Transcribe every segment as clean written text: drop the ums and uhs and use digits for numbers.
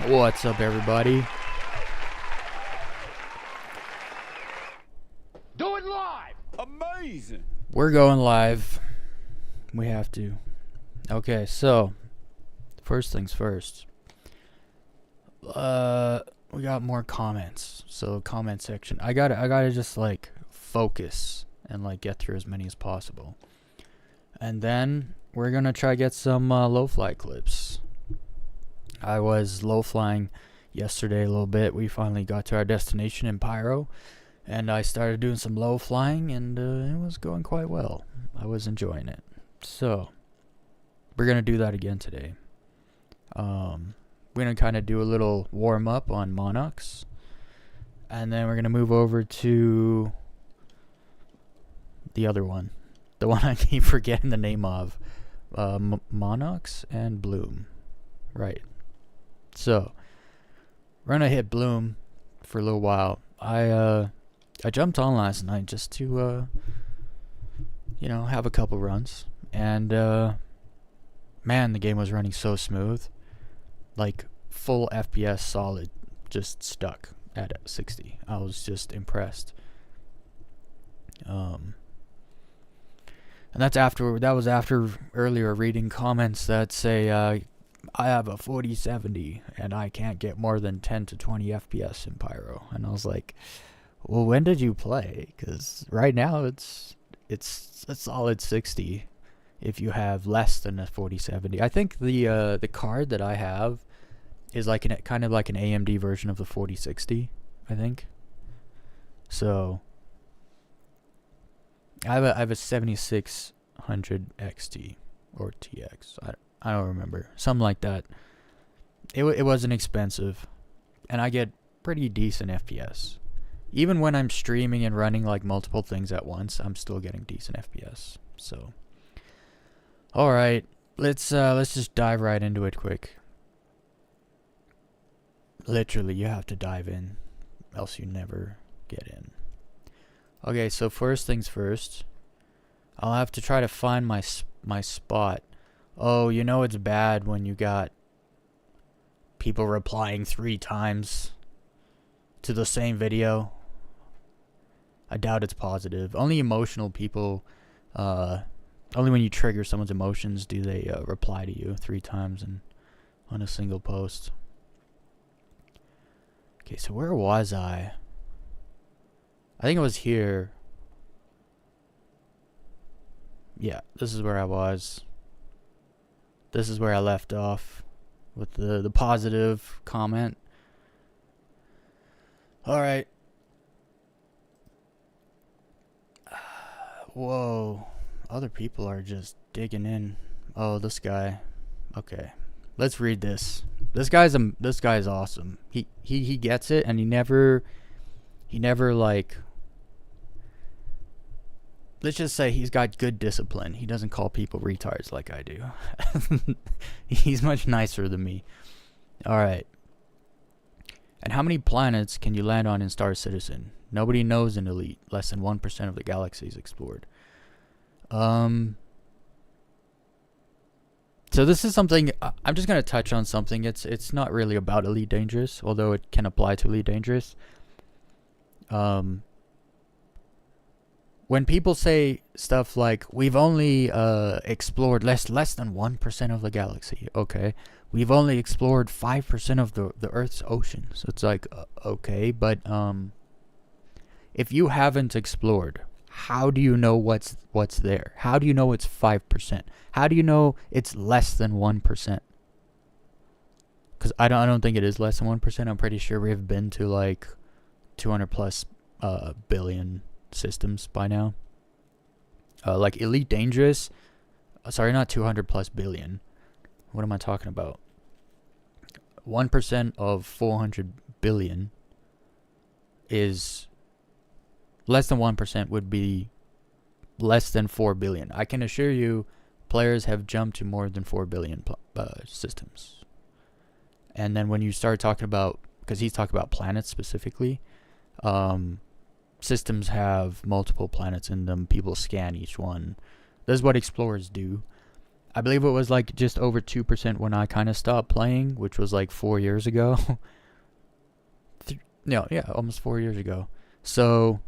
What's up, everybody? Do it live! Amazing! We're going live. We have to. Okay, so first things first. We got more comments. So comment section. I gotta just like focus and like get through as many as possible. And then we're gonna try get some low fly clips. I was low flying yesterday a little bit. We finally got to our destination in PYRO, and I started doing some low flying, and it was going quite well. I was enjoying it. So we're gonna do that again today. We're gonna kind of do a little warm up on Monarchs, and then we're gonna move over to the other one, the one I keep forgetting the name of, Monarchs and Bloom, right? So we're gonna hit Bloom for a little while. I jumped on last night just to have a couple runs, and man, the game was running so smooth, like full FPS solid, just stuck at 60. I was just impressed. And that was after earlier reading comments that say I have a 4070 and I can't get more than 10 to 20 FPS in PYRO. And I was like, well, when did you play? Because right now it's a solid 60 if you have less than a 4070. I think the card that I have is like kind of like an AMD version of the 4060, I think. So I have a 7600 XT or TX. I don't remember. Something like that. It wasn't expensive, and I get pretty decent FPS. Even when I'm streaming and running like multiple things at once, I'm still getting decent FPS. So, all right, let's just dive right into it quick. Literally, you have to dive in, else you never get in. Okay, so first things first, I'll have to try to find my spot. Oh, you know it's bad when you got people replying 3 times to the same video. I doubt it's positive. Only emotional people, only when you trigger someone's emotions do they reply to you 3 times on a single post. Okay, so where was I? I think it was here. Yeah, this is where I was. This is where I left off with the positive comment. Alright. Whoa. Other people are just digging in. Oh, this guy. Okay. Let's read this. This guy's awesome. He gets it, and he never like, let's just say he's got good discipline. He doesn't call people retards like I do. He's much nicer than me. Alright. And how many planets can you land on in Star Citizen? Nobody knows in Elite. Less than 1% of the galaxies explored. So this is something, I'm just going to touch on something. It's not really about Elite Dangerous, although it can apply to Elite Dangerous. When people say stuff like, we've only explored less than 1% of the galaxy, okay, we've only explored 5% of the Earth's oceans. It's like, okay, but if you haven't explored, how do you know what's there? How do you know it's 5%? How do you know it's less than 1%? Because I don't think it is less than 1%. I'm pretty sure we've been to like 200 plus billion systems by now. Like Elite Dangerous, sorry, not 200 plus billion. What am I talking about? 1% of 400 billion is less than 1%, would be less than 4 billion. I can assure you players have jumped to more than 4 billion systems. And then when you start talking about, because he's talking about planets specifically, systems have multiple planets in them. People scan each one. This is what explorers do. I believe it was like just over 2% when I kind of stopped playing, which was like 4 years ago. No, yeah, almost 4 years ago. So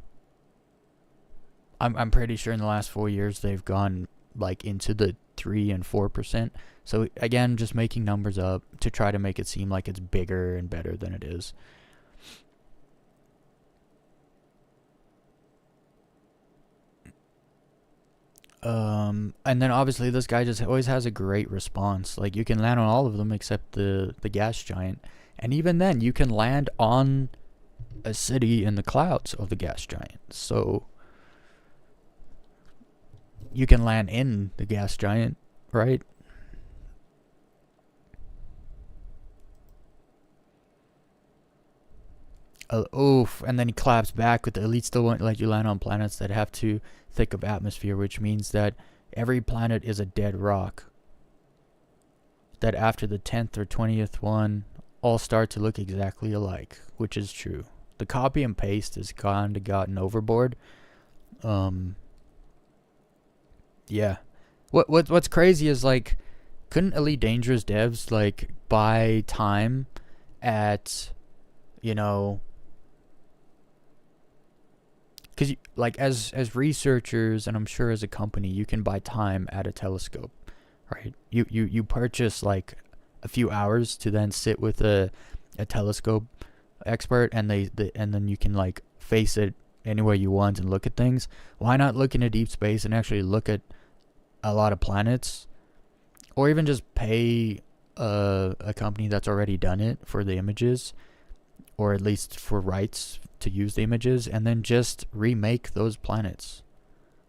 I'm pretty sure in the last 4 years they've gone like into the 3 and 4%. So again, just making numbers up to try to make it seem like it's bigger and better than it is. And then obviously this guy just always has a great response. Like you can land on all of them except the gas giant, and even then you can land on a city in the clouds of the gas giant. So you can land in the gas giant, right? Oof, and then he claps back with the elite still won't let you land on planets that have too thick of atmosphere, which means that every planet is a dead rock. That after the 10th or 20th one, all start to look exactly alike, which is true. The copy and paste has kind of gotten overboard. Yeah. What's crazy is like, couldn't Elite Dangerous devs like buy time at, you know, because like as researchers, and I'm sure as a company, you can buy time at a telescope, right? You purchase like a few hours to then sit with a telescope expert, and and then you can like face it anywhere you want and look at things. Why not look into deep space and actually look at a lot of planets, or even just pay a company that's already done it for the images, or at least for rights to use the images, and then just remake those planets,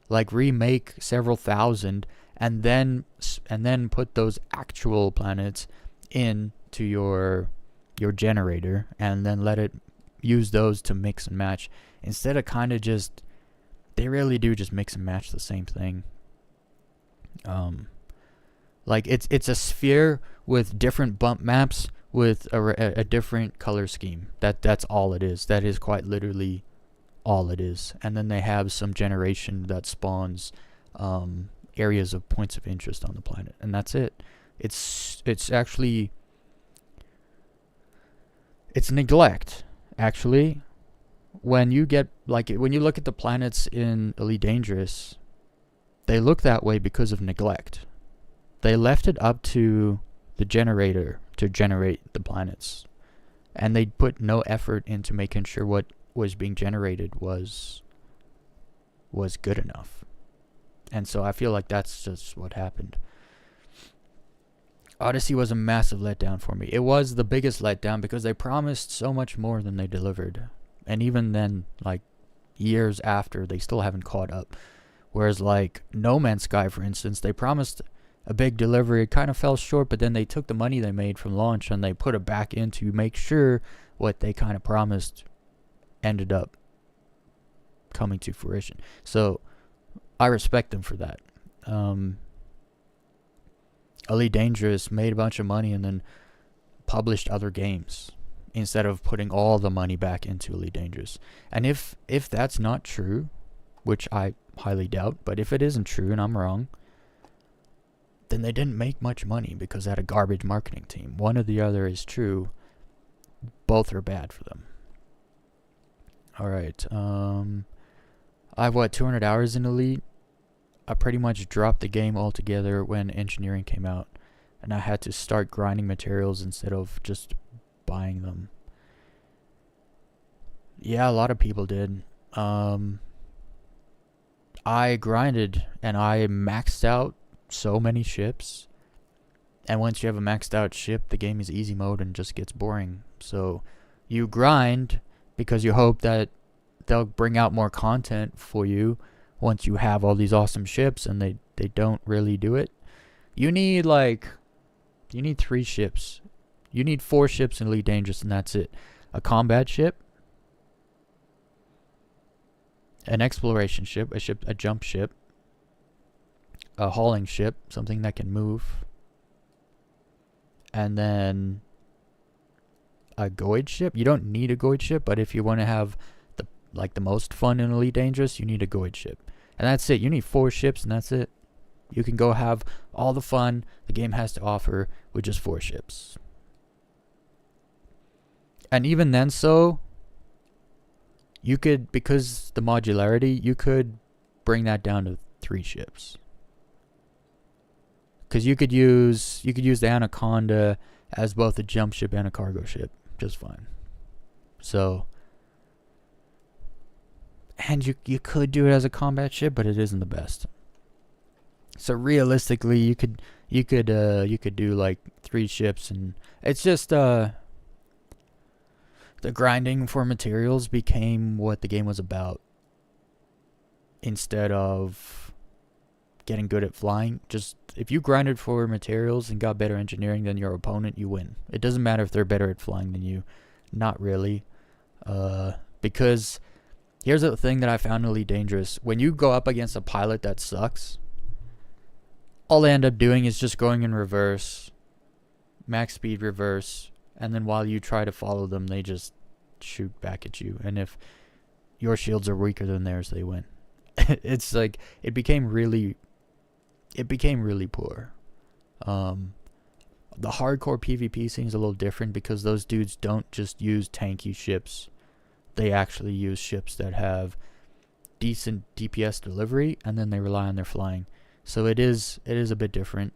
like remake several thousand, and then put those actual planets into your generator, and then let it use those to mix and match, instead of kind of just, they really do just mix and match the same thing. Like it's a sphere with different bump maps with a different color scheme. That's all it is. That is quite literally all it is. And then they have some generation that spawns areas of points of interest on the planet, and that's it. It's actually, it's neglect, actually. When you look at the planets in Elite Dangerous, they look that way because of neglect. They left it up to the generator to generate the planets, and they put no effort into making sure what was being generated was good enough. And so I feel like that's just what happened. Odyssey was a massive letdown for me. It was the biggest letdown because they promised so much more than they delivered. And even then, like years after, they still haven't caught up. Whereas like No Man's Sky, for instance, they promised a big delivery. It kind of fell short, but then they took the money they made from launch and they put it back in to make sure what they kind of promised ended up coming to fruition. So I respect them for that. Elite Dangerous made a bunch of money and then published other games instead of putting all the money back into Elite Dangerous. And if that's not true, which I highly doubt, but if it isn't true and I'm wrong, then they didn't make much money because they had a garbage marketing team. One or the other is true. Both are bad for them. Alright, I have 200 hours in Elite? I pretty much dropped the game altogether when engineering came out, and I had to start grinding materials instead of just buying them. Yeah, a lot of people did. I grinded and I maxed out so many ships, and once you have a maxed out ship, the game is easy mode and just gets boring. So you grind because you hope that they'll bring out more content for you once you have all these awesome ships, and they don't really do it. You need 3 ships. You need 4 ships in Elite Dangerous, and that's it. A combat ship, an exploration ship, a jump ship, a hauling ship, something that can move, and then a Goid ship. You don't need a Goid ship, but if you want to have the most fun in Elite Dangerous, you need a Goid ship. And that's it. You need 4 ships, and that's it. You can go have all the fun the game has to offer with just 4 ships. And even then, so you could, because the modularity, you could bring that down to 3 ships. Because you could use the Anaconda as both a jump ship and a cargo ship just fine. So, and you could do it as a combat ship, but it isn't the best. So realistically, you could do like 3 ships, and it's just the grinding for materials became what the game was about, instead of getting good at flying. Just if you grinded for materials and got better engineering than your opponent, you win. It doesn't matter if they're better at flying than you. Not really. Because here's the thing that I found really dangerous. When you go up against a pilot that sucks, all they end up doing is just going in reverse, max speed reverse, and then while you try to follow them, they just shoot back at you. And if your shields are weaker than theirs, they win. It's like, it became really poor. The hardcore PvP scene is a little different because those dudes don't just use tanky ships. They actually use ships that have decent DPS delivery, and then they rely on their flying. So it is a bit different.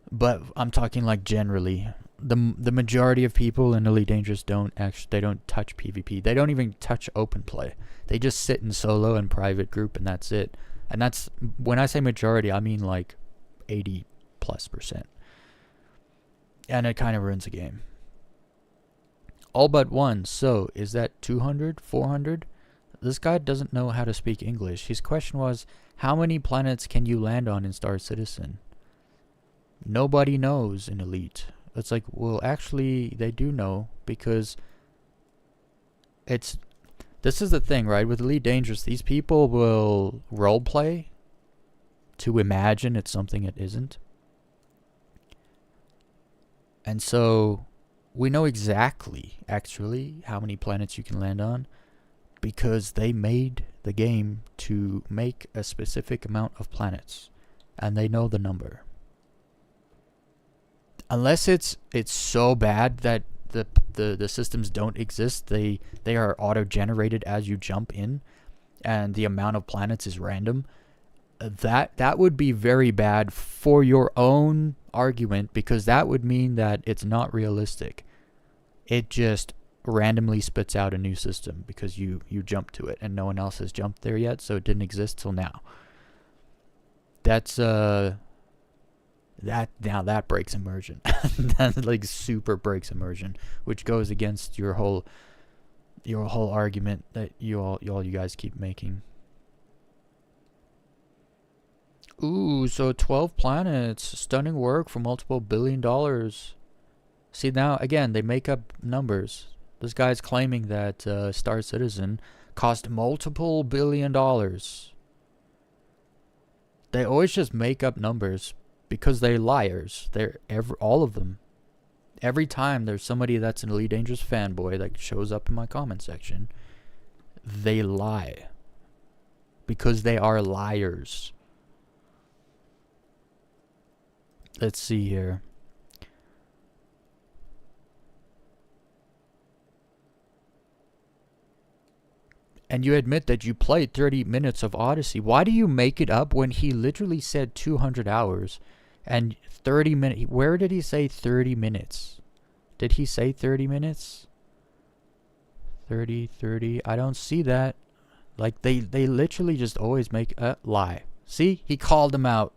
But I'm talking like generally. The majority of people in Elite Dangerous don't touch PvP. They don't even touch open play. They just sit in solo and private group, and that's it. And that's, when I say majority, I mean like 80+%. And it kind of ruins the game. All but one. So is that 200, 400? This guy doesn't know how to speak English. His question was, how many planets can you land on in Star Citizen? Nobody knows in Elite. It's like, well, actually, they do know, because this is the thing, right? With Elite Dangerous, these people will roleplay to imagine it's something it isn't. And so we know exactly, actually, how many planets you can land on, because they made the game to make a specific amount of planets, and they know the number. Unless it's so bad that the systems don't exist, they are auto-generated as you jump in, and the amount of planets is random. That would be very bad for your own argument, because that would mean that it's not realistic. It just randomly spits out a new system because you jumped to it and no one else has jumped there yet, so it didn't exist till now. That's that breaks immersion. That like super breaks immersion, which goes against your whole argument that you guys keep making. Ooh, so 12 planets, stunning work for multiple $1 billion. See, now again, they make up numbers. This guy's claiming that Star Citizen cost multiple $1 billion. They always just make up numbers because they're liars. All of them. Every time there's somebody that's an Elite Dangerous fanboy that shows up in my comment section, they lie. Because they are liars. Let's see here. And you admit that you played 30 minutes of Odyssey. Why do you make it up when he literally said 200 hours and 30 minutes? Where did he say 30 minutes? Did he say 30 minutes? 30. I don't see that. Like, they literally just always make a lie. See? He called him out.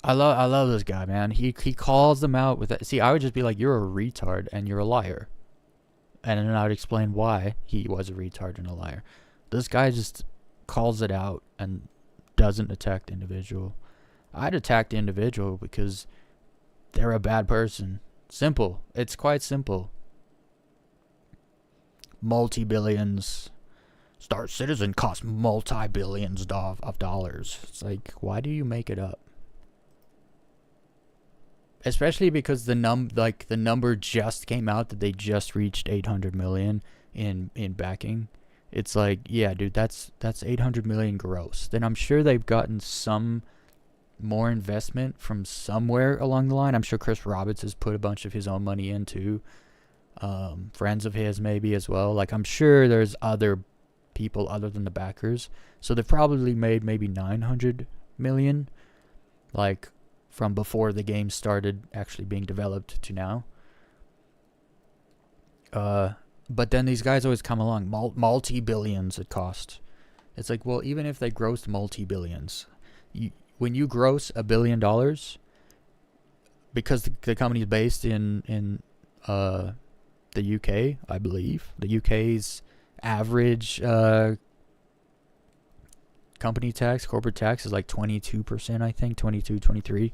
I love this guy, man. He calls them out with that. See, I would just be like, you're a retard and you're a liar. And then I would explain why he was a retard and a liar. This guy just calls it out and doesn't attack the individual. I'd attack the individual because they're a bad person. Simple. It's quite simple. Multi-billions. Star Citizen costs multi-billions of dollars. It's like, why do you make it up? especially because the number just came out that they just reached 800 million in backing. It's like, yeah, dude, that's 800 million gross. Then I'm sure they've gotten some more investment from somewhere along the line. I'm sure Chris Roberts has put a bunch of his own money into. Friends of his maybe as well. Like, I'm sure there's other people other than the backers. So they've probably made maybe 900 million, like, from before the game started actually being developed to now. But then these guys always come along, multi-billions it cost. It's like, well, even if they grossed multi-billions, when you gross $1 billion, because the company is based in the UK, I believe. The UK's average company tax, corporate tax is like 22%, I think, 22, 23.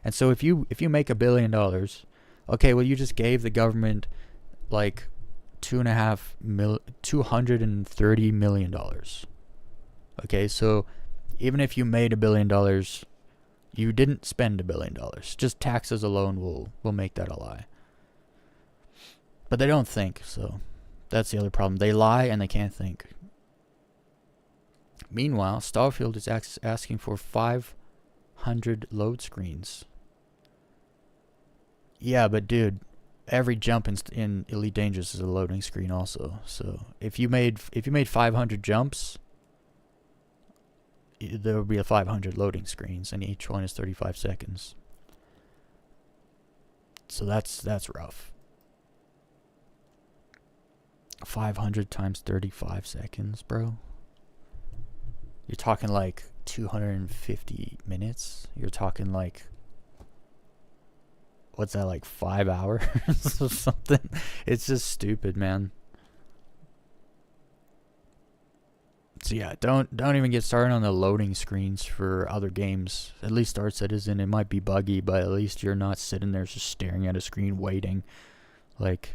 And so if you make $1 billion, okay, well, you just gave the government like $230 million. Okay, so even if you made $1 billion, you didn't spend $1 billion. Just taxes alone will make that a lie. But they don't think, so that's the other problem. They lie and they can't think. Meanwhile, Starfield is asking for 500 load screens. Yeah, but dude, every jump in Elite Dangerous is a loading screen also. So if you made 500 jumps, there will be a 500 loading screens, and each one is 35 seconds. So that's rough. 500 times 35 seconds, bro. You're talking like 250 minutes. You're talking like, what's that, like 5 hours or something? It's just stupid, man. So yeah, don't even get started on the loading screens for other games. At least Star Citizen, it might be buggy, but at least you're not sitting there just staring at a screen waiting. Like,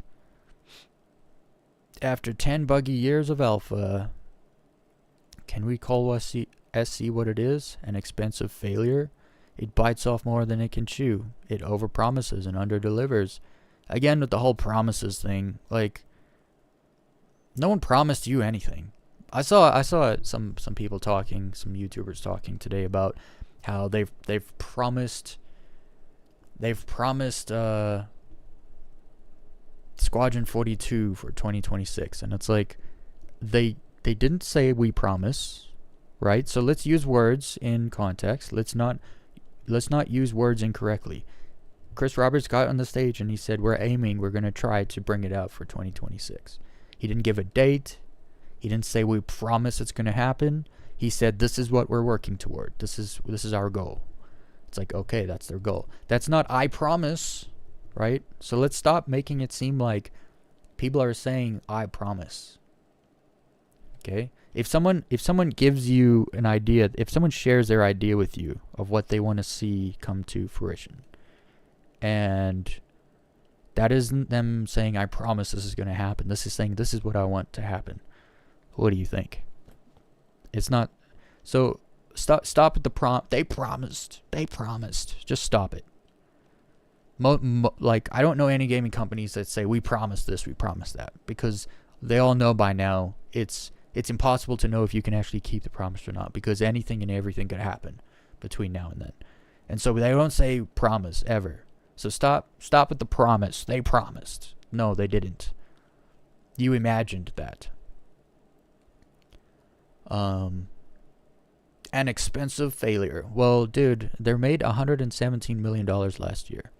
after 10 buggy years of alpha, can we call SC what it is? An expensive failure? It bites off more than it can chew. It overpromises and underdelivers. Again, with the whole promises thing, like, no one promised you anything. I saw some people talking, some YouTubers talking today about how they've promised Squadron 42 for 2026, and it's like they didn't say we promise, right? So let's use words in context. Let's not use words incorrectly. Chris Roberts got on the stage and he said we're going to try to bring it out for 2026. He didn't give a date. He didn't say we promise it's going to happen. He said this is what we're working toward. This is our goal. It's like, okay, that's their goal. That's not I promise, right? So let's stop making it seem like people are saying I promise. Okay? If someone gives you an idea, if someone shares their idea with you of what they want to see come to fruition, and that isn't them saying I promise this is going to happen. This is saying this is what I want to happen. What do you think? It's not. So stop with the They promised. Just stop it. Like, I don't know any gaming companies that say we promise this, we promise that, because they all know by now it's impossible to know if you can actually keep the promise or not, because anything and everything could happen between now and then. And so they don't say promise ever. So stop with the promise. They promised. No, they didn't. You imagined that. An expensive failure. Well, dude, they made $117 million last year.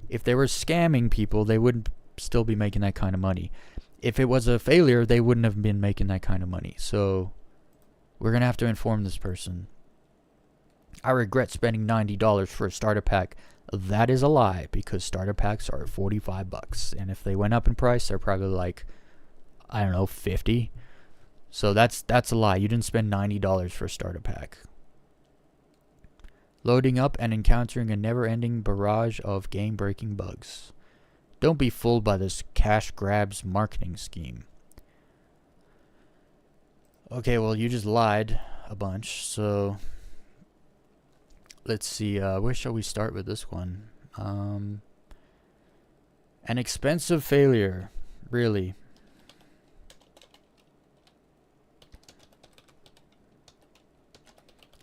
If they were scamming people, they wouldn't still be making that kind of money. If it was a failure, they wouldn't have been making that kind of money. So we're going to have to inform this person. I regret spending $90 for a starter pack. That is a lie, because starter packs are $45. And if they went up in price, they're probably like, I don't know, $50. So that's a lie. You didn't spend $90 for a starter pack. Loading up and encountering a never-ending barrage of game-breaking bugs. Don't be fooled by this cash grabs marketing scheme. Okay, well, you just lied a bunch, so let's see. Where shall we start with this one? An expensive failure, really.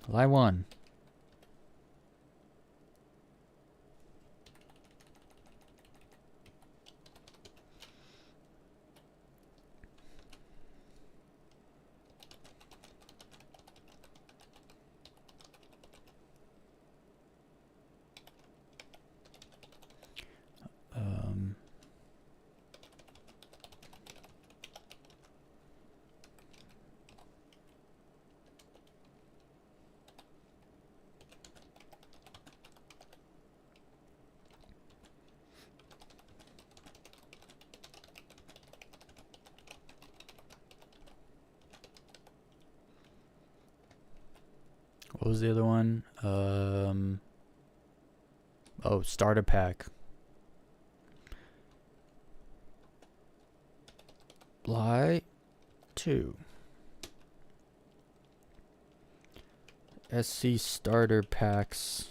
Well, I won. What was the other one? Oh, starter pack. Lie 2. SC starter packs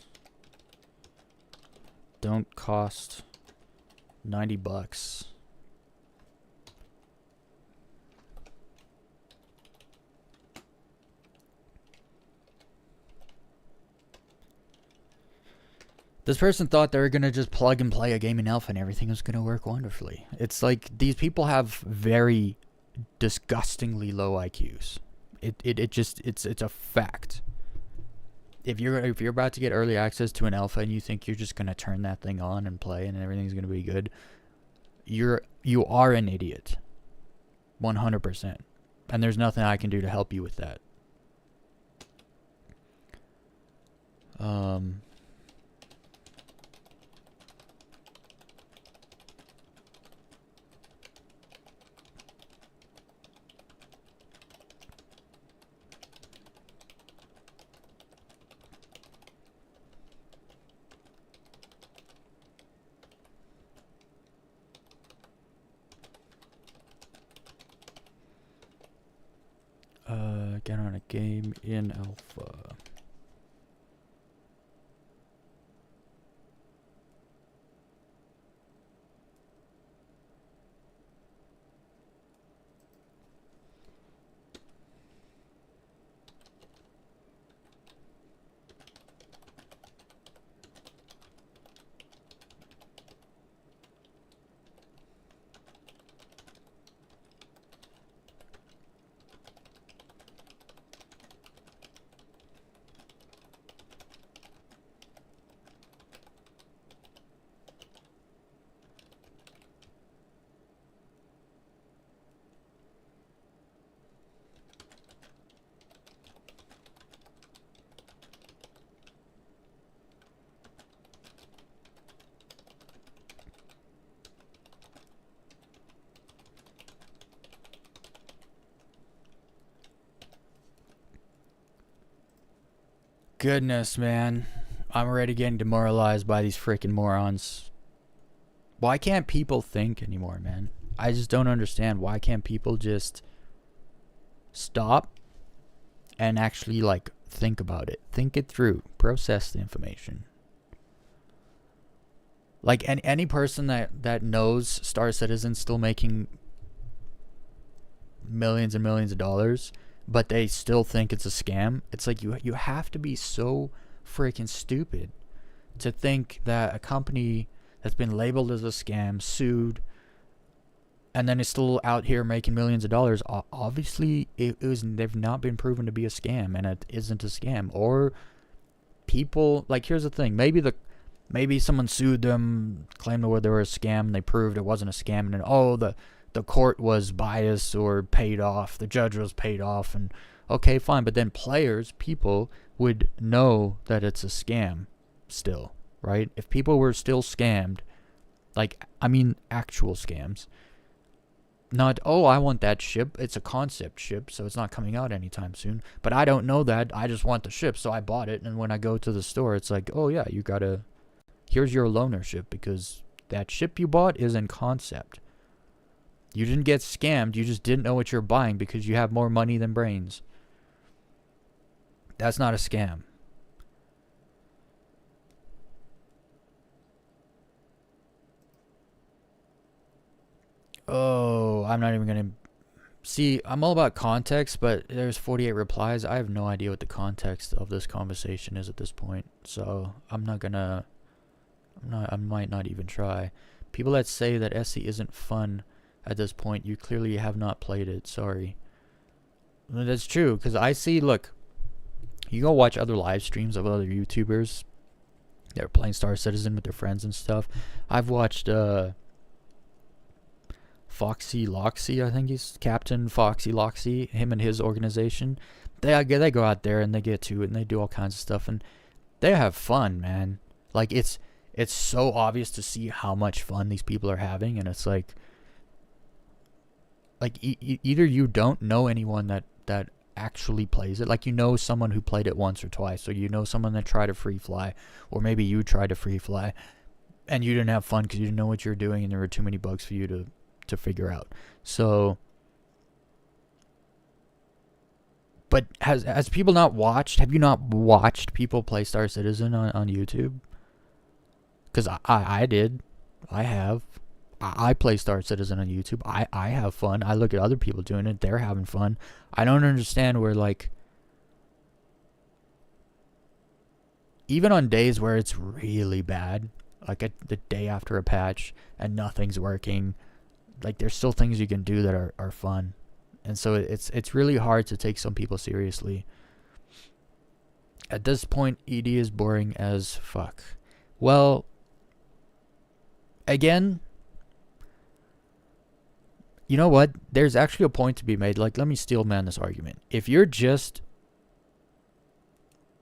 don't cost $90. This person thought they were going to just plug and play a game in alpha and everything was going to work wonderfully. It's like these people have very disgustingly low IQs. It's a fact. If you're about to get early access to an alpha and you think you're just going to turn that thing on and play and everything's going to be good, you are an idiot. 100%. And there's nothing I can do to help you with that. Get on a game in alpha. Goodness, man. I'm already getting demoralized by these freaking morons. Why can't people think anymore, man? I just don't understand. Why can't people just stop and actually, like, think about it? Think it through. Process the information. Like, any person that knows Star Citizen's still making millions and millions of dollars, but they still think it's a scam. It's like you have to be so freaking stupid to think that a company that's been labeled as a scam, sued, and then is still out here making millions of dollars. Obviously, they've not been proven to be a scam, and it isn't a scam. Or people, like, here's the thing: maybe someone sued them, claimed they were a scam, and they proved it wasn't a scam, and then the court was biased or paid off, the judge was paid off, and okay, fine. But then people would know that it's a scam still, right? If people were still scammed, like, I mean actual scams, not, oh, I want that ship, it's a concept ship, so it's not coming out anytime soon, but I don't know that, I just want the ship, so I bought it, and when I go to the store, it's like, oh yeah, here's your loaner ship, because that ship you bought is in concept. You didn't get scammed, you just didn't know what you're buying because you have more money than brains. That's not a scam. Oh, I'm not even gonna see. I'm all about context, but there's 48 replies. I have no idea what the context of this conversation is at this point, so I'm not gonna. I might not even try. People that say that SE isn't fun at this point, you clearly have not played it. Sorry. That's true, because I see. Look, you go watch other live streams of other YouTubers that are playing Star Citizen with their friends and stuff. I've watched Foxy Loxy, I think he's Captain Foxy Loxy, him and his organization. They go out there and they get to it and they do all kinds of stuff and they have fun, man. Like it's so obvious to see how much fun these people are having, and it's like either you don't know anyone that actually plays it, like you know someone who played it once or twice, or you know someone that tried a free fly, or maybe you tried a free fly and you didn't have fun because you didn't know what you were doing and there were too many bugs for you to figure out. So, but has people not watched? Have you not watched people play Star Citizen on YouTube? Because I did. I have. I play Star Citizen on YouTube. I have fun. I look at other people doing it. They're having fun. I don't understand where, like, even on days where it's really bad, like the day after a patch and nothing's working, like there's still things you can do that are fun. And so it's really hard to take some people seriously. At this point, ED is boring as fuck. Well, again, you know what? There's actually a point to be made. Like, let me steel man this argument. If you're just...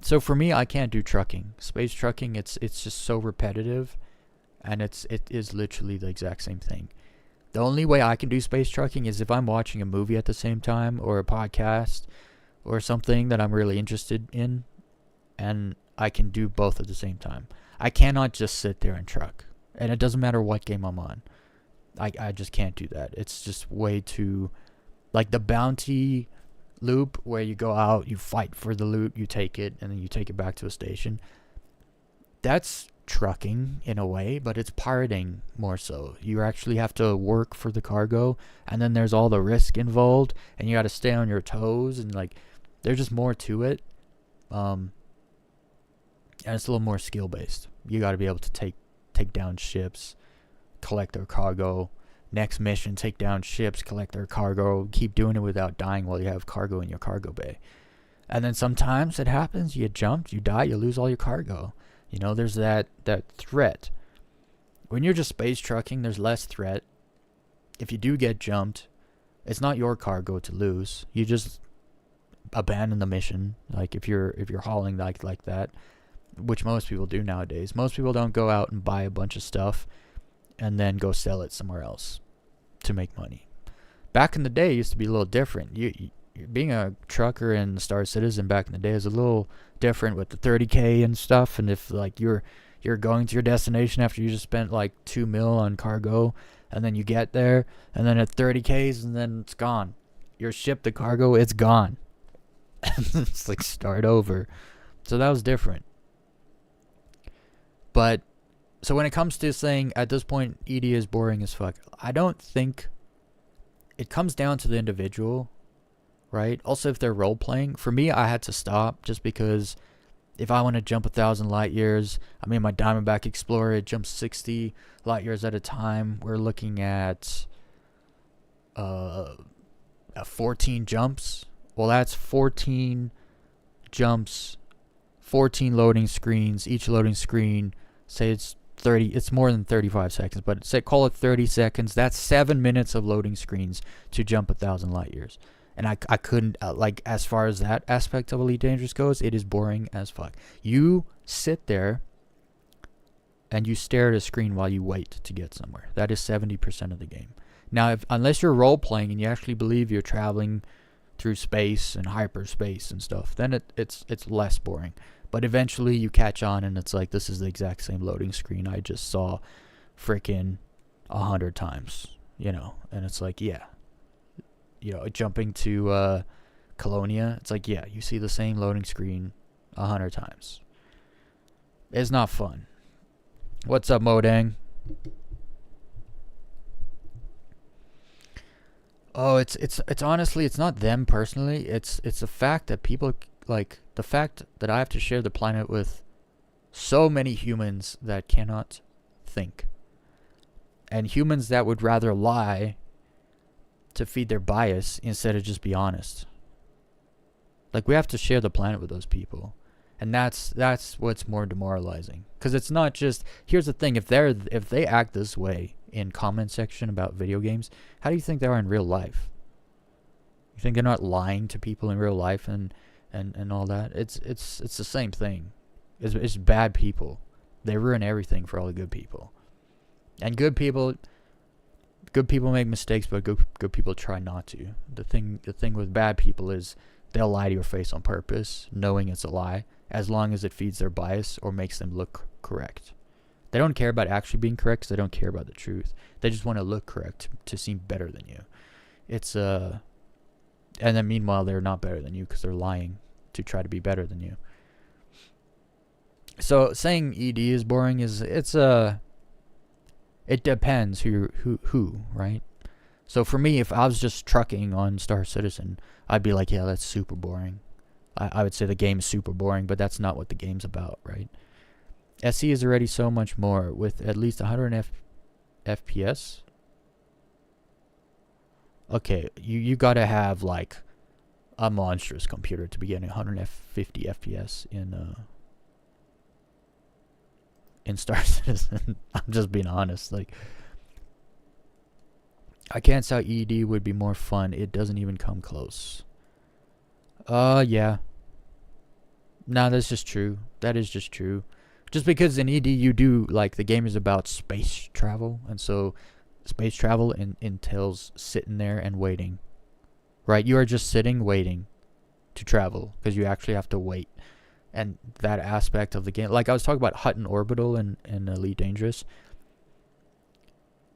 So for me, I can't do trucking. Space trucking, it's just so repetitive. And it is literally the exact same thing. The only way I can do space trucking is if I'm watching a movie at the same time, or a podcast, or something that I'm really interested in, and I can do both at the same time. I cannot just sit there and truck. And it doesn't matter what game I'm on. I just can't do that. It's just way too... Like the bounty loop where you go out, you fight for the loot, you take it, and then you take it back to a station. That's trucking in a way, but it's pirating more so. You actually have to work for the cargo, and then there's all the risk involved, and you got to stay on your toes, and like there's just more to it. And it's a little more skill based. You got to be able to take down ships, collect their cargo. Next mission, take down ships, collect their cargo, keep doing it without dying while you have cargo in your cargo bay. And then sometimes it happens, you get jumped, you die, you lose all your cargo. You know, there's that threat. When you're just space trucking, there's less threat. If you do get jumped, it's not your cargo to lose. You just abandon the mission. Like if you're hauling like that, which most people do nowadays. Most people don't go out and buy a bunch of stuff and then go sell it somewhere else to make money. Back in the day, it used to be a little different. You being a trucker in Star Citizen back in the day is a little different with the 30K and stuff. And if like you're going to your destination after you just spent like $2 million on cargo, and then you get there, and then at 30Ks, and then it's gone. You're shipped the cargo, it's gone. It's like start over. So that was different. But so when it comes to saying at this point ED is boring as fuck, I don't think it comes down to the individual, right? Also, if they're role playing, for me, I had to stop just because if I want to jump 1,000 light years, I mean, my Diamondback Explorer, it jumps 60 light years at a time. We're looking at 14 jumps. Well, that's 14 jumps, 14 loading screens. Each loading screen, say it's 30, it's more than 35 seconds, but say call it 30 seconds. That's 7 minutes of loading screens to jump 1,000 light years. And I couldn't, like, as far as that aspect of Elite Dangerous goes, it is boring as fuck. You sit there and you stare at a screen while you wait to get somewhere. That is 70% of the game. Now, unless you're role playing and you actually believe you're traveling through space and hyperspace and stuff, then it's less boring. But eventually you catch on and it's like, this is the exact same loading screen I just saw freaking 100 times, you know. And it's like, yeah. You know, jumping to Colonia, it's like, yeah, you see the same loading screen 100 times. It's not fun. What's up, Modang? Oh, it's honestly, it's not them personally. It's the fact that people, like, the fact that I have to share the planet with so many humans that cannot think, and humans that would rather lie to feed their bias instead of just be honest. Like, we have to share the planet with those people, and that's what's more demoralizing. Because it's not just, here's the thing: if they act this way in comment section about video games, how do you think they are in real life? You think they're not lying to people in real life and all that? It's the same thing. It's bad people. They ruin everything for all the good people. And good people make mistakes, but good people try not to. The thing with bad people is they'll lie to your face on purpose, knowing it's a lie, as long as it feeds their bias or makes them look correct. They don't care about actually being correct because they don't care about the truth. They just want to look correct to seem better than you. And then meanwhile they're not better than you because they're lying to try to be better than you. So saying ED is boring it depends who, right? So for me, if I was just trucking on Star Citizen, I'd be like, yeah, that's super boring. I would say the game's super boring, but that's not what the game's about, right? SE is already so much more with at least 100 FPS. Okay, you gotta have like a monstrous computer to be getting 150 FPS in Star Citizen. I'm just being honest. Like, I can't say ED would be more fun. It doesn't even come close. Yeah. No, that's just true. That is just true. Just because in ED you do, like, the game is about space travel, and so space travel entails sitting there and waiting. Right? You are just sitting, waiting to travel, because you actually have to wait. And that aspect of the game, like I was talking about Hutton Orbital and Elite Dangerous.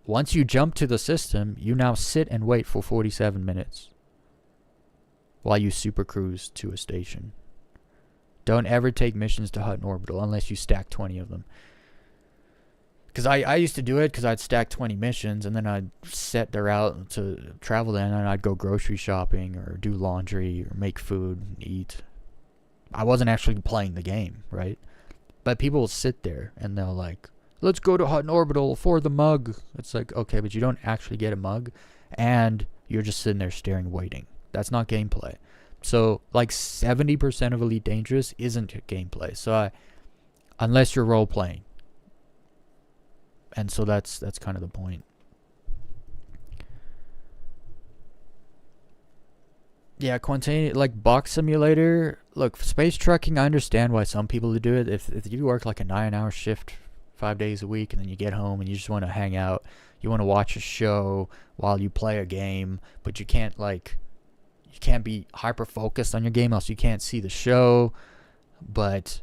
Once you jump to the system, you now sit and wait for 47 minutes while you super cruise to a station. Don't ever take missions to Hutton Orbital unless you stack 20 of them. Because I used to do it because I'd stack 20 missions and then I'd set the route to travel in, and I'd go grocery shopping or do laundry or make food and eat. I wasn't actually playing the game, right? But people will sit there and they'll like, let's go to Hutton Orbital for the mug. It's like, okay, but you don't actually get a mug and you're just sitting there staring, waiting. That's not gameplay. So like 70% of Elite Dangerous isn't gameplay. So unless you're role playing. And so that's kind of the point. Yeah, like Box Simulator. Look, space trucking, I understand why some people do it. If you work like a 9-hour shift 5 days a week and then you get home and you just want to hang out, you want to watch a show while you play a game, but you can't be hyper focused on your game, else you can't see the show. But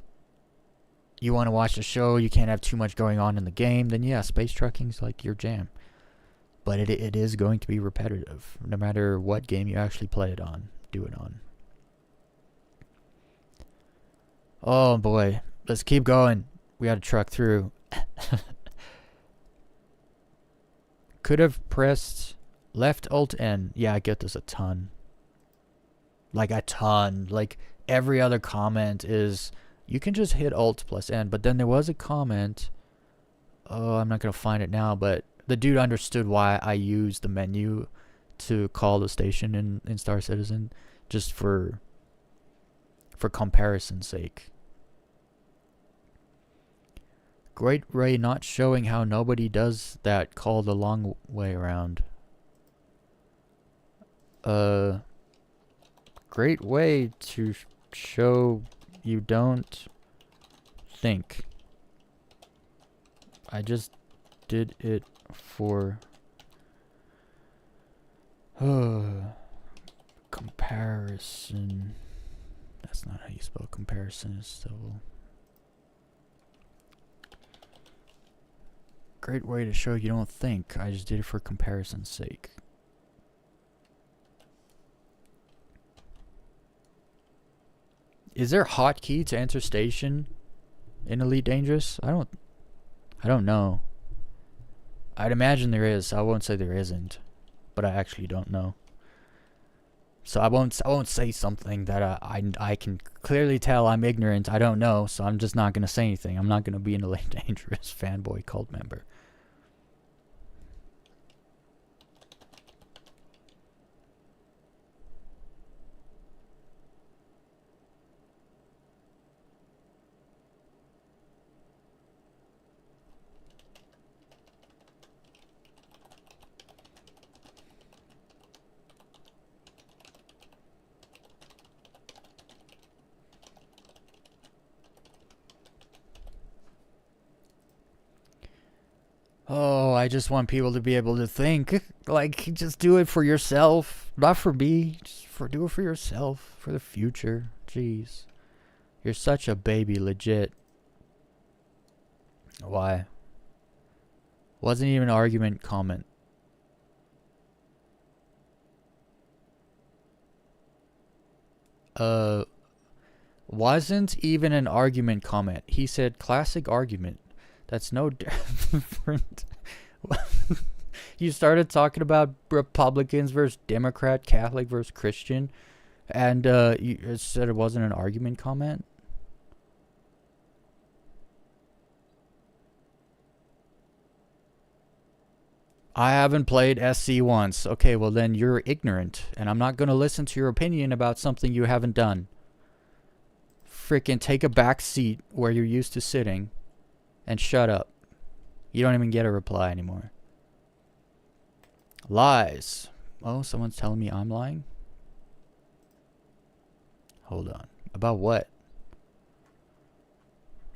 you want to watch the show, you can't have too much going on in the game, then yeah, space trucking's like your jam. But it is going to be repetitive, no matter what game you actually play it on, do it on. Oh boy, let's keep going. We gotta truck through. Could have pressed left Alt N. Yeah, I get this a ton. Like a ton. Like every other comment is, you can just hit Alt plus N. But then there was a comment. Oh, I'm not gonna find it now, but the dude understood why I used the menu to call the station in Star Citizen, just for comparison's sake. Great Ray not showing how nobody does that call the long way around. Great way to show you don't think. I just did it for comparison. That's not how you spell comparison. So great way to show you don't think. I just did it for comparison's sake. Is there a hotkey to enter station in Elite Dangerous? I don't know. I'd imagine there is. I won't say there isn't, but I actually don't know. So I won't say something that I can clearly tell I'm ignorant. I don't know, so I'm just not gonna say anything. I'm not gonna be an Elite Dangerous fanboy cult member. Oh, I just want people to be able to think. Like, just do it for yourself. Not for me. Do it for yourself. For the future. Jeez. You're such a baby, legit. Why? Wasn't even an argument comment. Wasn't even an argument comment. He said classic argument. That's no different. You started talking about Republicans versus Democrat, Catholic versus Christian, and you said it wasn't an argument comment? I haven't played SC once. Okay, well then you're ignorant, and I'm not going to listen to your opinion about something you haven't done. Freaking take a back seat where you're used to sitting and shut up. You don't even get a reply anymore. Lies. Oh, someone's telling me I'm lying? Hold on. About what?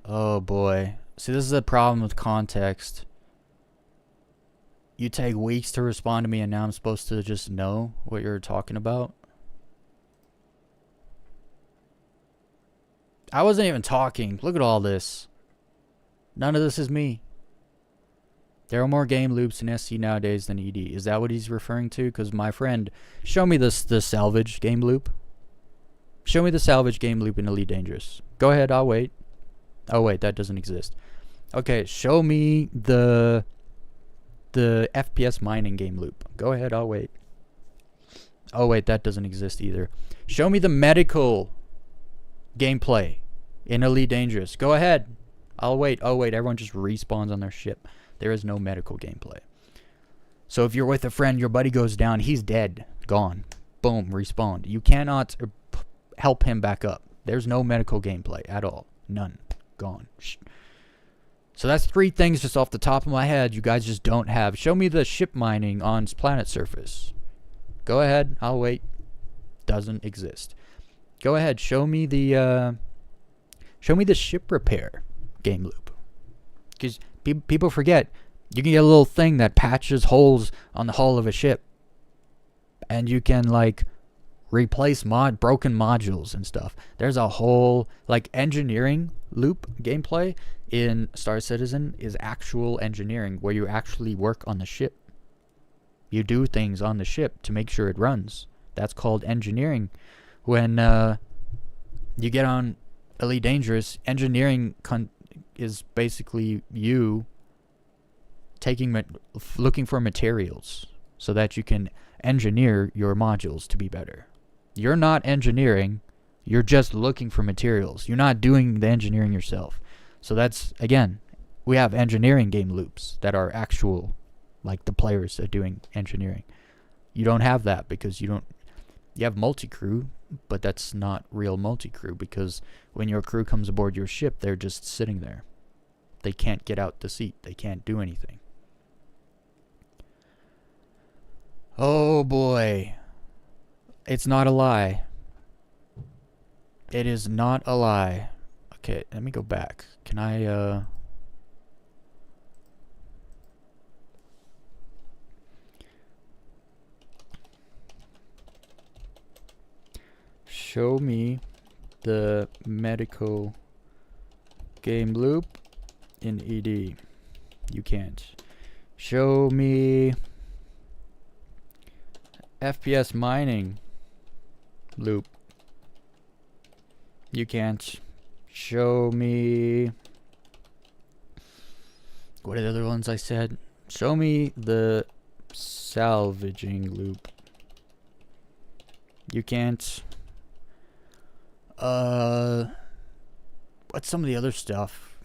Oh boy. See, this is the problem with context. You take weeks to respond to me and now I'm supposed to just know what you're talking about? I wasn't even talking. Look at all this. None of this is me. There are more game loops in SC nowadays than ED. Is that what he's referring to? Because my friend, show me the salvage game loop. Show me the salvage game loop in Elite Dangerous. Go ahead, I'll wait. Oh wait, that doesn't exist. Okay, show me the FPS mining game loop. Go ahead, I'll wait. Oh wait, that doesn't exist either. Show me the medical gameplay in Elite Dangerous. Go ahead. I'll wait. Oh wait, everyone just respawns on their ship. There is no medical gameplay. So if you're with a friend, your buddy goes down, he's dead. Gone. Boom, respawned. You cannot help him back up. There's no medical gameplay at all. None. Gone. So that's 3 things just off the top of my head you guys just don't have. Show me the ship mining on planet surface. Go ahead. I'll wait. Doesn't exist. Go ahead. Show me the ship repair game loop. Because people forget, you can get a little thing that patches holes on the hull of a ship. And you can, like, replace broken modules and stuff. There's a whole, like, engineering loop gameplay in Star Citizen is actual engineering where you actually work on the ship. You do things on the ship to make sure it runs. That's called engineering. When you get on Elite Dangerous, engineering is basically you looking for materials so that you can engineer your modules to be better. You're not engineering, you're just looking for materials. You're not doing the engineering yourself. So that's, again, we have engineering game loops that are actual, like the players are doing engineering. You don't have that because you have multi-crew, but that's not real multi-crew because when your crew comes aboard your ship, they're just sitting there. They can't get out the seat. They can't do anything. Oh boy. It's not a lie. It is not a lie. Okay, let me go back. Can I, show me the medical game loop in ED. You can't. Show me FPS mining loop. You can't. Show me, what are the other ones I said? Show me the salvaging loop. You can't. What's some of the other stuff?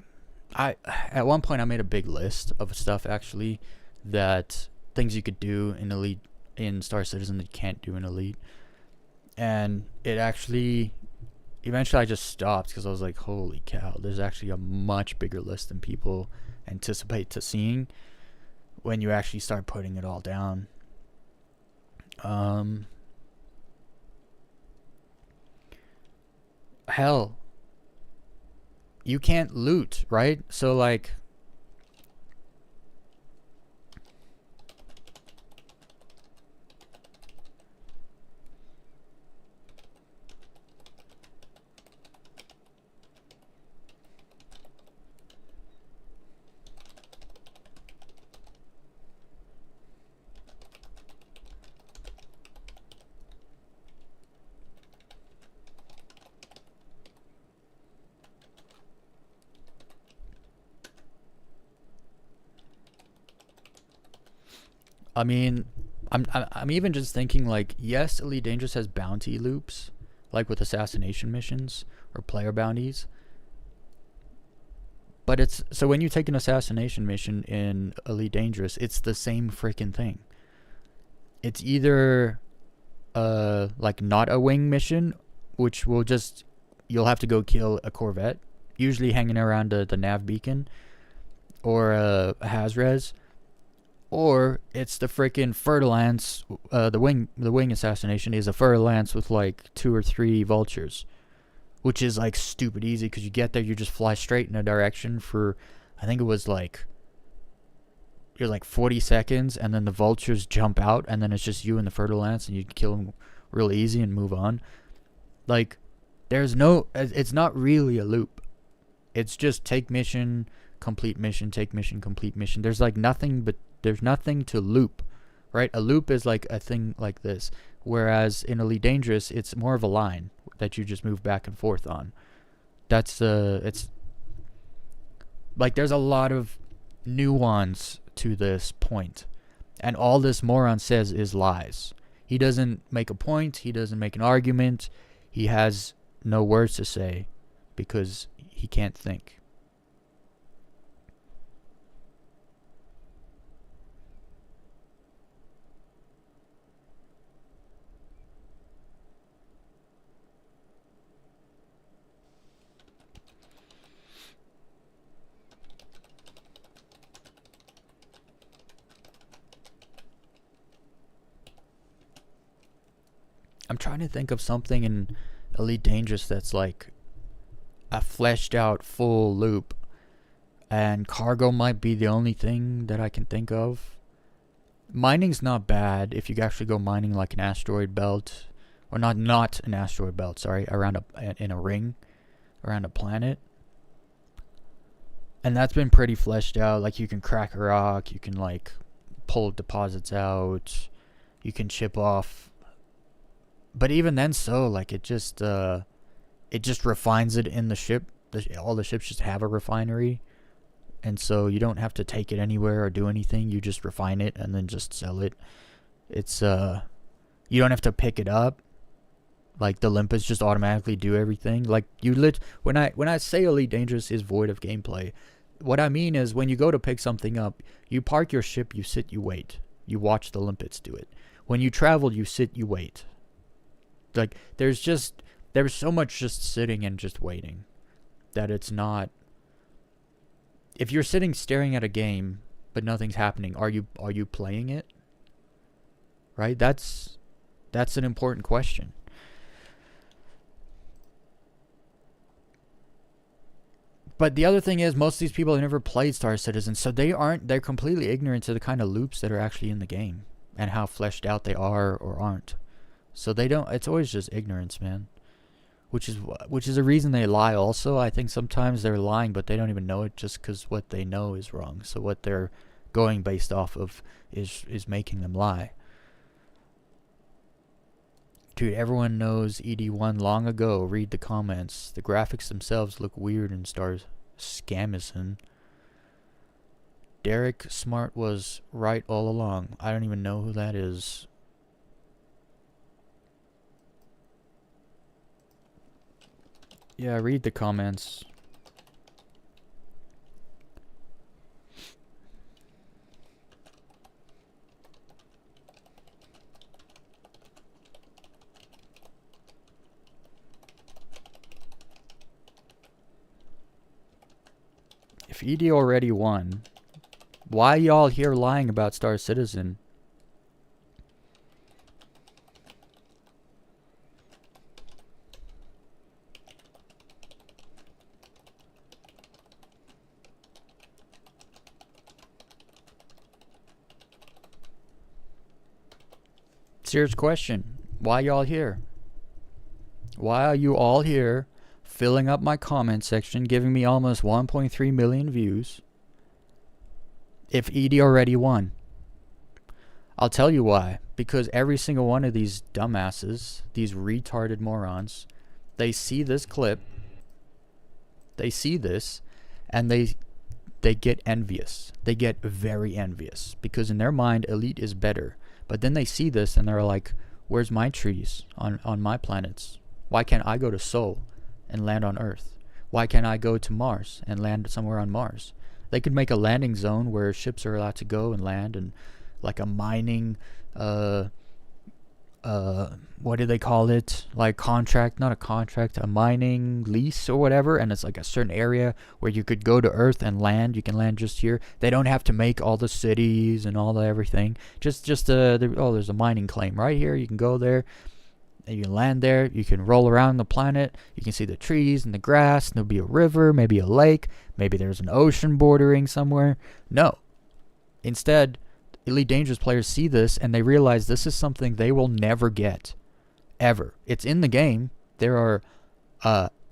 At one point I made a big list of stuff actually, that things you could do in Elite, in Star Citizen, that you can't do in Elite, and it actually eventually I just stopped because I was like, holy cow, there's actually a much bigger list than people anticipate to seeing when you actually start putting it all down. Hell, you can't loot, right? So like, I mean, I'm even just thinking like, yes, Elite Dangerous has bounty loops, like with assassination missions or player bounties. But it's, so when you take an assassination mission in Elite Dangerous, it's the same freaking thing. It's either like not a wing mission, which will just, you'll have to go kill a Corvette, usually hanging around the nav beacon, or a Hazres, or it's the freaking Fer-de-Lance. The wing assassination is a Fer-de-Lance with like 2 or 3 vultures, which is like stupid easy because you get there, you just fly straight in a direction for, I think it was like, you're like 40 seconds, and then the vultures jump out, and then it's just you and the Fer-de-Lance, and you kill them real easy and move on. Like, there's no, it's not really a loop. It's just take mission, complete mission, take mission, complete mission. There's like nothing, but there's nothing to loop, right? A loop is like a thing like this, whereas in Elite Dangerous, it's more of a line that you just move back and forth on. That's it's like, there's a lot of nuance to this point, and all this moron says is lies. He doesn't make a point, he doesn't make an argument, he has no words to say because he can't think. I'm trying to think of something in Elite Dangerous that's like a fleshed out full loop, and cargo might be the only thing that I can think of. Mining's not bad if you actually go mining like an asteroid belt, or not an asteroid belt, sorry, around in a ring around a planet. And that's been pretty fleshed out. Like, you can crack a rock, you can like pull deposits out, you can chip off. But even then, so like, it just refines it in the ship. All the ships just have a refinery, and so you don't have to take it anywhere or do anything. You just refine it and then just sell it. It's you don't have to pick it up. Like, the Olympus just automatically do everything. Like, when I say Elite Dangerous is void of gameplay, what I mean is when you go to pick something up, you park your ship, you sit, you wait. You watch the Olympus do it. When you travel, you sit, you wait. Like, there's so much just sitting and just waiting that it's not. If you're sitting staring at a game but nothing's happening, are you playing it? Right? That's an important question. But the other thing is, most of these people have never played Star Citizen, so they're completely ignorant to the kind of loops that are actually in the game and how fleshed out they are or aren't. So they don't, it's always just ignorance, man. Which is a reason they lie also. I think sometimes they're lying, but they don't even know it just because what they know is wrong. So what they're going based off of is making them lie. Dude, everyone knows ED1 long ago. Read the comments. The graphics themselves look weird in Star Scamison. Derek Smart was right all along. I don't even know who that is. Yeah, read the comments. If ED already won, why y'all here lying about Star Citizen? Serious question. Why y'all here? Why are you all here filling up my comment section, giving me almost 1.3 million views if ED already won? I'll tell you why. Because every single one of these dumbasses, these retarded morons, they see this clip, they see this, and they get envious. They get very envious because in their mind, Elite is better. But then they see this and they're like, where's my trees on my planets? Why can't I go to Sol and land on Earth? Why can't I go to Mars and land somewhere on Mars? They could make a landing zone where ships are allowed to go and land, and like a mining what do they call it? Like contract, not a contract, a mining lease or whatever, and it's like a certain area where you could go to Earth and land. You can land just here. They don't have to make all the cities and all the everything. There's a mining claim right here. You can go there and you can land there. You can roll around the planet. You can see the trees and the grass, and there'll be a river, maybe a lake, maybe there's an ocean bordering somewhere. No. Instead, Elite Dangerous players see this and they realize this is something they will never get. Ever. It's in the game. There are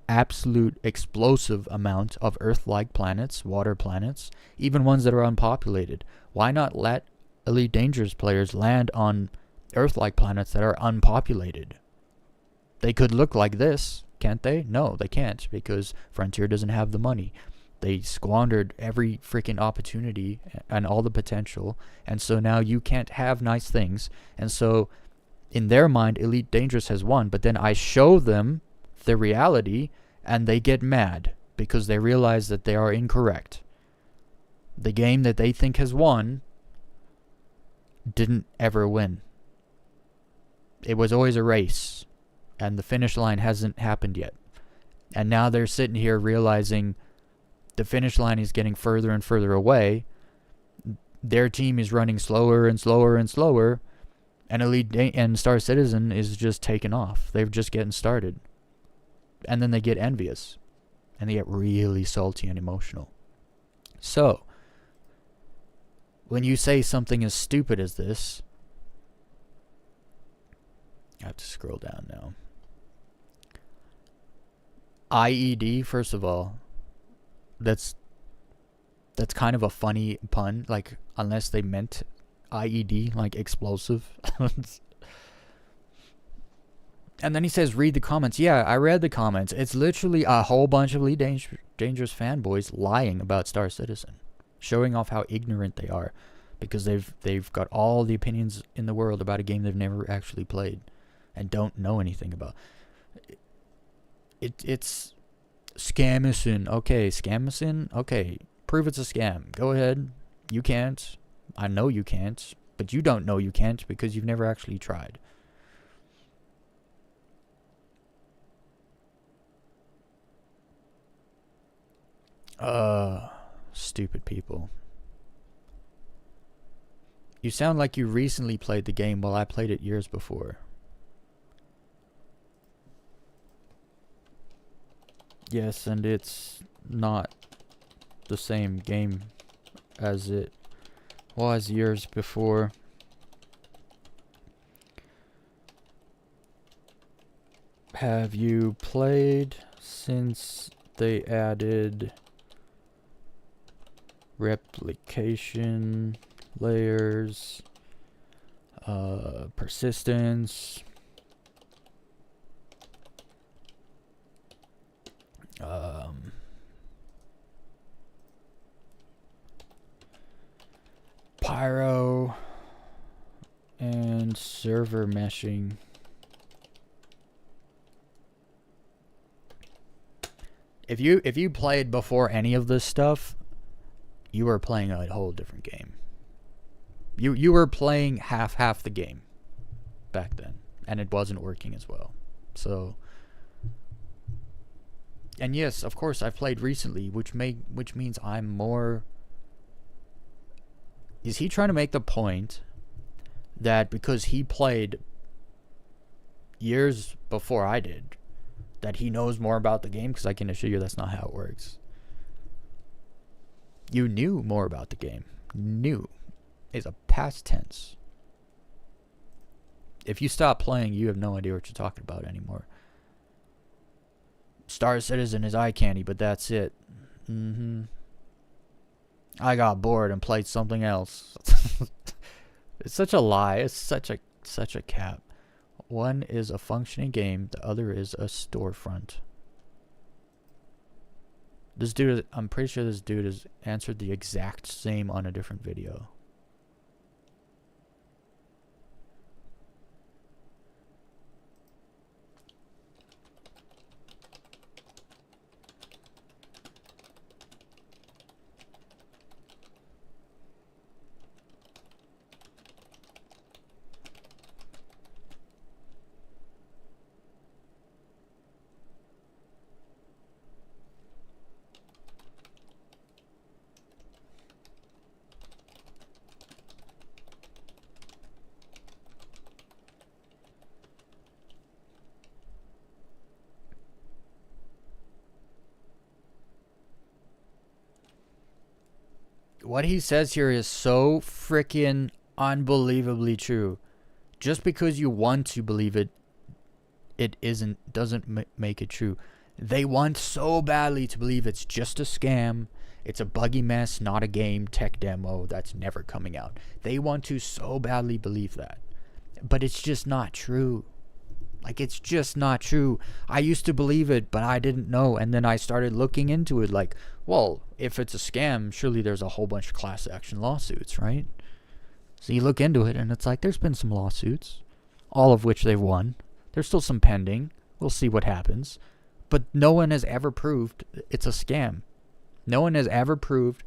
absolute explosive amount of Earth-like planets, water planets, even ones that are unpopulated. Why not let Elite Dangerous players land on Earth-like planets that are unpopulated? They could look like this, can't they? No, they can't, because Frontier doesn't have the money. They squandered every freaking opportunity and all the potential, and so now you can't have nice things. And so in their mind, Elite Dangerous has won, but then I show them the reality and they get mad because they realize that they are incorrect. The game that they think has won didn't ever win. It was always a race, and the finish line hasn't happened yet. And now they're sitting here realizing the finish line is getting further and further away. Their team is running slower and slower and slower, and and Star Citizen is just taking off. They're just getting started. And then they get envious, and they get really salty and emotional. So, when you say something as stupid as this, I have to scroll down now. IED, first of all, that's kind of a funny pun, like, unless they meant IED, like explosive. And then he says, read the comments. Yeah, I read the comments. It's literally a whole bunch of Elite Dangerous fanboys lying about Star Citizen, showing off how ignorant they are, because they've got all the opinions in the world about a game they've never actually played and don't know anything about. It's Scamison. Okay, Scamison. Okay, prove it's a scam. Go ahead. You can't. I know you can't, but you don't know you can't because you've never actually tried. Stupid people. You sound like you recently played the game while I played it years before. Yes, and it's not the same game as it was years before. Have you played since they added replication layers, persistence, PYRO, and server meshing? if you played before any of this stuff, you were playing a whole different game. You were playing half the game back then, and it wasn't working as well. So, and yes, of course, I've played recently, which means I'm more. Is he trying to make the point that because he played years before I did, that he knows more about the game? Because I can assure you that's not how it works. You knew more about the game. Knew is a past tense. If you stop playing, you have no idea what you're talking about anymore. Star Citizen is eye candy, but that's it. I got bored and played something else. It's such a lie. It's such a cap. One is a functioning game, the other is a storefront. This dude, I'm pretty sure this dude has answered the exact same on a different video. What he says here is so freaking unbelievably true. Just because you want to believe it, doesn't make it true. They want so badly to believe it's just a scam. It's a buggy mess, not a game tech demo that's never coming out. They want to so badly believe that. But it's just not true. Like, it's just not true. I used to believe it, but I didn't know. And then I started looking into it like, well, if it's a scam, surely there's a whole bunch of class action lawsuits, right? So you look into it, and it's like, there's been some lawsuits, all of which they've won. There's still some pending. We'll see what happens. But no one has ever proved it's a scam. No one has ever proved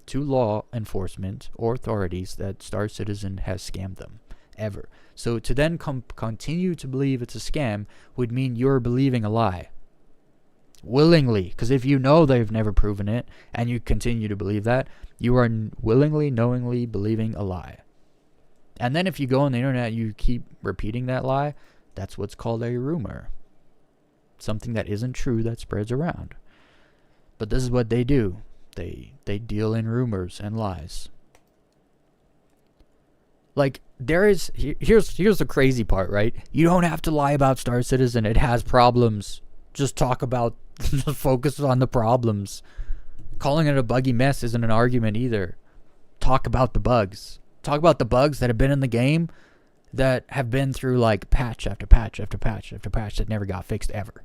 to law enforcement or authorities that Star Citizen has scammed them. Ever. So to then continue to believe it's a scam would mean you're believing a lie. Willingly. Because if you know they've never proven it and you continue to believe that, you are willingly, knowingly believing a lie. And then if you go on the internet and you keep repeating that lie, that's what's called a rumor. Something that isn't true that spreads around. But this is what they do. They deal in rumors and lies. Like, here's the crazy part, right? You don't have to lie about Star Citizen. It has problems. Just focus on the problems. Calling it a buggy mess isn't an argument either. Talk about the bugs. Talk about the bugs that have been in the game that have been through, like, patch after patch after patch after patch that never got fixed ever.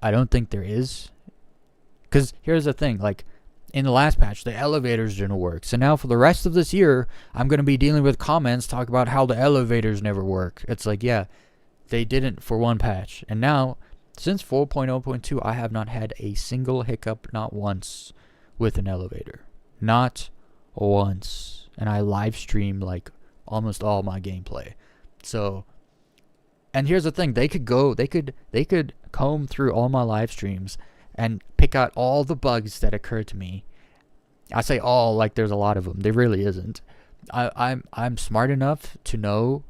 I don't think there is. Because here's the thing, like, in the last patch, the elevators didn't work. So now for the rest of this year, I'm going to be dealing with comments talk about how the elevators never work. It's like, yeah, they didn't for one patch. And now, since 4.0.2, I have not had a single hiccup, not once, with an elevator. Not once. And I live stream, like, almost all my gameplay. So, and here's the thing, they could comb through all my live streams and pick out all the bugs that occur to me. I say all like there's a lot of them. There really isn't. I'm smart enough to know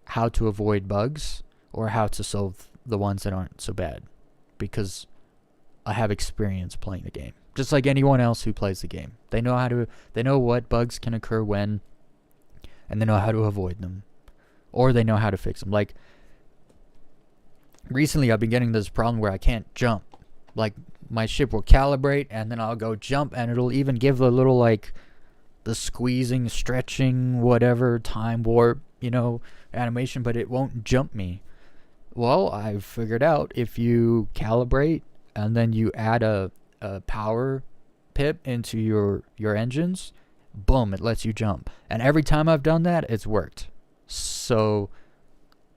how to avoid bugs or how to solve the ones that aren't so bad, because I have experience playing the game. Just like anyone else who plays the game, they know what bugs can occur when, and they know how to avoid them, or they know how to fix them. Like, recently I've been getting this problem where I can't jump. Like, my ship will calibrate, and then I'll go jump, and it'll even give the little, like, the squeezing, stretching, whatever, time warp, animation, but it won't jump me. Well, I've figured out if you calibrate, and then you add a power pip into your engines, boom, it lets you jump. And every time I've done that, it's worked. So,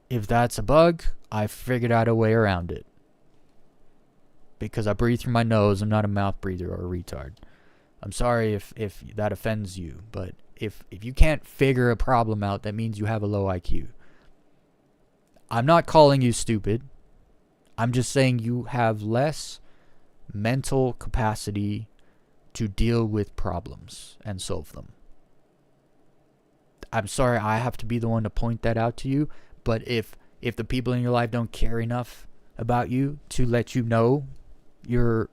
if that's a bug, I figured out a way around it. because I breathe through my nose. I'm not a mouth breather or a retard. I'm sorry if that offends you, but if you can't figure a problem out, that means you have a low IQ. I'm not calling you stupid. I'm just saying you have less mental capacity to deal with problems and solve them. I'm sorry I have to be the one to point that out to you, but if the people in your life don't care enough about you to let you know you're,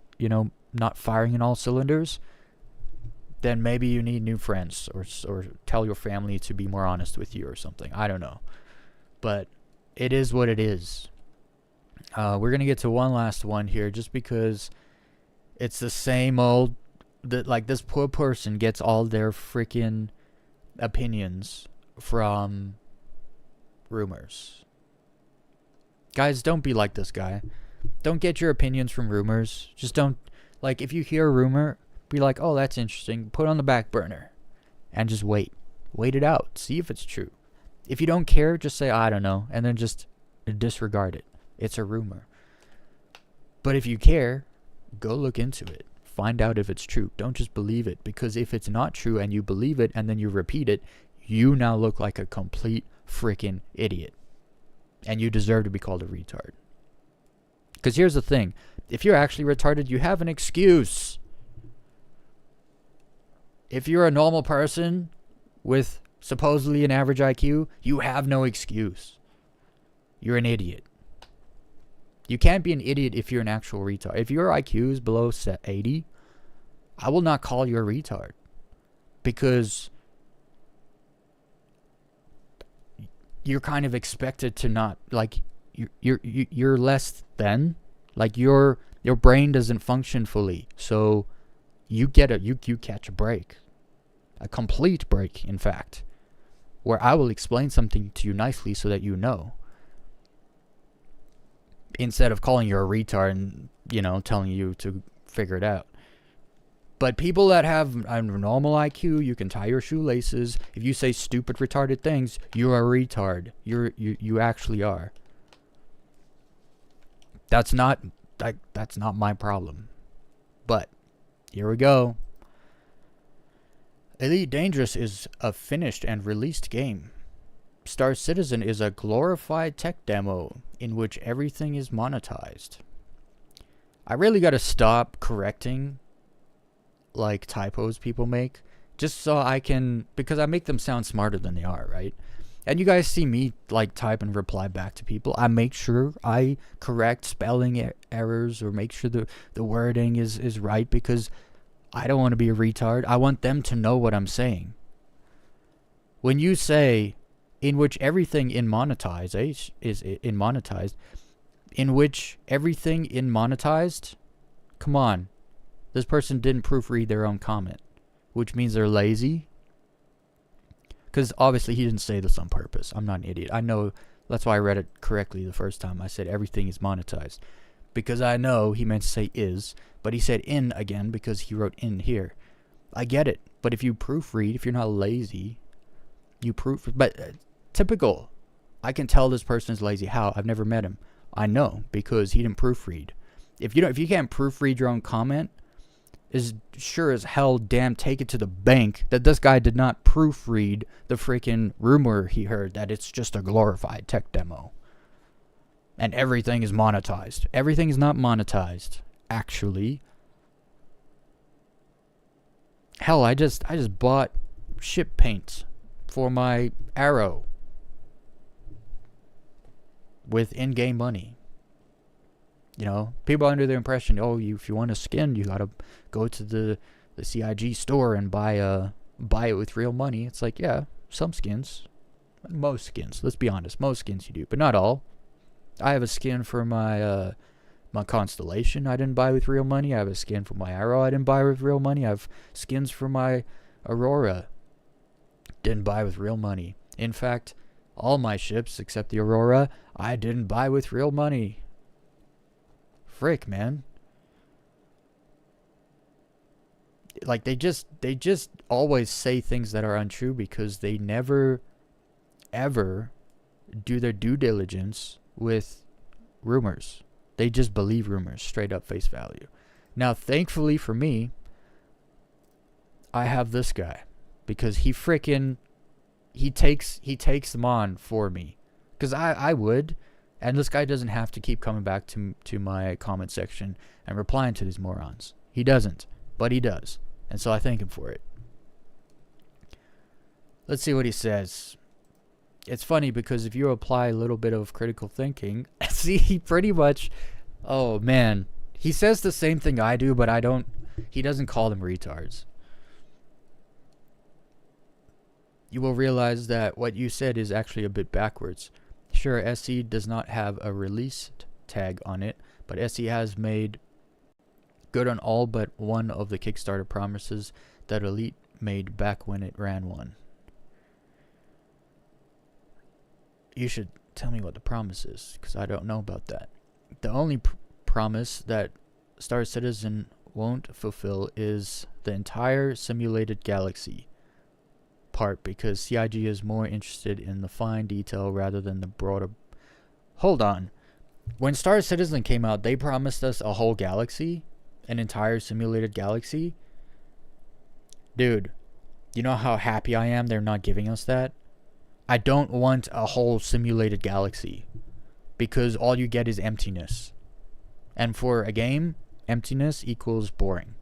not firing in all cylinders, then maybe you need new friends, or tell your family to be more honest with you or something. I don't know. But it is what it is. We're going to get to one last one here just because it's the same old, this poor person gets all their freaking opinions from rumors. Guys, don't be like this guy. Don't get your opinions from rumors. Just don't, if you hear a rumor, be like, oh, that's interesting. Put it on the back burner and just wait. Wait it out. See if it's true. If you don't care, just say, I don't know, and then just disregard it. It's a rumor. But if you care, go look into it. Find out if it's true. Don't just believe it, because if it's not true and you believe it and then you repeat it, you now look like a complete freaking idiot. And you deserve to be called a retard. Because here's the thing. If you're actually retarded, you have an excuse. If you're a normal person with supposedly an average IQ, you have no excuse. You're an idiot. You can't be an idiot if you're an actual retard. If your IQ is below 80, I will not call you a retard. Because you're kind of expected to not, you're less than, your brain doesn't function fully. So you catch a break. A complete break, in fact. Where I will explain something to you nicely so that you know. Instead of calling you a retard and, telling you to figure it out. But people that have a normal IQ, you can tie your shoelaces. If you say stupid, retarded things, you're a retard. You actually are. That's not my problem. But here we go. Elite Dangerous is a finished and released game. Star Citizen is a glorified tech demo in which everything is monetized. I really gotta stop correcting typos people make, just so I can, because I make them sound smarter than they are, right? And you guys see me type and reply back to people. I make sure I correct spelling errors or make sure the wording is right, because I don't want to be a retard. I want them to know what I'm saying. When you say in which everything in monetized is in monetized, in which everything in monetized, come on. This person didn't proofread their own comment, which means they're lazy. Because obviously he didn't say this on purpose. I'm not an idiot. I know, that's why I read it correctly the first time. I said everything is monetized. Because I know he meant to say is, but he said in again because he wrote in here. I get it. But if you proofread, if you're not lazy, you proofread. But typical. I can tell this person is lazy. How? I've never met him. I know, because he didn't proofread. If you can't proofread your own comment, is sure as hell damn take it to the bank that this guy did not proofread the freaking rumor he heard that it's just a glorified tech demo. And everything is monetized. Everything is not monetized, actually. Hell, I just bought ship paint for my Arrow with in-game money. People are under the impression, if you want a skin, you gotta go to the CIG store and buy it with real money. It's yeah, some skins, most skins. Let's be honest, most skins you do, but not all. I have a skin for my my Constellation. I didn't buy with real money. I have a skin for my Arrow. I didn't buy with real money. I have skins for my Aurora. Didn't buy with real money. In fact, all my ships except the Aurora, I didn't buy with real money. Frick, man. They just always say things that are untrue because they never ever do their due diligence with rumors. They just believe rumors straight up face value. Now, thankfully for me, I have this guy because he takes them on for me. Because I would, and this guy doesn't have to keep coming back to my comment section and replying to these morons. He doesn't, but he does. And so I thank him for it. Let's see what he says. It's funny because if you apply a little bit of critical thinking, see, he pretty much, oh man, he says the same thing I do, but he doesn't call them retards. You will realize that what you said is actually a bit backwards. Sure, SE does not have a release tag on it, but SE has made good on all but one of the Kickstarter promises that Elite made back when it ran one. You should tell me what the promise is, because I don't know about that. The only promise that Star Citizen won't fulfill is the entire simulated galaxy part, because CIG is more interested in the fine detail rather than the broader... Hold on. When Star Citizen came out, they promised us a whole galaxy? An entire simulated galaxy? Dude, you know how happy I am they're not giving us that? I don't want a whole simulated galaxy, because all you get is emptiness. And for a game, emptiness equals boring.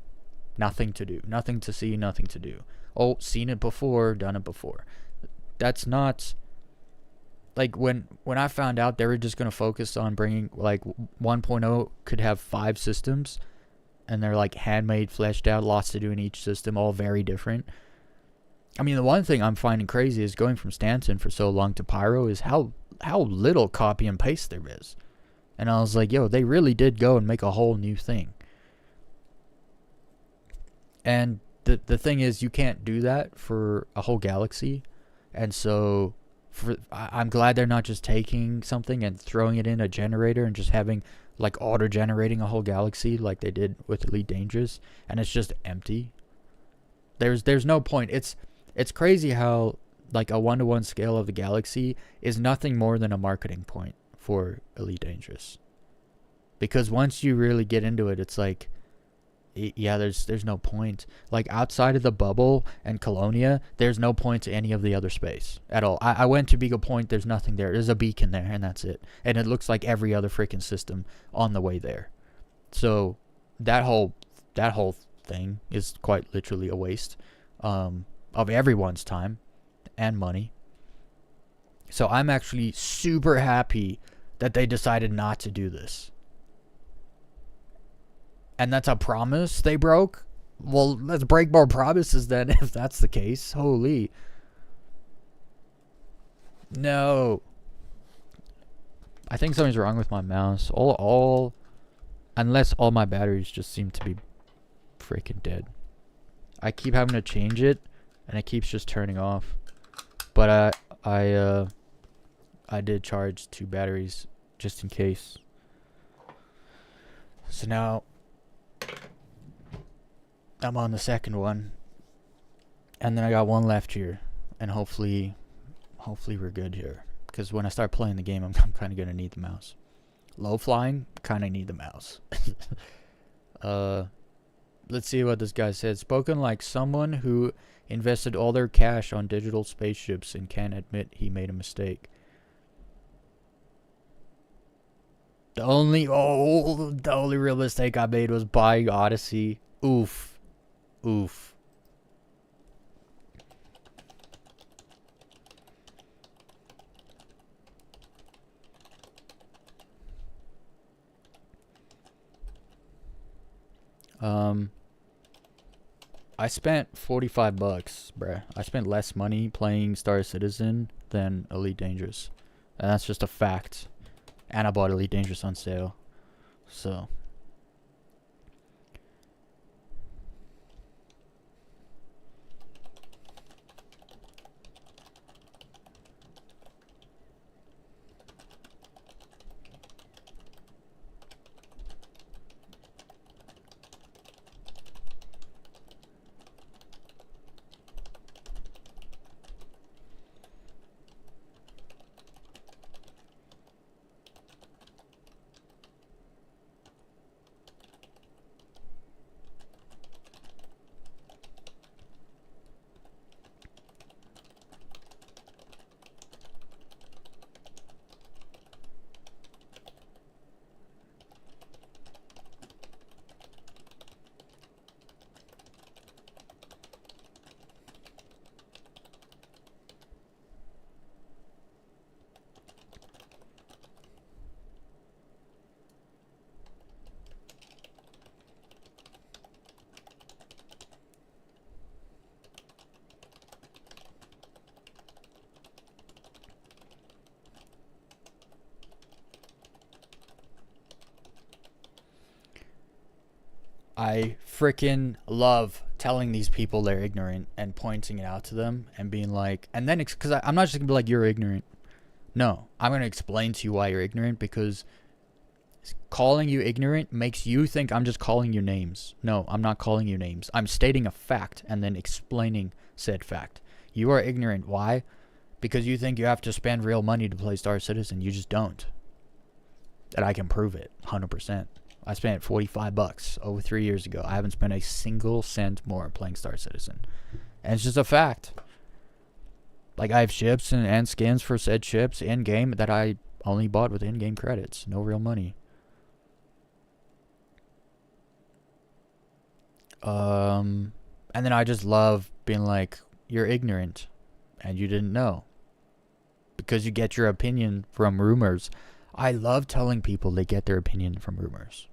Nothing to do. Nothing to see, nothing to do. Oh, seen it before, done it before. That's not... Like, when I found out they were just going to focus on bringing, like, 1.0 could have 5 systems, and they're, like, handmade, fleshed out, lots to do in each system, all very different. I mean, the one thing I'm finding crazy is going from Stanton for so long to Pyro is how little copy and paste there is. And I was like, yo, they really did go and make a whole new thing. And the thing is, you can't do that for a whole galaxy. And so I'm glad they're not just taking something and throwing it in a generator and just having, like, auto-generating a whole galaxy like they did with Elite Dangerous. And it's just empty. There's no point. It's crazy how, like, a 1-to-1 scale of the galaxy is nothing more than a marketing point for Elite Dangerous. Because once you really get into it, it's like, yeah, there's no point. Like, outside of the bubble and Colonia, there's no point to any of the other space at all. I went to Beagle Point, there's nothing there. There's a beacon there, and that's it. And it looks like every other freaking system on the way there. So, that whole thing is quite literally a waste of everyone's time and money. So I'm actually super happy that they decided not to do this. And that's a promise they broke? Well, let's break more promises then, if that's the case. Holy. No. I think something's wrong with my mouse. Unless all my batteries just seem to be freaking dead. I keep having to change it, and it keeps just turning off. But I did charge 2 batteries just in case. So now I'm on the second one, and then I got one left here, and hopefully we're good here. Because when I start playing the game, I'm kind of gonna need the mouse. Low flying, kind of need the mouse. Let's see what this guy said. Spoken like someone who invested all their cash on digital spaceships and can't admit he made a mistake. The only real mistake I made was buying Odyssey. Oof. Oof. I spent $45, bruh. I spent less money playing Star Citizen than Elite Dangerous. And that's just a fact. And I bought Elite Dangerous on sale. So. I freaking love telling these people they're ignorant and pointing it out to them and being like, and then, because I'm not just going to be like, you're ignorant. No, I'm going to explain to you why you're ignorant, because calling you ignorant makes you think I'm just calling you names. No, I'm not calling you names. I'm stating a fact and then explaining said fact. You are ignorant. Why? Because you think you have to spend real money to play Star Citizen. You just don't. And I can prove it 100%. I spent $45 over 3 years ago. I haven't spent a single cent more playing Star Citizen. And it's just a fact. Like, I have ships and skins for said ships in-game that I only bought with in-game credits. No real money. And then I just love being like, you're ignorant. And you didn't know. Because you get your opinion from rumors. I love telling people they get their opinion from rumors.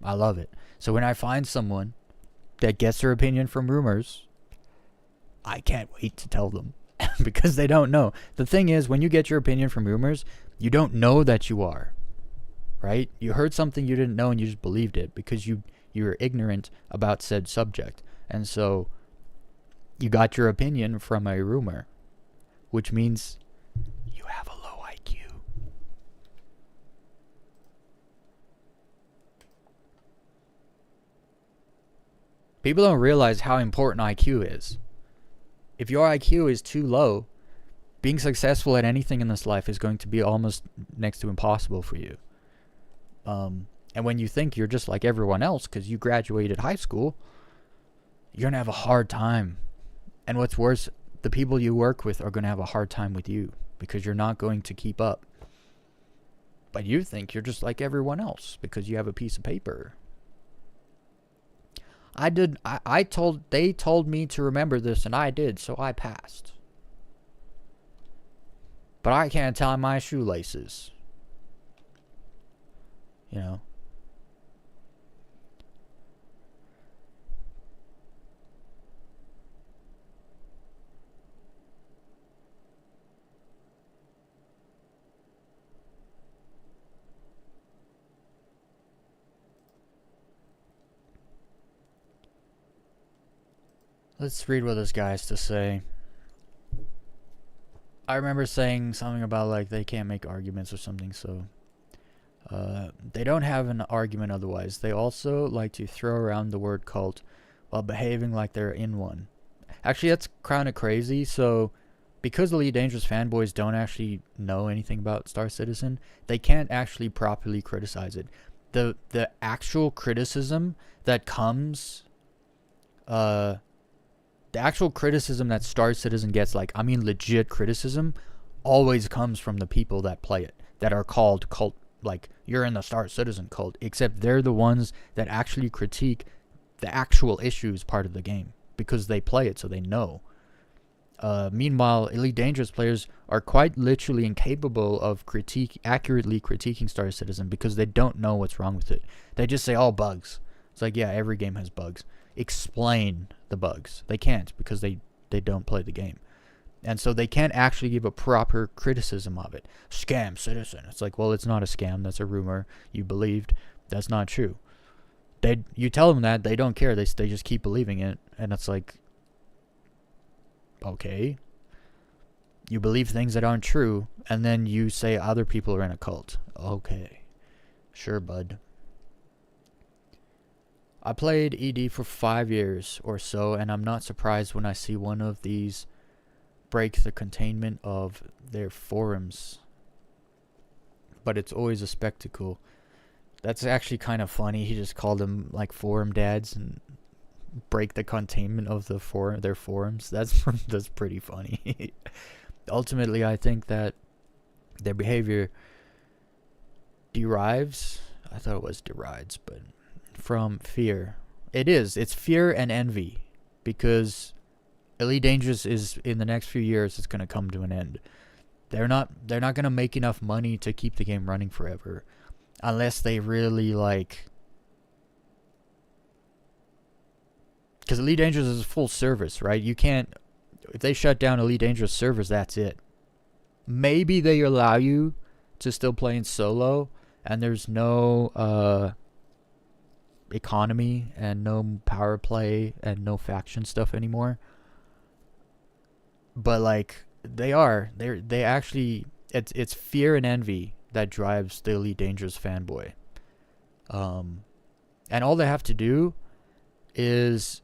I love it. So when I find someone that gets their opinion from rumors, I can't wait to tell them. Because they don't know. The thing is, when you get your opinion from rumors, you don't know that you are. Right? You heard something you didn't know and you just believed it because you're ignorant about said subject. And so you got your opinion from a rumor, which means you have a low IQ. People don't realize how important IQ is. If your IQ is too low, being successful at anything in this life is going to be almost next to impossible for you. And when you think you're just like everyone else because you graduated high school, you're going to have a hard time. And what's worse, the people you work with are going to have a hard time with you because you're not going to keep up. But you think you're just like everyone else because you have a piece of paper. They told me to remember this and I did, so I passed. But I can't tie my shoelaces. You know. Let's read what this guy has to say. I remember saying something about like they can't make arguments or something, so they don't have an argument otherwise. They also like to throw around the word cult while behaving like they're in one. Actually, that's kind of crazy. So because Elite Dangerous fanboys don't actually know anything about Star Citizen, they can't actually properly criticize it. The actual criticism that comes the actual criticism that Star Citizen gets, like, I mean legit criticism, always comes from the people that play it, that are called cult, like, you're in the Star Citizen cult, except they're the ones that actually critique the actual issues part of the game, because they play it, so they know. Meanwhile, Elite Dangerous players are quite literally incapable of accurately critiquing Star Citizen because they don't know what's wrong with it. They just say, oh, bugs. It's like, yeah, every game has bugs. Explain the bugs. They can't because they don't play the game. And so they can't actually give a proper criticism of it. Scam Citizen. It's like, well, it's not a scam. That's a rumor you believed. That's not true. You tell them that, they don't care. They just keep believing it. And it's like, okay. You believe things that aren't true, and then you say other people are in a cult. Okay. Sure, bud. I played ED for 5 years or so, and I'm not surprised when I see one of these break the containment of their forums. But it's always a spectacle. That's actually kind of funny. He just called them like forum dads and break the containment of their forums. That's pretty funny. Ultimately, I think that their behavior derives, I thought it was derides, but from fear. It's fear and envy, because Elite Dangerous is, in the next few years, it's going to come to an end. They're not going to make enough money to keep the game running forever, unless they really like, because Elite Dangerous is a full service, right? You can't, if they shut down Elite Dangerous servers, that's it. Maybe they allow you to still play in solo, and there's no economy and no power play and no faction stuff anymore. But like they actually, it's fear and envy that drives the Elite Dangerous fanboy. And all they have to do is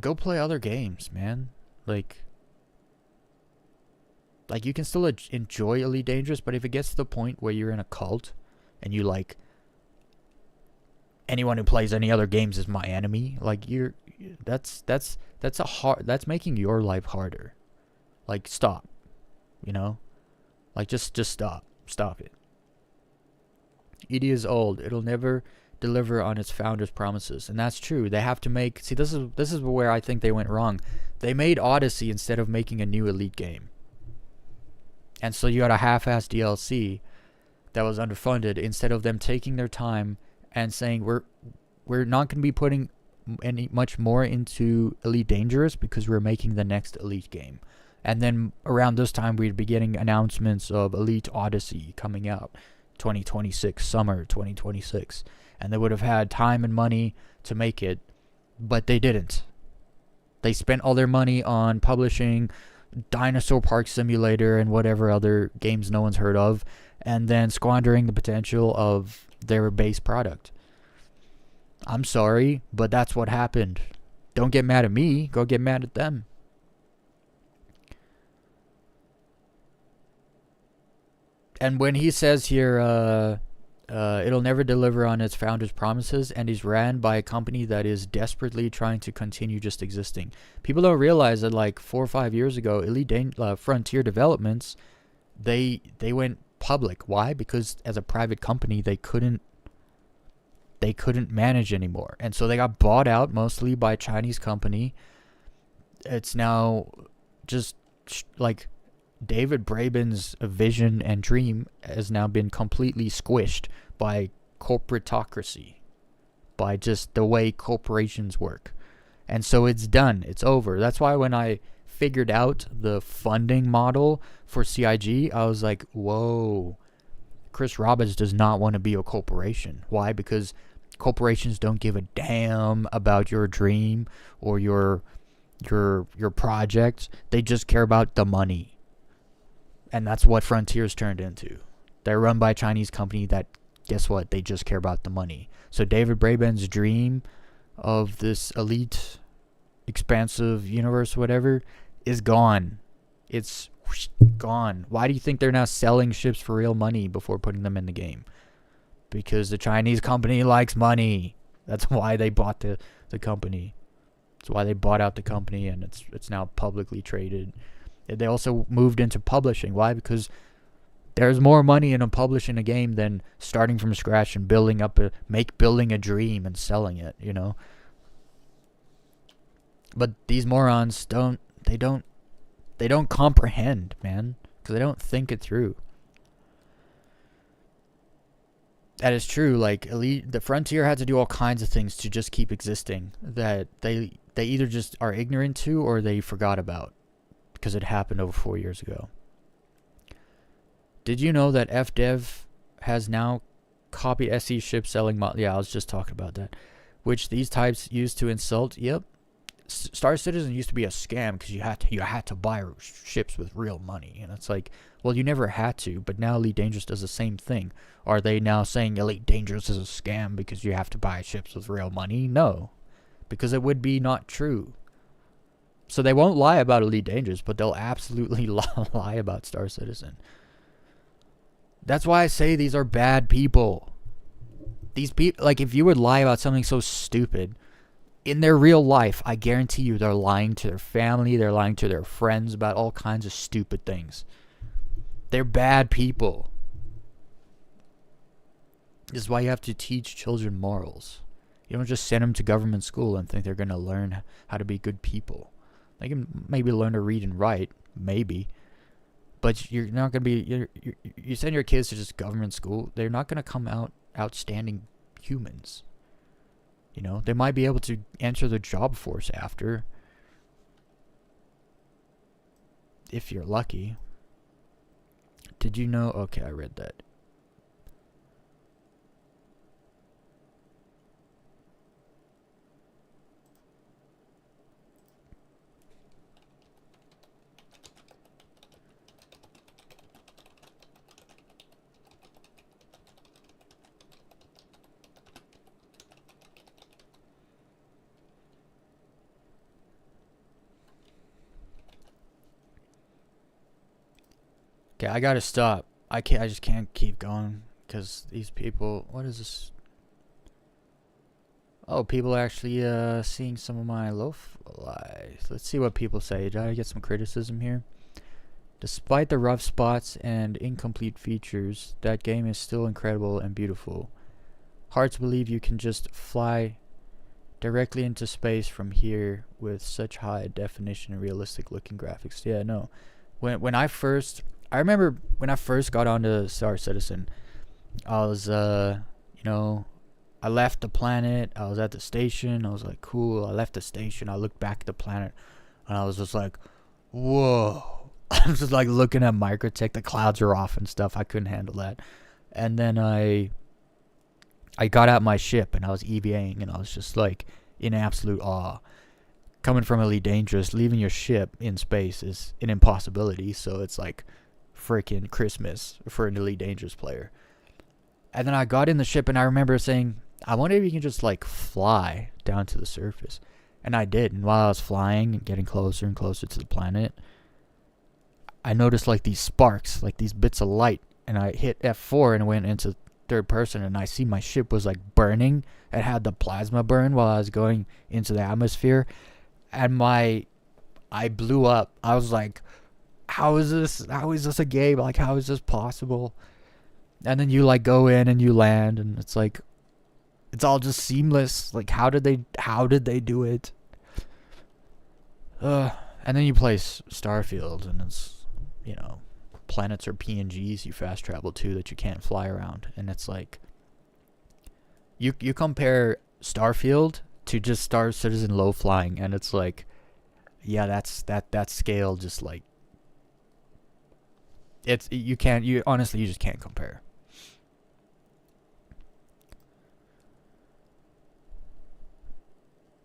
go play other games, man. Like you can still enjoy Elite Dangerous, but if it gets to the point where you're in a cult and you like, anyone who plays any other games is my enemy, like that's making your life harder. Like, stop, you know? Like, just stop it. ED is old. It'll never deliver on its founder's promises, and that's true. They have to make. See, this is where I think they went wrong. They made Odyssey instead of making a new Elite game, and so you got a half-assed DLC that was underfunded instead of them taking their time and saying we're not going to be putting much more into Elite Dangerous because we're making the next Elite game. And then around this time we'd be getting announcements of Elite Odyssey coming out 2026, summer 2026, and they would have had time and money to make it, but they didn't. They spent all their money on publishing Dinosaur Park Simulator and whatever other games no one's heard of, and then squandering the potential of their base product. I'm sorry, but that's what happened. Don't get mad at me, go get mad at them. And when he says here, it'll never deliver on its founder's promises and is ran by a company that is desperately trying to continue just existing. People don't realize that like 4 or 5 years ago, Frontier Developments, they went public. Why? Because as a private company, they couldn't manage anymore. And so they got bought out mostly by a Chinese company. It's now just like David Braben's vision and dream has now been completely squished by corporatocracy, by just the way corporations work. And so it's done. It's over. That's why when I figured out the funding model for CIG, I was like, whoa, Chris Roberts does not want to be a corporation. Why? Because corporations don't give a damn about your dream or your project. They just care about the money. And that's what Frontier's turned into. They're run by a Chinese company that, guess what? They just care about the money. So David Braben's dream of this elite, expansive universe, whatever, is gone. It's gone. Why do you think they're now selling ships for real money before putting them in the game? Because the Chinese company likes money. That's why they bought the company. That's why they bought out the company, and it's now publicly traded. They also moved into publishing. Why? Because there's more money in publishing a game than starting from scratch and building a dream and selling it, you know. But these morons don't comprehend, man, because they don't think it through. That is true. Like the Frontier had to do all kinds of things to just keep existing that they either just are ignorant to or they forgot about, because it happened over 4 years ago. Did you know that FDev has now copied SE ships selling yeah, I was just talking about that. Which these types used to insult. Yep. Star Citizen used to be a scam because you had to buy ships with real money. And it's like, well, you never had to, but now Elite Dangerous does the same thing. Are they now saying Elite Dangerous is a scam because you have to buy ships with real money? No. Because it would be not true. So they won't lie about Elite Dangerous, but they'll absolutely lie about Star Citizen. That's why I say these are bad people. These people, like, if you would lie about something so stupid, in their real life, I guarantee you they're lying to their family, they're lying to their friends about all kinds of stupid things. They're bad people. This is why you have to teach children morals. You don't just send them to government school and think they're going to learn how to be good people. They can maybe learn to read and write, maybe. But you're not going to be... You send your kids to just government school, they're not going to come out outstanding humans. You know, they might be able to enter the job force after. If you're lucky. Did you know... Okay, I read that. Okay, I gotta stop. I just can't keep going because these people. What is this? Oh, people are actually seeing some of my lo-fi. Let's see what people say. Did I get some criticism here? Despite the rough spots and incomplete features, that game is still incredible and beautiful. Hard to believe you can just fly directly into space from here with such high definition and realistic looking graphics. Yeah, no. I remember when I first got onto Star Citizen, I was I left the planet, I was at the station, I was like, cool, I left the station, I looked back at the planet, and I was just like, whoa. I was just like looking at Microtech, the clouds are off and stuff, I couldn't handle that. And then I got out my ship, and I was EVAing, and I was just like, in absolute awe. Coming from Elite Dangerous, leaving your ship in space is an impossibility, so it's like freaking Christmas for an Elite Dangerous player. And then I got in the ship, and I remember saying, I wonder if you can just like fly down to the surface. And I did. And while I was flying and getting closer and closer to the planet, I noticed like these sparks, like these bits of light. And I hit F4 and went into third person, and I see my ship was like burning. It had the plasma burn while I was going into the atmosphere. And I blew up. I was like, how is this a game? Like, how is this possible? And then you like go in and you land, and it's like, it's all just seamless. Like, how did they do it? And then you play Starfield, and it's, planets are PNGs you fast travel to that you can't fly around, and it's like, you compare Starfield to just Star Citizen low flying, and it's like, yeah, that scale just like, you honestly just can't compare.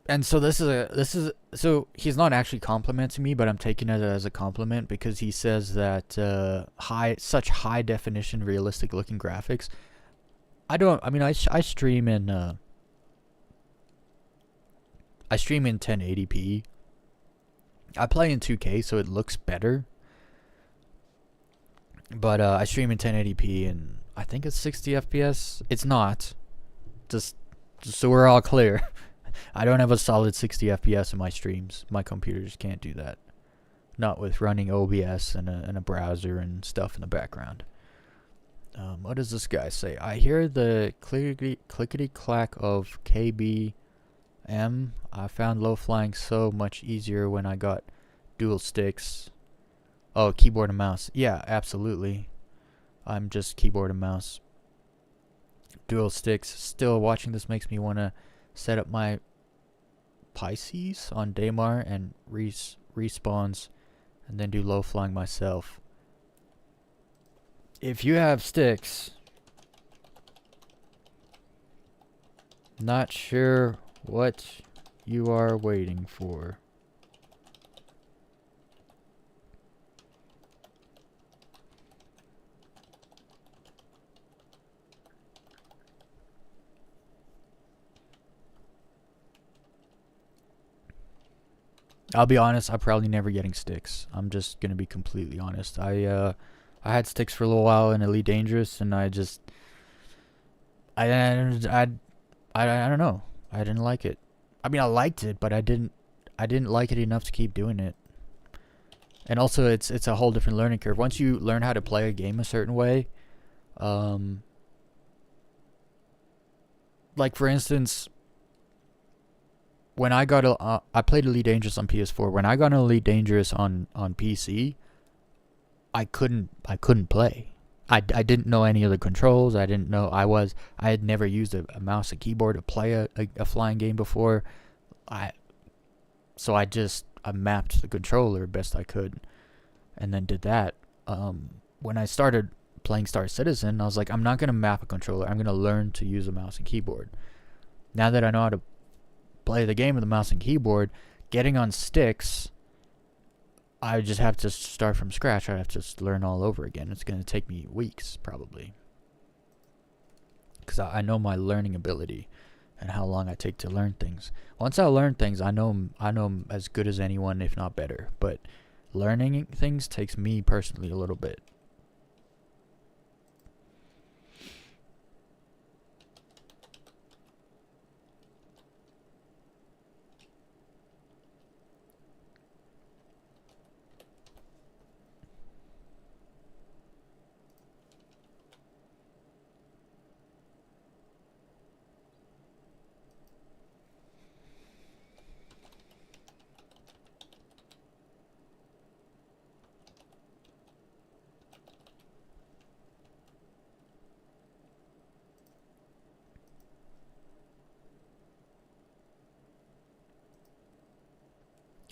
And so so he's not actually complimenting me, but I'm taking it as a compliment because he says that such high definition, realistic looking graphics. I stream in 1080p. I play in 2K, so it looks better. But I stream in 1080p, and I think it's 60 FPS. It's not. Just so we're all clear. I don't have a solid 60 FPS in my streams. My computer just can't do that. Not with running OBS and a browser and stuff in the background. What does this guy say? I hear the clickety clack of KBM. I found low flying so much easier when I got dual sticks. Oh, keyboard and mouse. Yeah, absolutely. I'm just keyboard and mouse. Dual sticks. Still, watching this makes me want to set up my Pisces on Daymar and respawns, and then do low flying myself. If you have sticks, not sure what you are waiting for. I'll be honest, I'm probably never getting sticks. I'm just gonna be completely honest. I had sticks for a little while in Elite Dangerous, and I don't know. I didn't like it. I mean, I liked it, but I didn't like it enough to keep doing it. And also, it's a whole different learning curve. Once you learn how to play a game a certain way, like for instance, when I played Elite Dangerous on PS4. When I got an Elite Dangerous on PC, I couldn't play. I didn't know any of the controls. I didn't know I had never used a mouse and keyboard to play a flying game before. So I mapped the controller best I could, and then did that. When I started playing Star Citizen, I was like, I'm not gonna map a controller. I'm gonna learn to use a mouse and keyboard. Now that I know how to play the game with a mouse and keyboard, getting on sticks, I just have to start from scratch. I have to just learn all over again. It's going to take me weeks, probably. Because I know my learning ability and how long I take to learn things. Once I learn things, I know 'em as good as anyone, if not better. But learning things takes me personally a little bit.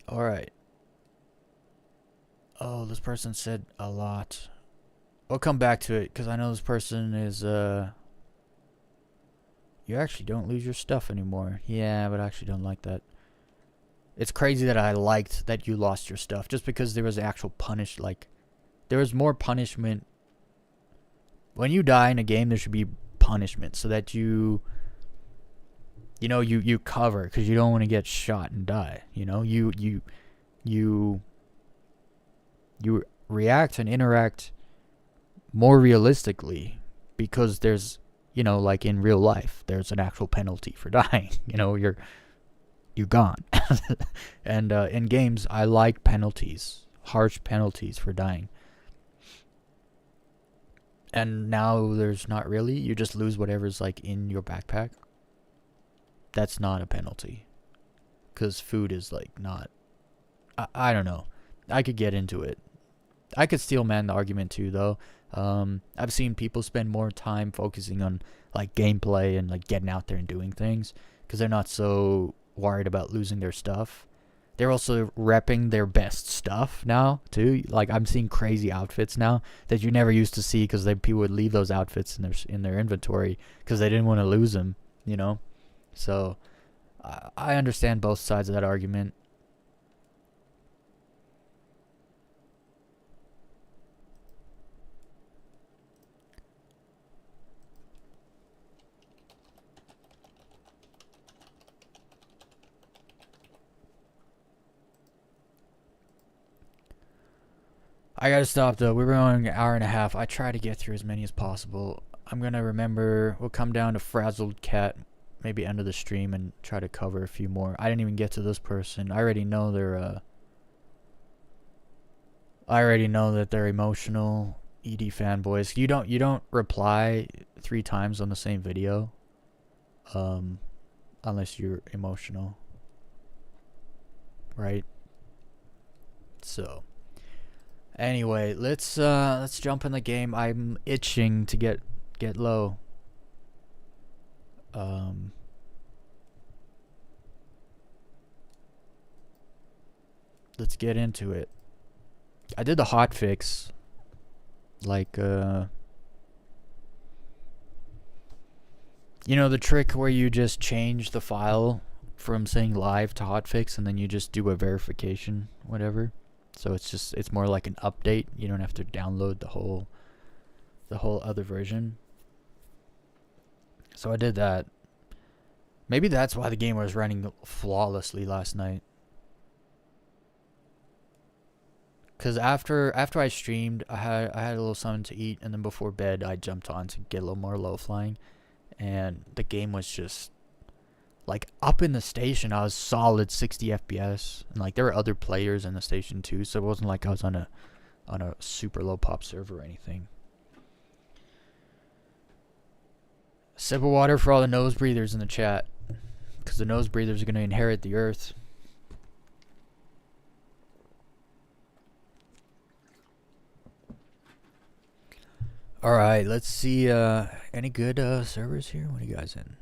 Alright. Oh, this person said a lot. We'll come back to it, because I know this person is, you actually don't lose your stuff anymore. Yeah, but I actually don't like that. It's crazy that I liked that you lost your stuff, just because there was actual there was more punishment. When you die in a game, there should be punishment, so that you cover, because you don't want to get shot and die. You react and interact more realistically, because there's, like in real life, there's an actual penalty for dying. You're gone. And in games, I like penalties, harsh penalties for dying. And now there's not really. You just lose whatever's like in your backpack. That's not a penalty, because food is like not. I don't know. I could get into it. I could steel man the argument too, though. I've seen people spend more time focusing on like gameplay and like getting out there and doing things, because they're not so worried about losing their stuff. They're also repping their best stuff now too. Like, I'm seeing crazy outfits now that you never used to see, because people would leave those outfits in their inventory because they didn't want to lose them. So I understand both sides of that argument. I gotta stop though. We're going an hour and a half. I try to get through as many as possible. I'm gonna remember. We'll come down to Frazzled Cat, maybe end of the stream, and try to cover a few more. I didn't even get to this person. I already know that they're emotional ED fanboys. You don't reply 3 times on the same video, unless you're emotional, right? So. Anyway, let's jump in the game. I'm itching to get low. Let's get into it. I did the hotfix, like the trick where you just change the file from saying live to hotfix, and then you just do a verification, whatever. So it's more like an update. You don't have to download the whole other version. So I did that. Maybe that's why the game was running flawlessly last night. Cause after I streamed, I had a little something to eat, and then before bed I jumped on to get a little more low flying, and the game was just like up in the station. I was solid 60 FPS, and like there were other players in the station too, so it wasn't like I was on a super low pop server or anything. Sip of water for all the nose breathers in the chat, because the nose breathers are going to inherit the earth. Alright, let's see, any good servers here? What are you guys in?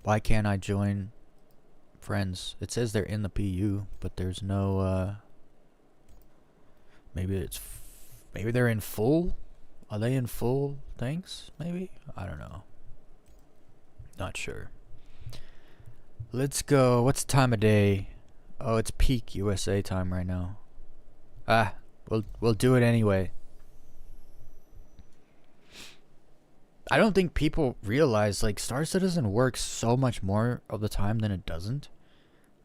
Why can't I join friends? It says they're in the PU, but there's no, maybe they're in full? Are they in full things? Maybe? I don't know. Not sure. Let's go. What's the time of day? Oh, it's peak USA time right now. We'll do it anyway. I don't think people realize, like, Star Citizen works so much more of the time than it doesn't.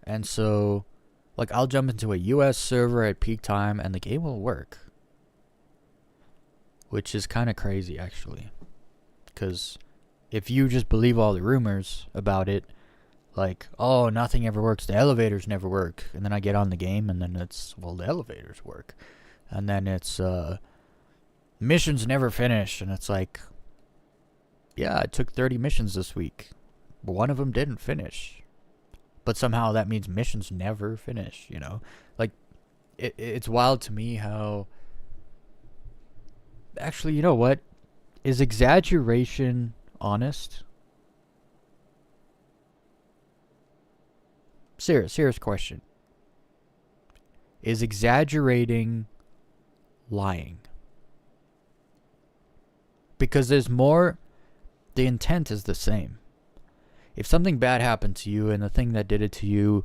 And so, like, I'll jump into a US server at peak time and the game will work. Which is kind of crazy, actually. Because if you just believe all the rumors about it, like, oh, nothing ever works, the elevators never work. And then I get on the game and then it's, well, the elevators work. And then it's, missions never finish. And it's like, yeah, I took 30 missions this week. But one of them didn't finish. But somehow that means missions never finish, you know? Like, it's wild to me how... Actually, you know what? Is exaggeration honest? Serious question. Is exaggerating lying? Because there's more, the intent is the same. If something bad happened to you and the thing that did it to you,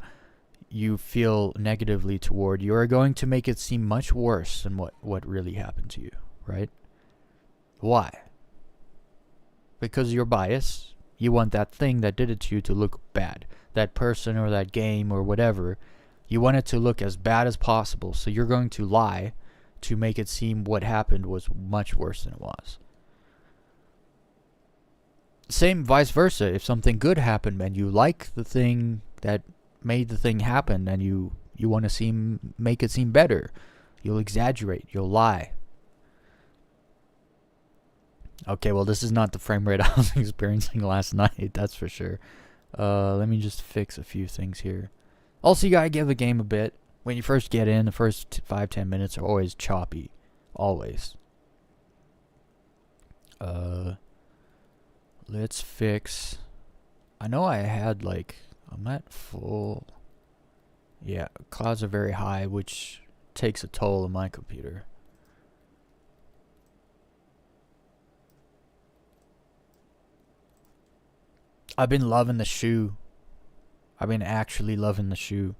you feel negatively toward, you are going to make it seem much worse than what really happened to you, right? Why? Because you're biased. You want that thing that did it to you to look bad. That person or that game or whatever, you want it to look as bad as possible. So you're going to lie to make it seem what happened was much worse than it was. Same vice versa. If something good happened and you like the thing that made the thing happen and you want to make it seem better, you'll exaggerate, you'll lie. Okay, well, this is not the frame rate I was experiencing last night, that's for sure. Let me just fix a few things here. Also, you gotta give the game a bit. When you first get in, the first 5-10 minutes are always choppy. Always. Let's fix... I know I had, like... I'm at full... Yeah, clouds are very high, which takes a toll on my computer. I've been loving the shoe. I've been actually loving the shoe.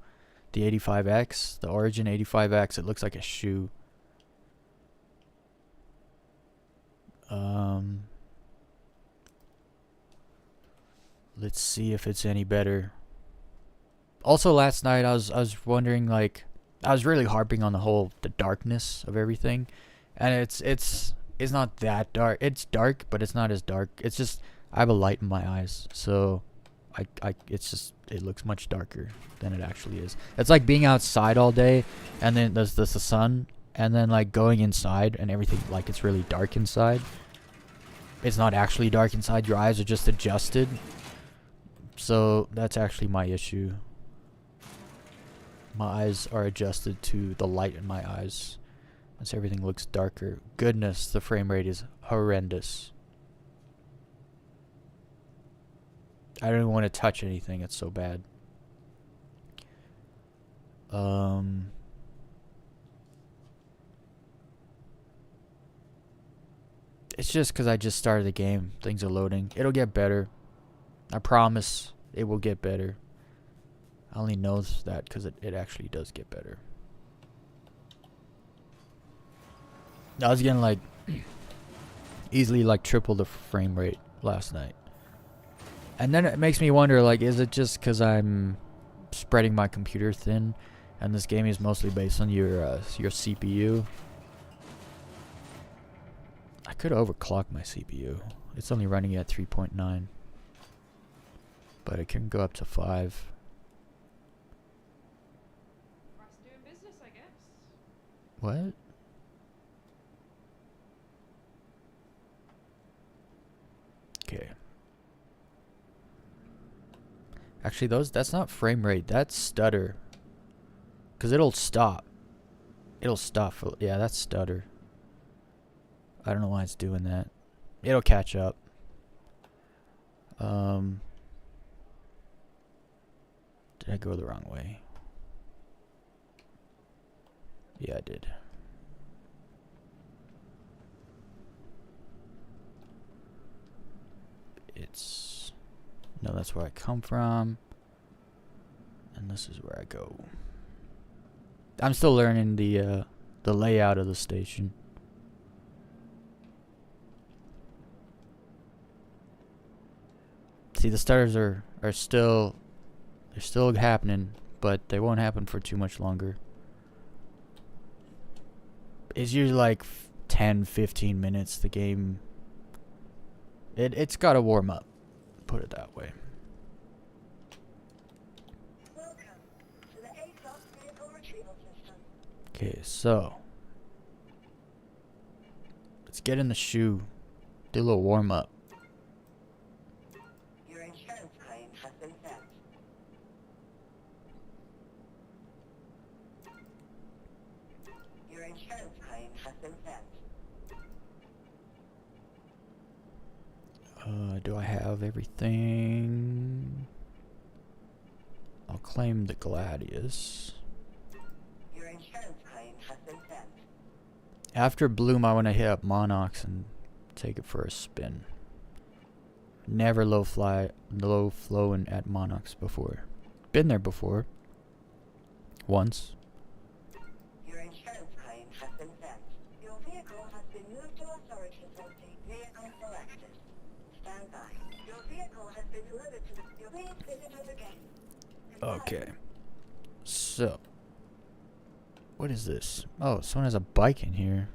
The 85X, the Origin 85X, it looks like a shoe. Let's see if it's any better. Also, last night I was wondering, like, I was really harping on the darkness of everything, and it's not that dark. It's dark, but it's not as dark. It's just I have a light in my eyes, so it looks much darker than it actually is. It's like being outside all day, and then there's the sun, and then like going inside and everything, like it's really dark inside. It's not actually dark inside. Your eyes are just adjusted. So that's actually my issue. My eyes are adjusted to the light in my eyes, and so everything looks darker. Goodness, the frame rate is horrendous. I don't even want to touch anything, it's so bad. It's just because I just started the game. Things are loading. It'll get better. I promise it will get better. I only know that because it actually does get better. I was getting like easily like triple the frame rate last night. And then it makes me wonder, like, is it just because I'm spreading my computer thin and this game is mostly based on your CPU? I could overclock my CPU. It's only running at 3.9. But it can go up to 5. Doing business, I guess. What? Okay. Actually, that's not frame rate. That's stutter. Because it'll stop. It'll stop. Yeah, that's stutter. I don't know why it's doing that. It'll catch up. Did I go the wrong way? Yeah, I did. No, that's where I come from. And this is where I go. I'm still learning the layout of the station. See, the stutters are still... They're still happening, but they won't happen for too much longer. It's usually like 10-15 minutes. The game... It's got to warm up. Put it that way. Welcome to the A-Class Vehicle Retrieval System. Okay, so... Let's get in the shoe. Do a little warm up. Your insurance claim has been sent. Your insurance claim has been sent. Do I have everything? All Claim the Gladius. Your insurance claim has been sent. After Bloom, I want to hit up Monox and take it for a spin. Never low flowing at Monox before. Been there before. Once. Your insurance claim has been sent. Your vehicle has been moved to authority safety. Vehicle selected. Stand by. Your vehicle has been delivered to the... Please visit us again. Okay. So. What is this? Oh, someone has a bike in here.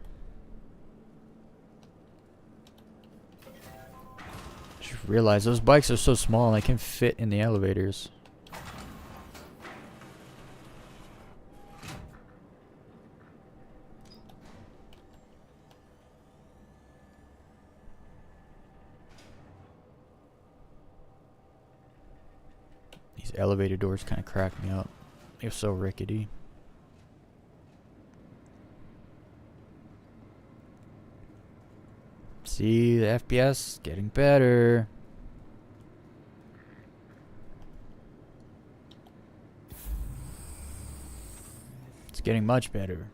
Just realized those bikes are so small and they can fit in the elevators. These elevator doors kind of crack me up. They're so rickety. See, the FPS getting better. It's getting much better.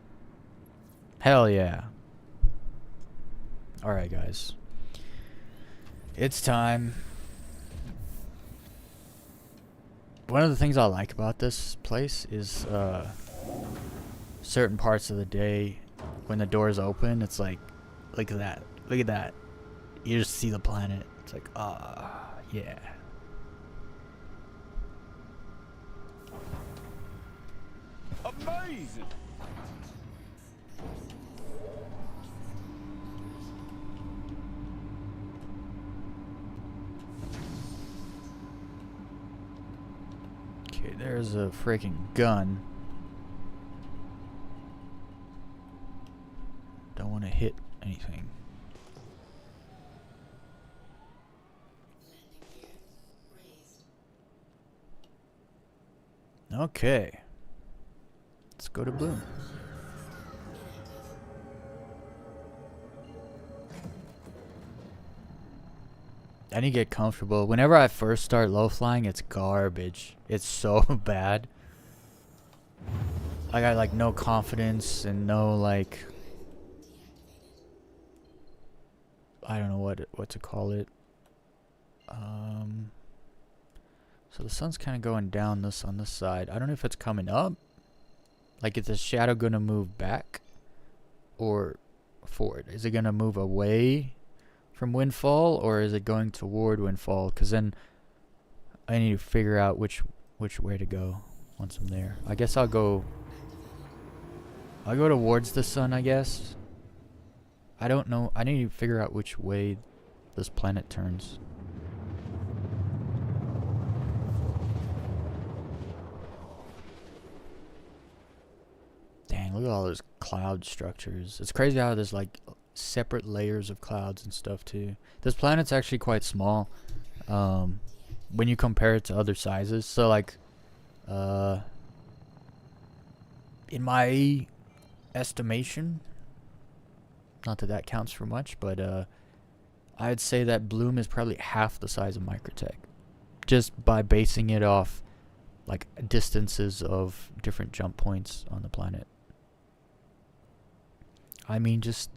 Hell yeah. Alright, guys. It's time. One of the things I like about this place is certain parts of the day when the doors open, it's like, look at that. Look at that. You just see the planet. It's like, yeah. Amazing. Okay, there's a freaking gun. Don't want to hit anything. Okay. Let's go to Bloom. I need to get comfortable. Whenever I first start low flying, it's garbage. It's so bad. I got like no confidence and no like, I don't know what to call it. So the sun's kind of going down this on this side. I don't know if it's coming up. Like, is the shadow going to move back or forward? Is it going to move away from Windfall or is it going toward Windfall? Because then I need to figure out which way to go once I'm there. I guess I'll go towards the sun, I guess. I don't know. I need to figure out which way this planet turns. Dang, look at all those cloud structures. It's crazy how there's like separate layers of clouds and stuff too. This planet's actually quite small when you compare it to other sizes. So like in my estimation, not that that counts for much, but I'd say that Bloom is probably half the size of Microtech, just by basing it off like distances of different jump points on the planet. I mean, just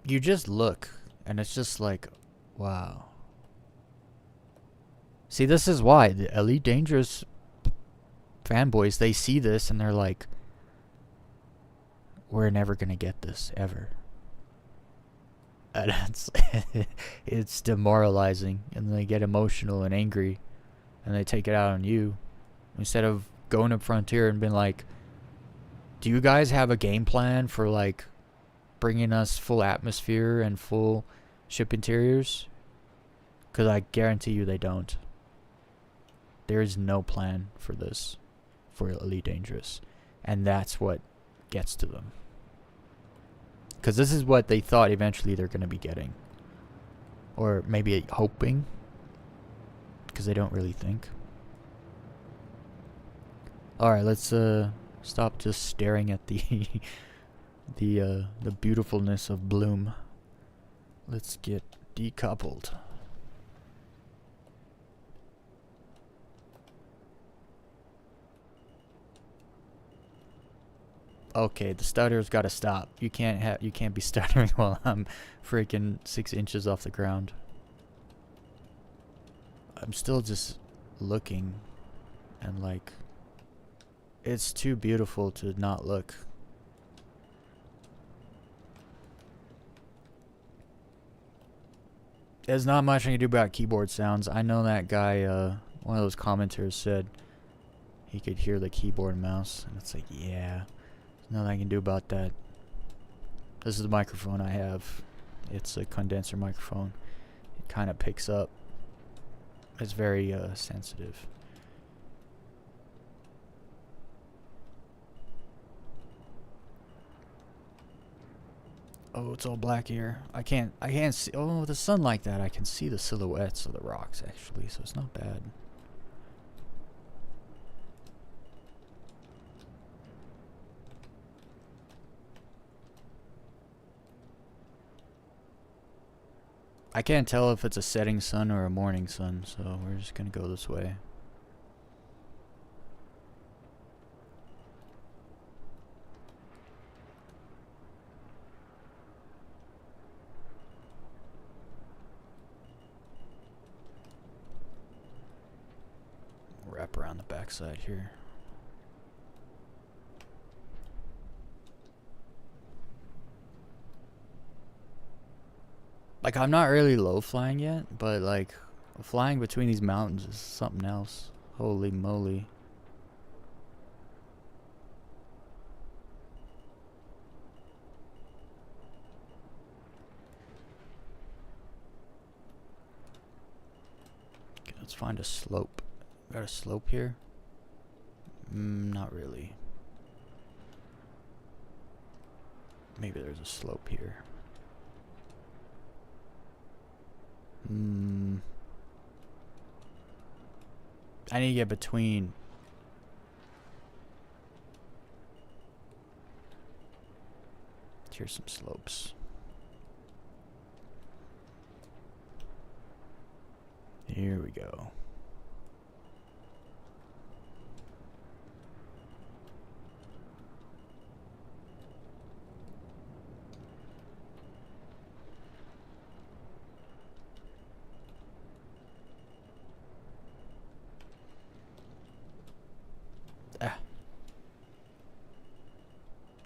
you just look and it's just like, wow. See, this is why the Elite Dangerous fanboys, they see this and they're like, we're never gonna get this ever. And it's demoralizing, and they get emotional and angry, and they take it out on you instead of going to Frontier and being like, do you guys have a game plan for like bringing us full atmosphere and full ship interiors? Because I guarantee you they don't. There is no plan for this for Elite Dangerous, and that's what gets to them. Because this is what they thought eventually they're going to be getting. Or maybe hoping. Because they don't really think. Alright, let's stop just staring at the the beautifulness of bloom. Let's get decoupled. Okay, the stutter's gotta stop. You can't be stuttering while I'm freaking 6 inches off the ground. I'm still just looking, and like, it's too beautiful to not look. There's not much I can do about keyboard sounds. I know that guy, one of those commenters said he could hear the keyboard and mouse, and it's like, yeah, there's nothing I can do about that. This is the microphone I have. It's a condenser microphone. It kind of picks up. It's very sensitive. Oh, it's all black here. I can't see. Oh, the sun like that. I can see the silhouettes of the rocks actually, so it's not bad. I can't tell if it's a setting sun or a morning sun, so we're just gonna go this way. Wrap around the backside here. Like, I'm not really low flying yet, but like flying between these mountains is something else. Holy moly. Okay, let's find a slope. Got a slope here? Not really. Maybe there's a slope here. I need to get between. Here's some slopes. Here we go.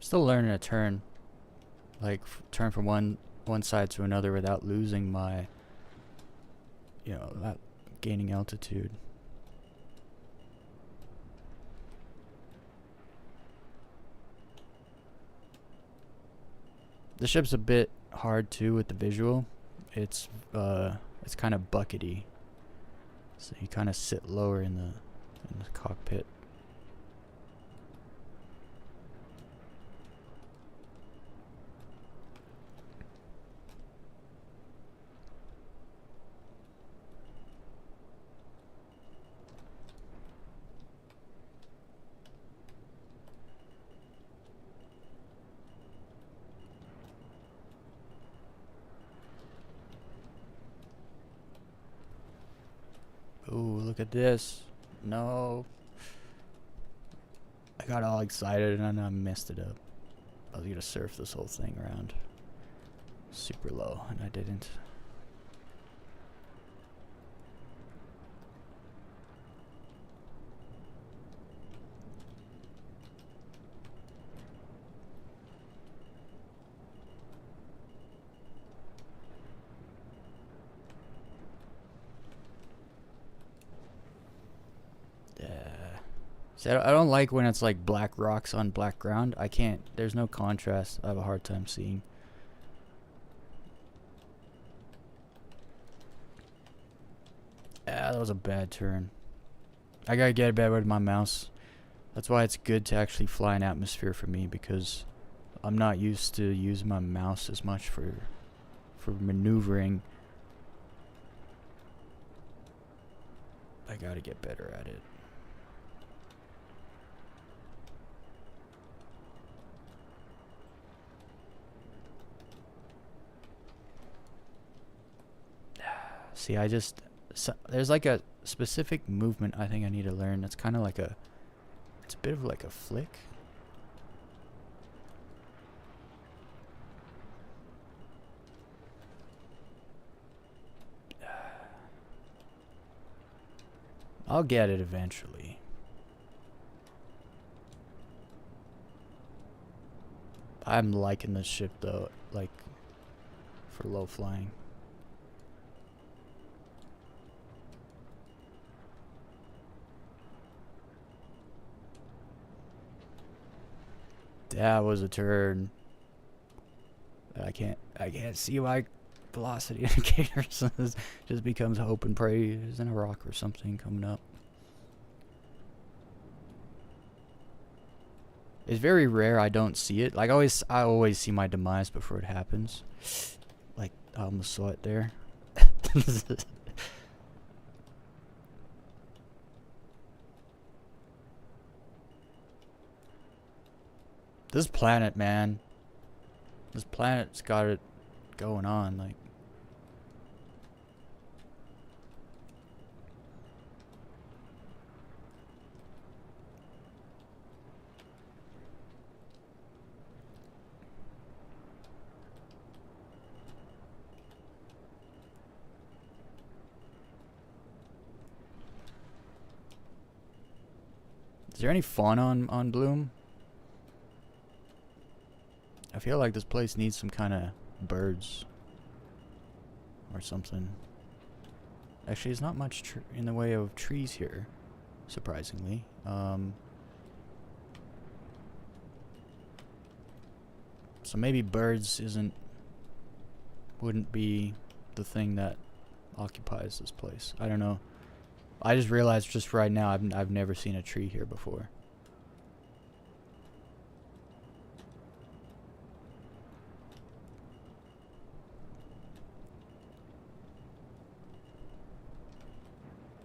Still learning to turn, like turn from one side to another without losing my, you know, not gaining altitude. The ship's a bit hard too with the visual. It's kind of buckety, so you kind of sit lower in the cockpit. Ooh, look at this. No. I got all excited and I messed it up. I was gonna surf this whole thing around super low, and I didn't. See, I don't like when it's like black rocks on black ground. I can't, there's no contrast. I have a hard time seeing. Ah, that was a bad turn. I gotta get better with my mouse. That's why it's good to actually fly in atmosphere for me, because I'm not used to using my mouse as much for maneuvering. I gotta get better at it. See, I just... there's like a specific movement I think I need to learn. It's kind of like a... it's a bit of like a flick. I'll get it eventually. I'm liking this ship though, like, for low flying. That was a turn. I can't see my velocity indicator, so this just becomes hope and pray there's a rock or something coming up. It's very rare I don't see it. Like I always see my demise before it happens. Like I almost saw it there. This planet, man. This planet's got it going on, like. Is there any fun on Bloom? I feel like this place needs some kind of birds or something. Actually, there's not much in the way of trees here, surprisingly. So maybe birds wouldn't be the thing that occupies this place. I don't know. I just realized just right now I've never seen a tree here before.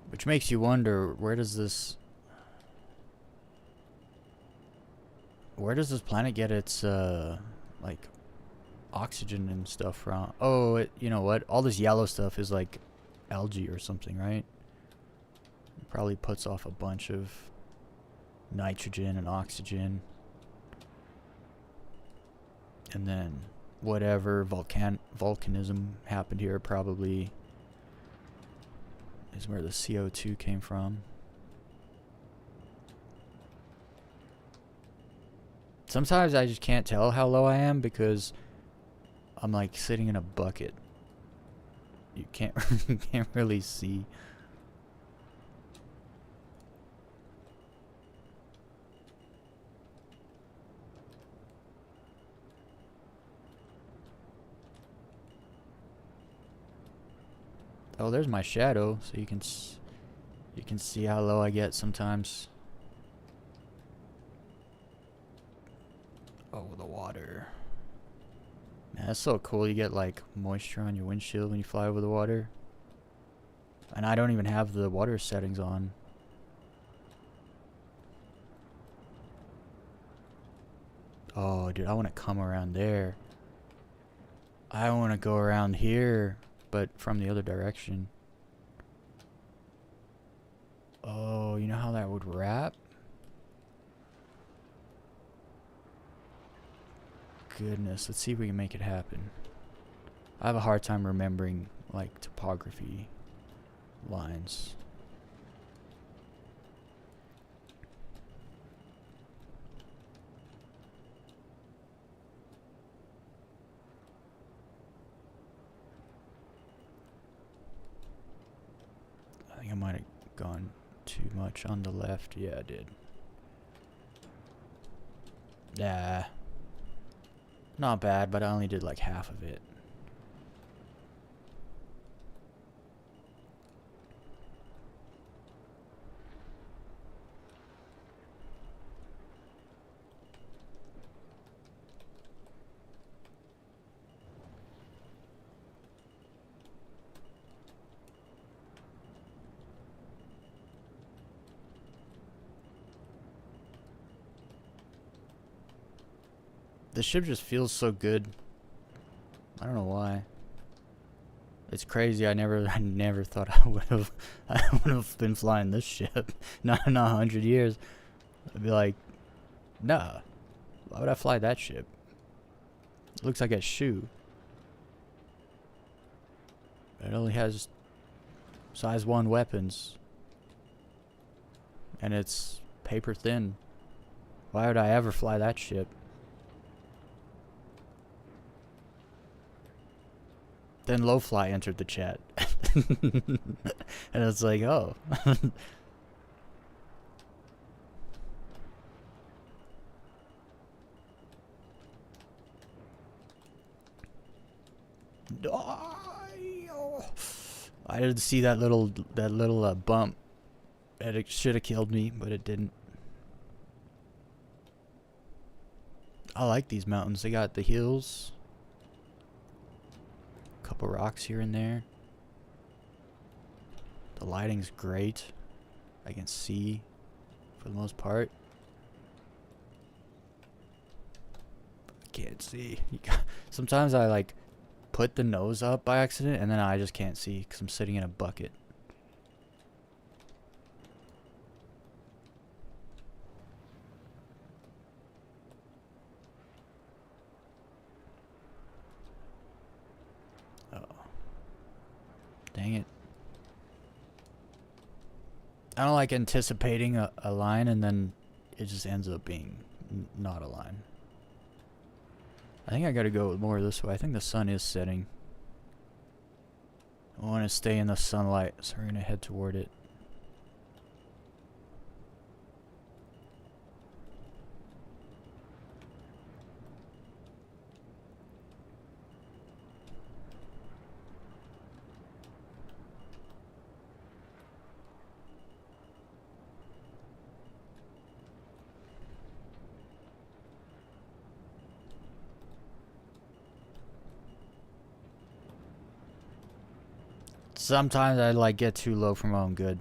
Which makes you wonder, where does this planet get its like oxygen and stuff from? Oh, you know what? All this yellow stuff is like algae or something, right? It probably puts off a bunch of nitrogen and oxygen. And then whatever volcanism happened here probably is where the CO2 came from. Sometimes I just can't tell how low I am because I'm like sitting in a bucket. You can't really see. Oh, there's my shadow, so you can see how low I get sometimes. Oh, the water. Man, that's so cool. You get like moisture on your windshield when you fly over the water. And I don't even have the water settings on. Oh, dude, I want to come around there. I want to go around here, but from the other direction. Oh, you know how that would wrap? Goodness, let's see if we can make it happen. I have a hard time remembering, like, topography lines. I think I might have gone too much on the left. Yeah, I did. Yeah. Not bad, but I only did like half of it. The ship just feels so good. I don't know why. It's crazy. I never thought I would have been flying this ship. Not in 100 years. I'd be like, nah. Why would I fly that ship? It looks like a shoe. It only has size 1 weapons. And it's paper thin. Why would I ever fly that ship? Then Lowfly entered the chat. And it's like, oh. I didn't see that little bump. And it should have killed me, but it didn't. I like these mountains. They got the hills. Couple rocks here and there. The lighting's great. I can see for the most part. I can't see. Sometimes I like put the nose up by accident and then I just can't see because I'm sitting in a bucket. Dang it. I don't like anticipating a line and then it just ends up being not a line. I think I gotta go more this way. I think the sun is setting. I want to stay in the sunlight, so we're gonna head toward it. Sometimes I like get too low for my own good,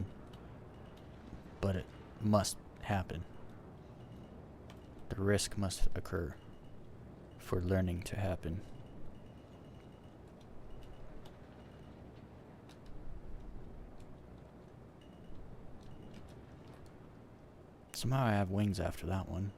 but it must happen. The risk must occur for learning to happen. Somehow I have wings after that one.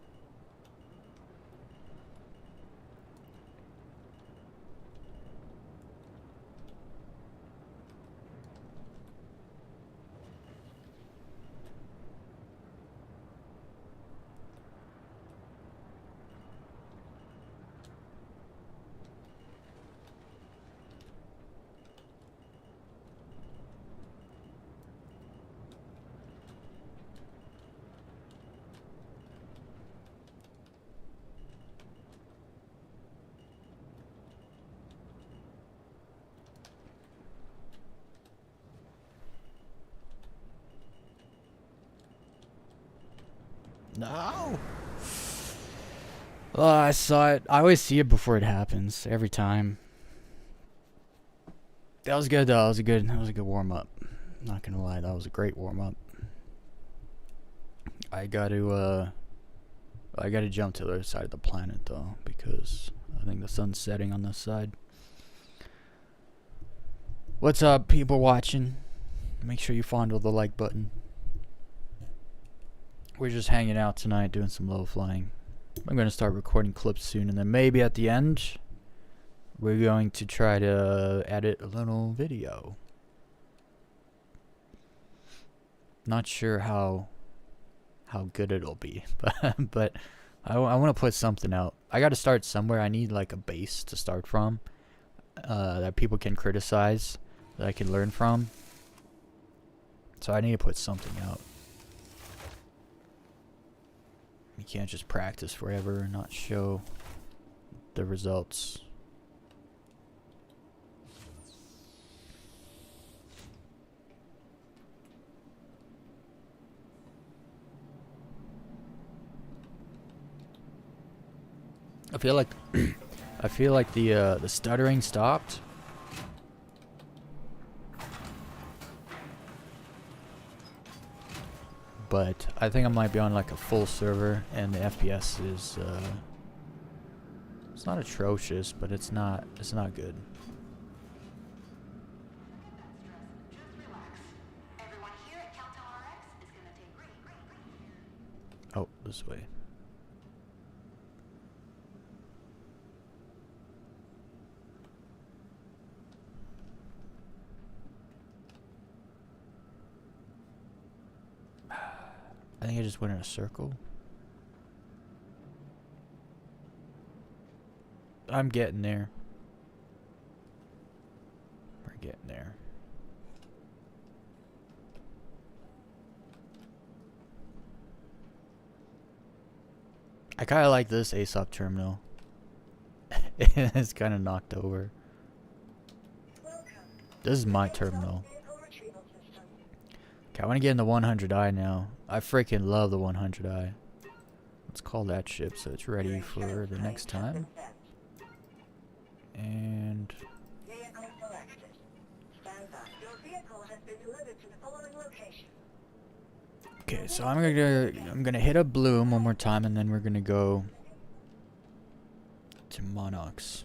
No. Oh, I saw it. I always see it before it happens. Every time. That was good though. That was a good warm up. Not gonna lie, that was a great warm up. I gotta jump to the other side of the planet though, because I think the sun's setting on this side. What's up, people watching? Make sure you fondle the like button. We're just hanging out tonight, doing some low flying. I'm going to start recording clips soon, and then maybe at the end, we're going to try to edit a little video. Not sure how good it'll be, but I want to put something out. I got to start somewhere. I need like a base to start from, that people can criticize, that I can learn from. So I need to put something out. You can't just practice forever and not show the results. I feel like the stuttering stopped. But I think I might be on like a full server, and the FPS is it's not atrocious, but it's not good. Oh, this way. I think I just went in a circle. I'm getting there. We're getting there. I kind of like this ASOP terminal. It's kind of knocked over. This is my terminal. Okay, I want to get in the 100i now. I freaking love the 100i. Let's call that ship so it's ready for the next time. And okay, so I'm gonna hit up Bloom one more time, and then we're gonna go to Monox.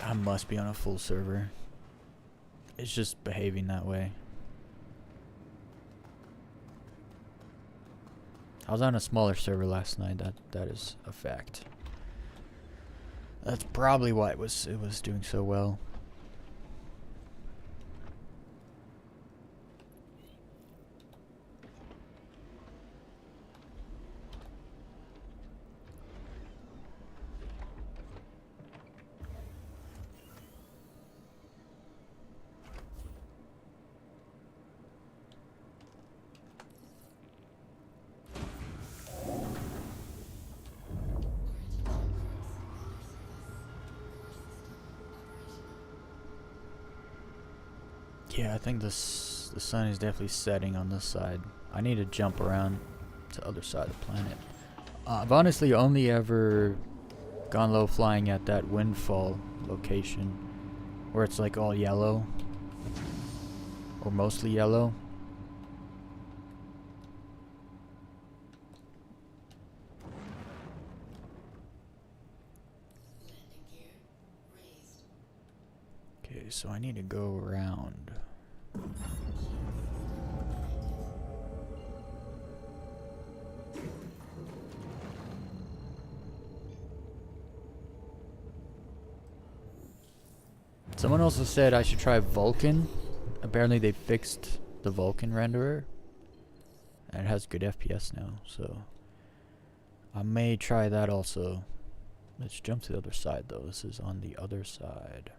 I must be on a full server. It's just behaving that way. I was on a smaller server last night. That is a fact. That's probably why it was doing so well. Yeah, I think the sun is definitely setting on this side. I need to jump around to the other side of the planet. I've honestly only ever gone low flying at that windfall location where it's like all yellow or mostly yellow. Okay, so I need to go around. Someone also said I should try Vulkan. Apparently they fixed the Vulkan renderer and it has good FPS now, so I may try that also. Let's jump to the other side though. This is on the other side.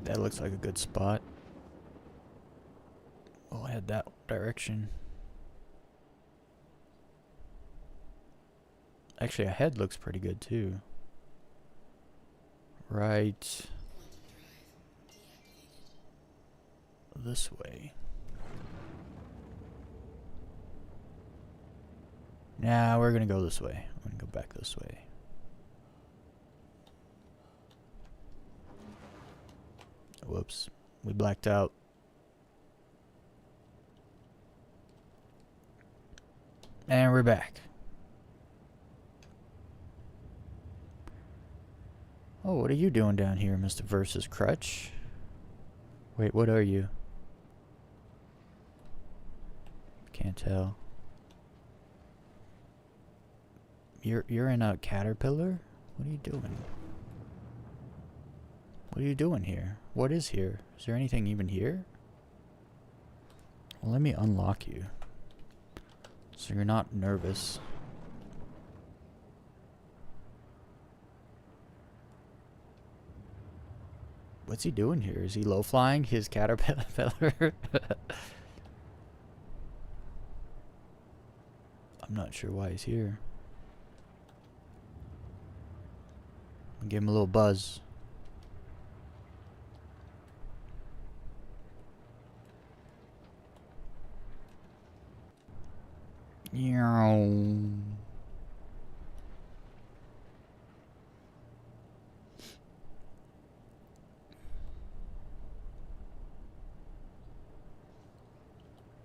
That looks like a good spot. We'll head that direction. Actually, ahead looks pretty good too. Right this way. Nah, we're gonna go this way. I'm gonna go back this way. Whoops, we blacked out. And we're back. Oh, what are you doing down here, Mr. Versus Crutch? Wait, what are you? Can't tell. You're in a caterpillar? What are you doing? What are you doing here? What is here? Is there anything even here? Well, let me unlock you. So you're not nervous. What's he doing here? Is he low flying his caterpillar? I'm not sure why he's here. Give him a little buzz.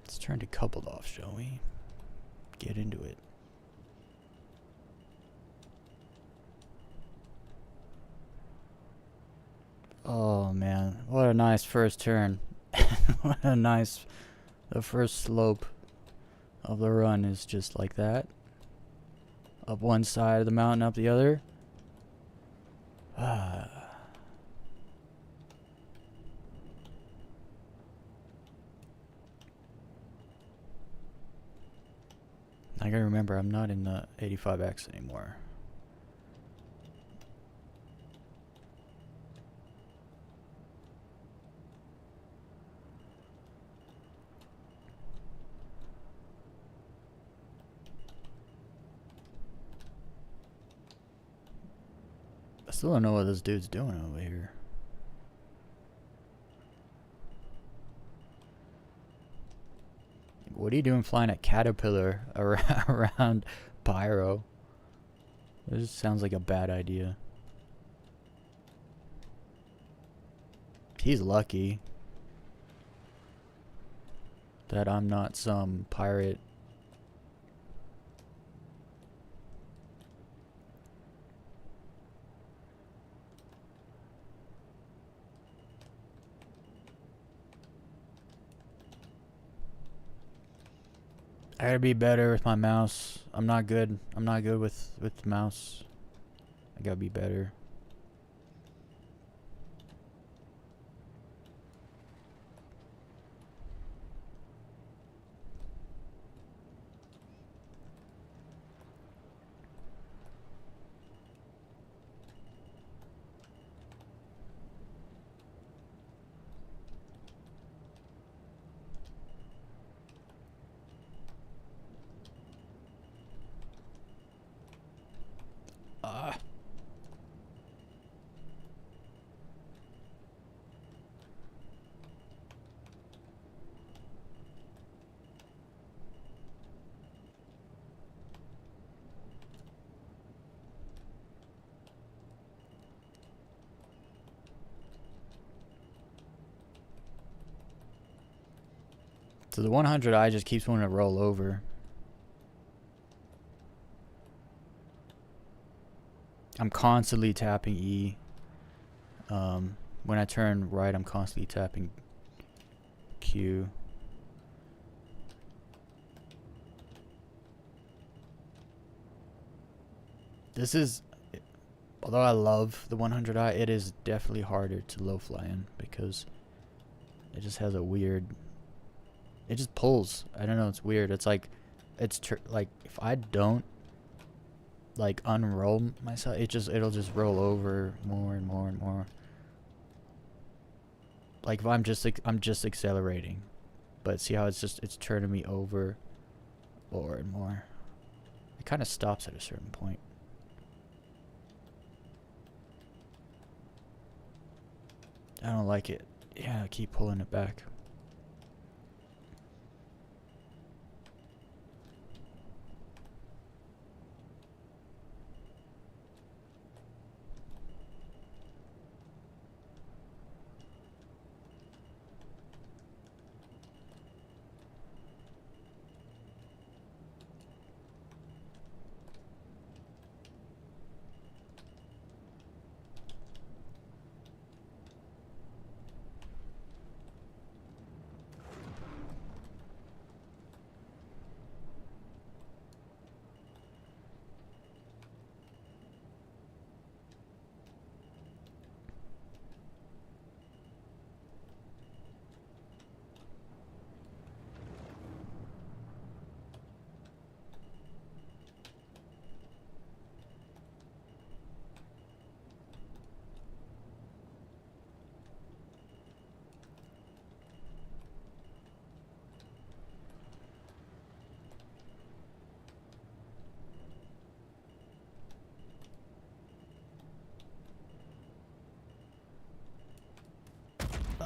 Let's turn to coupled off, shall we? Get into it. Oh man, what a nice first turn. What a nice, the first slope of the run is just like that. Up one side of the mountain, up the other. I gotta remember, I'm not in the 85X anymore. I still don't know what this dude's doing over here. What are you doing flying a caterpillar around PYRO? This sounds like a bad idea. He's lucky that I'm not some pirate. I gotta be better with my mouse. I'm not good. I'm not good with the mouse. I gotta be better. So the 100i just keeps wanting to roll over. I'm constantly tapping E. When I turn right, I'm constantly tapping Q. This is, although I love the 100i, it is definitely harder to low fly in because it just has a weird, it just pulls. I don't know, it's weird. It's like, like if I don't like unroll myself, it'll just roll over more and more and more. Like if I'm just accelerating, but see how it's turning me over more and more. It kind of stops at a certain point. I don't like it. Yeah, I keep pulling it back.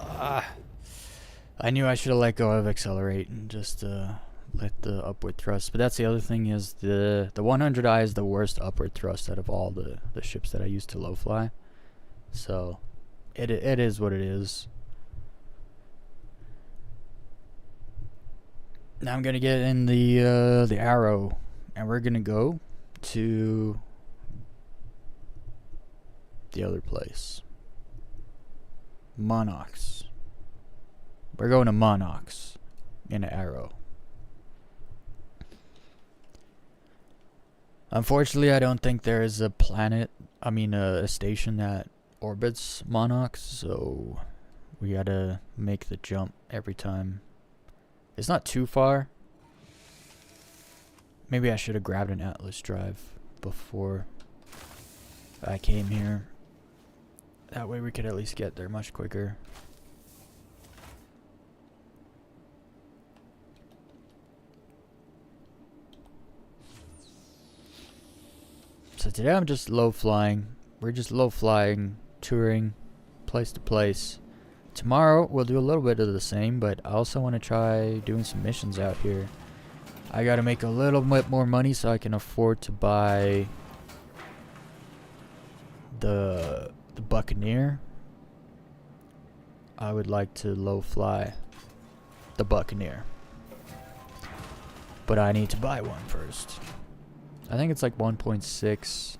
I knew I should have let go of accelerate and just let the upward thrust. But that's the other thing is the 100i is the worst upward thrust out of all the ships that I used to low fly. So it is what it is. Now I'm gonna get in the arrow, and we're gonna go to the other place. Monox. We're going to Monox in an arrow. Unfortunately, I don't think there is a a station that orbits Monox, so we gotta make the jump every time. It's not too far. Maybe I should have grabbed an Atlas drive before I came here. That way we could at least get there much quicker. So today I'm just low flying. We're just low flying, touring place to place. Tomorrow we'll do a little bit of the same, but I also want to try doing some missions out here. I gotta make a little bit more money so I can afford to buy the Buccaneer. I would like to low fly the Buccaneer, but I need to buy one first. I think it's like 1.6.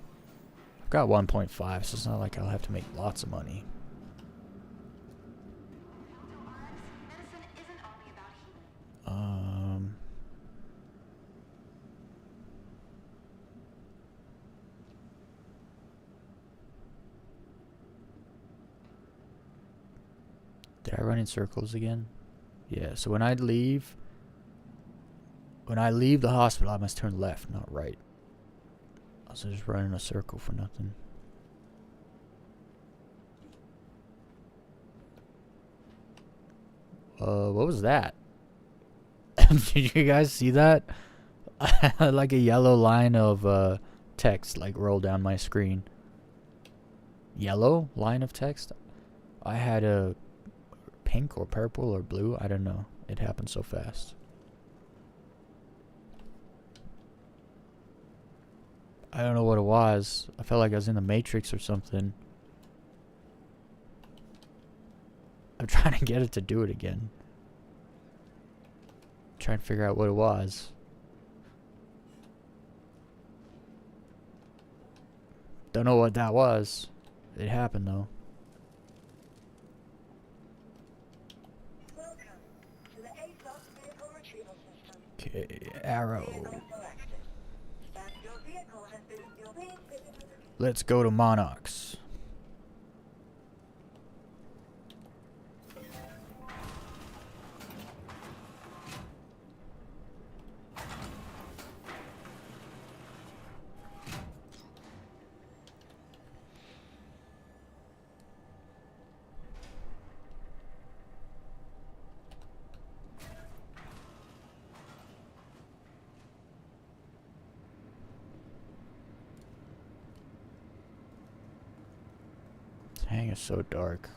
I've got 1.5, so it's not like I'll have to make lots of money. Did I run in circles again? Yeah, so when I leave the hospital, I must turn left, not right. I was just running a circle for nothing. What was that? Did you guys see that? I had like a yellow line of text like roll down my screen. Yellow line of text? I had a pink or purple or blue, I don't know. It happened so fast. I don't know what it was. I felt like I was in the Matrix or something. I'm trying to get it to do it again. Trying to figure out what it was. Don't know what that was. It happened though. Welcome to the A-Class Vehicle Retrieval System. Okay, arrow. Vehicle selected. Stand your vehicle has been your being fitted with a Let's go to Monox. Dang, it's so dark.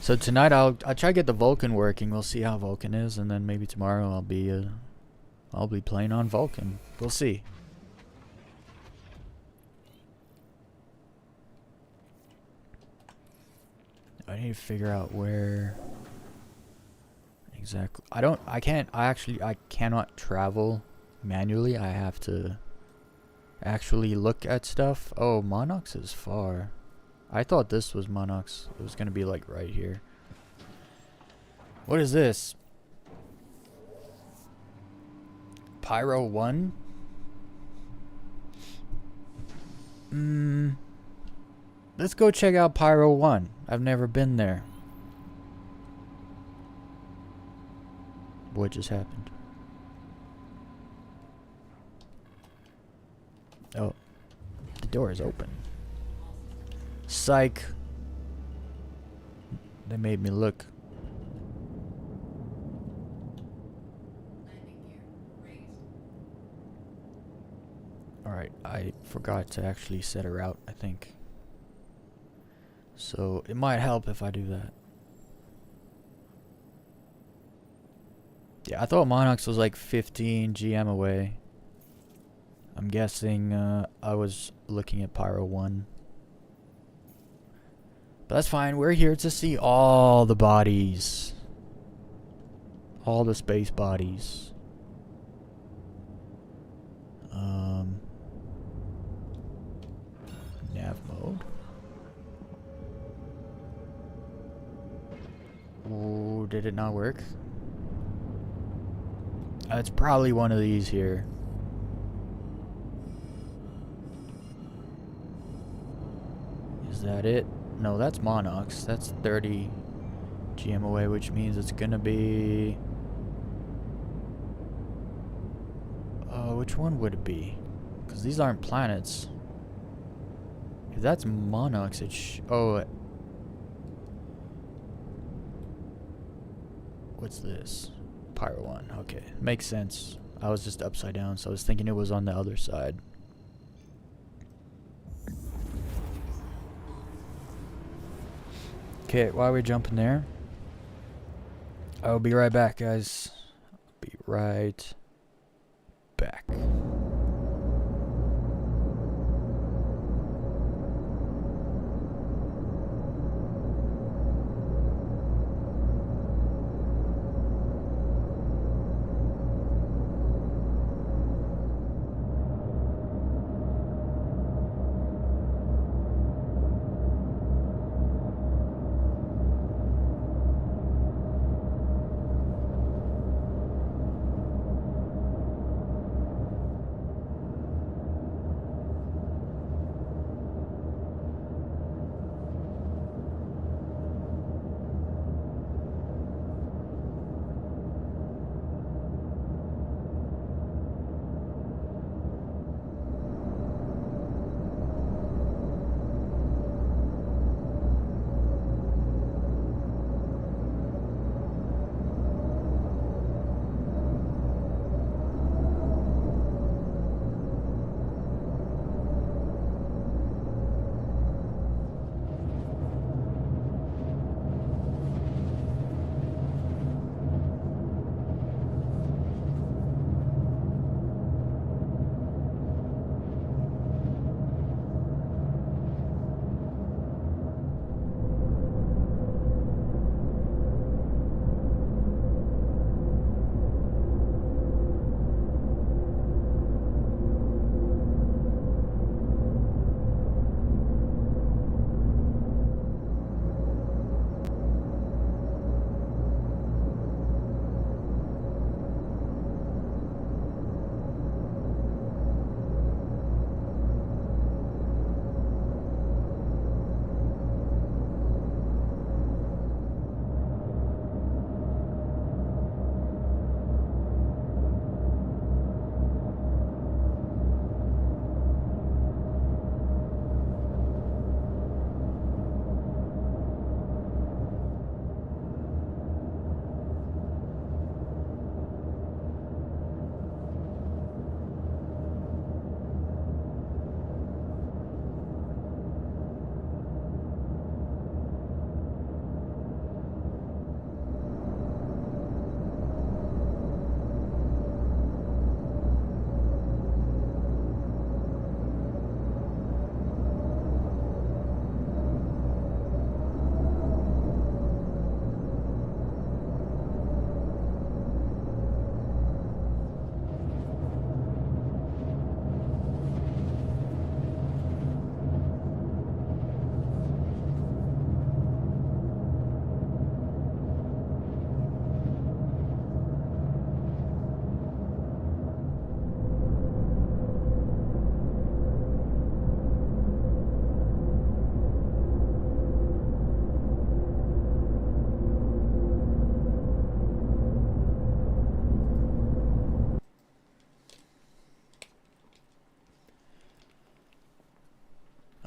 So tonight I'll try to get the Vulcan working. We'll see how Vulcan is, and then maybe tomorrow I'll be playing on Vulcan. We'll see. I need to figure out where exactly. I cannot travel manually. I have to actually look at stuff. Oh, Monox is far. I thought this was Monox. It was gonna be like right here. What is this? PYRO 1? Let's go check out PYRO 1. I've never been there. What just happened? Oh, the door is open. Psych. They made me look. Alright. Alright, I forgot to actually set a route, I think. So it might help if I do that. Yeah, I thought Monox was like 15 GM away. I'm guessing I was looking at Pyro 1. But that's fine. We're here to see all the bodies. All the space bodies. Nav mode. Oh, did it not work? It's probably one of these here. Is that it? No, that's Monox. That's 30 GM away, which means it's gonna be... which one would it be? Because these aren't planets. If that's Monox, it's... oh... what's this? Pyro 1. Okay, makes sense. I was just upside down, so I was thinking it was on the other side. Okay, while we're jumping there, I'll be right back, guys. Be right back.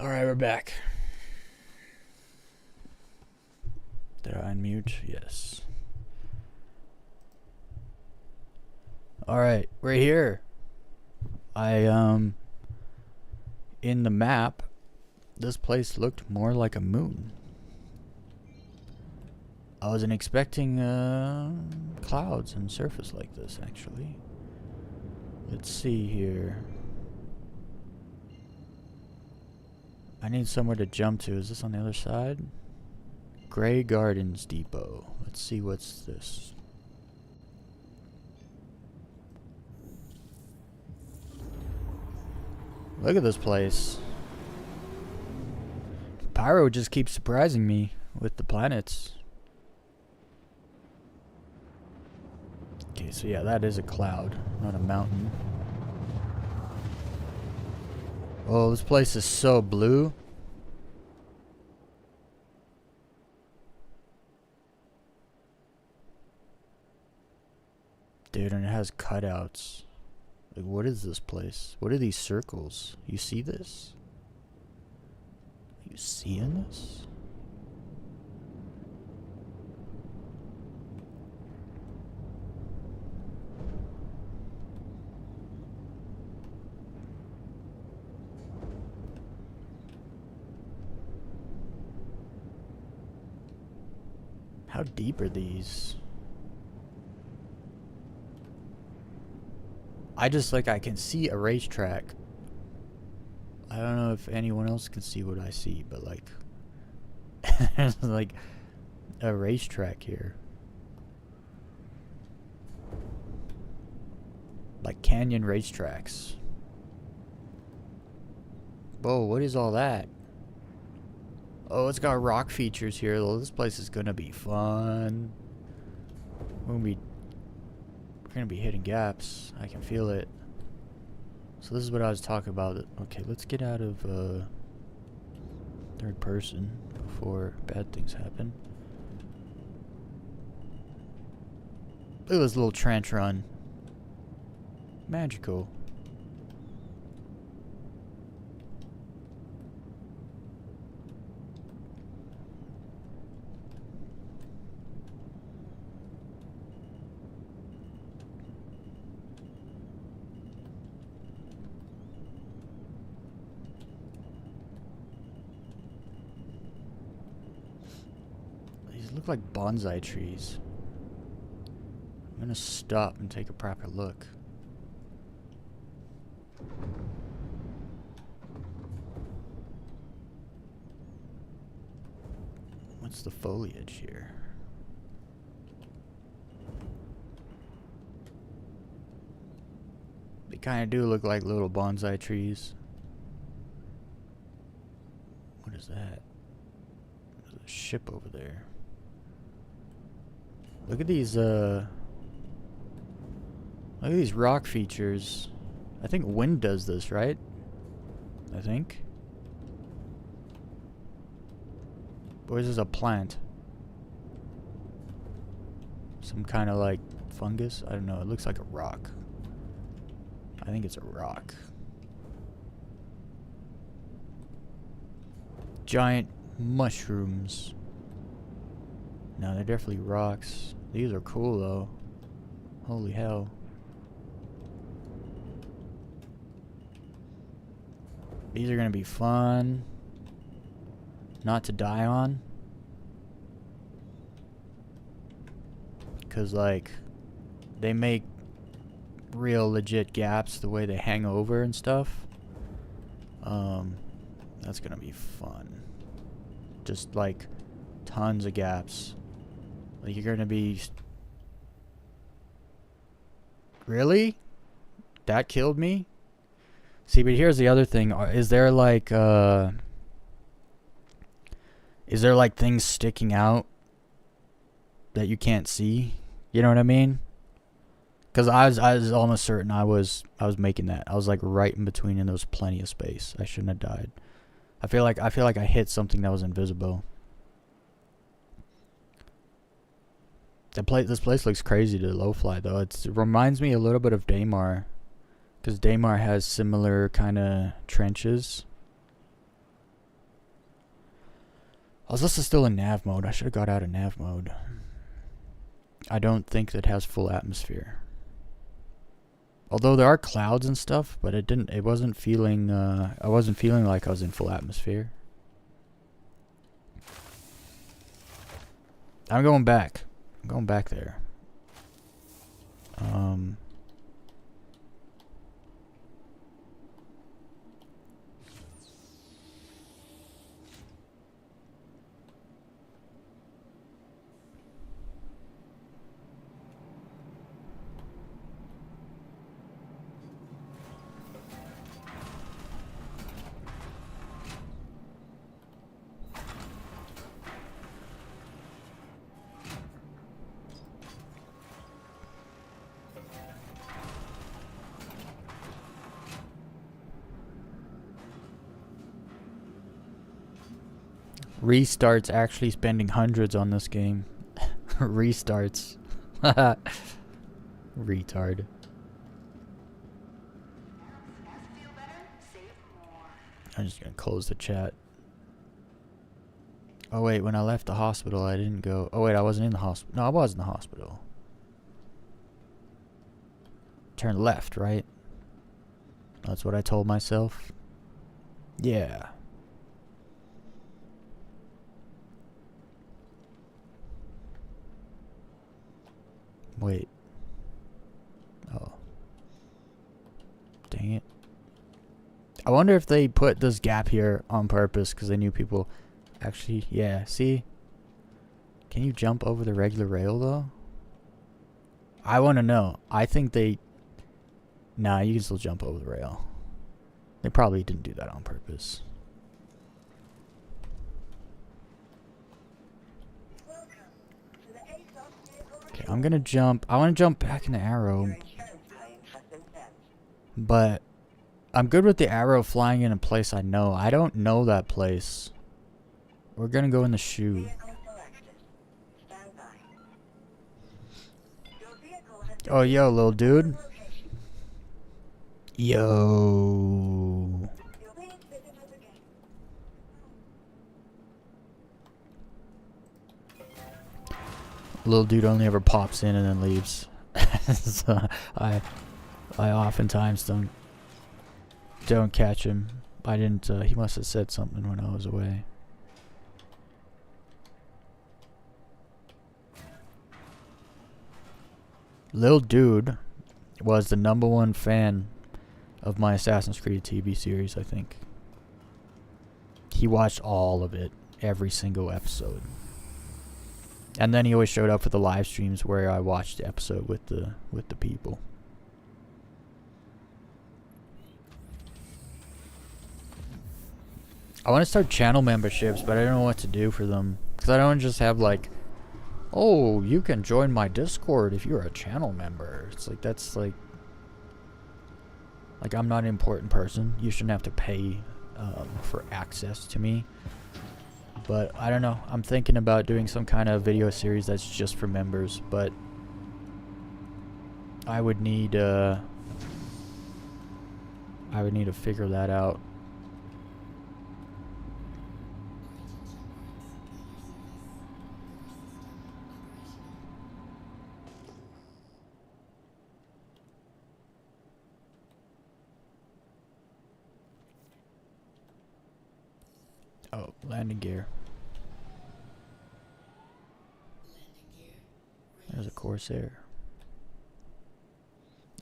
Alright, we're back. Did I unmute? Yes. Alright, we're here. I in the map, this place looked more like a moon. I wasn't expecting clouds and surface like this, actually. Let's see here. I need somewhere to jump to. Is this on the other side? Grey Gardens Depot. Let's see what's this. Look at this place. Pyro just keeps surprising me with the planets. Okay, so yeah, that is a cloud, not a mountain. Oh, this place is so blue. Dude, and it has cutouts. Like, what is this place? What are these circles? You see this? You seeing this? How deep are these? I can see a racetrack. I don't know if anyone else can see what I see, but like, there's like a racetrack here. Like canyon racetracks. Whoa, what is all that? Oh, it's got rock features here. Well, this place is gonna be fun. We're gonna be hitting gaps. I can feel it. So this is what I was talking about. Okay, let's get out of third person before bad things happen. Look at this little trench run. Magical. Look like bonsai trees. I'm gonna stop and take a proper look. What's the foliage here? They kind of do look like little bonsai trees. What is that? There's a ship over there. Look at these rock features. I think wind does this, right? I think. Or is this a plant? Some kind of like fungus? I don't know. It looks like a rock. I think it's a rock. Giant mushrooms. No, they're definitely rocks. These are cool though. Holy hell. These are gonna be fun. Not to die on. Cause like, they make real legit gaps the way they hang over and stuff. That's gonna be fun. Just like tons of gaps. Like you're gonna be... Really? That killed me? See, but here's the other thing. Is there like things sticking out that you can't see? You know what I mean? Because I was almost certain I was making that. I was like right in between, and there was plenty of space. I shouldn't have died. I feel like I hit something that was invisible. This place looks crazy to low fly though. It reminds me a little bit of Daymar, because Daymar has similar kind of trenches. I was also still in nav mode. I should have got out of nav mode. I don't think that has full atmosphere. Although there are clouds and stuff, but it wasn't feeling, I wasn't feeling like I was in full atmosphere. I'm going back. I'm going back there. Restarts actually spending hundreds on this game. Restarts. Retard. I'm just gonna close the chat. Oh wait, when I left the hospital I didn't go. Oh wait, I wasn't in the hospital. No, I was in the hospital. Turn left, right? That's what I told myself. Yeah. Wait. Oh. Dang it. I wonder if they put this gap here on purpose because they knew people actually, yeah, see? Can you jump over the regular rail though? I want to know. I think they... Nah, you can still jump over the rail. They probably didn't do that on purpose. Okay, I'm gonna jump. I want to jump back in the arrow. But I'm good with the arrow flying in a place I know. I don't know that place. We're gonna go in the shoe. Oh, yo, little dude. Yo. Little dude only ever pops in and then leaves. So I oftentimes don't catch him. I didn't. He must have said something when I was away. Lil Dude was the #1 fan of my Assassin's Creed TV series, I think. He watched all of it, every single episode. And then he always showed up for the live streams where I watched the episode with the people. I want to start channel memberships, but I don't know what to do for them. Because I don't just have like, oh, you can join my Discord if you're a channel member. It's like, that's like I'm not an important person. You shouldn't have to pay for access to me. But I don't know. I'm thinking about doing some kind of video series that's just for members. But I would need to figure that out. Oh, landing gear. There's a Corsair.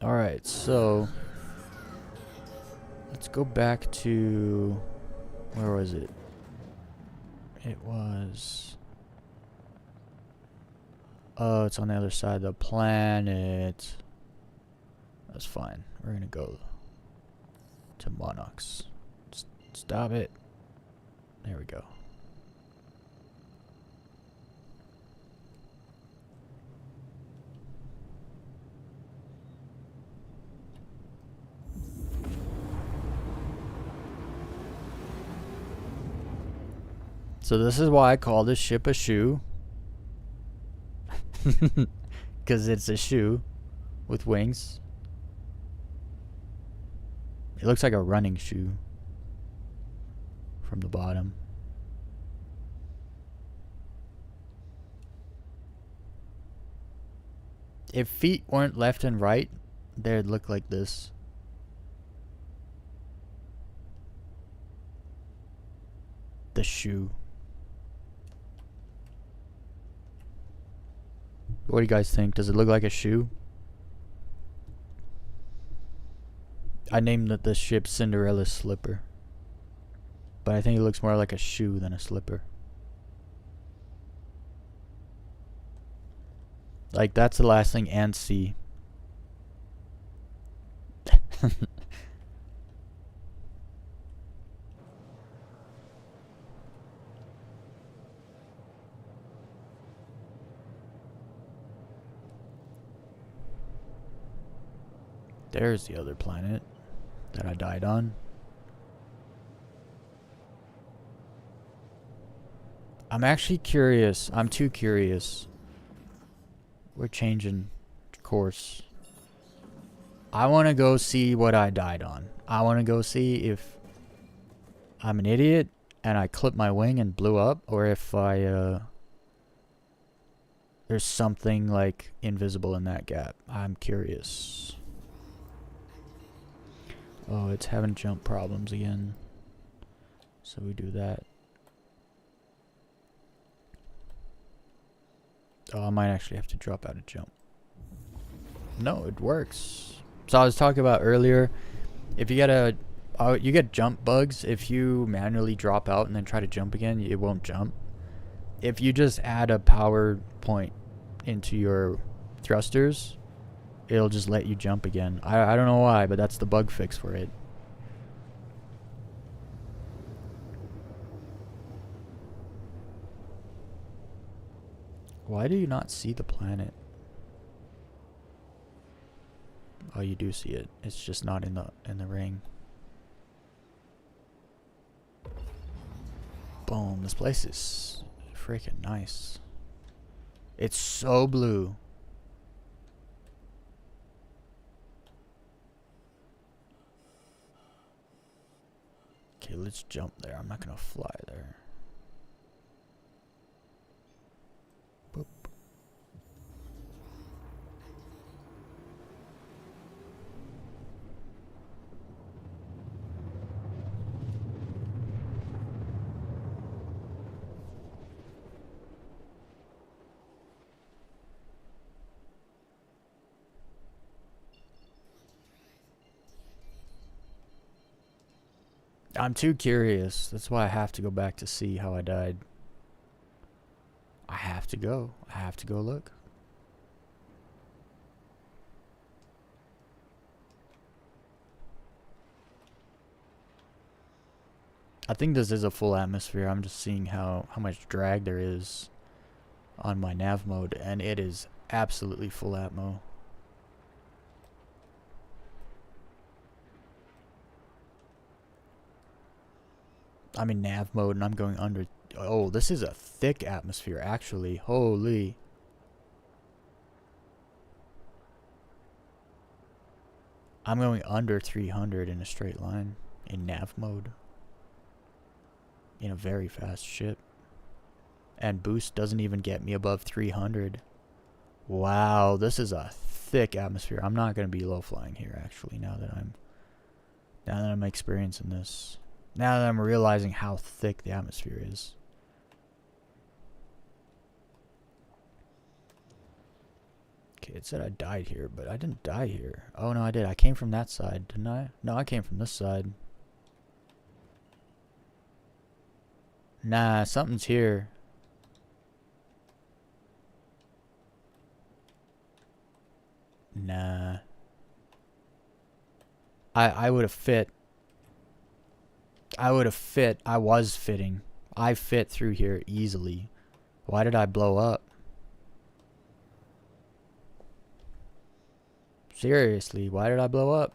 Alright, so let's go back to, where was it? It was, oh, it's on the other side of the planet. That's fine. We're gonna go to Monarchs. Stop it. There we go. So this is why I call this ship a shoe. Because it's a shoe with wings. It looks like a running shoe from the bottom. If feet weren't left and right, they'd look like this. The shoe. What do you guys think? Does it look like a shoe? I named the ship Cinderella's slipper. But I think it looks more like a shoe than a slipper. Like, that's the last thing ants see. There's the other planet that I died on. I'm actually curious. I'm too curious. We're changing course. I want to go see what I died on. I want to go see if I'm an idiot and I clipped my wing and blew up, or if there's something like invisible in that gap. I'm curious. Oh, it's having jump problems again. So we do that. Oh, I might actually have to drop out a jump. No, it works. So I was talking about earlier, if you get you get jump bugs if you manually drop out and then try to jump again, it won't jump. If you just add a power point into your thrusters, it'll just let you jump again. I don't know why, but that's the bug fix for it. Why do you not see the planet? Oh, you do see it. It's just not in the ring. Boom, this place is freaking nice. It's so blue. Okay, let's jump there. I'm not gonna fly there. Boop. I'm too curious. That's why I have to go back to see how I died. I have to go. I have to go look. I think this is a full atmosphere. I'm just seeing how much drag there is on my nav mode, and it is absolutely full atmo. I'm in nav mode and I'm going under. Oh, this is a thick atmosphere actually. Holy. I'm going under 300 in a straight line in nav mode. In a very fast ship. And boost doesn't even get me above 300. Wow, this is a thick atmosphere. I'm not going to be low flying here actually now that I'm experiencing this. Now that I'm realizing how thick the atmosphere is. Okay, it said I died here, but I didn't die here. Oh, no, I did. I came from that side, didn't I? No, I came from this side. Nah, something's here. Nah. I would have fit. I was fitting. I fit through here easily. Why did I blow up? Seriously, why did I blow up?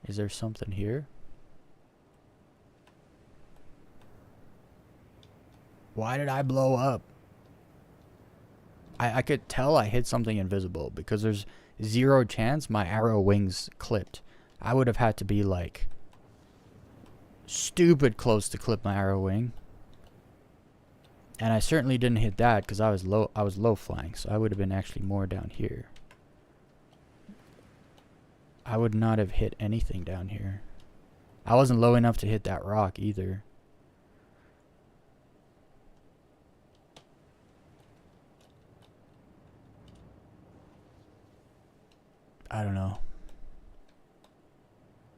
Is there something here? Why did I blow up? I could tell I hit something invisible because there's 0 chance my arrow wings clipped. I would have had to be like stupid close to clip my arrow wing. And I certainly didn't hit that because I was low flying, so I would have been actually more down here. I would not have hit anything down here. I wasn't low enough to hit that rock either. I don't know.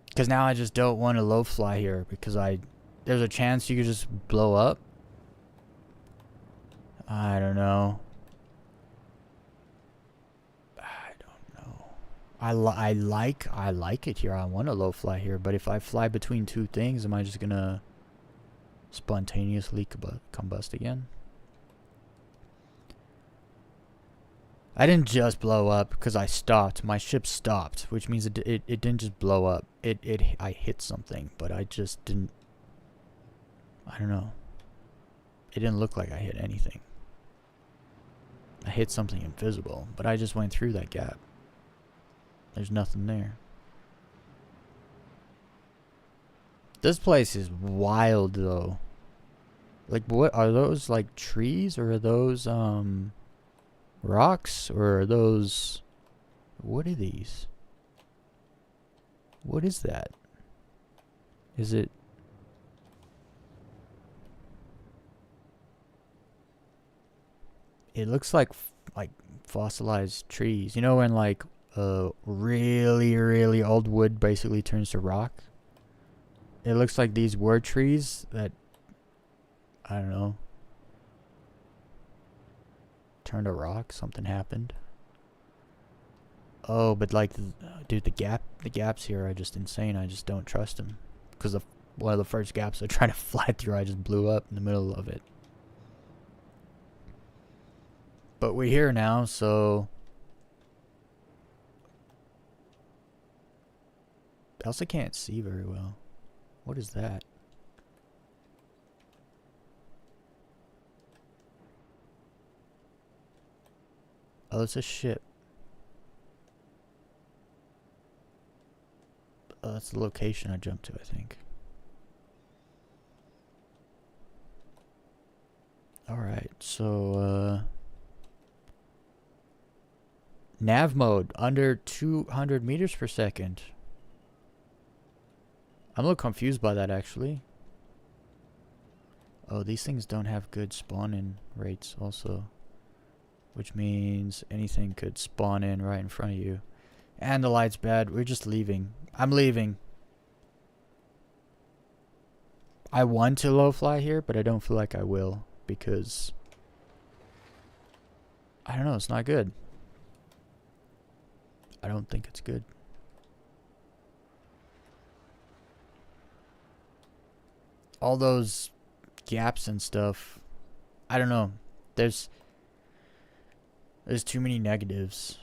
Because now I just don't want to low fly here because there's a chance you could just blow up. I don't know. I don't know. I like it here. I want to low fly here, but if I fly between two things, am I just gonna spontaneously combust again? I didn't just blow up because I stopped. My ship stopped, which means it didn't just blow up. I hit something, but I just didn't. I don't know. It didn't look like I hit anything. I hit something invisible, but I just went through that gap. There's nothing there. This place is wild, though. Like, what are those? Like trees, or are those rocks, or are those? What are these? What is that? Is it? It looks like fossilized trees. You know when like really old wood basically turns to rock? It looks like these were trees that, I don't know, turned to rock. Something happened. Oh, but like, dude, the gaps here are just insane. I just don't trust them because one of the first gaps I tried to fly through, I just blew up in the middle of it. But we're here now, so I also can't see very well. What is that? Oh, it's a ship. Oh, that's the location I jumped to, I think. Alright, so, nav mode, under 200 meters per second. I'm a little confused by that, actually. Oh, these things don't have good spawn-in rates, also. Which means anything could spawn in right in front of you. And the light's bad. We're just leaving. I'm leaving. I want to low fly here, but I don't feel like I will. Because I don't know, it's not good. I don't think it's good. All those gaps and stuff, I don't know. There's too many negatives.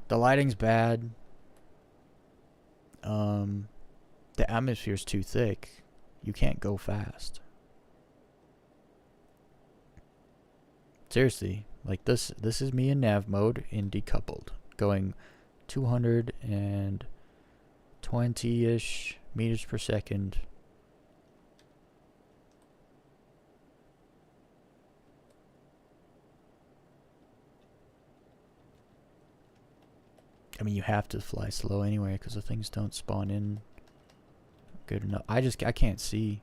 The lighting's bad. The atmosphere's too thick. You can't go fast. Seriously, like this is me in nav mode in decoupled, going 220-ish meters per second. I mean, you have to fly slow anyway because the things don't spawn in good enough. I can't see.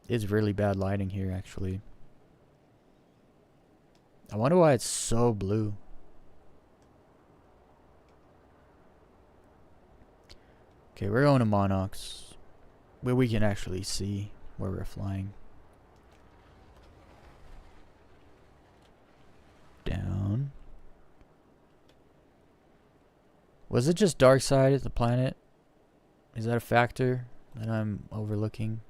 It's really bad lighting here, actually. I wonder why it's so blue. Okay, we're going to Monarchs, where we can actually see where we're flying. Down. Was it just dark side of the planet? Is that a factor that I'm overlooking?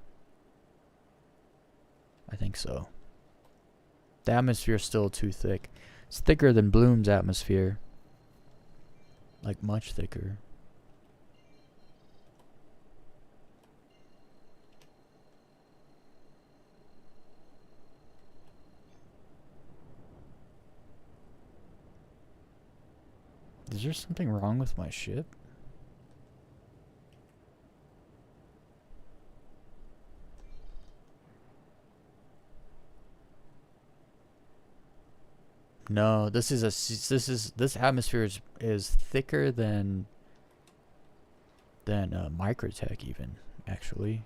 I think so. The atmosphere is still too thick. It's thicker than Bloom's atmosphere. Like, much thicker. Is there something wrong with my ship? No, this atmosphere is thicker than microtech even, actually.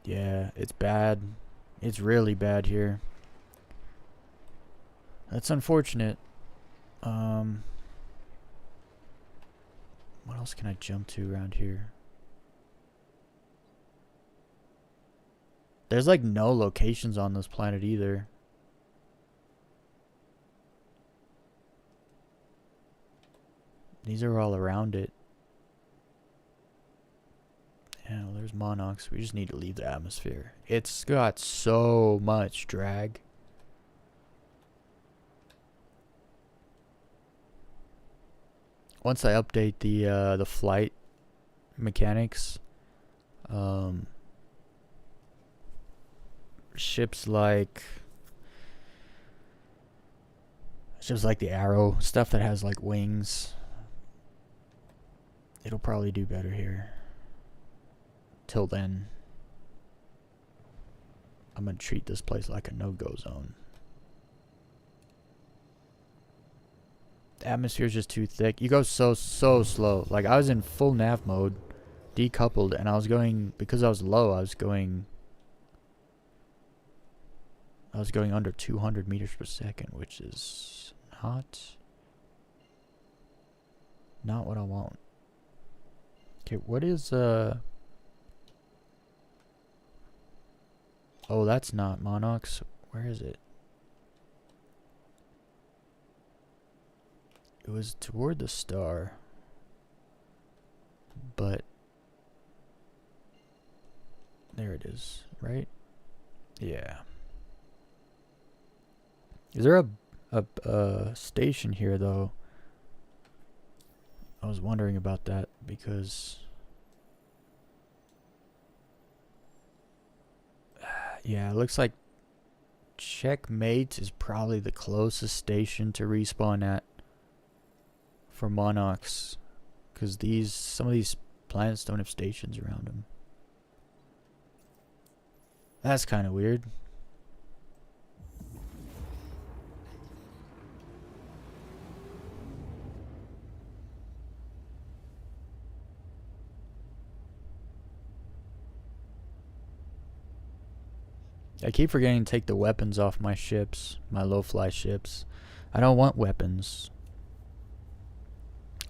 Yeah, it's bad. It's really bad here. That's unfortunate. What else can I jump to around here? There's like no locations on this planet either. These are all around it. Yeah, well, there's Monarchs. We just need to leave the atmosphere. It's got so much drag. Once I update the flight mechanics, ships like the Arrow, stuff that has like wings, it'll probably do better here. Till then, I'm gonna treat this place like a no-go zone. The atmosphere's just too thick. You go so slow. Like, I was in full nav mode, decoupled, and I was going, because I was low, I was going under 200 meters per second, which is not what I want. Okay, what is oh, that's not Monarchs. Where is it? It was toward the star. But there it is, right? Yeah. Is there a station here though? I was wondering about that because yeah, it looks like Checkmate is probably the closest station to respawn at for Monarchs, because some of these planets don't have stations around them. That's kind of weird. I keep forgetting to take the weapons off my ships, my low-fly ships. I don't want weapons.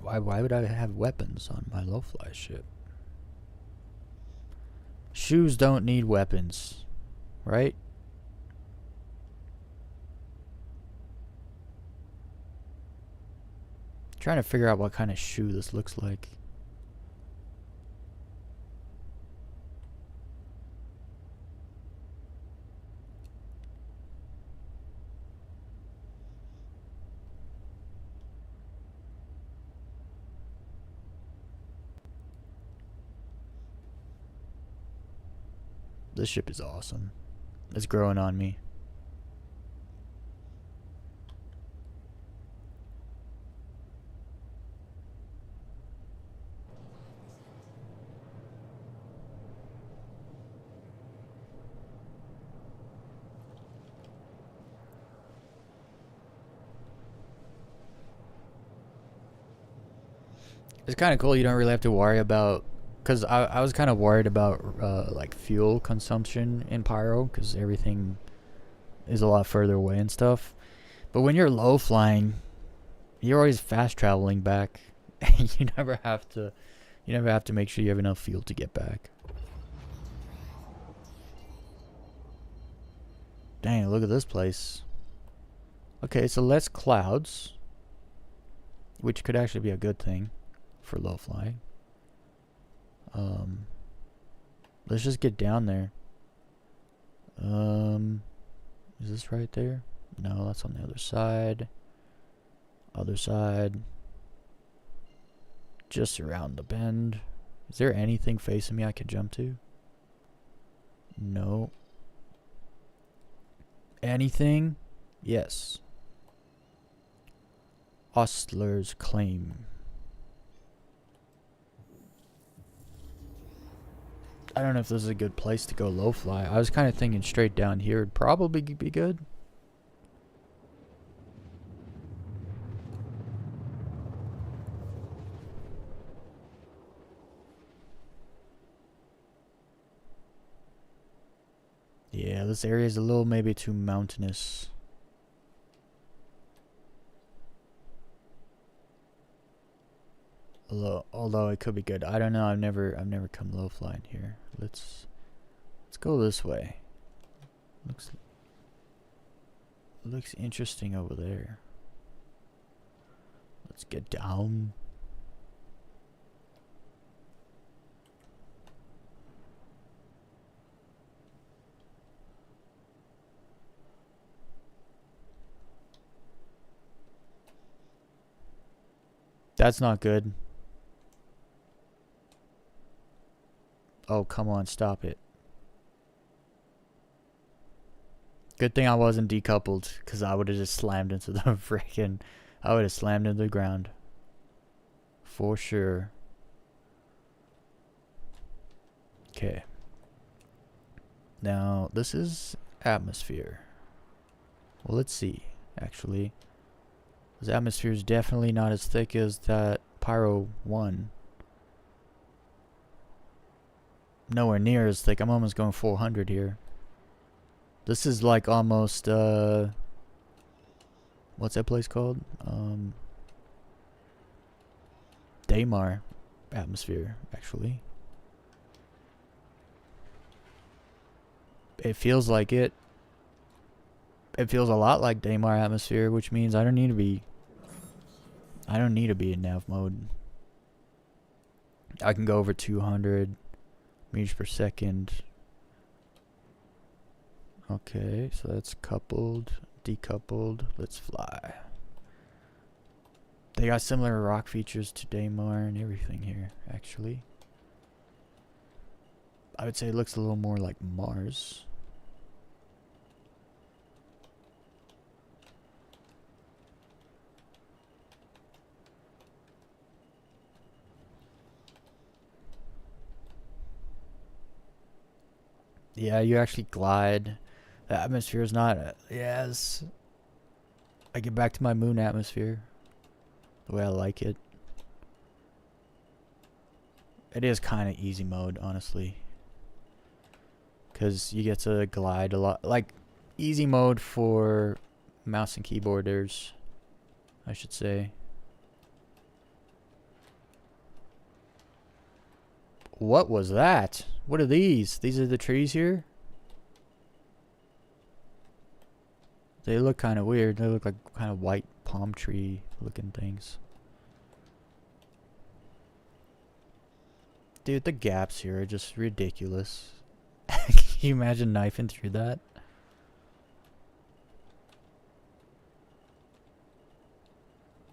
Why would I have weapons on my low-fly ship? Shoes don't need weapons, right? Trying to figure out what kind of shoe this looks like. This ship is awesome. It's growing on me. It's kind of cool. You don't really have to worry about, because I was kind of worried about like fuel consumption in Pyro, because everything is a lot further away and stuff. But when you're low flying, you're always fast traveling back, and you never have to make sure you have enough fuel to get back. Dang, look at this place. Okay, so less clouds, which could actually be a good thing for low flying. Let's just get down there. Is this right there? No, that's on the other side. Other side. Just around the bend. Is there anything facing me I could jump to? No. Anything? Yes. Ostler's claim. I don't know if this is a good place to go low fly. I was kind of thinking straight down here would probably be good. Yeah, this area is a little maybe too mountainous. Although it could be good. I don't know. I've never come low flying here. Let's go this way. Looks interesting over there. Let's get down. That's not good. Oh, come on, stop it. Good thing I wasn't decoupled, because I would have just slammed into the freaking... I would have slammed into the ground. For sure. Okay. Now, this is atmosphere. Well, let's see, actually. This atmosphere is definitely not as thick as that PYRO 1. Nowhere near as thick. I'm almost going 400 here. This is like almost what's that place called? Daymar atmosphere, actually. It feels like it. It feels a lot like Daymar atmosphere, which means I don't need to be in nav mode. I can go over 200 meters per second. Okay, so that's coupled, decoupled. Let's fly. They got similar rock features to Daymar and everything here, actually. I would say it looks a little more like Mars. Yeah, you actually glide. The atmosphere is not... yes. I get back to my moon atmosphere. The way I like it. It is kind of easy mode, honestly. Because you get to glide a lot. Like, easy mode for mouse and keyboarders, I should say. What was that? What are these? These are the trees here? They look kind of weird. They look like kind of white palm tree looking things. Dude, the gaps here are just ridiculous. Can you imagine knifing through that?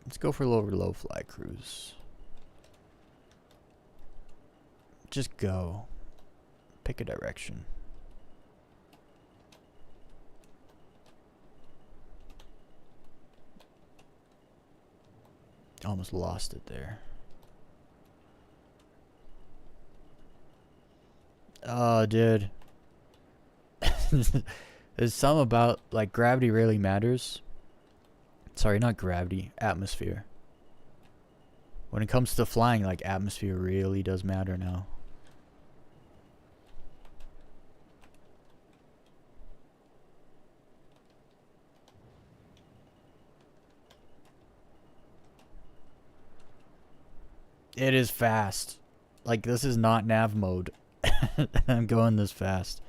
Let's go for a little low fly cruise. Just go. Pick a direction. Almost lost it there. Oh, dude. There's some about, like, gravity really matters. Sorry, not gravity. Atmosphere. When it comes to flying, like, atmosphere really does matter now. It is fast. Like, this is not nav mode. I'm going this fast.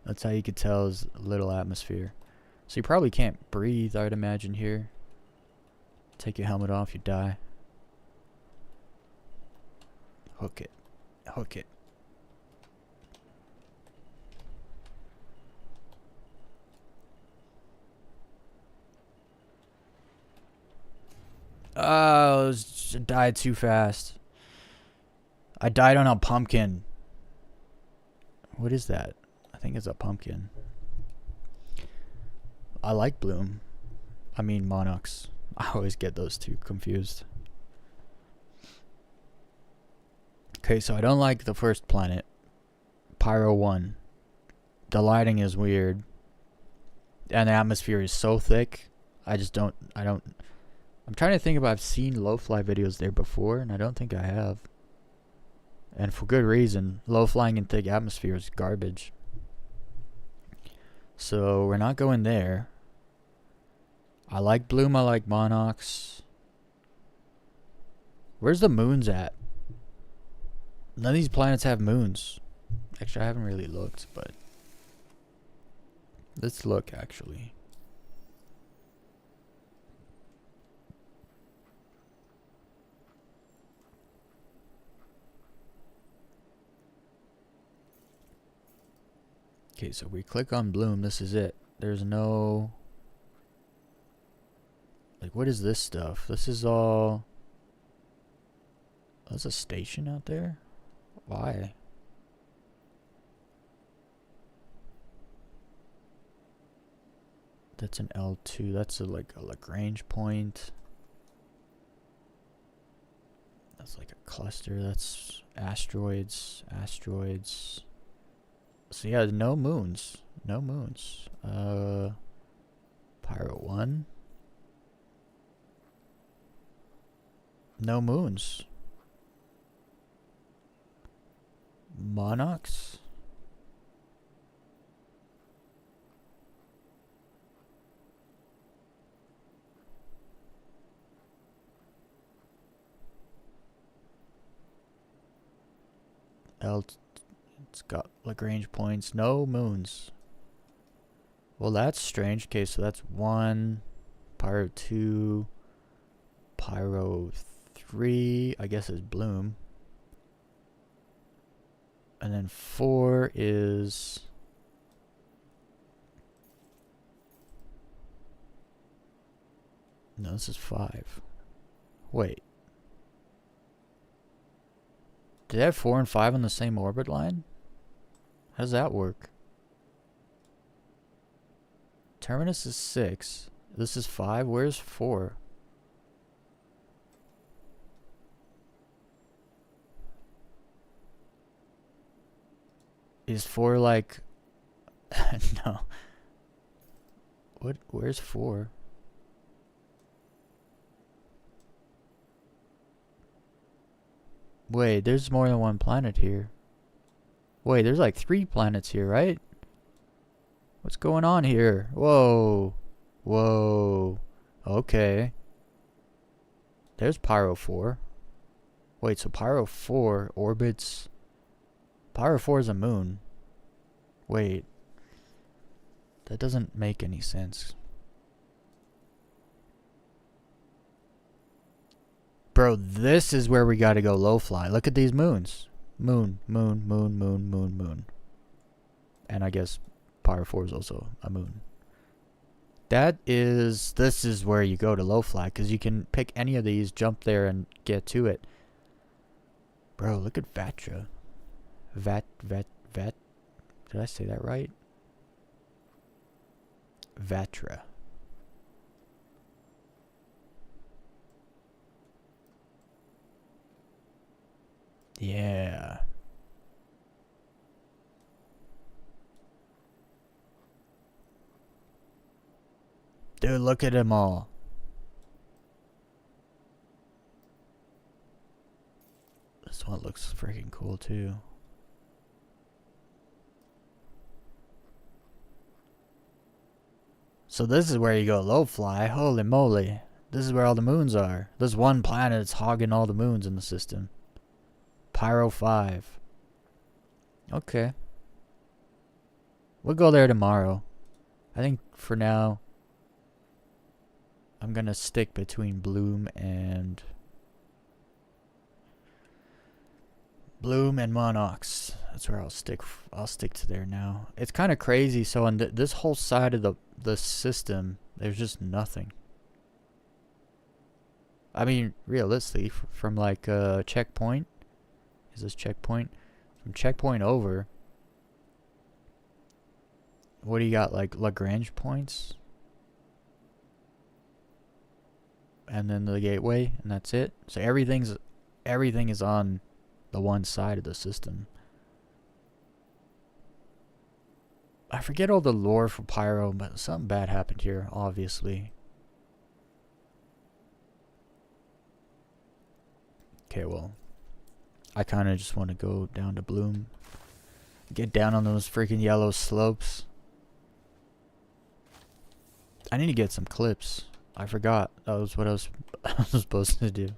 That's how you could tell is little atmosphere. So you probably can't breathe, I'd imagine, here. Take your helmet off, you die. Hook it. Hook it. Oh, I died too fast. I died on a pumpkin. What is that? I think it's a pumpkin. I like Bloom. I mean Monarchs. I always get those two confused. Okay, so I don't like the first planet. Pyro 1. The lighting is weird. And the atmosphere is so thick. I'm trying to think if I've seen low-fly videos there before, and I don't think I have. And for good reason. Low-flying in thick atmosphere is garbage. So we're not going there. I like Bloom, I like Monox. Where's the moons at? None of these planets have moons. Actually, I haven't really looked, but let's look actually. Okay, so we click on Bloom, this is it. There's no... Like, what is this stuff? This is all... There's a station out there? Why? That's an L2. That's like a Lagrange point. That's like a cluster. That's asteroids. Asteroids. So yeah, no moons. No moons. Pyro 1. No moons. Monox. It's got Lagrange points. No moons. Well, that's strange. Okay, so that's 1. Pyro 2. Pyro 3. I guess is Bloom. And then 4 is... No, this is 5. Wait. Did they have 4 and 5 on the same orbit line? How does that work? Terminus is 6. This is 5. Where's 4? Is 4 like... No. What? Where's 4? Wait, there's more than one planet here. Wait, there's like 3 planets here, right? What's going on here? Whoa. Whoa. Okay. There's Pyro 4. Wait, so Pyro 4 orbits... Pyro 4 is a moon. Wait. That doesn't make any sense. Bro, this is where we gotta go low fly. Look at these moons. Moon, moon, moon, moon, moon, moon. And I guess Pyro 4 is also a moon. This is where you go to low fly, because you can pick any of these, jump there, and get to it. Bro, look at Vatra. Vat. Did I say that right? Vatra. Yeah. Dude, look at them all. This one looks freaking cool too. So this is where you go low fly. Holy moly. This is where all the moons are. There's one planet that's hogging all the moons in the system. Pyro 5. Okay. We'll go there tomorrow. I think for now, I'm gonna stick between Bloom and Monox. That's where I'll stick. I'll stick to there now. It's kind of crazy. So on this whole side of the system, there's just nothing. I mean, realistically, from like checkpoint. Is this checkpoint? From checkpoint over. What do you got? Like Lagrange points? and then the gateway, and that's it. So everything is on the one side of the system. I forget all the lore for Pyro, but something bad happened here, obviously. Okay, well, I kind of just want to go down to Bloom. Get down on those freaking yellow slopes. I need to get some clips. I forgot. That was what I was supposed to do.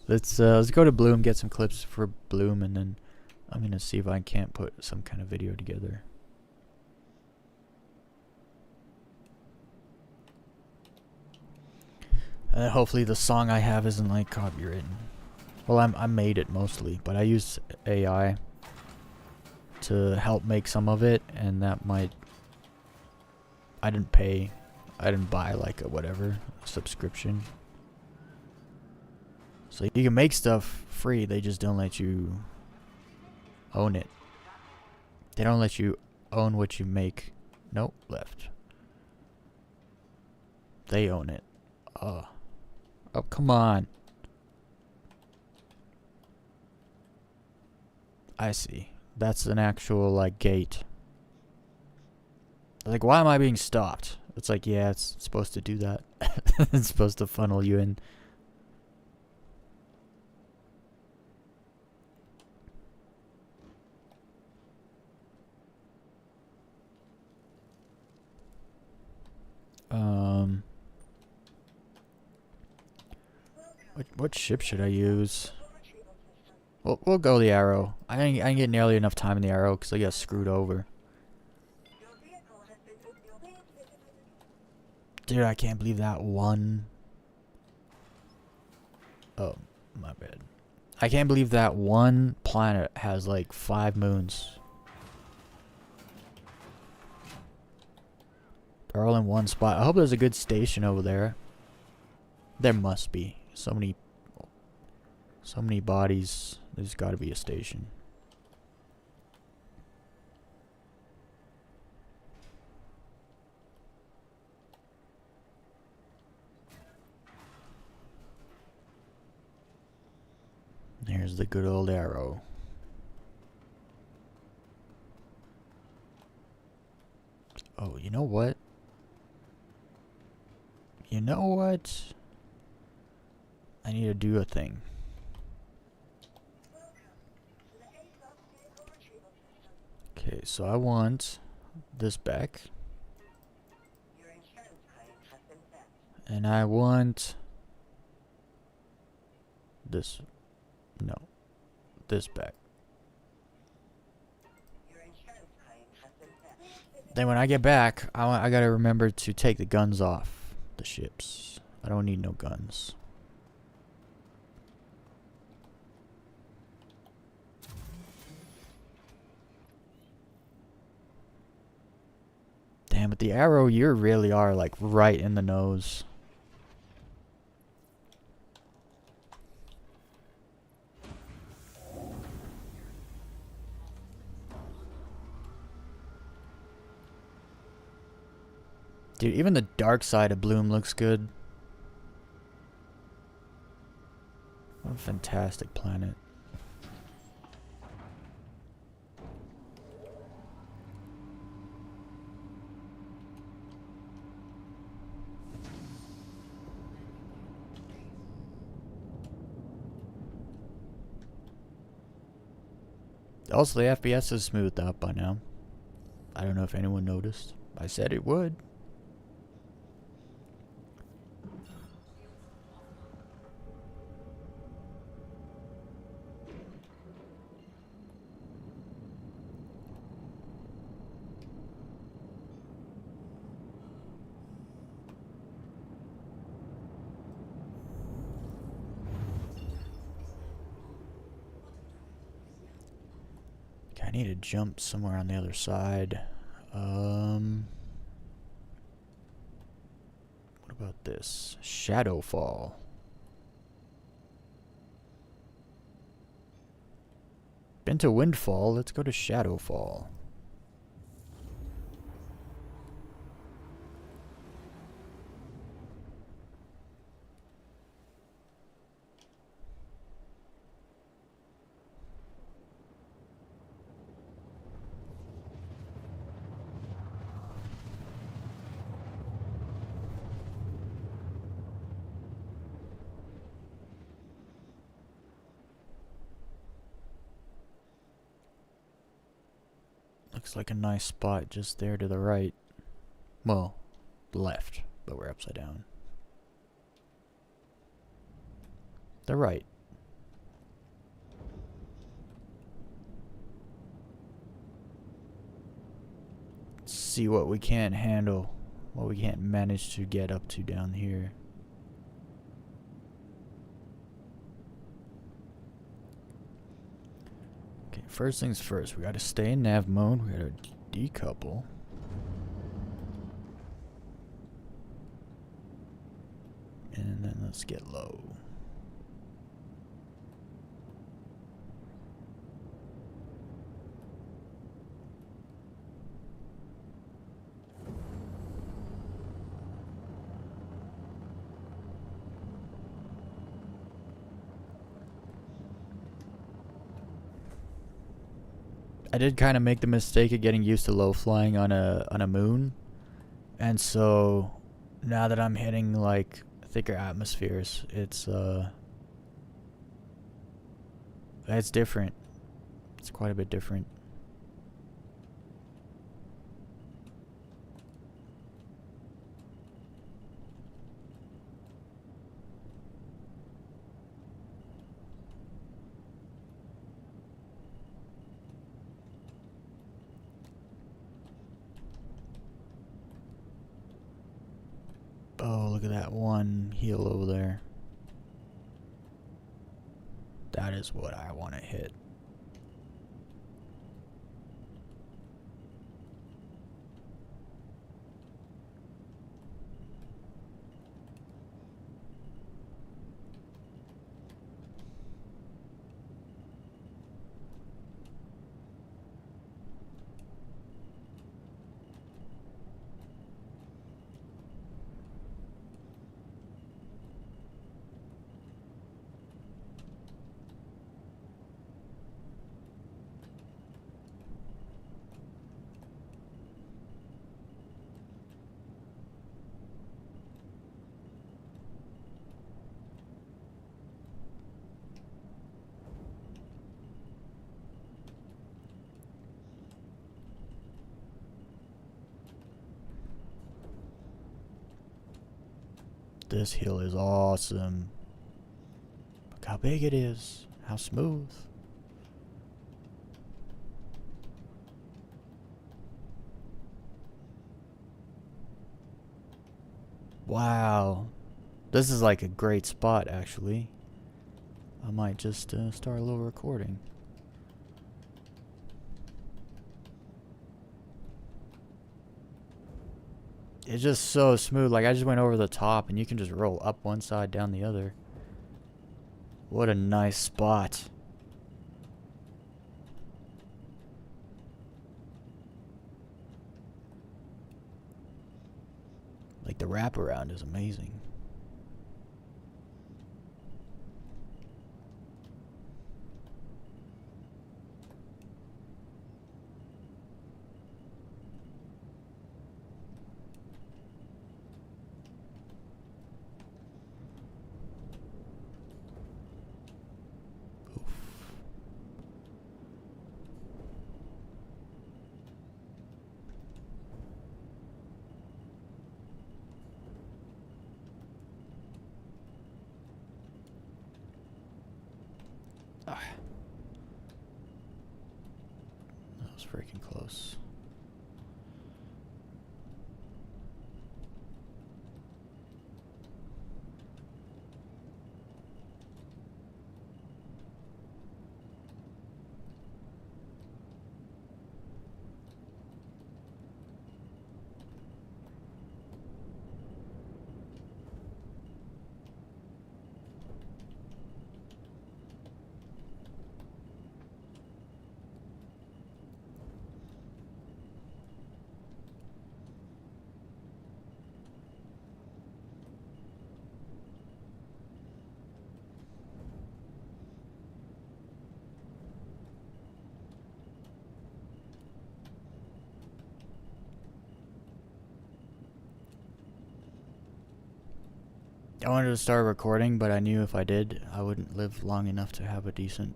Let's go to Bloom, get some clips for Bloom, and then I'm gonna see if I can't put some kind of video together. Hopefully the song I have isn't like copywritten. Well, I made it mostly, but I used AI to help make some of it, and that might. I didn't buy like a whatever subscription. So you can make stuff free, they just don't let you own it. They don't let you own what you make. Nope, left. They own it. Oh, come on. I see. That's an actual, like, gate. Like, why am I being stopped? It's like, yeah, it's supposed to do that. It's supposed to funnel you in. What ship should I use? We'll go the Arrow. I didn't get nearly enough time in the Arrow because I got screwed over. Dude, I can't believe that one. Oh, my bad. I can't believe that one planet has like 5 moons. They're all in one spot. I hope there's a good station over there. There must be. So many bodies. There's got to be a station. Here's the good old Arrow. Oh, you know what? You know what? I need to do a thing. Okay, so I want this back. And I want this. No. This back. Then when I get back, I gotta remember to take the guns off the ships. I don't need no guns. Damn, but the Arrow, you really are like right in the nose. Dude, even the dark side of Bloom looks good. What a fantastic planet. Also, the FPS is smoothed out by now. I don't know if anyone noticed. I said it would. I need to jump somewhere on the other side. What about this? Shadowfall. Been to Windfall, let's go to Shadowfall. Looks like a nice spot just there to the right. Well, left, but we're upside down. The right. Let's see what we can't handle, what we can't manage to get up to down here. Okay, first things first, we gotta stay in nav mode, we gotta decouple. And then let's get low. I did kind of make the mistake of getting used to low flying on a moon, and so now that I'm hitting like thicker atmospheres, it's different. It's quite a bit different. Oh, look at that one hill over there. That is what I want to hit. This hill is awesome. Look how big it is. How smooth. Wow. This is like a great spot, actually. I might just start a little recording. It's just so smooth. Like, I just went over the top and you can just roll up one side, down the other. What a nice spot. Like, the wraparound is amazing. Ah. That was freaking close. I wanted to start recording, but I knew if I did, I wouldn't live long enough to have a decent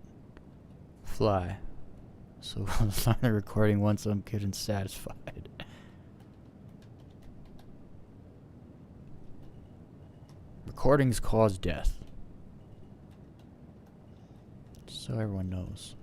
fly. So I'll start the recording once I'm good and satisfied. Recordings cause death. So everyone knows.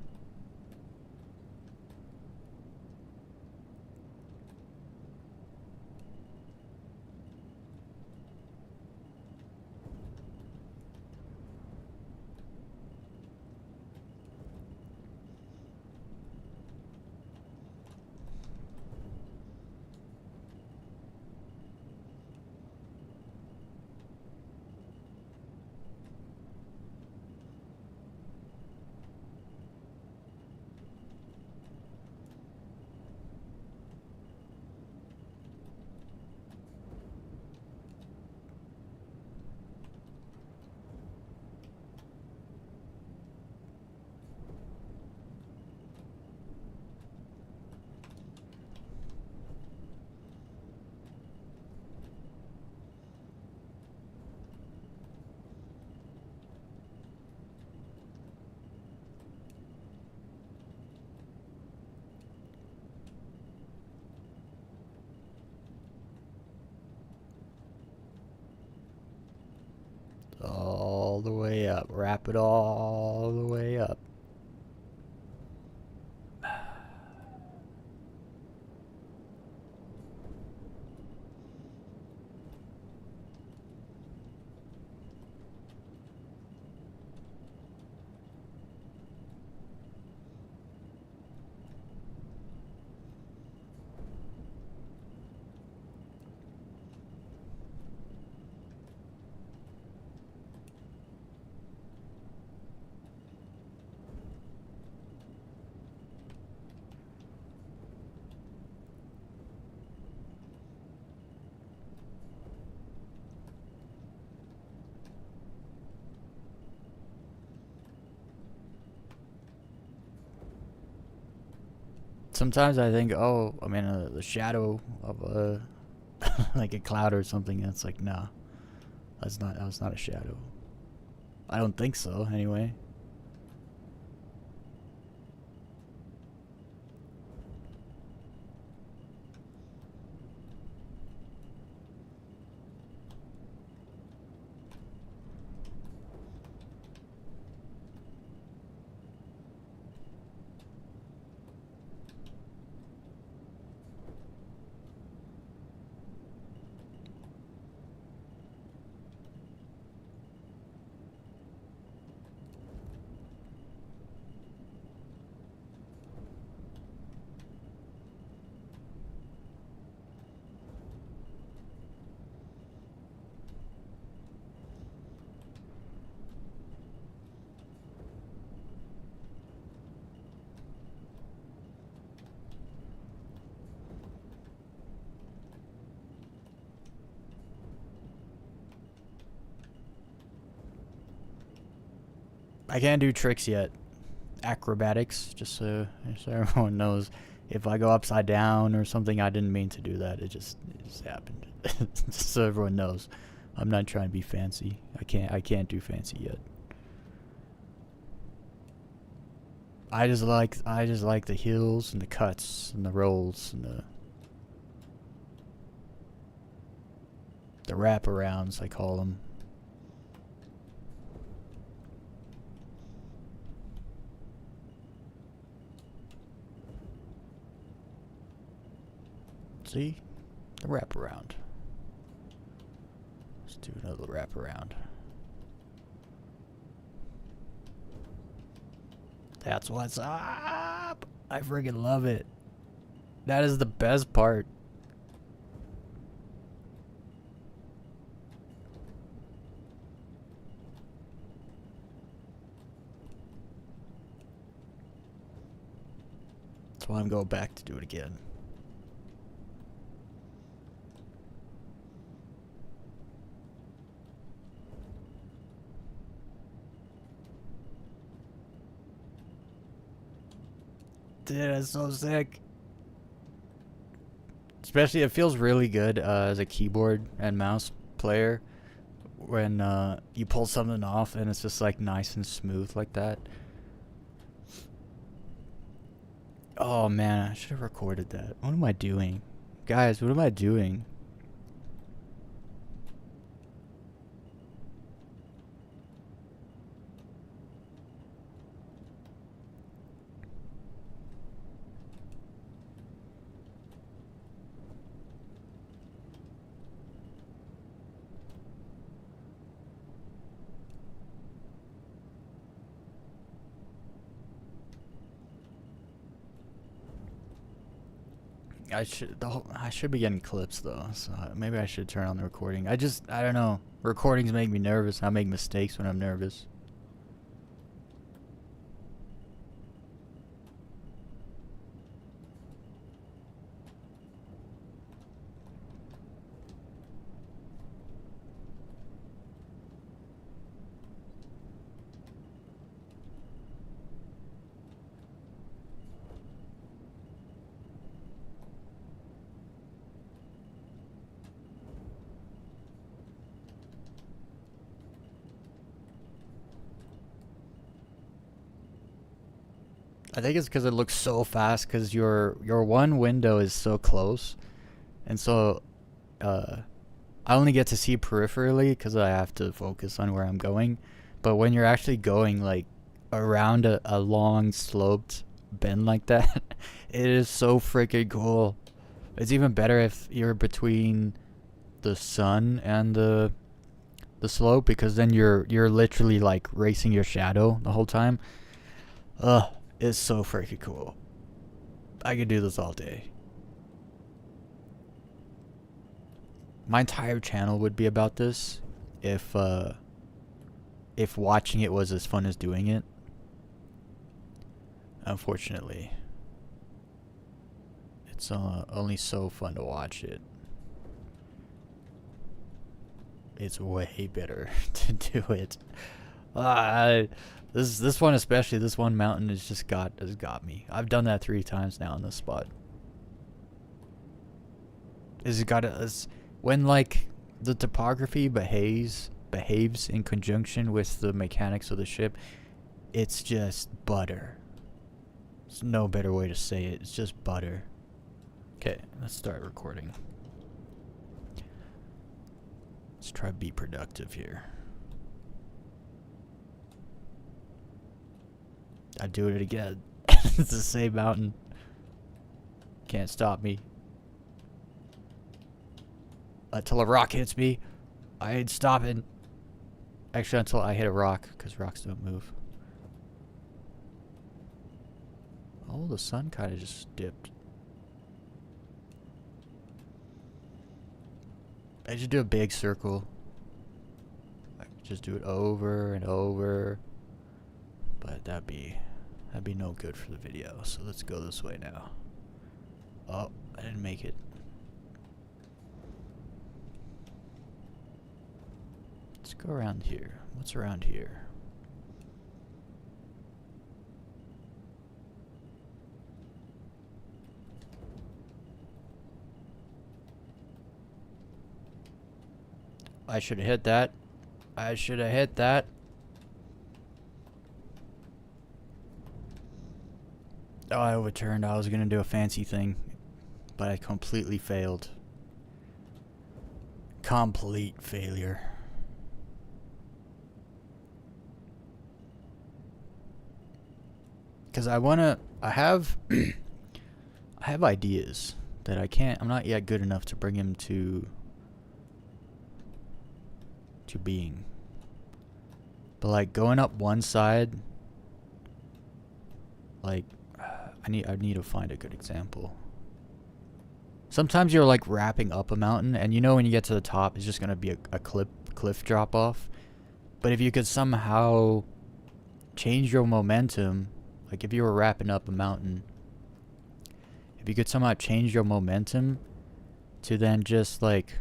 All the way up. Wrap it all the way up. Sometimes I think, oh, I'm in the shadow of a like a cloud or something, and it's like, nah, that's not a shadow. I don't think so, anyway. I can't do tricks yet. Acrobatics, just so everyone knows. If I go upside down or something, I didn't mean to do that. It just happened. Just so everyone knows. I'm not trying to be fancy. I can't do fancy yet. I just like the hills and the cuts and the rolls and the wraparounds, I call them. See? The wraparound. Let's do another wraparound. That's what's up! I friggin' love it. That is the best part. That's why I'm going back to do it again. Dude, that's so sick. Especially, it feels really good as a keyboard and mouse player when you pull something off and it's just like nice and smooth like that. Oh man, I should have recorded that. What am I doing? Guys, what am I doing? I should be getting clips though, so maybe I should turn on the recording. I don't know. Recordings make me nervous. I make mistakes when I'm nervous. I think it's because it looks so fast because your one window is so close, and so I only get to see peripherally because I have to focus on where I'm going. But when you're actually going like around a long sloped bend like that, it is so freaking cool. It's even better if you're between the sun and the slope because then you're literally like racing your shadow the whole time. Ugh, it's so freaking cool. I could do this all day. My entire channel would be about this if watching it was as fun as doing it. Unfortunately, it's only so fun to watch it. It's way better to do it. This one especially, this one mountain has got me. I've done that 3 times now on this spot. When like the topography behaves in conjunction with the mechanics of the ship, it's just butter. There's no better way to say it. It's just butter. Okay, let's start recording. Let's try to be productive here. I do it again. It's the same mountain. Can't stop me. Until a rock hits me, I ain't stopping. Actually, until I hit a rock, because rocks don't move. Oh, the sun kind of just dipped. I just do a big circle. I could just do it over and over. But that'd be no good for the video. So let's go this way now. Oh, I didn't make it. Let's go around here. What's around here? I should have hit that. I should have hit that. Oh, I overturned. I was gonna do a fancy thing, but I completely failed. Complete failure. Because I have ideas that I'm not yet good enough to bring him to being. But like going up one side, like I need to find a good example. Sometimes you're like wrapping up a mountain and you know when you get to the top it's just gonna be a cliff drop off. But if you could somehow change your momentum, like if you were wrapping up a mountain, if you could somehow change your momentum to then just like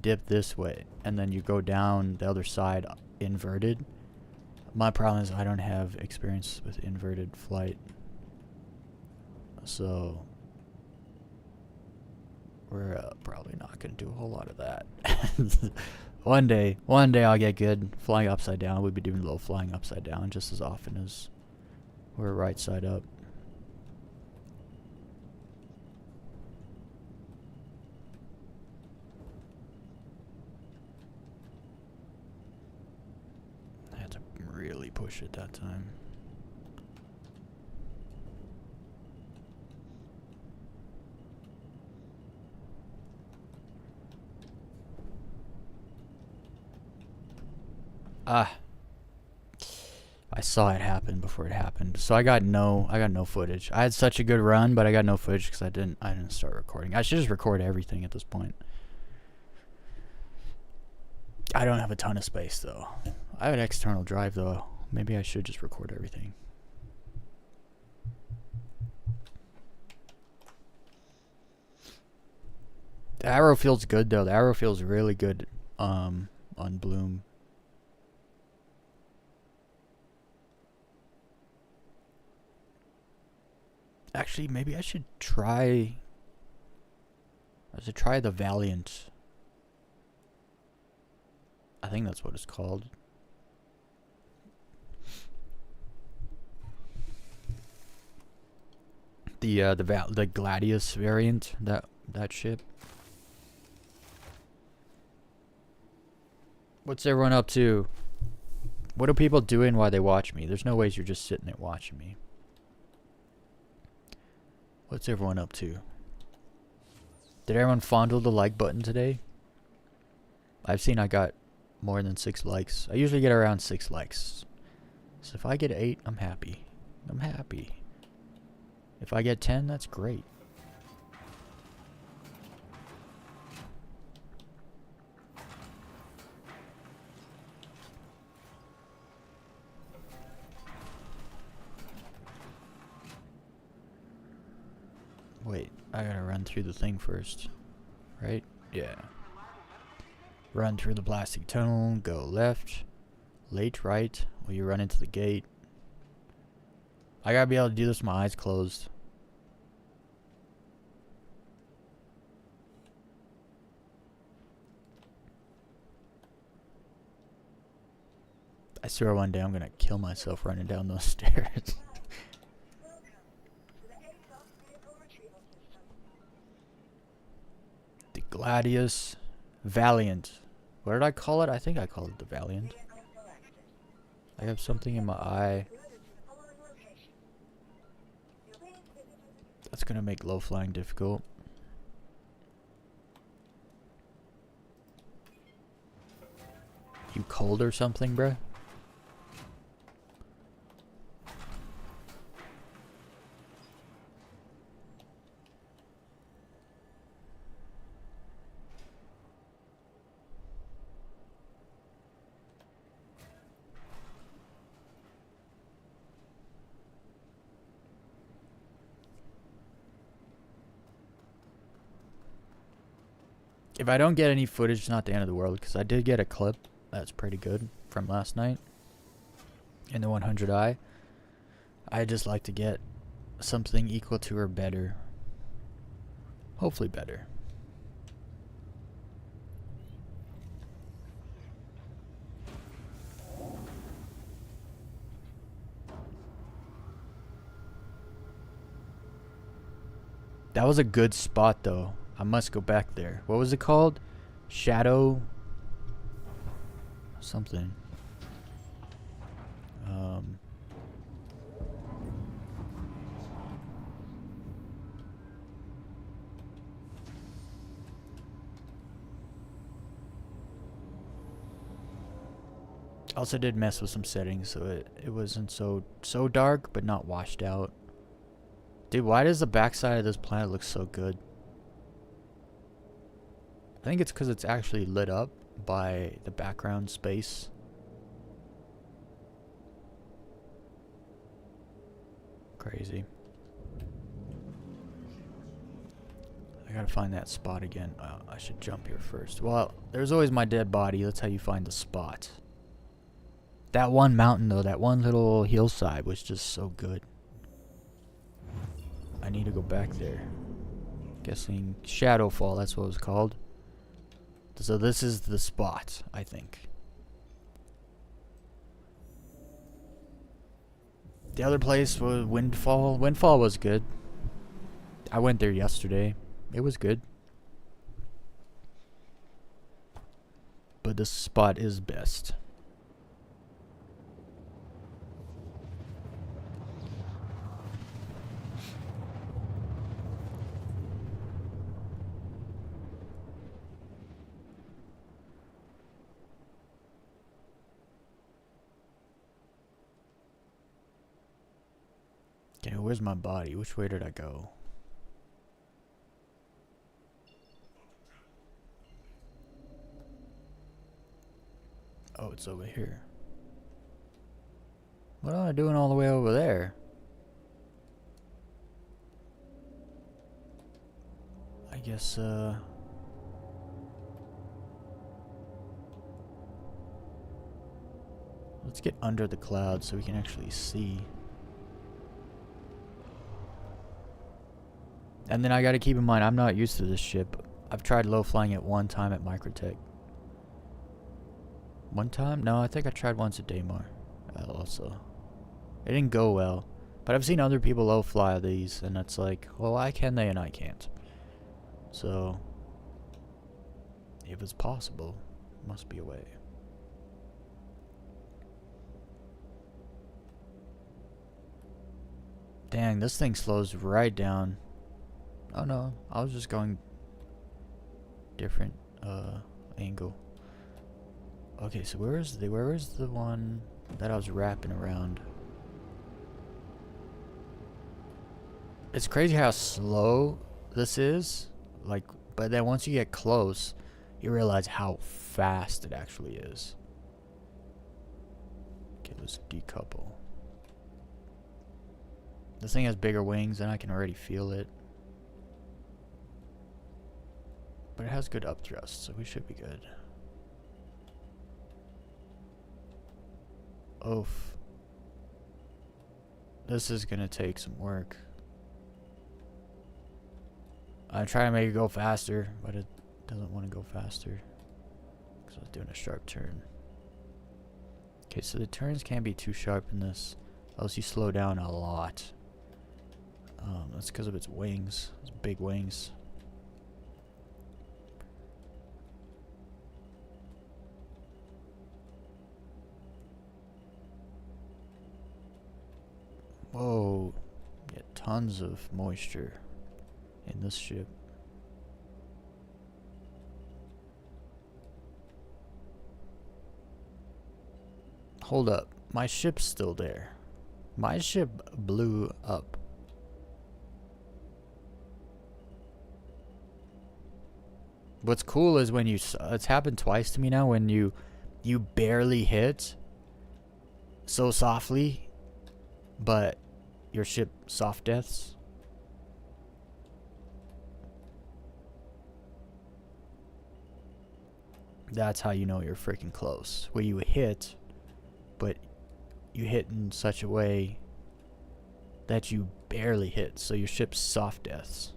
dip this way and then you go down the other side inverted. My problem is I don't have experience with inverted flight, so we're probably not gonna do a whole lot of that. One day I'll get good flying upside down. We'll be doing a little flying upside down just as often as we're right side up. push it that time. Ah. I saw it happen before it happened. So I got no footage. I had such a good run, but I got no footage because I didn't start recording. I should just record everything at this point. I don't have a ton of space though. I have an external drive though. Maybe I should just record everything. The arrow feels good though. The arrow feels really good on Bloom. Actually, maybe I should try the Valiant. I think that's what it's called. The Gladius variant, that ship. What's everyone up to? What are people doing while they watch me? There's no ways you're just sitting there watching me. What's everyone up to? Did everyone fondle the like button today? I've seen I got more than 6 likes. I usually get around 6 likes. So if I get 8, I'm happy. I'm happy. If I get 10, that's great. Wait, I gotta run through the thing first. Right? Yeah. Run through the plastic tunnel, go left, late right, while you run into the gate. I gotta be able to do this with my eyes closed. I swear one day I'm gonna kill myself running down those stairs. The Gladius Valiant. What did I call it? I think I called it the Valiant. I have something in my eye. That's gonna make low flying difficult. You cold or something, bruh? If I don't get any footage, it's not the end of the world, because I did get a clip that's pretty good from last night in the 100i. I just like to get something equal to or better. Hopefully better. That was a good spot though. I must go back there. What was it called? Shadow something. Also did mess with some settings so it wasn't so dark but not washed out. Dude, why does the backside of this planet look so good? I think it's because it's actually lit up by the background space. Crazy. I gotta find that spot again. I should jump here first. Well, there's always my dead body. That's how you find the spot. That one mountain though, that one little hillside was just so good. I need to go back there. Guessing Shadowfall, that's what it was called. So this is the spot, I think. The other place was Windfall. Windfall was good. I went there yesterday. It was good. But this spot is best. Okay, where's my body? Which way did I go? Oh, it's over here. What am I doing all the way over there? I guess, let's get under the clouds so we can actually see. And then I gotta keep in mind, I'm not used to this ship. I've tried low flying it one time at Microtech. One time? No, I think I tried once at Daymar. Also. It didn't go well. But I've seen other people low fly these, and it's like, well, why can they and I can't? So, if it's possible, must be a way. Dang, this thing slows right down. Oh no, I was just going different angle. Okay, so where is the one that I was wrapping around? It's crazy how slow this is. Like, but then once you get close, you realize how fast it actually is. Okay, let's decouple. This thing has bigger wings and I can already feel it. But it has good upthrust, so we should be good. Oof. This is gonna take some work. I'm trying to make it go faster, but it doesn't want to go faster. Because I was doing a sharp turn. Okay, so the turns can't be too sharp in this, else you slow down a lot. That's because of its wings, its big wings. Whoa, get tons of moisture in this ship. Hold up, my ship's still there. My ship blew up. What's cool is when you, it's happened twice to me now, when you barely hit so softly, but your ship soft deaths. That's how you know you're freaking close. Where you hit, but you hit in such a way that you barely hit, so your ship's soft deaths.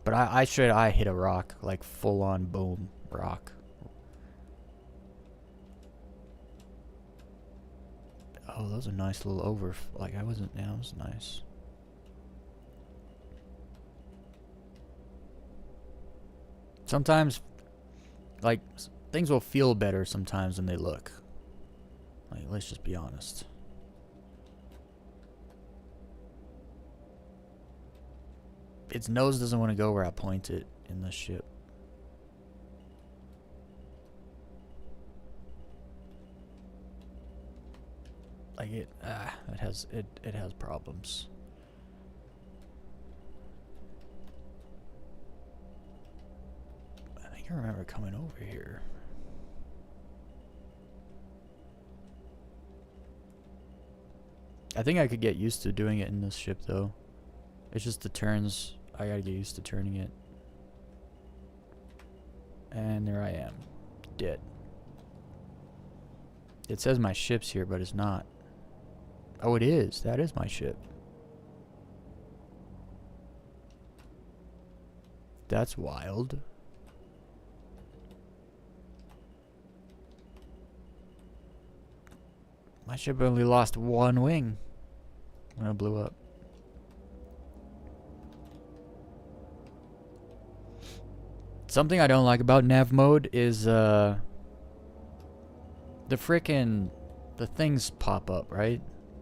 But I hit a rock, like full on boom rock. Oh, that was a nice little over. Like I wasn't. Yeah, it was nice. Sometimes, like, things will feel better sometimes than they look. Like, let's just be honest. Its nose doesn't want to go where I point it in this ship. Like it has problems. I think I remember coming over here. I think I could get used to doing it in this ship though. It's just the turns. I gotta get used to turning it. And there I am. Dead. It says my ship's here, but it's not. Oh, it is. That is my ship. That's wild. My ship only lost one wing when it blew up. Something I don't like about nav mode is the things pop up, right?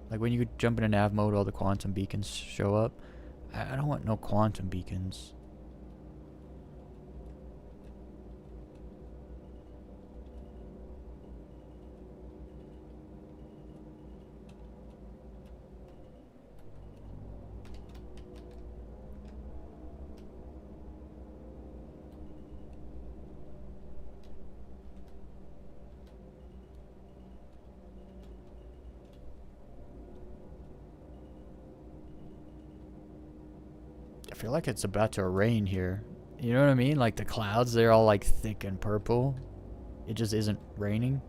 Like when you jump into nav mode, all the quantum beacons show up. I don't want no quantum beacons. I feel like it's about to rain here. You know what I mean? Like the clouds, they're all like thick and purple. It just isn't raining.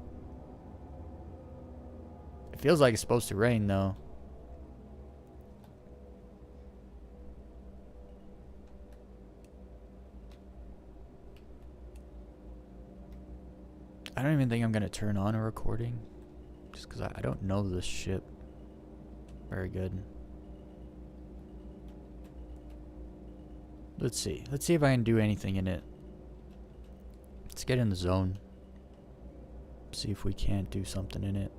It feels like it's supposed to rain though. I don't even think I'm gonna turn on a recording. Just because I don't know this ship very good. Let's see. Let's see if I can do anything in it. Let's get in the zone. See if we can't do something in it.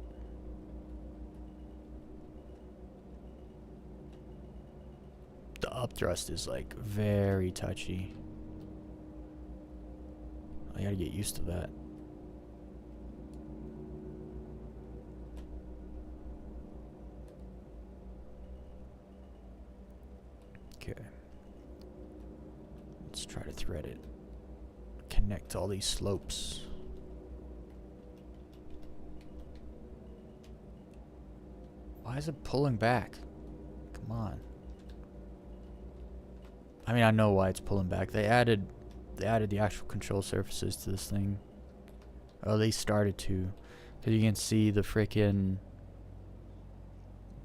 The upthrust is like very touchy. I gotta get used to that. Okay. Let's try to thread it. Connect all these slopes. Why is it pulling back? Come on. I mean, I know why it's pulling back. They added the actual control surfaces to this thing. Oh, they started to. Cause you can see the freaking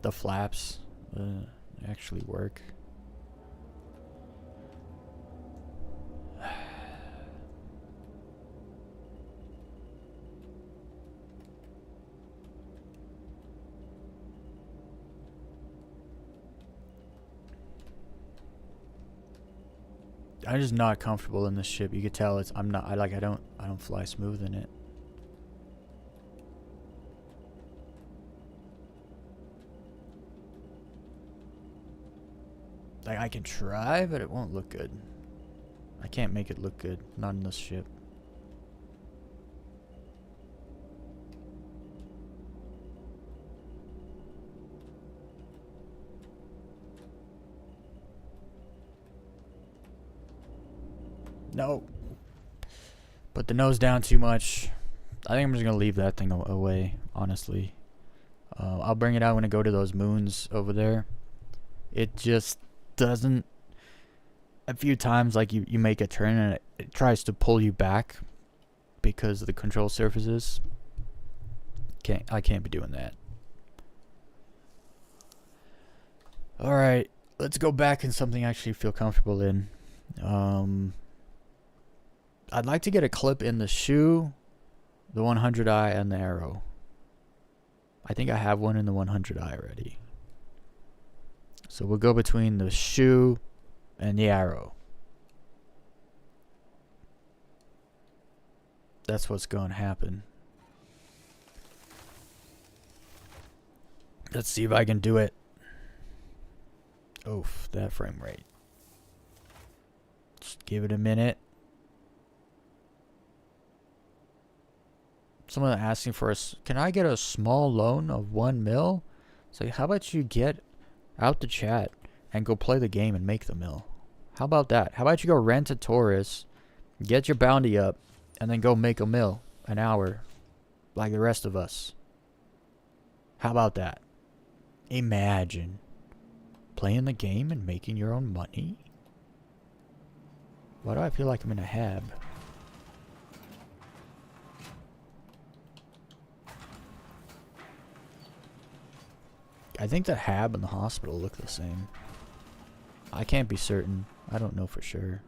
the flaps actually work. I'm just not comfortable in this ship. You could tell it's I don't fly smooth in it. Like I can try, but it won't look good. I can't make it look good. Not in this ship. No. Put the nose down too much. I think I'm just gonna leave that thing away, honestly. I'll bring it out when I go to those moons over there. It just doesn't. A few times, like you make a turn and it tries to pull you back because of the control surfaces. I can't be doing that. All right, let's go back in something I actually feel comfortable in. I'd like to get a clip in the shoe, the 100i, and the arrow. I think I have one in the 100i already. So we'll go between the shoe and the arrow. That's what's going to happen. Let's see if I can do it. Oof, that frame rate. Just give it a minute. Someone asking for us, can I get a small loan of 1 mil? It's like, how about you get out the chat and go play the game and make the mil? How about that? How about you go rent a Taurus, get your bounty up, and then go make a mil an hour like the rest of us? How about that? Imagine playing the game and making your own money. Why do I feel like I'm in a hab? I think the hab and the hospital look the same. I can't be certain. I don't know for sure.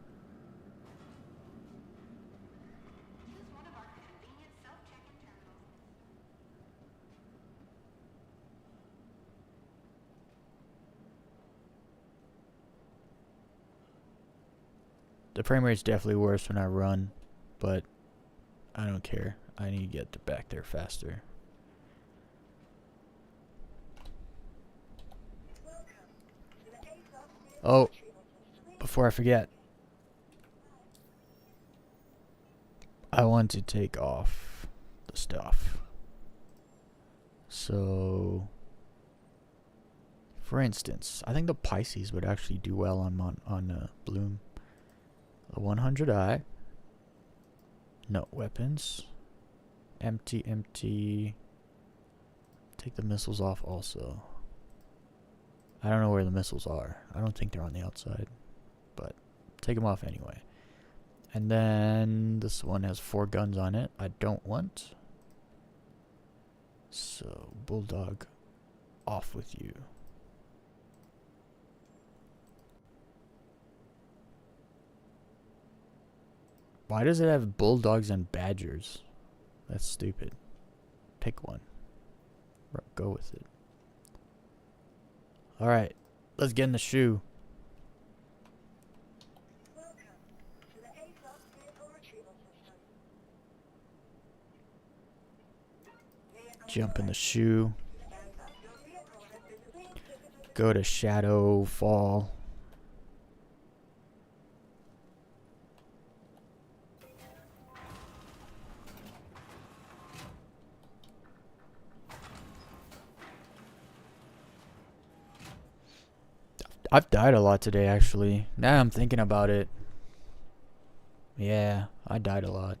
The frame rate's definitely worse when I run, but I don't care. I need to get back there faster. Oh, before I forget, I want to take off the stuff. So, for instance, I think the Pisces would actually do well on Bloom. The 100i. No weapons. Empty. Take the missiles off also. I don't know where the missiles are. I don't think they're on the outside. but take them off anyway. And then this one has 4 guns on it. I don't want. So, Bulldog, off with you. Why does it have bulldogs and badgers? That's stupid. Pick one. Go with it. Alright, let's get in the shoe. Welcome to the A-Class Vehicle Retrieval System. Vehicle Jump in the selected. shoe. Stand up. Your vehicle has been re-exhibited. Go to Shadow Fall. I've died a lot today, actually. Now I'm thinking about it. Yeah, I died a lot.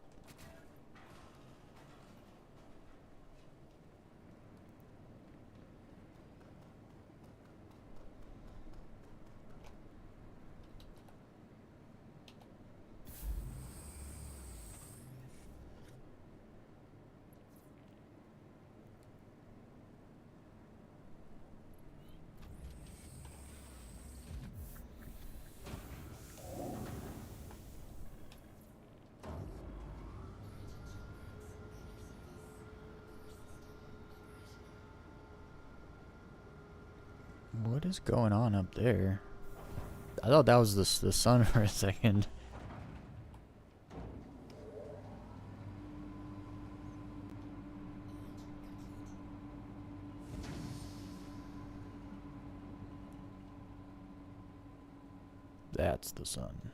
What is going on up there? I thought that was the sun for a second. That's the sun.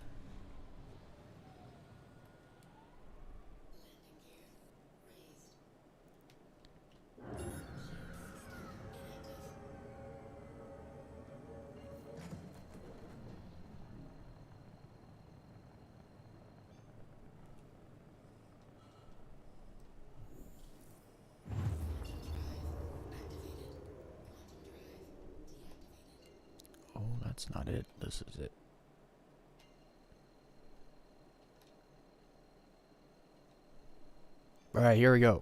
Oh, that's not it. This is it. Alright, here we go.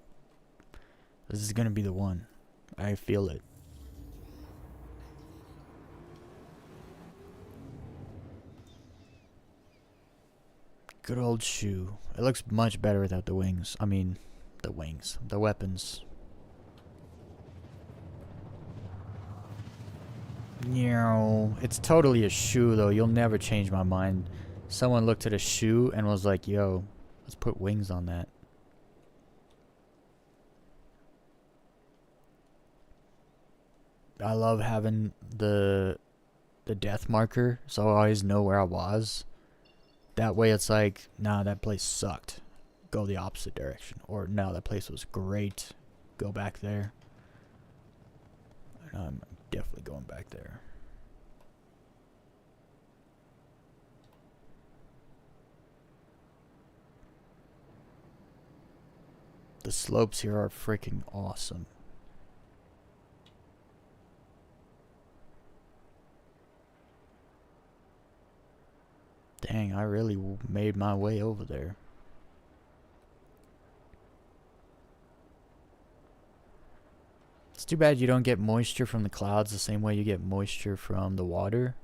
This is gonna be the one. I feel it. Good old shoe. It looks much better without the wings. I mean, the wings. The weapons. It's totally a shoe, though. You'll never change my mind. Someone looked at a shoe and was like, yo, let's put wings on that. I love having the death marker, so I always know where I was. That way it's like, nah, that place sucked. Go the opposite direction. Or, no, that place was great. Go back there. And I'm definitely going back there. The slopes here are freaking awesome. Dang, I really made my way over there. It's too bad you don't get moisture from the clouds the same way you get moisture from the water.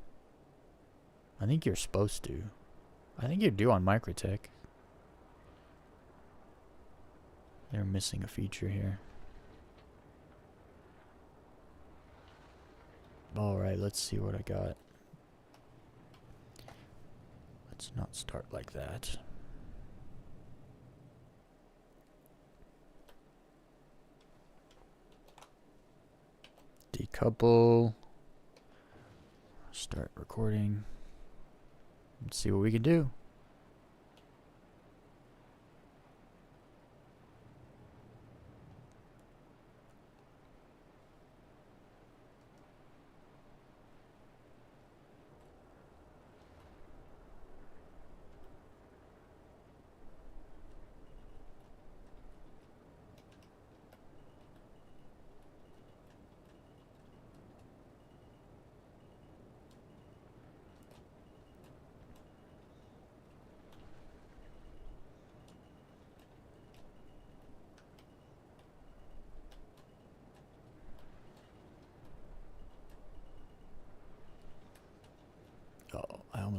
I think you're supposed to. I think you do on Microtech. They're missing a feature here. Alright, let's see what I got. Let's not start like that. Decouple. Start recording. Let's see what we can do.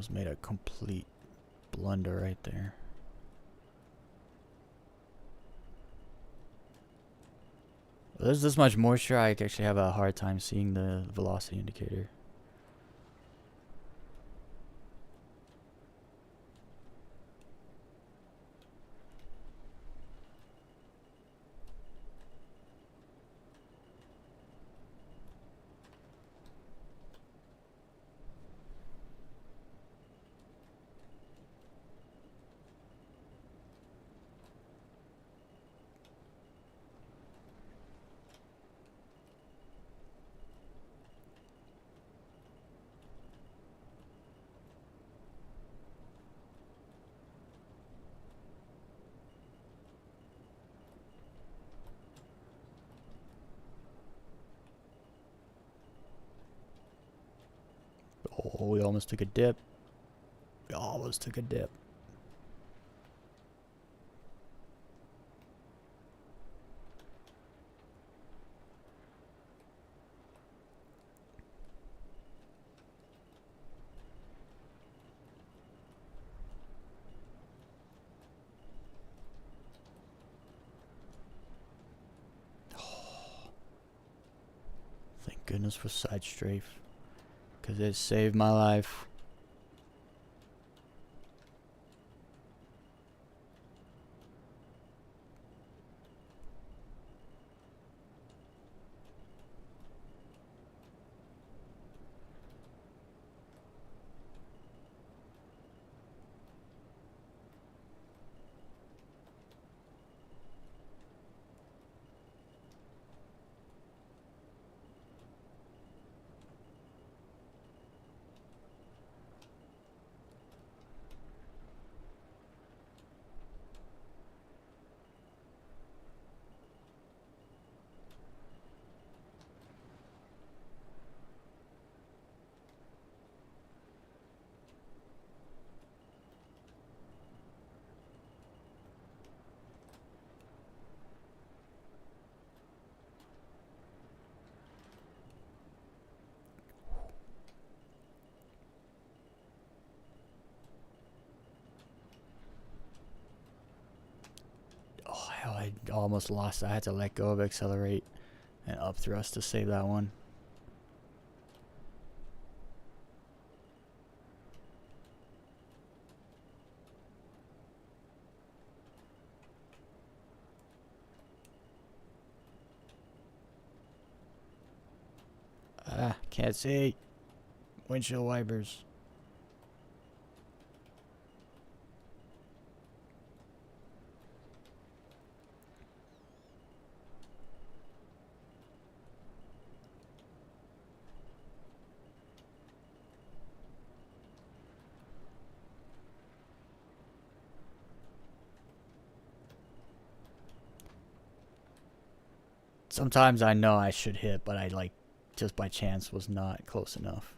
almost made a complete blunder right there. There's this much moisture, I actually have a hard time seeing the velocity indicator. Oh, we almost took a dip. We almost took a dip. Thank goodness for side strafe, because it saved my life. Oh, hell, I almost lost. I had to let go of accelerate and up thrust to save that one. Ah, can't see. Windshield wipers. Sometimes I know I should hit, but I like just by chance was not close enough.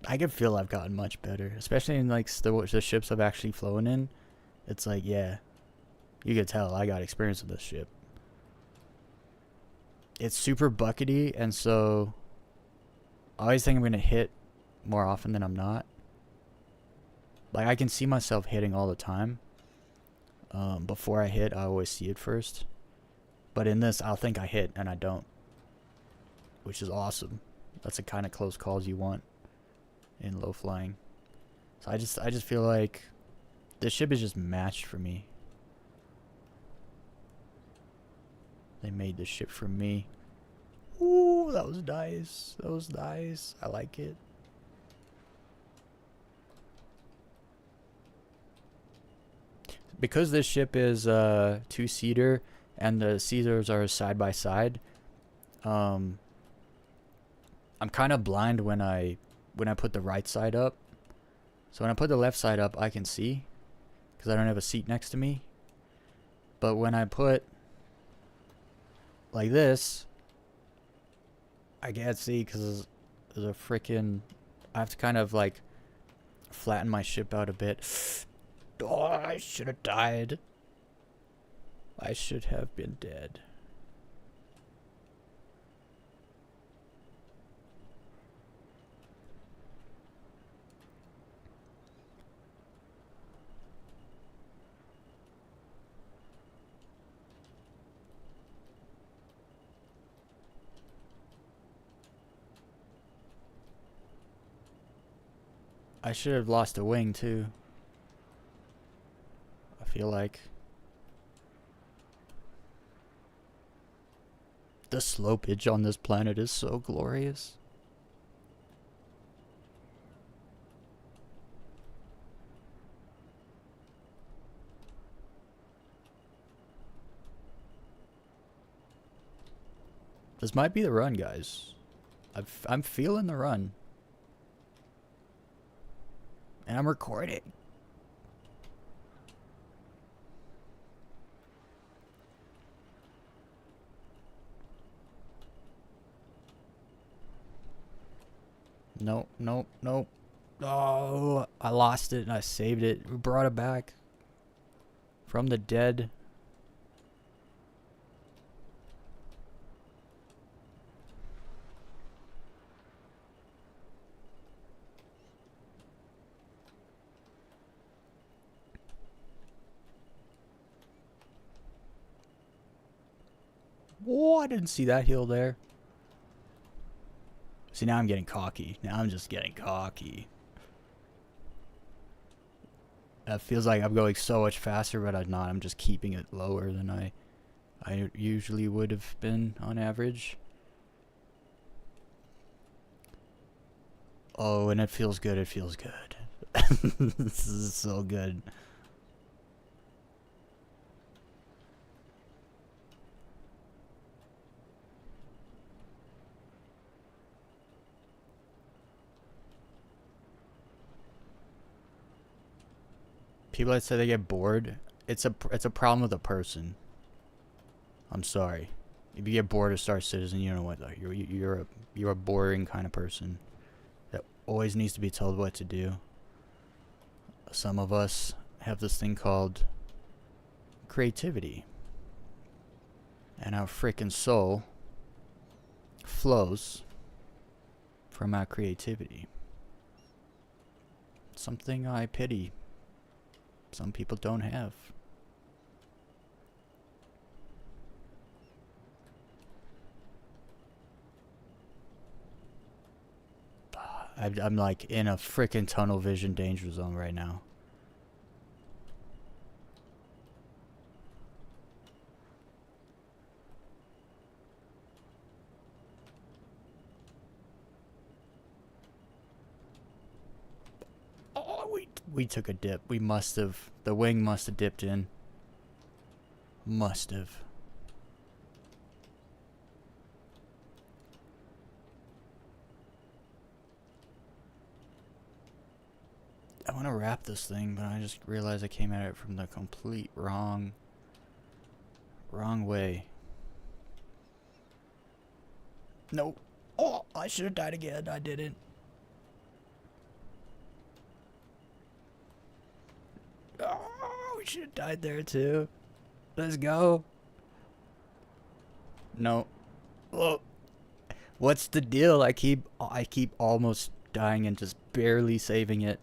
I can feel I've gotten much better, especially in like the ships I've actually flown in. It's like, yeah, you could tell I got experience with this ship. It's super buckety, and so I always think I'm gonna hit more often than I'm not. Like I can see myself hitting all the time. Before I hit, I always see it first. But in this, I'll think I hit and I don't, which is awesome. That's the kind of close calls you want in low flying. So I just feel like this ship is just matched for me. They made this ship for me. Ooh, that was nice. That was nice. I like it. Because this ship is two-seater and the seaters are side by side, I'm kind of blind when I put the right side up. So when I put the left side up, I can see, because I don't have a seat next to me. But when I put like this, I can't see because there's a freaking... I have to kind of like flatten my ship out a bit. Oh, I should have died. I should have been dead. I should have lost a wing too. I feel like the slopage on this planet is so glorious. This might be the run, guys. I'm feeling the run. And I'm recording. Nope, nope, nope. Oh, I lost it and I saved it. We brought it back from the dead. Whoa, I didn't see that hill there. See, now I'm getting cocky. Now I'm just getting cocky. That feels like I'm going so much faster, but I'm not. I'm just keeping it lower than I usually would have been on average. Oh, and it feels good. It feels good. This is so good. People that say they get bored, it's a problem with a person. I'm sorry. If you get bored of Star Citizen, you know what? Like, you're a boring kind of person that always needs to be told what to do. Some of us have this thing called creativity, and our freaking soul flows from our creativity. Something I pity. Some people don't have. I'm like in a freaking tunnel vision danger zone right now. Oh, we took a dip. We must have. The wing must have dipped in. Must have. I want to wrap this thing, but I just realized I came at it from the complete wrong way. Nope. Oh, I should have died again. I didn't. Oh, we should have died there too. Let's go. No. Oh. What's the deal? I keep almost dying and just barely saving it.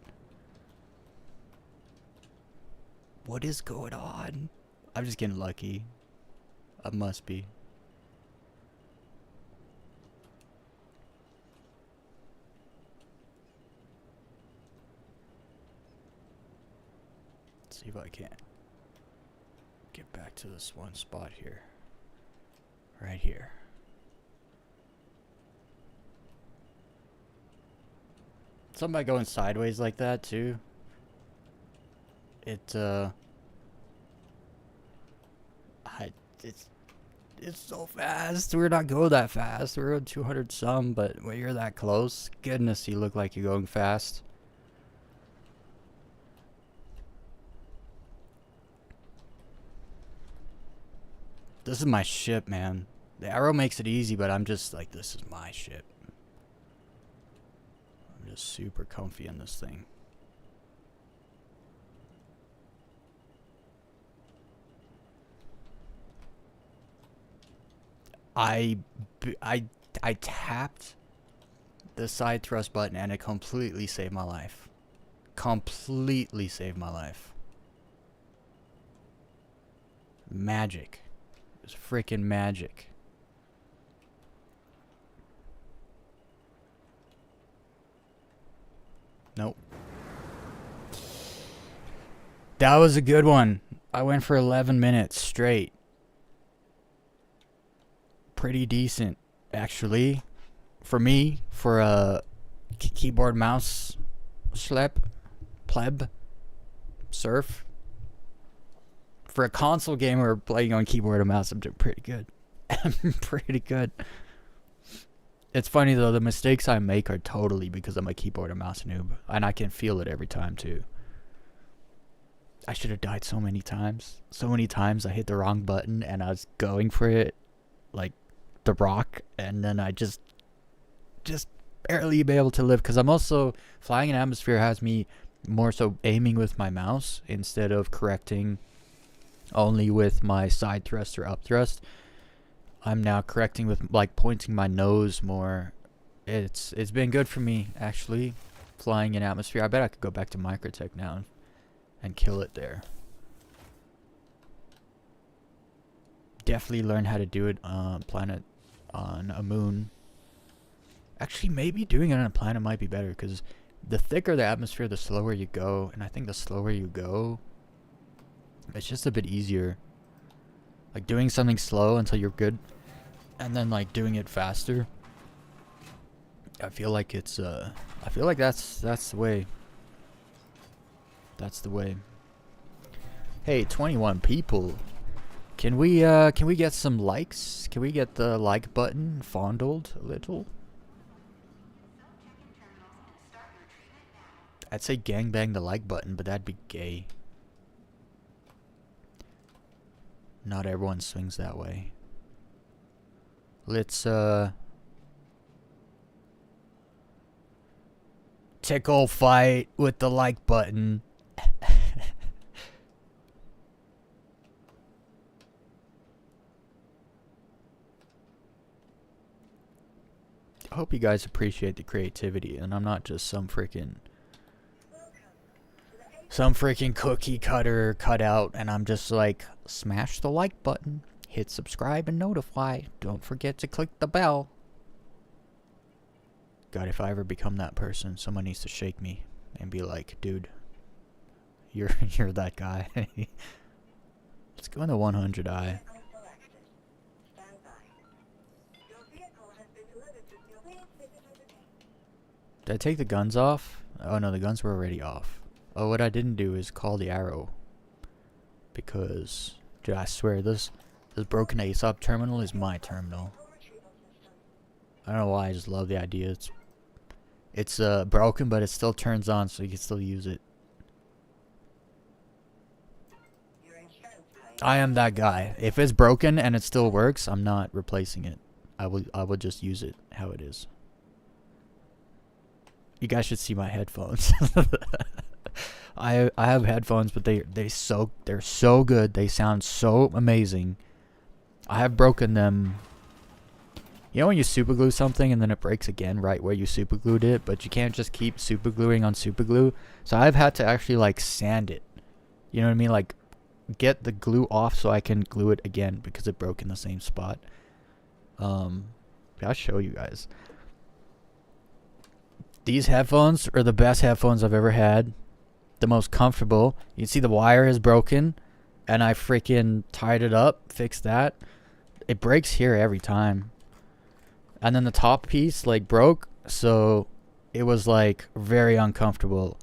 What is going on? I'm just getting lucky. I must be. Let's see if I can get back to this one spot here. Right here. Something about going sideways like that too. It's so fast. We're not going that fast. We're at 200 some, but when you're that close, goodness, you look like you're going fast. This is my ship, man. The arrow makes it easy, but I'm just like, this is my ship. I'm just super comfy in this thing. I tapped the side thrust button and it completely saved my life. Completely saved my life. Magic. It's freaking magic. Nope. That was a good one. I went for 11 minutes straight. Pretty decent, actually. For me, for a keyboard mouse pleb surf. For a console gamer playing on keyboard and mouse, I'm doing pretty good. I'm pretty good. It's funny though, the mistakes I make are totally because I'm a keyboard and mouse noob. And I can feel it every time too. I should have died so many times. So many times I hit the wrong button and I was going for it like the rock, and then I just barely be able to live, because I'm also flying in atmosphere has me more so aiming with my mouse instead of correcting only with my side thrust or up thrust. I'm now correcting with like pointing my nose more. It's been good for me actually, flying in atmosphere. I bet I could go back to Microtech now and kill it there. Definitely learn how to do it on planet, on a moon. Actually, maybe doing it on a planet might be better, because the thicker the atmosphere, the slower you go. And I think the slower you go, it's just a bit easier. Like doing something slow until you're good, and then like doing it faster. I feel like it's I feel like that's the way. That's the way. Hey, 21 people. Can we get some likes? Can we get the like button fondled a little? I'd say gangbang the like button, but that'd be gay. Not everyone swings that way. Let's tickle fight with the like button. I hope you guys appreciate the creativity, and I'm not just some freaking cookie cutter cutout, and I'm just like, smash the like button, hit subscribe and notify, don't forget to click the bell. God, if I ever become that person, someone needs to shake me and be like, dude, you're that guy. Let's go into 100i. Did I take the guns off? Oh no, the guns were already off. Oh, what I didn't do is call the arrow. Because, dude, I swear, this broken ASOP terminal is my terminal. I don't know why, I just love the idea. It's broken, but it still turns on, so you can still use it. I am that guy. If it's broken and it still works, I'm not replacing it. I would just use it how it is. You guys should see my headphones. I have headphones, but they're so good. They sound so amazing. I have broken them. You know when you super glue something and then it breaks again right where you super glued it, but you can't just keep super gluing on super glue. So I've had to actually like sand it. You know what I mean? Like get the glue off so I can glue it again because it broke in the same spot. I'll show you guys. These headphones are the best headphones I've ever had. The most comfortable. You see the wire is broken, and I freaking tied it up, fixed that. It breaks here every time. And then the top piece like broke, so it was like very uncomfortable.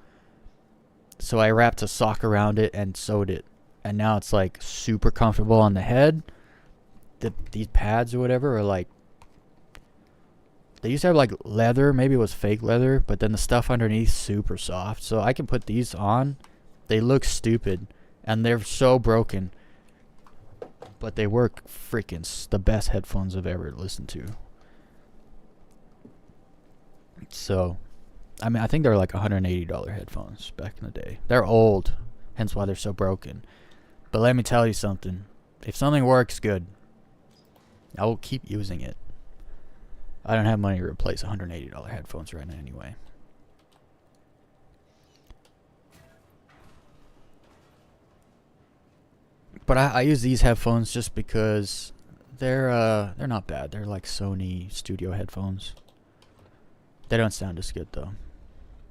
So I wrapped a sock around it and sewed it. And now it's like super comfortable on the head. These pads or whatever are like, they used to have like leather, maybe it was fake leather, but then the stuff underneath super soft. So I can put these on. They look stupid and they're so broken. But they work freaking the best headphones I've ever listened to. So, I mean, I think they're like $180 headphones back in the day. They're old, hence why they're so broken. But let me tell you something. If something works good, I will keep using it. I don't have money to replace $180 headphones right now anyway. But I use these headphones just because they're not bad. They're like Sony studio headphones. They don't sound as good though.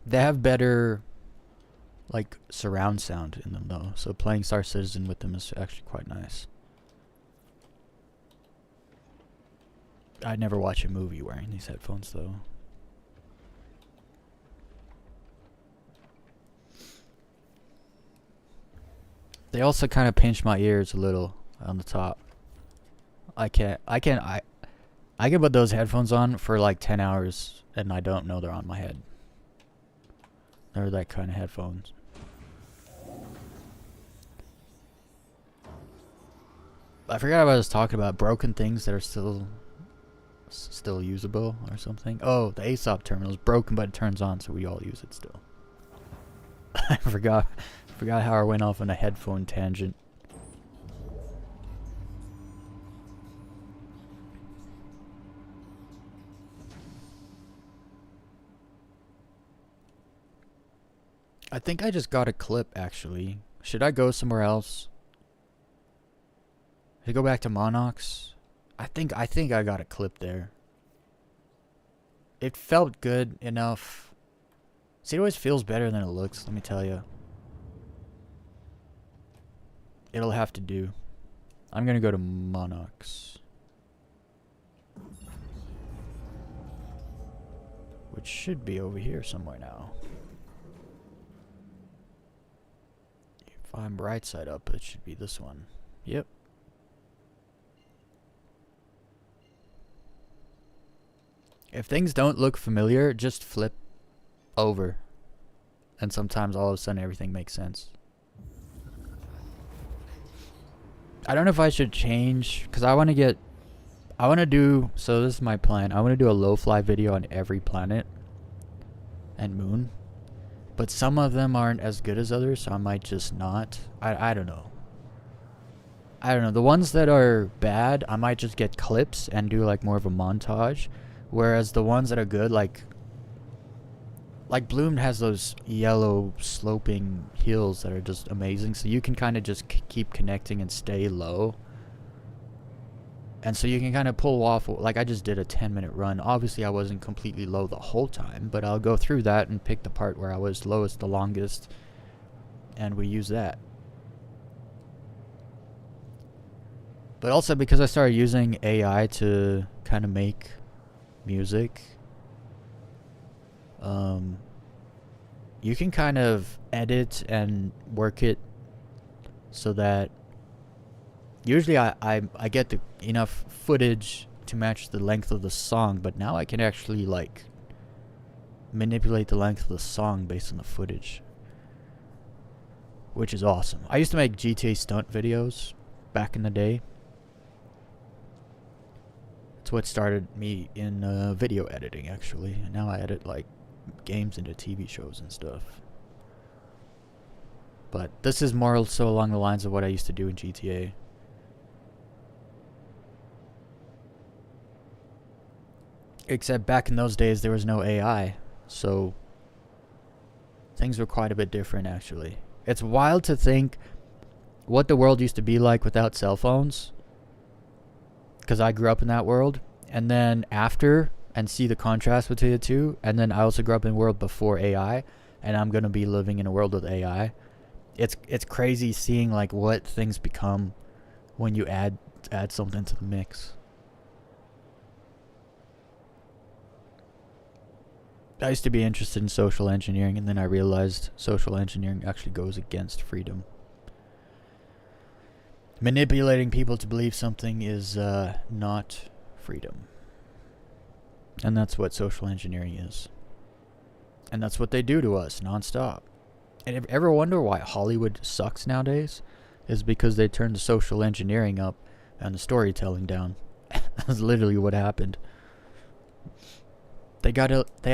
They have better like surround sound in them though. So playing Star Citizen with them is actually quite nice. I'd never watch a movie wearing these headphones though. They also kind of pinch my ears a little on the top. I can put those headphones on for like 10 hours and I don't know they're on my head. They're that kind of headphones. I forgot what I was talking about. Broken things that are still usable or something. Oh, the ASOP terminal is broken, but it turns on, so we all use it still. I forgot how I went off on a headphone tangent. I think I just got a clip actually. Should I go somewhere else? Should I go back to Monox? I think I got a clip there. It felt good enough. See, it always feels better than it looks, let me tell you. It'll have to do. I'm gonna go to Monox. Which should be over here somewhere now. If I'm right side up, it should be this one. Yep. If things don't look familiar, just flip over. And sometimes all of a sudden everything makes sense. I don't know if I should change, because I want to do, so this is my plan. I want to do a low-fly video on every planet and moon. But some of them aren't as good as others, so I might just not. I don't know. I don't know. The ones that are bad, I might just get clips and do like more of a montage. Whereas the ones that are good, like Bloom has those yellow sloping hills that are just amazing. So you can kind of just keep connecting and stay low. And so you can kind of pull off, like I just did a 10-minute run. Obviously I wasn't completely low the whole time, but I'll go through that and pick the part where I was lowest the longest. And we use that. But also because I started using AI to kind of make music, you can kind of edit and work it so that usually I get enough footage to match the length of the song, but now I can actually like manipulate the length of the song based on the footage, which is awesome. I used to make GTA stunt videos back in the day. It's what started me in video editing, actually. And now I edit like games into TV shows and stuff. But this is more so along the lines of what I used to do in GTA. Except back in those days there was no AI, so things were quite a bit different actually. It's wild to think what the world used to be like without cell phones, because I grew up in that world, and then after, and see the contrast between the two, and then I also grew up in a world before AI, and I'm gonna be living in a world with AI. It's crazy seeing like what things become when you add something to the mix. I used to be interested in social engineering, and then I realized social engineering actually goes against freedom. Manipulating people to believe something is not freedom. And that's what social engineering is. And that's what they do to us nonstop. And if you ever wonder why Hollywood sucks nowadays, is because they turn the social engineering up and the storytelling down. That's literally what happened. They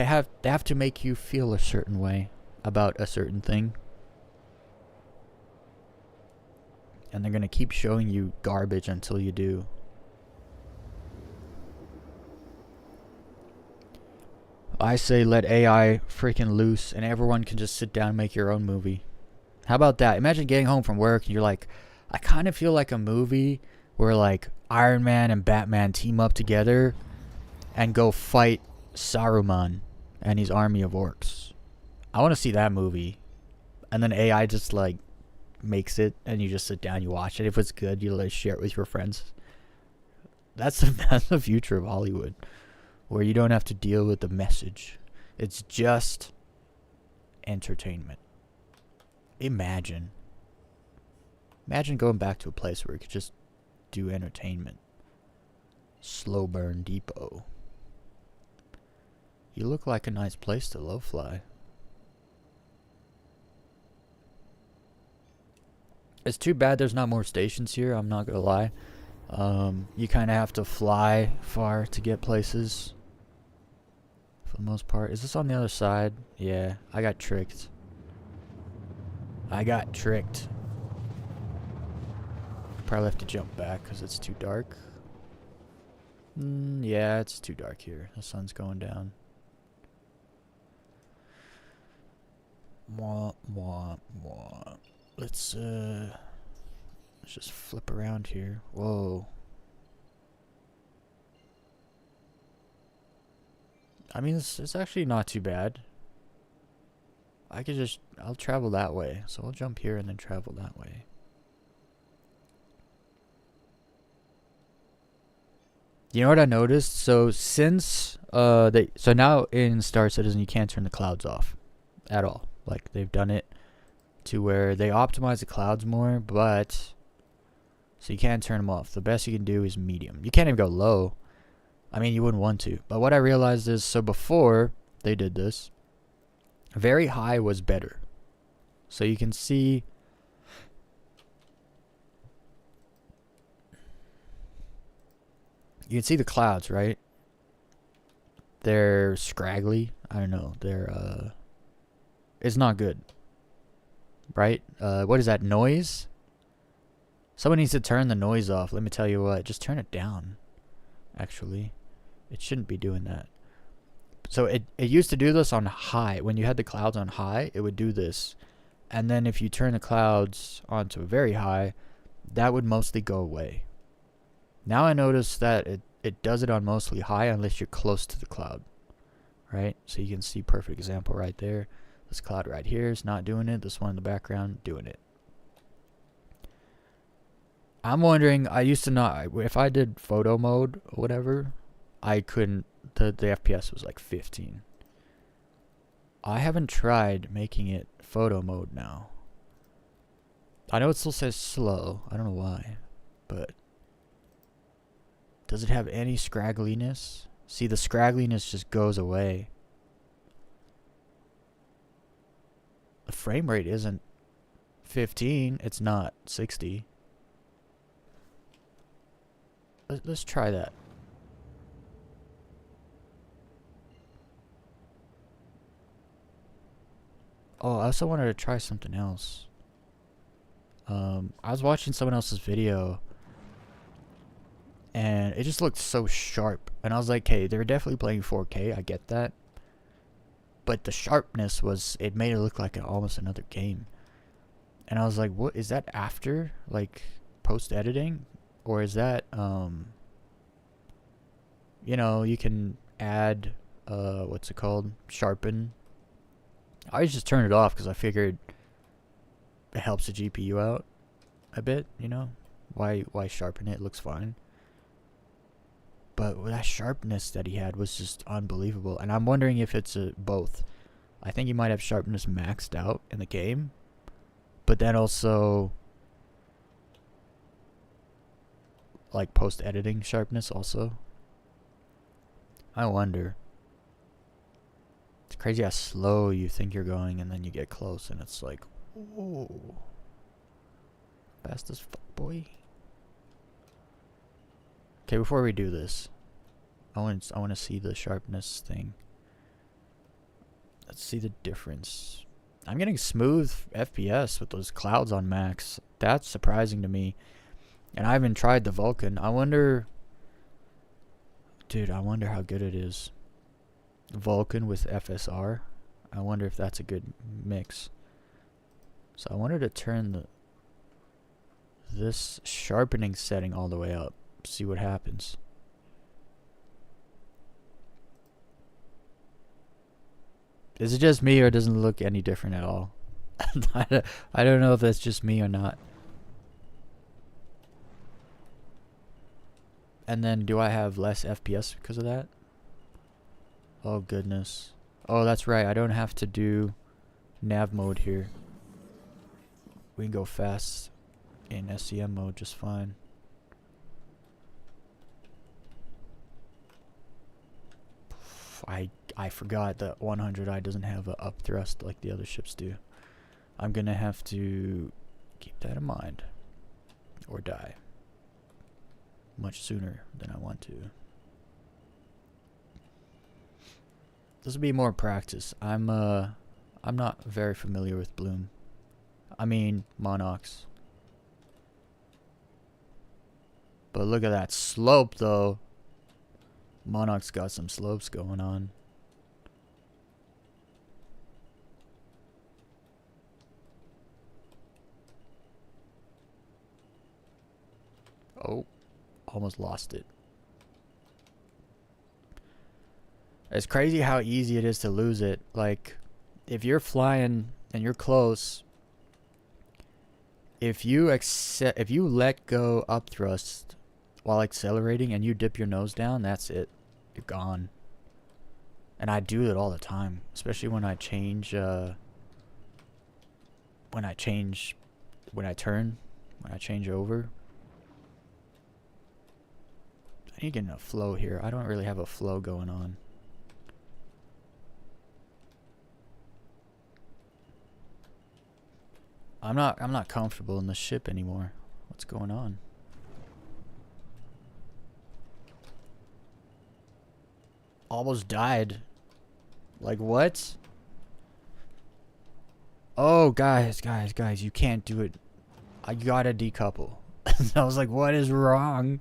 have to make you feel a certain way about a certain thing. And they're gonna keep showing you garbage until you do. I say let AI freaking loose and everyone can just sit down and make your own movie. How about that? Imagine getting home from work and you're like, I kind of feel like a movie where like Iron Man and Batman team up together and go fight Saruman and his army of orcs. I want to see that movie. And then AI just like makes it and you just sit down, you watch it. If it's good, you like share it with your friends. That's the future of Hollywood, where you don't have to deal with the message. It's just entertainment. Imagine going back to a place where you could just do entertainment. Slow Burn Depot. You look like a nice place to low fly. It's too bad there's not more stations here, I'm not gonna lie. You kind of have to fly far to get places. For the most part. Is this on the other side? Yeah, I got tricked. Probably have to jump back because it's too dark. Yeah, it's too dark here. The sun's going down. Wah, wah, wah. Let's just flip around here. Whoa. I mean, it's actually not too bad. I'll travel that way. So I'll jump here and then travel that way. You know what I noticed? So since so now in Star Citizen you can't turn the clouds off at all. Like they've done it to where they optimize the clouds more, but so you can't turn them off. The best you can do is medium. You can't even go low. I mean, you wouldn't want to. But what I realized is, so before they did this, very high was better. So you can see the clouds, right? They're scraggly. I don't know. They're it's not good. Right? What is that noise? Someone needs to turn the noise off. Let me tell you what, just turn it down. Actually, it shouldn't be doing that. So it used to do this on high. When you had the clouds on high, it would do this. And then if you turn the clouds onto very high, that would mostly go away. Now I notice that it does it on mostly high unless you're close to the cloud. Right? So you can see perfect example right there. This cloud right here is not doing it. This one in the background doing it. I'm wondering, I used to not, if I did photo mode or whatever, I couldn't, the FPS was like 15. I haven't tried making it photo mode now. I know it still says slow, I don't know why, but does it have any scraggliness? See, the scraggliness just goes away. The frame rate isn't 15, it's not 60. Let's try that. Oh, I also wanted to try something else. I was watching someone else's video and it just looked so sharp. And I was like, hey, they're definitely playing 4K, I get that. But the sharpness was, it made it look like almost another game. And I was like, what, is that after, like, post-editing? Or is that, you know, you can add, what's it called? Sharpen. I just turned it off because I figured it helps the GPU out a bit, you know? Why sharpen it? It looks fine. But that sharpness that he had was just unbelievable. And I'm wondering if it's both. I think he might have sharpness maxed out in the game. But then also, like, post-editing sharpness also. I wonder. It's crazy how slow you think you're going and then you get close and it's like, whoa. Fast as fuck, boy. Okay, before we do this, I want to see the sharpness thing. Let's see the difference. I'm getting smooth FPS with those clouds on max. That's surprising to me. And I haven't tried the Vulcan. I wonder... Dude, I wonder how good it is. Vulcan with FSR. I wonder if that's a good mix. So I wanted to turn this sharpening setting all the way up. See what happens. Is it just me, or it doesn't look any different at all? I don't know if that's just me or not. And then do I have less FPS because of that? Oh goodness. Oh, that's right. I don't have to do nav mode here. We can go fast in SCM mode just fine. I forgot that 100i doesn't have an up thrust like the other ships do. I'm gonna have to keep that in mind, or die much sooner than I want to. This will be more practice. I'm not very familiar with Bloom. I mean Monox. But look at that slope though. Monarch's got some slopes going on. Oh, almost lost it. It's crazy how easy it is to lose it. Like, if you're flying and you're close, if you let go up thrust while accelerating and you dip your nose down, that's it. You're gone. And I do it all the time, especially when I change when I change over. I need to get in a flow here. I don't really have a flow going on. I'm not comfortable in the ship anymore. What's going on? Almost died. Like what? Oh, guys, you can't do it. I gotta decouple. I was like, what is wrong?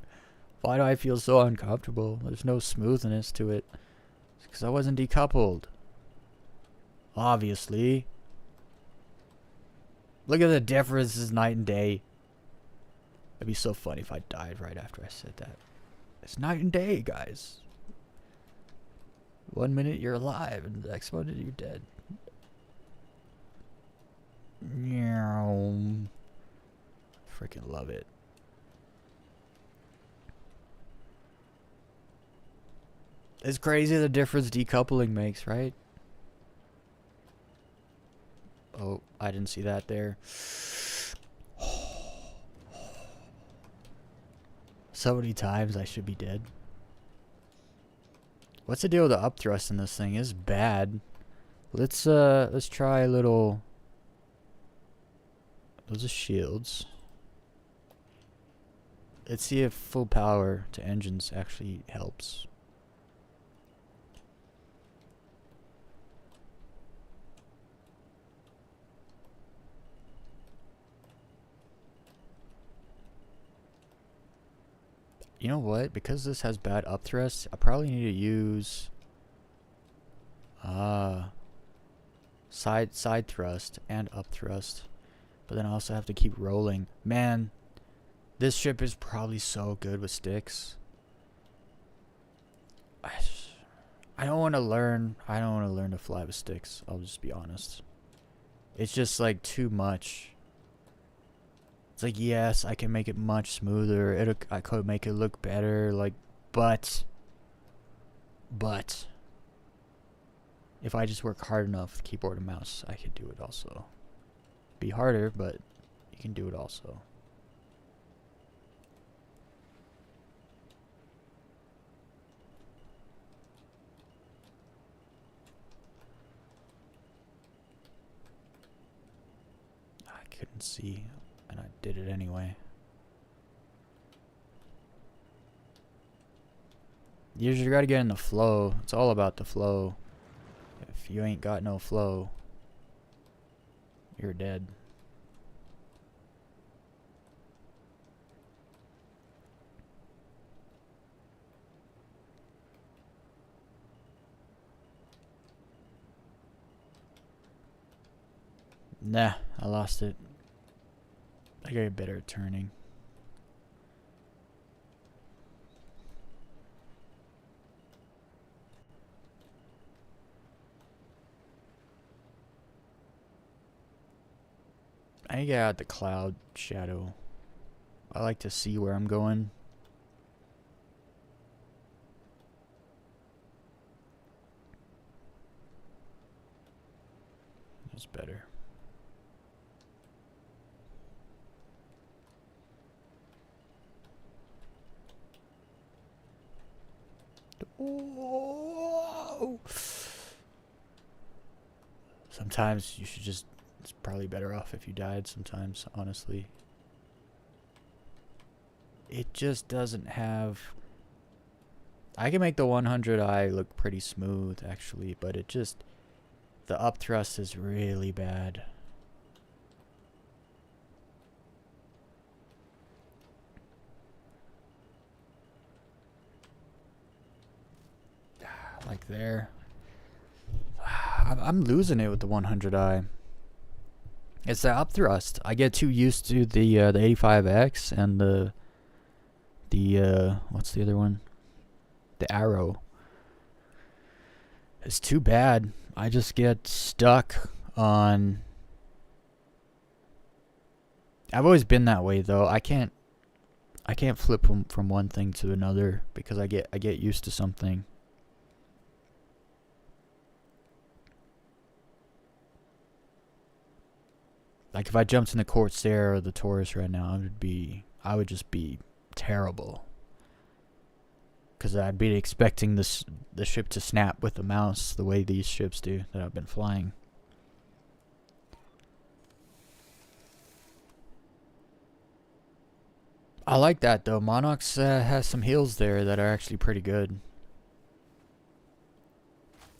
Why do I feel so uncomfortable? There's no smoothness to it. It's because I wasn't decoupled. Obviously. Look at the differences night and day. It'd be so funny if I died right after I said that. It's night and day, guys. 1 minute you're alive, and the next minute you're dead. Meow. Freaking love it. It's crazy the difference decoupling makes, right? Oh, I didn't see that there. So many times I should be dead. What's the deal with the up thrust in this thing? It's bad. Let's try a little. Those are shields. Let's see if full power to engines actually helps. You know what? Because this has bad up thrust, I probably need to use side thrust and up thrust. But then I also have to keep rolling. Man, this ship is probably so good with sticks. I don't want to learn. I don't want to learn to fly with sticks. I'll just be honest. It's just like too much. It's like, yes, I can make it much smoother. I could make it look better. Like, but if I just work hard enough with keyboard and mouse, I could do it also. Be harder, but you can do it also. I couldn't see, and I did it anyway. You just gotta get in the flow. It's all about the flow. If you ain't got no flow, you're dead. Nah, I lost it. I got better at turning. I get out the cloud shadow. I like to see where I'm going. That's better. Oh. Sometimes you should just, it's probably better off if you died sometimes, honestly. It just doesn't have, I can make the 100i look pretty smooth actually, but it just, the up thrust is really bad. Like there. I'm losing it with the 100i. It's the up thrust. I get too used to the 85X and the what's the other one? The arrow. It's too bad. I just get stuck on. I've always been that way though. I can't flip from one thing to another because I get used to something. Like if I jumped in the Corsair or the Taurus right now, I would just be terrible. Cause I'd be expecting the ship to snap with the mouse the way these ships do that I've been flying. I like that though. Monarchs has some heals there that are actually pretty good.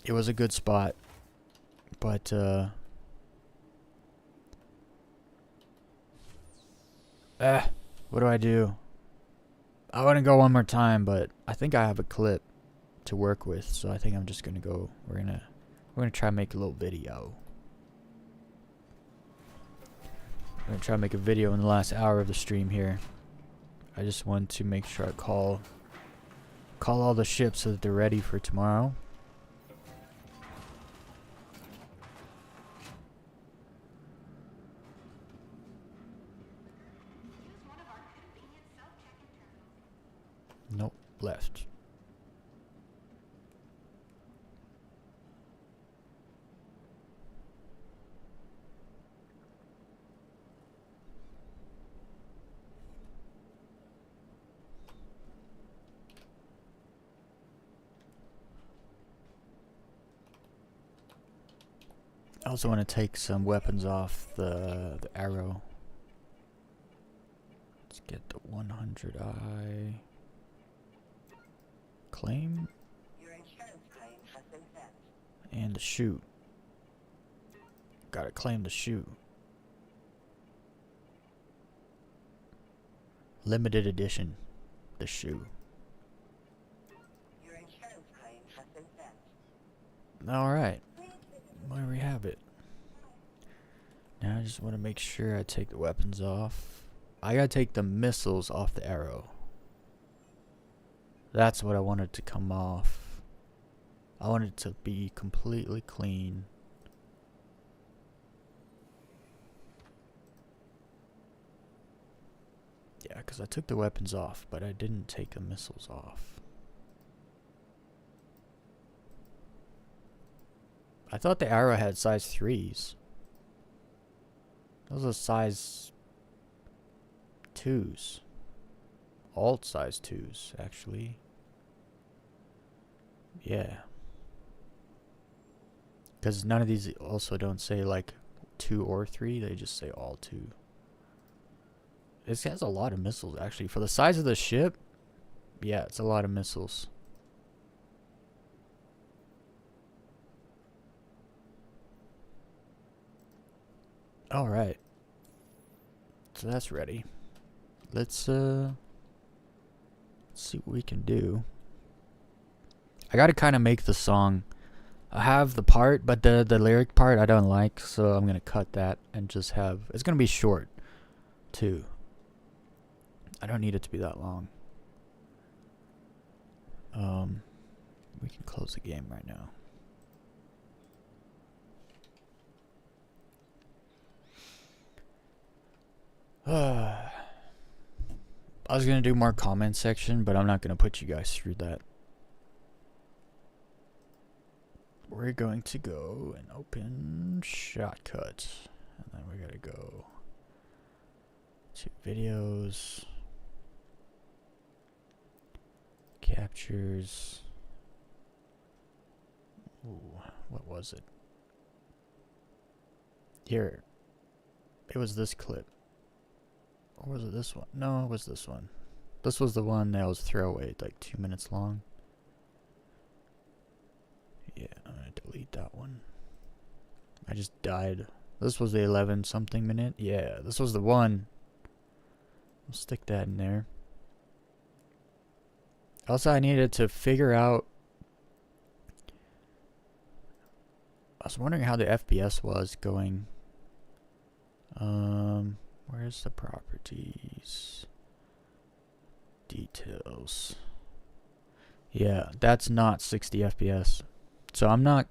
It was a good spot, but what do I do? I want to go one more time, but I think I have a clip to work with, so I think I'm just gonna go. We're gonna try and make a little video. I'm gonna try and make a video in the last hour of the stream here. I just want to make sure I call all the ships so that they're ready for tomorrow. Nope, left. I also want to take some weapons off the arrow. Let's get the 100i. Claim. Your insurance claim has been sent. And the shoe. Gotta claim the shoe. Limited edition. The shoe. Your insurance claim has been sent. Alright. There we have it. Now I just want to make sure I take the weapons off. I gotta take the missiles off the arrow. That's what I wanted to come off. I wanted it to be completely clean. Yeah, because I took the weapons off, but I didn't take the missiles off. I thought the arrow had size 3s. Those are size 2s. Alt size 2s, actually. Yeah. Because none of these also don't say like 2 or 3, they just say all 2. This has a lot of missiles actually. For the size of the ship, yeah, it's a lot of missiles. Alright. So that's ready. Let's see what we can do. I gotta kind of make the song. I have the part, but the lyric part I don't like, so I'm gonna cut that and just have... It's gonna be short, too. I don't need it to be that long. We can close the game right now. I was gonna do more comment section, but I'm not gonna put you guys through that. We're going to go and open Shotcut, and then we gotta go to videos, captures. Ooh, what was it? Here. It was this clip. Or was it this one? No, it was this one. This was the one that was throwaway, like 2 minutes long. Yeah, I'm gonna delete that one. I just died. This was the 11 something minute. Yeah, this was the one. I'll stick that in there. Also, I needed to figure out... I was wondering how the FPS was going. Where's the properties? Details. Yeah, that's not 60 FPS. So I'm not...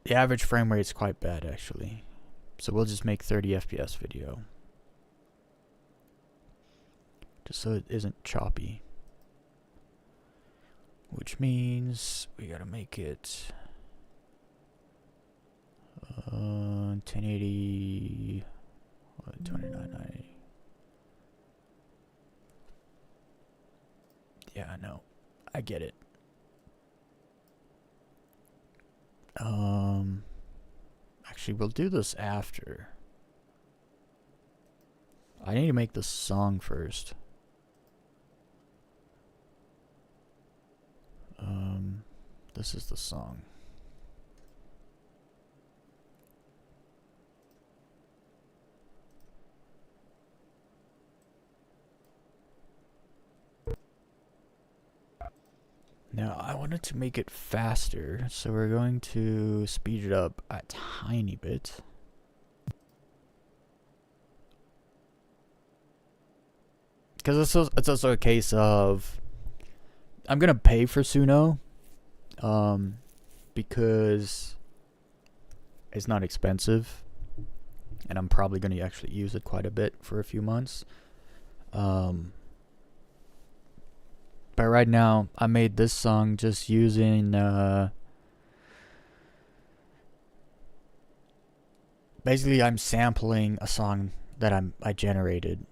The average frame rate is quite bad, actually. So we'll just make 30 FPS video. Just so it isn't choppy. Which means we gotta make it... 1080... 2990. Yeah, I know. I get it. Actually, we'll do this after. I need to make the song first. This is the song. Now, I wanted to make it faster, so we're going to speed it up a tiny bit. Because it's also a case of... I'm going to pay for Suno, because it's not expensive, and I'm probably going to actually use it quite a bit for a few months. But right now, I made this song just using, basically I'm sampling a song that I generated.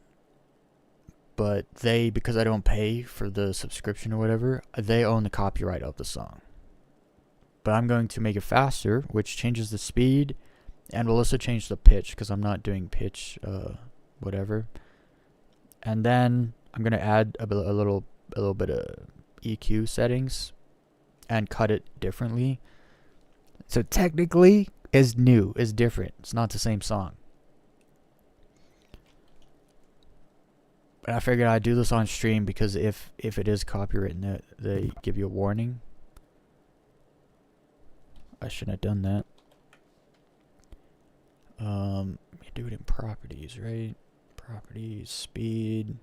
But because I don't pay for the subscription or whatever, they own the copyright of the song. But I'm going to make it faster, which changes the speed, and will also change the pitch, because I'm not doing pitch, whatever. And then I'm going to add a little bit of EQ settings and cut it differently. So technically is different. It's not the same song. But I figured I'd do this on stream because if it is copyrighted, they give you a warning. I shouldn't have done that. You do it in properties, right? Properties, speed.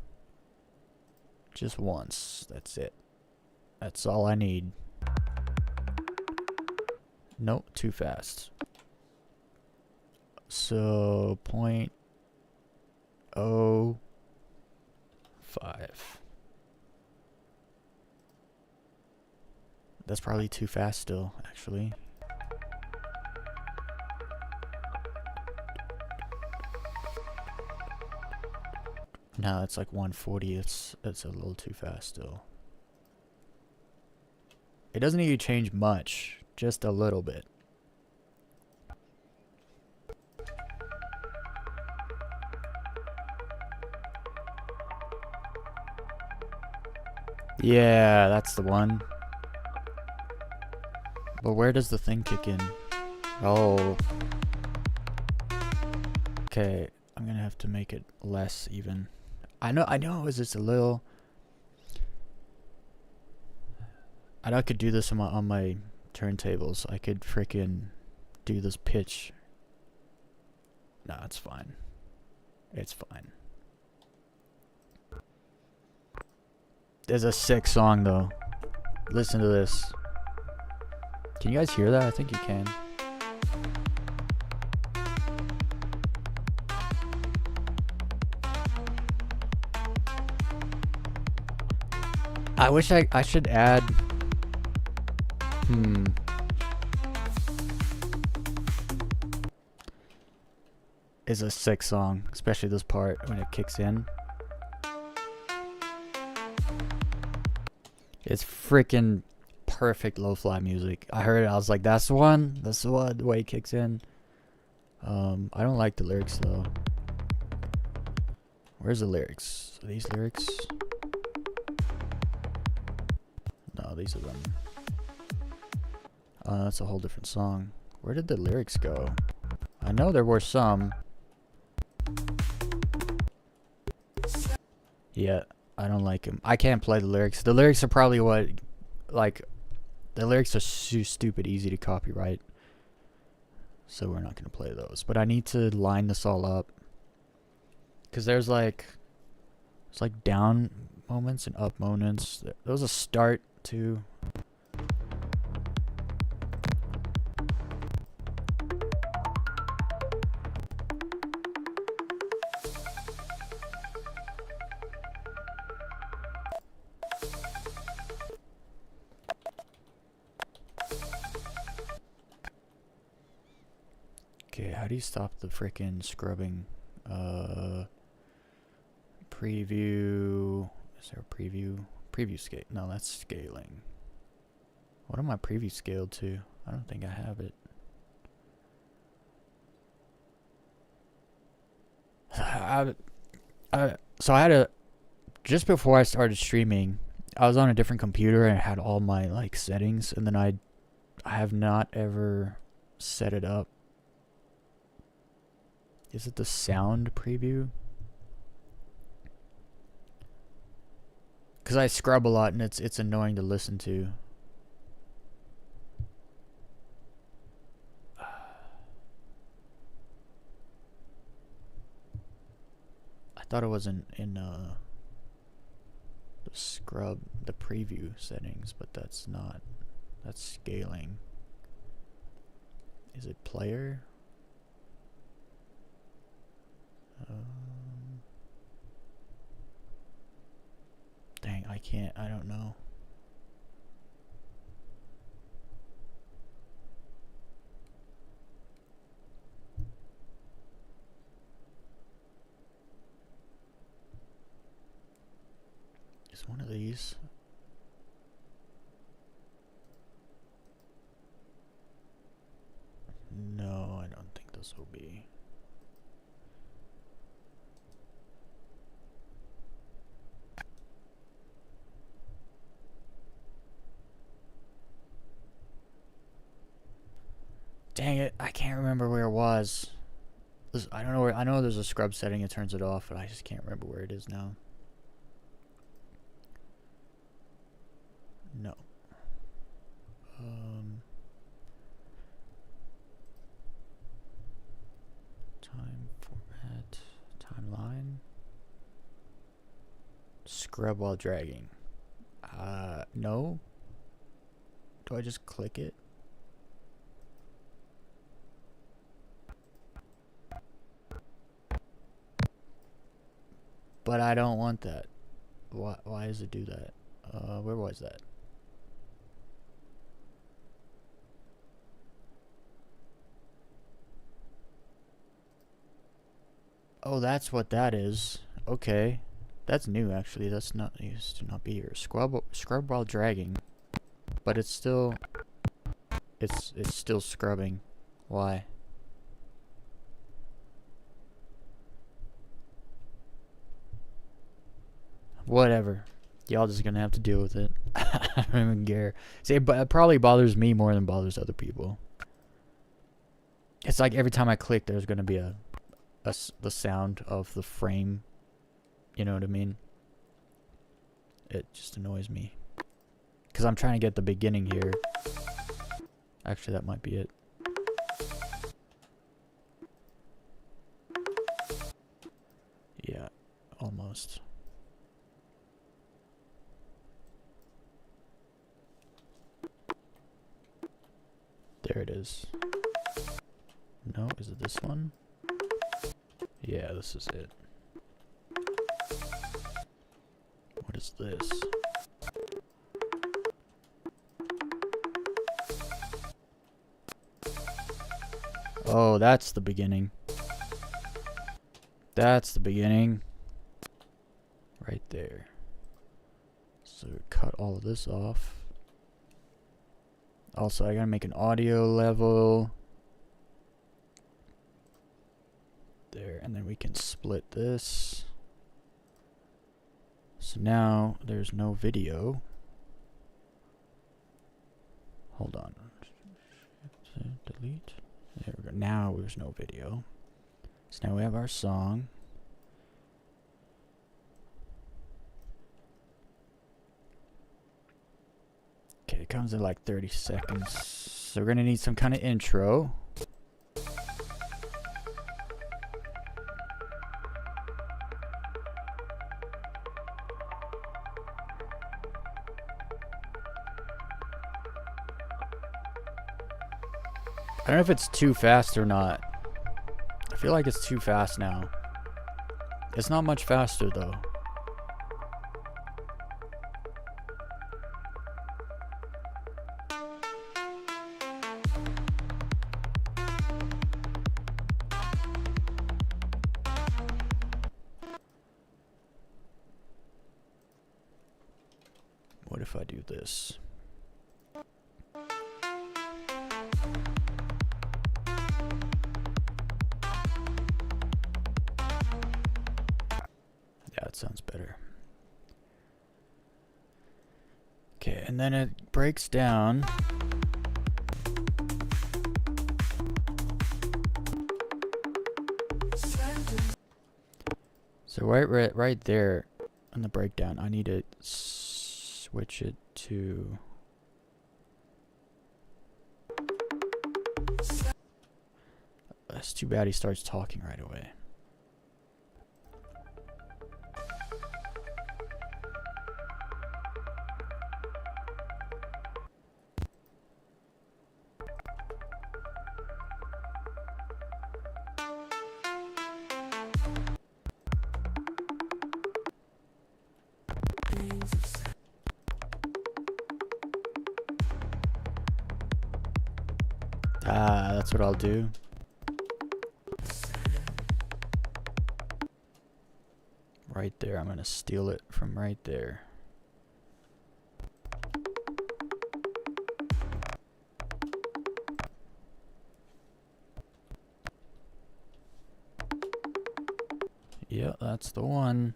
Just once. That's it. That's all I need. Nope, too fast. So 0.05. That's probably too fast still, actually. No, it's like 140. It's a little too fast still. It doesn't need to change much, just a little bit. Yeah, that's the one. But where does the thing kick in? Oh. Okay, I'm gonna have to make it less even. I know it was just a little. I know I could do this on my turntables. I could freaking do this pitch. No, it's fine. It's fine. There's a sick song though. Listen to this. Can you guys hear that? I think you can. I wish I should add. Is a sick song, especially this part when it kicks in. It's freaking perfect lo-fi music. I heard it, I was like, that's the one. That's the one. The way it kicks in. I don't like the lyrics though. Where's the lyrics? Are these lyrics? No, these are them. That's a whole different song. Where did the lyrics go? I know there were some. Yeah, I don't like him. I can't play the lyrics. The lyrics are probably what, like, the lyrics are so stupid easy to copyright. So we're not going to play those. But I need to line this all up. Because there's like, it's like down moments and up moments. There was a start too. Okay, how do you stop the freaking scrubbing? Preview. Is there a preview? Preview scale. No, that's scaling. What am I preview scaled to? I don't think I have it. So I had a, just before I started streaming, I was on a different computer and I had all my like settings, and then I have not ever set it up. Is it the sound preview? Because I scrub a lot and it's annoying to listen to. I thought it was in the scrub, the preview settings, but that's not. That's scaling. Is it player? Dang, I can't. I don't know. Is one of these? No, I don't think this will be. Dang it, I can't remember where it was. I don't know where. I know there's a scrub setting that turns it off, but I just can't remember where it is now. No. Time format, timeline. Scrub while dragging. No. Do I just click it? But I don't want that. Why does it do that? Where was that? Oh, that's what that is. Okay. That's new actually. That's not used to not be here. Scrub while dragging. But it's still still scrubbing. Why? Whatever. Y'all just gonna have to deal with it. I don't even care. See, but it probably bothers me more than bothers other people. It's like every time I click, there's gonna be a the sound of the frame. You know what I mean? It just annoys me. Because I'm trying to get the beginning here. Actually, that might be it. Yeah, almost. There it is. No, is it this one? Yeah, this is it. What is this? Oh, that's the beginning. That's the beginning. Right there. So cut all of this off. Also, I gotta make an audio level. There, and then we can split this. So now there's no video. Hold on. Delete. There we go. Now there's no video. So now we have our song. Okay, it comes in like 30 seconds. So we're gonna need some kind of intro. I don't know if it's too fast or not. I feel like it's too fast now. It's not much faster though. What if I do this? That sounds better. Okay, and then it breaks down. So right there on the breakdown, I need to switch it to it's too bad he starts talking right away. Ah, that's what I'll do. Right there, I'm gonna steal it from right there. Yeah, that's the one.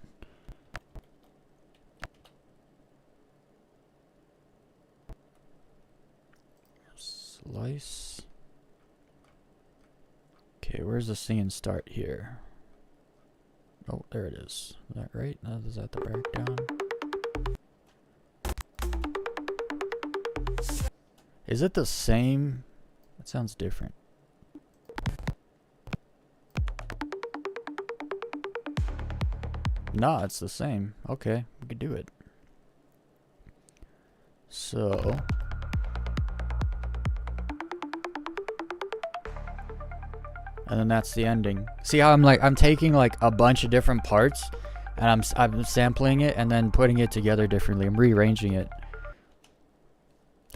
Slice. Okay, where's the scene start here? Oh, there it is. Is that right? Is that the breakdown? Is it the same? That sounds different. No, it's the same. Okay, we could do it. So and then that's the ending. See how I'm taking like a bunch of different parts and I'm sampling it and then putting it together differently. I'm rearranging it.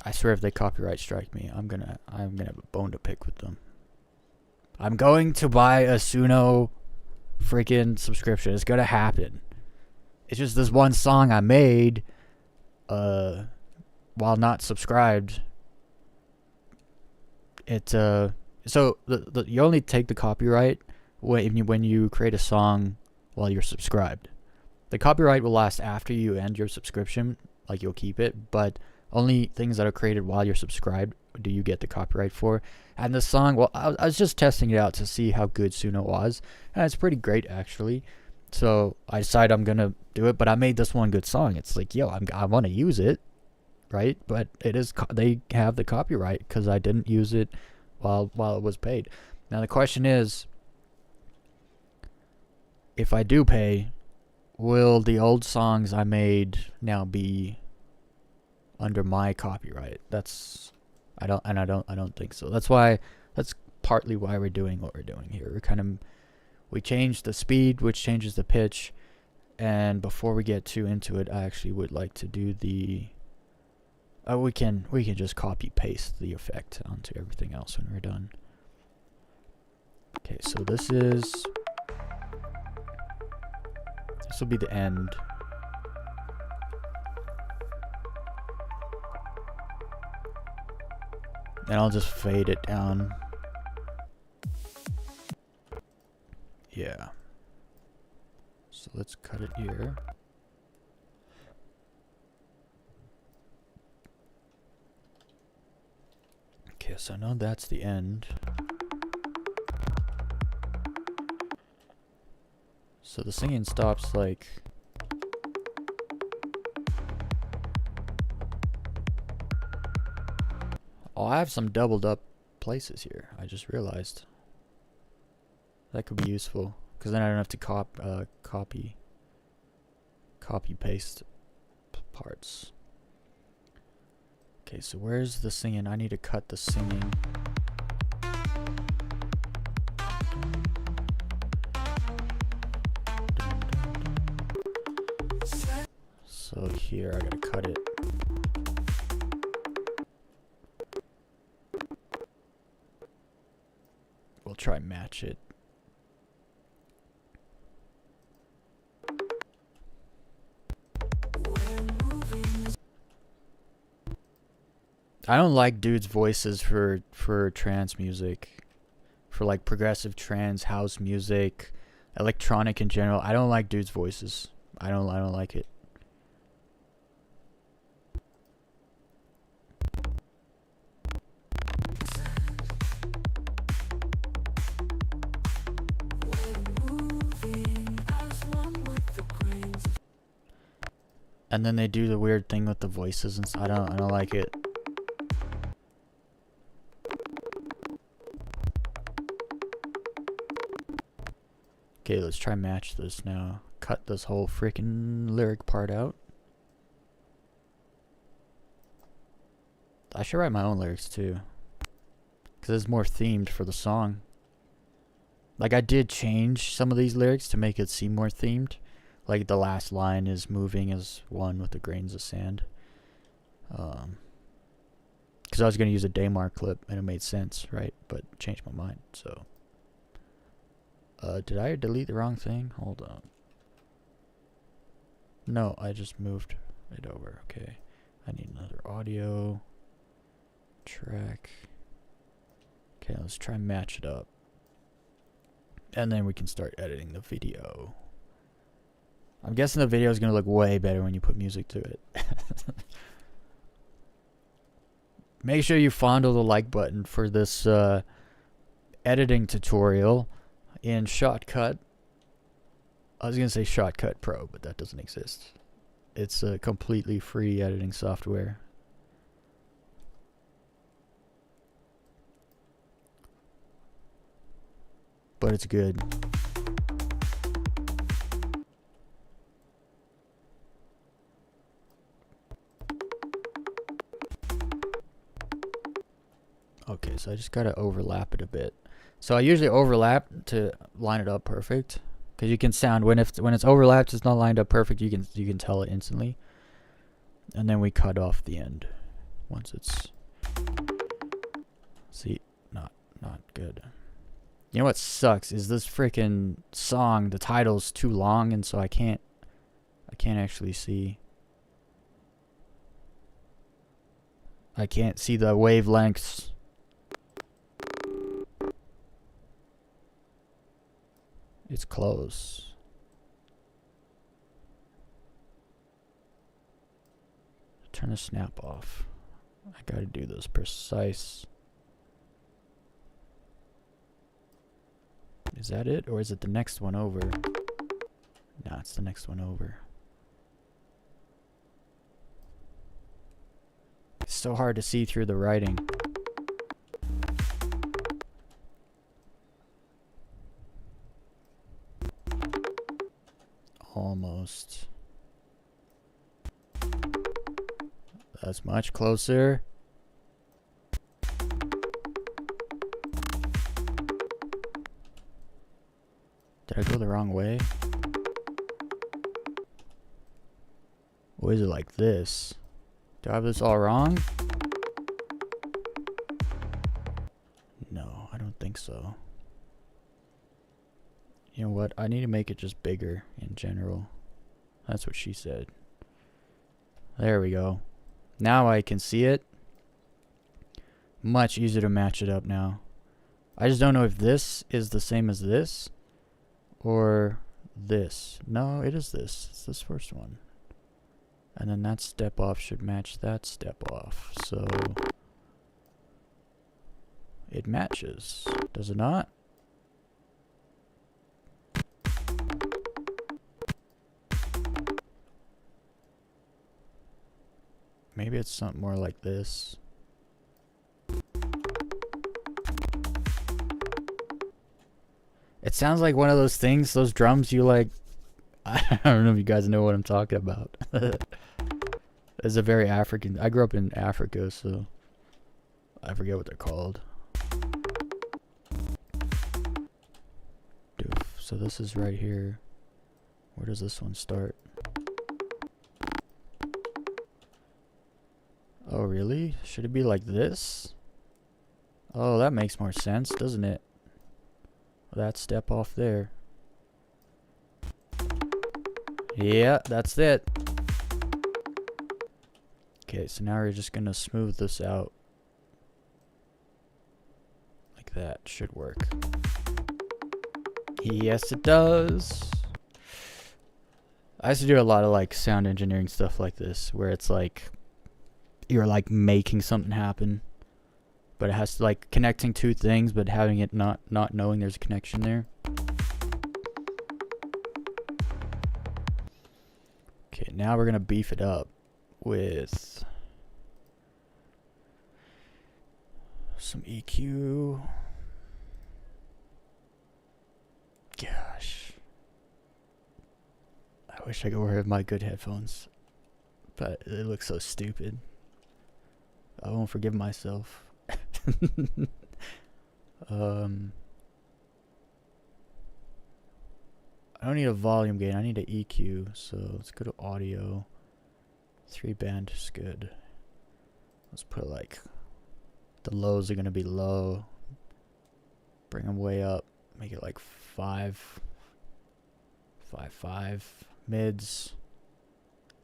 I swear if they copyright strike me, I'm gonna have a bone to pick with them. I'm going to buy a Suno freaking subscription. It's gonna happen. It's just this one song I made while not subscribed. So you only take the copyright when you create a song while you're subscribed. The copyright will last after you end your subscription, like you'll keep it, but Only things that are created while you're subscribed do you get the copyright for. And the song, well, I was just testing it out to see how good Suno was, and it's pretty great actually. So I decided I'm gonna do it, but I made this one good song. It's like, yo, I want to use it, right? But it is they have the copyright because I didn't use it while it was paid. Now the question is, if I do pay, will the old songs I made now be under my copyright? I don't think so. That's partly why we're doing what we're doing here. We changed the speed, which changes the pitch, and before we get too into it, I actually would like to do the we can just copy paste the effect onto everything else when we're done. Okay, so this will be the end. And I'll just fade it down. Yeah. So let's cut it here. Okay, so now that's the end. So the singing stops like... Oh, I have some doubled up places here. I just realized. That could be useful, because then I don't have to copy paste parts. Okay, so where's the singing? I need to cut the singing. So here I gotta cut it. We'll try and match it. I don't like dudes' voices for trance music, for like progressive trance, house music, electronic in general. I don't like dudes' voices. I don't like it. And then they do the weird thing with the voices and I don't like it. Okay, let's try match this now. Cut this whole freaking lyric part out. I should write my own lyrics too, because it's more themed for the song. Like, I did change some of these lyrics to make it seem more themed. Like, the last line is moving as one with the grains of sand. Because I was going to use a Daymar clip, and it made sense, right? But changed my mind, so. Did I delete the wrong thing? Hold on. No, I just moved it over. Okay. I need another audio track. Okay, let's try and match it up. And then we can start editing the video. I'm guessing the video is going to look way better when you put music to it. Make sure you fondle the like button for this editing tutorial in Shotcut. I was going to say Shotcut Pro, but that doesn't exist. It's a completely free editing software. But it's good. Okay, so I just gotta overlap it a bit. So I usually overlap to line it up perfect, because you can sound when it's overlapped, it's not lined up perfect. You can tell it instantly. And then we cut off the end once it's. See, not good. You know what sucks is this freaking song. The title's too long, and so I can't actually see. I can't see the wavelengths. It's close. Turn the snap off. I gotta do this precise. Is that it? Or is it the next one over? No, it's the next one over. It's so hard to see through the writing. Almost. That's much closer. Did I go the wrong way? Or is it like this? Do I have this all wrong? No, I don't think so. You know what? I need to make it just bigger in general. That's what she said. There we go. Now I can see it. Much easier to match it up now. I just don't know if this is the same as this or this. No, it is this. It's this first one. And then that step off should match that step off. So it matches. Does it not? Maybe it's something more like this. It sounds like one of those things, those drums you like. I don't know if you guys know what I'm talking about. It's a very African. I grew up in Africa, so I forget what they're called. Doof. So this is right here. Where does this one start? Oh, really? Should it be like this? Oh, that makes more sense, doesn't it? That step off there. Yeah, that's it. Okay, so now we're just gonna smooth this out. Like that. Should work. Yes, it does. I used to do a lot of like sound engineering stuff like this, where it's like you're like making something happen, but it has to like connecting two things, but having it not knowing there's a connection there. Okay, now we're gonna beef it up with some EQ. Gosh, I wish I could wear my good headphones, but it looks so stupid. I won't forgive myself. I don't need a volume gain, I need an EQ, so let's go to audio. 3 band is good. Let's put like, the lows are gonna be low. Bring them way up, make it like 5. Mids.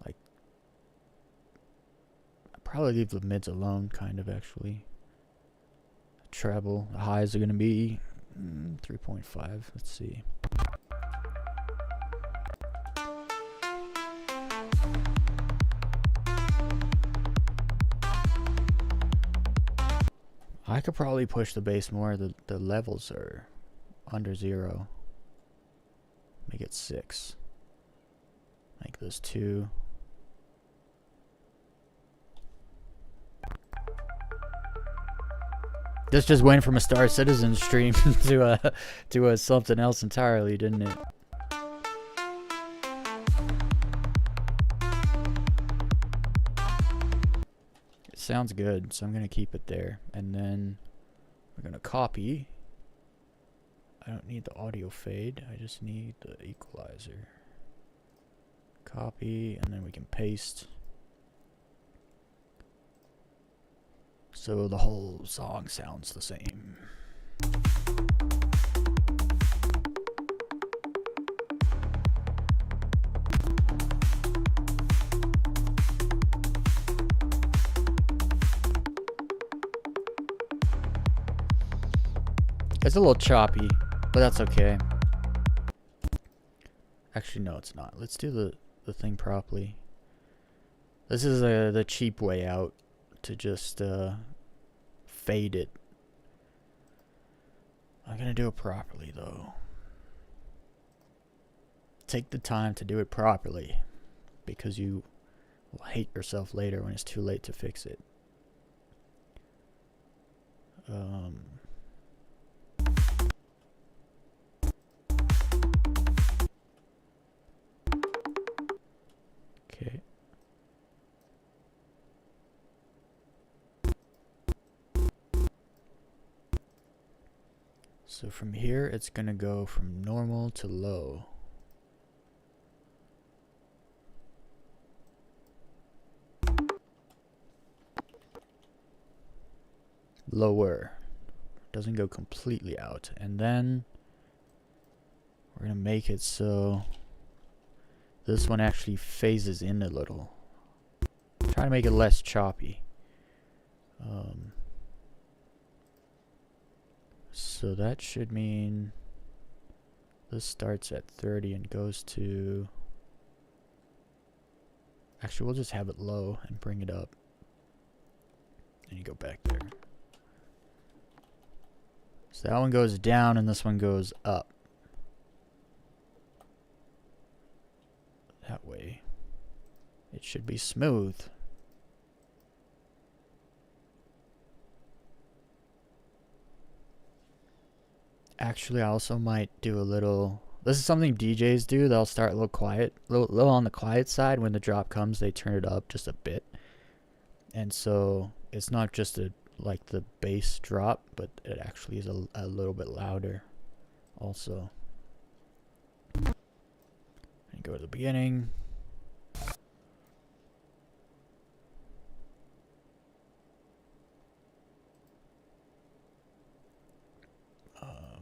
Like, I'd probably leave the mids alone, kind of actually. Treble, the highs are gonna be 3.5, let's see. I could probably push the bass more. The levels are under 0. Make it 6. Make this 2. This just went from a Star Citizen stream to a something else entirely, didn't it? It sounds good, so I'm gonna keep it there, and then we're gonna copy. I don't need the audio fade, I just need the equalizer. Copy, and then we can paste. So the whole song sounds the same. It's a little choppy, but that's okay. Actually, no, it's not. Let's do the thing properly. This is the cheap way out to just fade it. I'm gonna do it properly though. Take the time to do it properly, because you will hate yourself later when it's too late to fix it. Okay. So from here, it's gonna go from normal to low. Lower. Doesn't go completely out. And then we're gonna make it so this one actually phases in a little. Try to make it less choppy. So that should mean this starts at 30 and goes to... Actually, we'll just have it low and bring it up. And you go back there. So that one goes down and this one goes up. That way it should be smooth. Actually, I also might do a little... This is something DJs do. They'll start a little quiet, little on the quiet side. When the drop comes, they turn it up just a bit. And so it's not just like the bass drop, but it actually is a little bit louder also. And go to the beginning.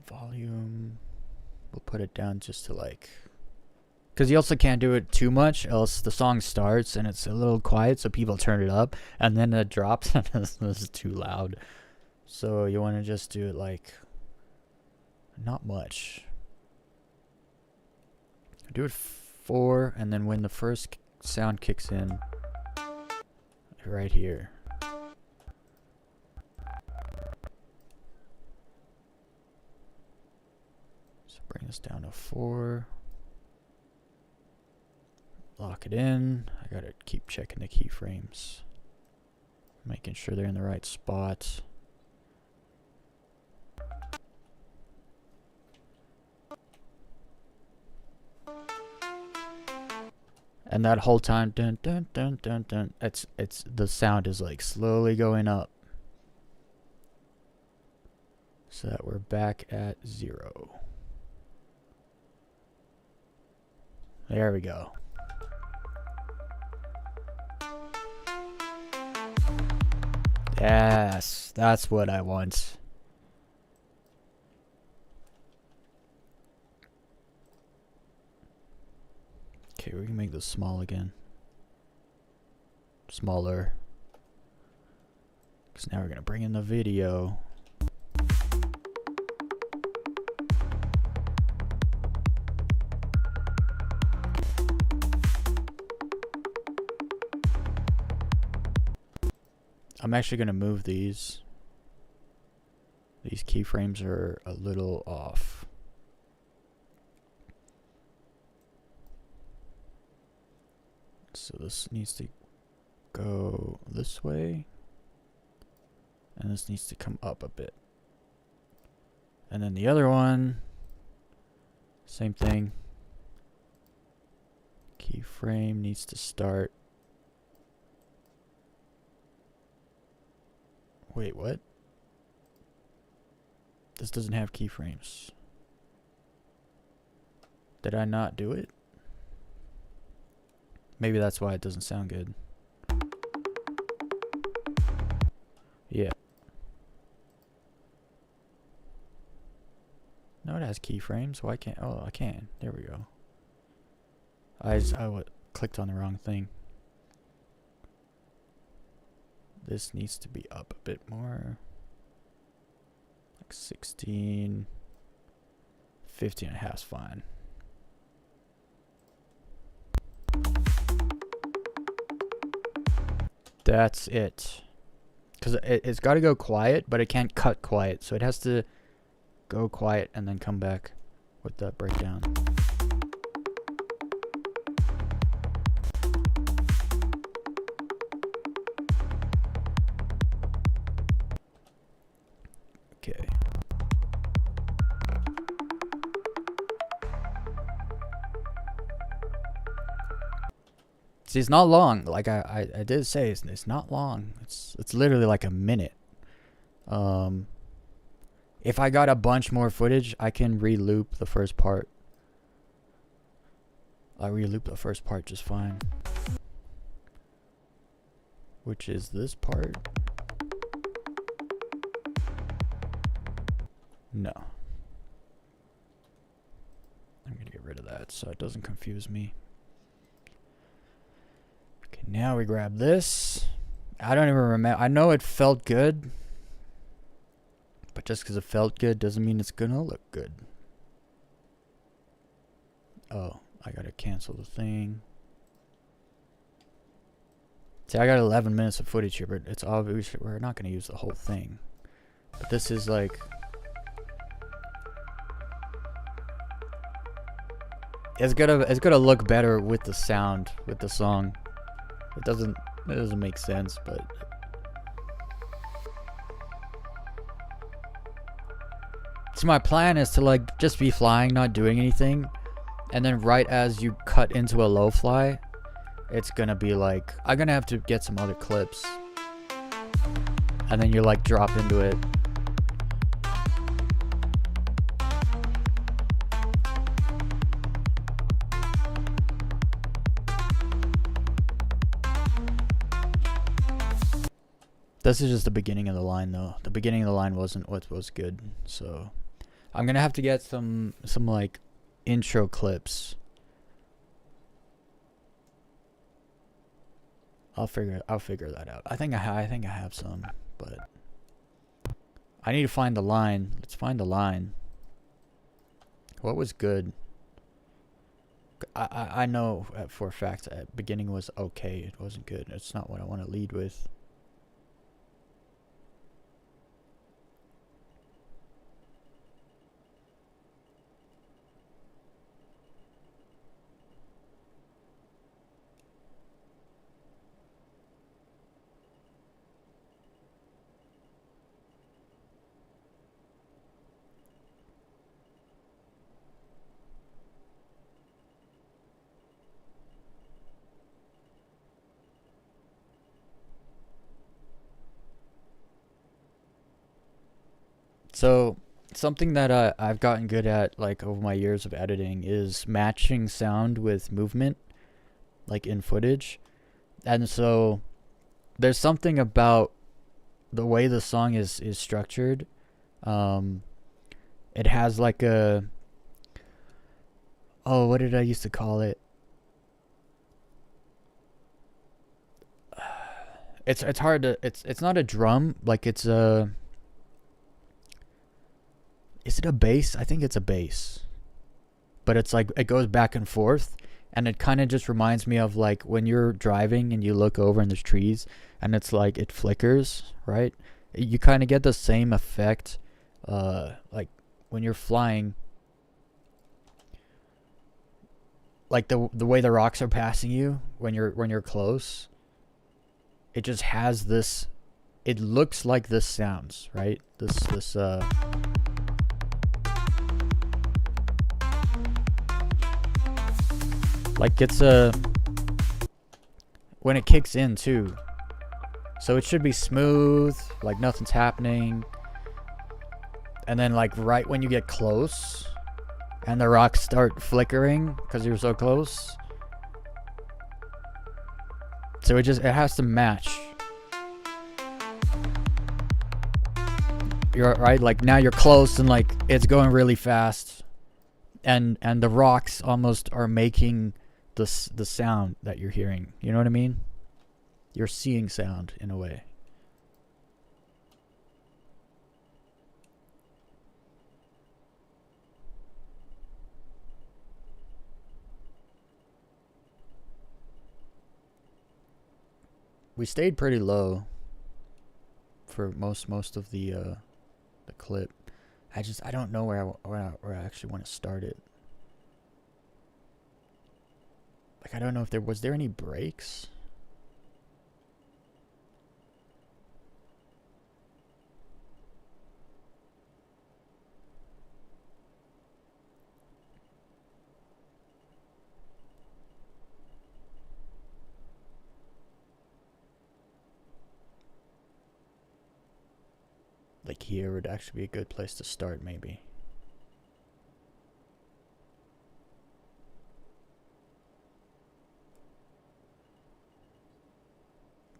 Volume, we'll put it down just to like, because you also can't do it too much, else the song starts and it's a little quiet, so people turn it up, and then it drops and this is too loud. So you want to just do it like, not much. Do it 4, and then when the first sound kicks in, right here. Bring this down to 4. Lock it in. I gotta keep checking the keyframes. Making sure they're in the right spot. And that whole time, dun dun dun dun dun, it's the sound is like slowly going up. So that we're back at 0. There we go. Yes, that's what I want. Okay, we can make this small again. Smaller. Because now we're going to bring in the video. I'm actually going to move these. These keyframes are a little off. So this needs to go this way. And this needs to come up a bit. And then the other one, same thing. Keyframe needs to start. Wait, what? This doesn't have keyframes. Did I not do it? Maybe that's why it doesn't sound good. Yeah. No, it has keyframes. Why can't... Oh, I can. There we go. I clicked on the wrong thing. This needs to be up a bit more. Like 16. 15 and a half is fine. That's it. Because it's got to go quiet, but it can't cut quiet. So it has to go quiet and then come back with that breakdown. Okay. See, it's not long. Like I did say, it's not long. It's literally like a minute. If I got a bunch more footage, I can re-loop the first part. I re-loop the first part just fine. Which is this part. No. I'm gonna get rid of that so it doesn't confuse me. Okay, now we grab this. I don't even remember. I know it felt good. But just because it felt good doesn't mean it's gonna look good. Oh, I gotta cancel the thing. See, I got 11 minutes of footage here, but it's obvious we're not gonna use the whole thing. But this is like... It's gonna look better with the sound, with the song. It doesn't make sense, but... So my plan is to like just be flying, not doing anything, and then right as you cut into a low fly, it's gonna be like, I'm gonna have to get some other clips, and then you like drop into it. This is just the beginning of the line though. The beginning of the line wasn't what was good, so I'm gonna have to get some like intro clips. I'll figure that out. I think I have some, but I need to find the line. Let's find the line. What was good? I know for a fact that beginning was okay. It wasn't good. It's not what I want to lead with. So something that I've gotten good at like over my years of editing is matching sound with movement, like in footage. And so there's something about the way the song is structured. It has like a, oh, what did I used to call it? It's hard to, it's not a drum, like it's a, is it a bass? I think it's a bass. But it's like, it goes back and forth. And it kind of just reminds me of like when you're driving and you look over and there's trees and it's like it flickers, right? You kind of get the same effect like when you're flying. Like the way the rocks are passing you when you're close. It just has this, it looks like this sounds, right? This like it's a, when it kicks in too. So it should be smooth, like nothing's happening. And then like right when you get close and the rocks start flickering because you're so close. So it has to match. You're right, like now you're close and like it's going really fast. And the rocks almost are making the sound that you're hearing. You know what I mean? You're seeing sound in a way. we stayed pretty low for most of the clip. I don't know where I actually want to start it. Like, I don't know if was there any breaks? Like, here would actually be a good place to start, maybe.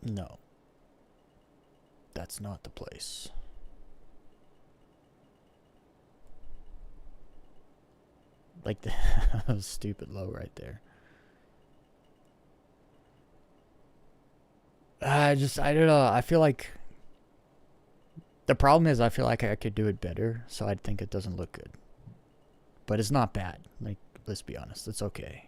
No. That's not the place. Like, that was stupid low right there. I don't know. I feel like the problem is I feel like I could do it better, so I think it doesn't look good. But it's not bad. Like, let's be honest, it's okay.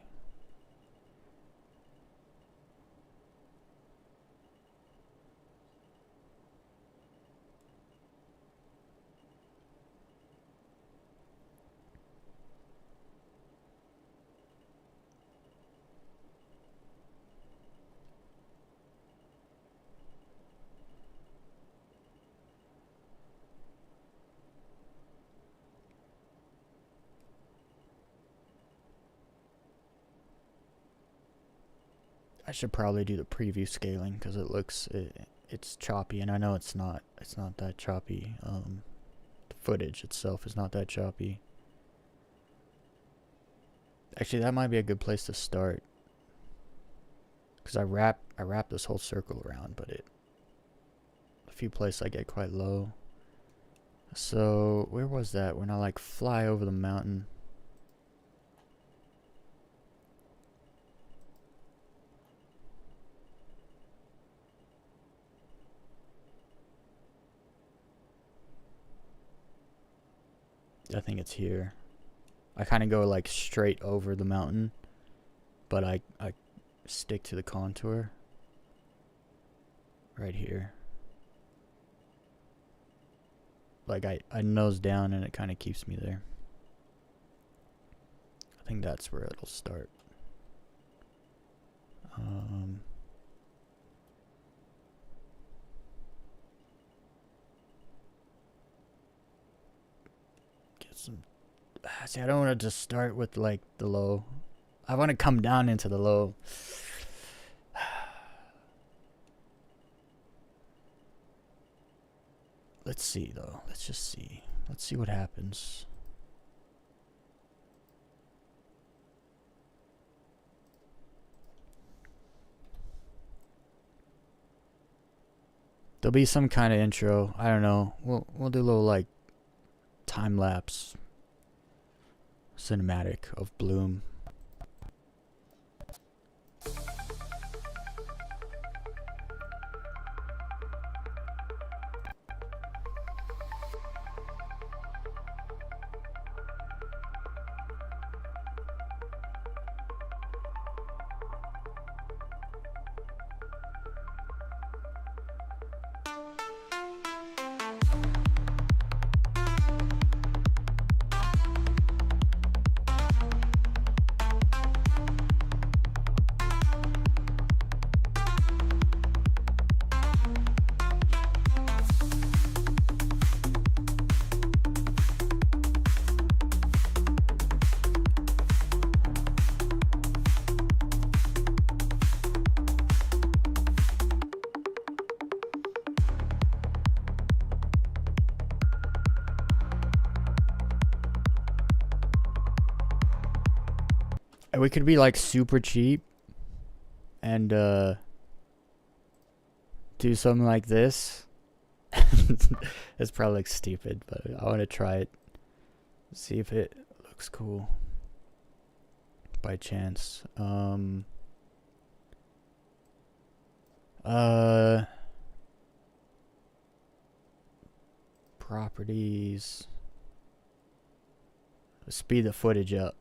I should probably do the preview scaling because it's choppy, and I know it's not that choppy. The footage itself is not that choppy. Actually, that might be a good place to start because I wrap this whole circle around, but a few places I get quite low. So where was that when I like fly over the mountain? I think it's here. I kind of go like straight over the mountain, but I stick to the contour right here. Like I nose down and it kind of keeps me there. I think that's where it'll start. Get some. See, I don't want to just start with like the low. I want to come down into the low. Let's see though. Let's just see. Let's see what happens. There'll be some kind of intro. I don't know. We'll do a little like time lapse cinematic of Bloom. We could be like super cheap and do something like this. It's probably like stupid, but I want to try it. See if it looks cool by chance. Properties. Speed the footage up.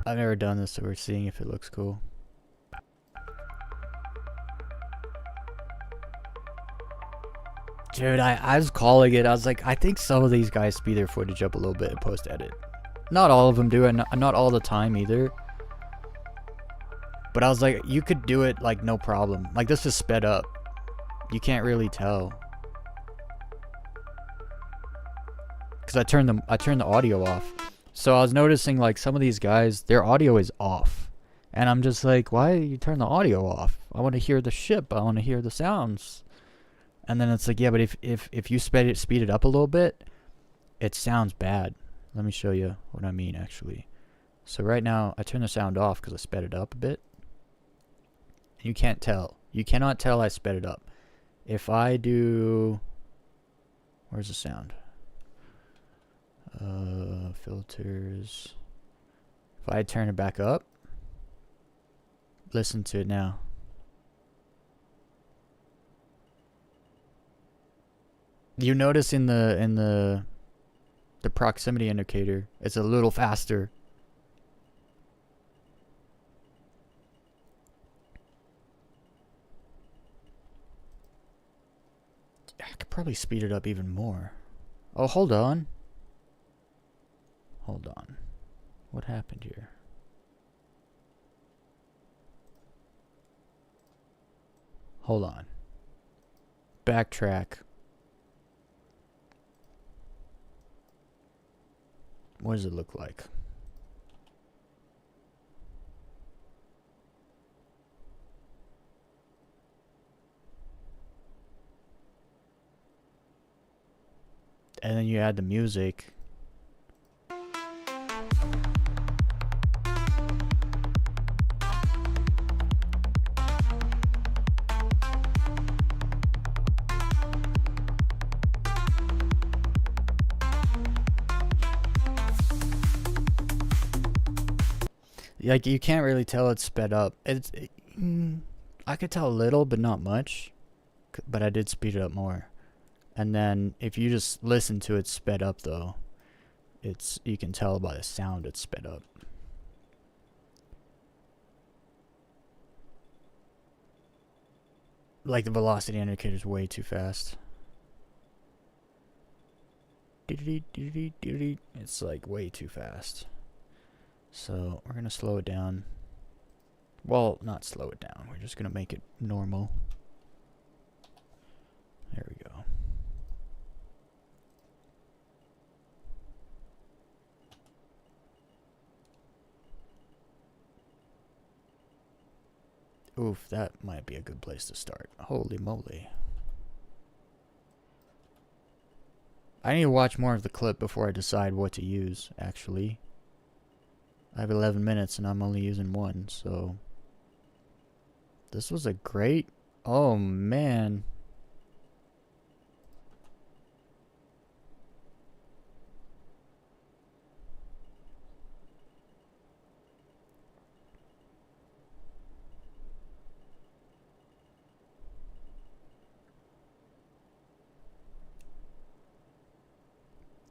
I've never done this, so we're seeing if it looks cool. Dude, I was calling it. I was like, I think some of these guys speed their footage up a little bit in post-edit. Not all of them do, and not all the time either. But I was like, you could do it, like, no problem. Like, this is sped up. You can't really tell. Because I turned the audio off. So I was noticing, like, some of these guys, their audio is off. And I'm just like, why you turn the audio off? I want to hear the ship. I want to hear the sounds. And then it's like, yeah, but if you speed it up a little bit, it sounds bad. Let me show you what I mean, actually. So right now, I turn the sound off because I sped it up a bit. You can't tell. You cannot tell I sped it up. If I do... Where's the sound? Filters. If I turn it back up, listen to it now. You notice in the proximity indicator, it's a little faster. I could probably speed it up even more. Oh, hold on. Hold on. What happened here? Hold on. Backtrack. What does it look like? And then you add the music. Like, you can't really tell it's sped up. I could tell a little, but not much. But I did speed it up more. And then if you just listen to it sped up, though, you can tell by the sound it's sped up. Like, the velocity indicator is way too fast. It's like way too fast. So we're gonna slow it down. Well, not slow it down. We're just gonna make it normal. There we go. Oof, that might be a good place to start. Holy moly. I need to watch more of the clip before I decide what to use, actually. I have 11 minutes and I'm only using one, so... This was a great... Oh, man.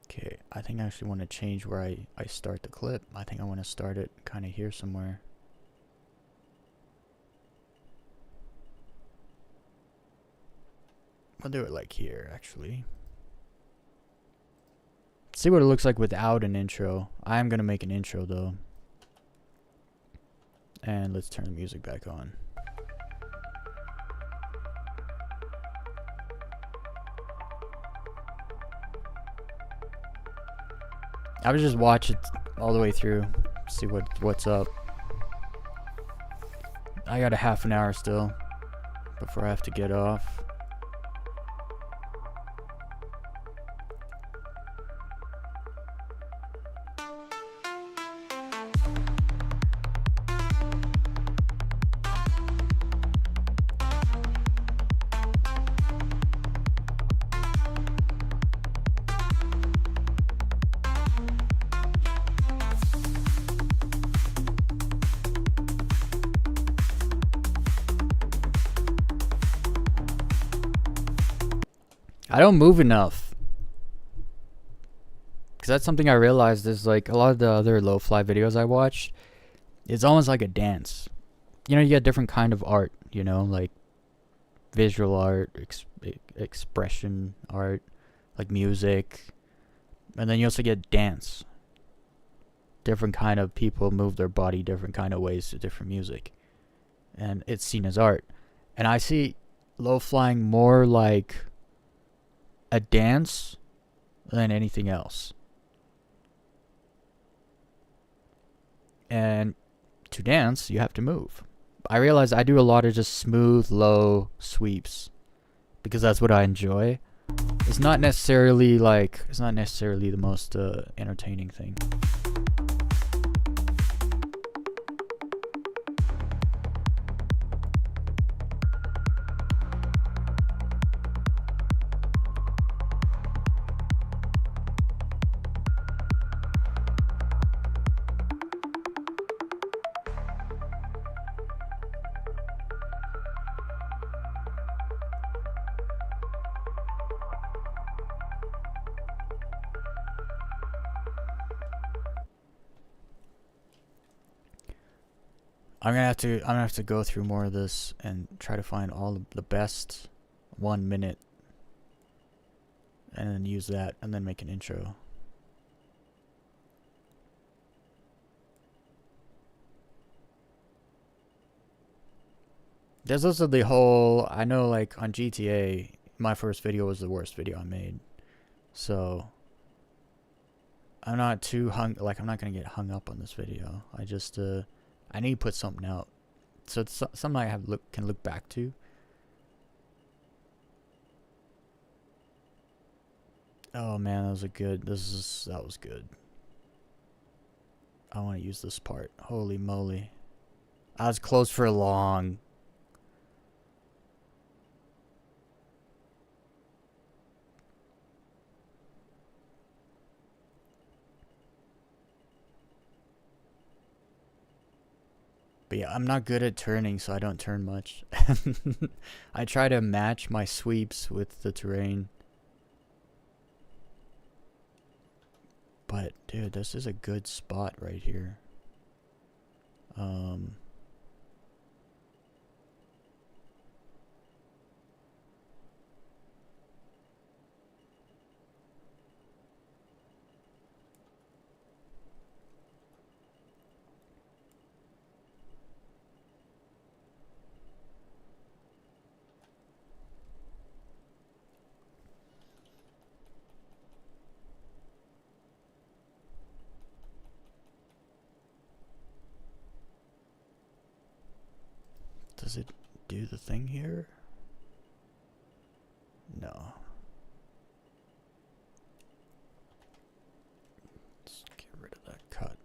Okay, I think I actually want to change where I start the clip. I think I want to start it kind of here somewhere. I'll do it like here, actually. See what it looks like without an intro. I am going to make an intro, though. And let's turn the music back on. I would just watch it all the way through, see what's up. I got a half an hour still before I have to get off. I don't move enough. Because that's something I realized is like a lot of the other low-fly videos I watch, it's almost like a dance. You know, you get different kind of art, you know, like visual art, expression art, like music, and then you also get dance. Different kind of people move their body different kind of ways to different music, and it's seen as art. And I see low flying more like a dance than anything else. And to dance, you have to move. I realize I do a lot of just smooth, low sweeps because that's what I enjoy. It's not necessarily the most entertaining thing. I'm gonna have to go through more of this and try to find all the best 1 minute, and then use that, and then make an intro. There's also the whole, I know, like on GTA, my first video was the worst video I made, so I'm not too I'm not gonna get hung up on this video. I just I need to put something out, so it's something I can look back to. Oh man, that was good. I want to use this part. Holy moly, I was close for long. But yeah, I'm not good at turning, so I don't turn much. I try to match my sweeps with the terrain. But dude, this is a good spot right here. Does it do the thing here? No. Let's get rid of that cut.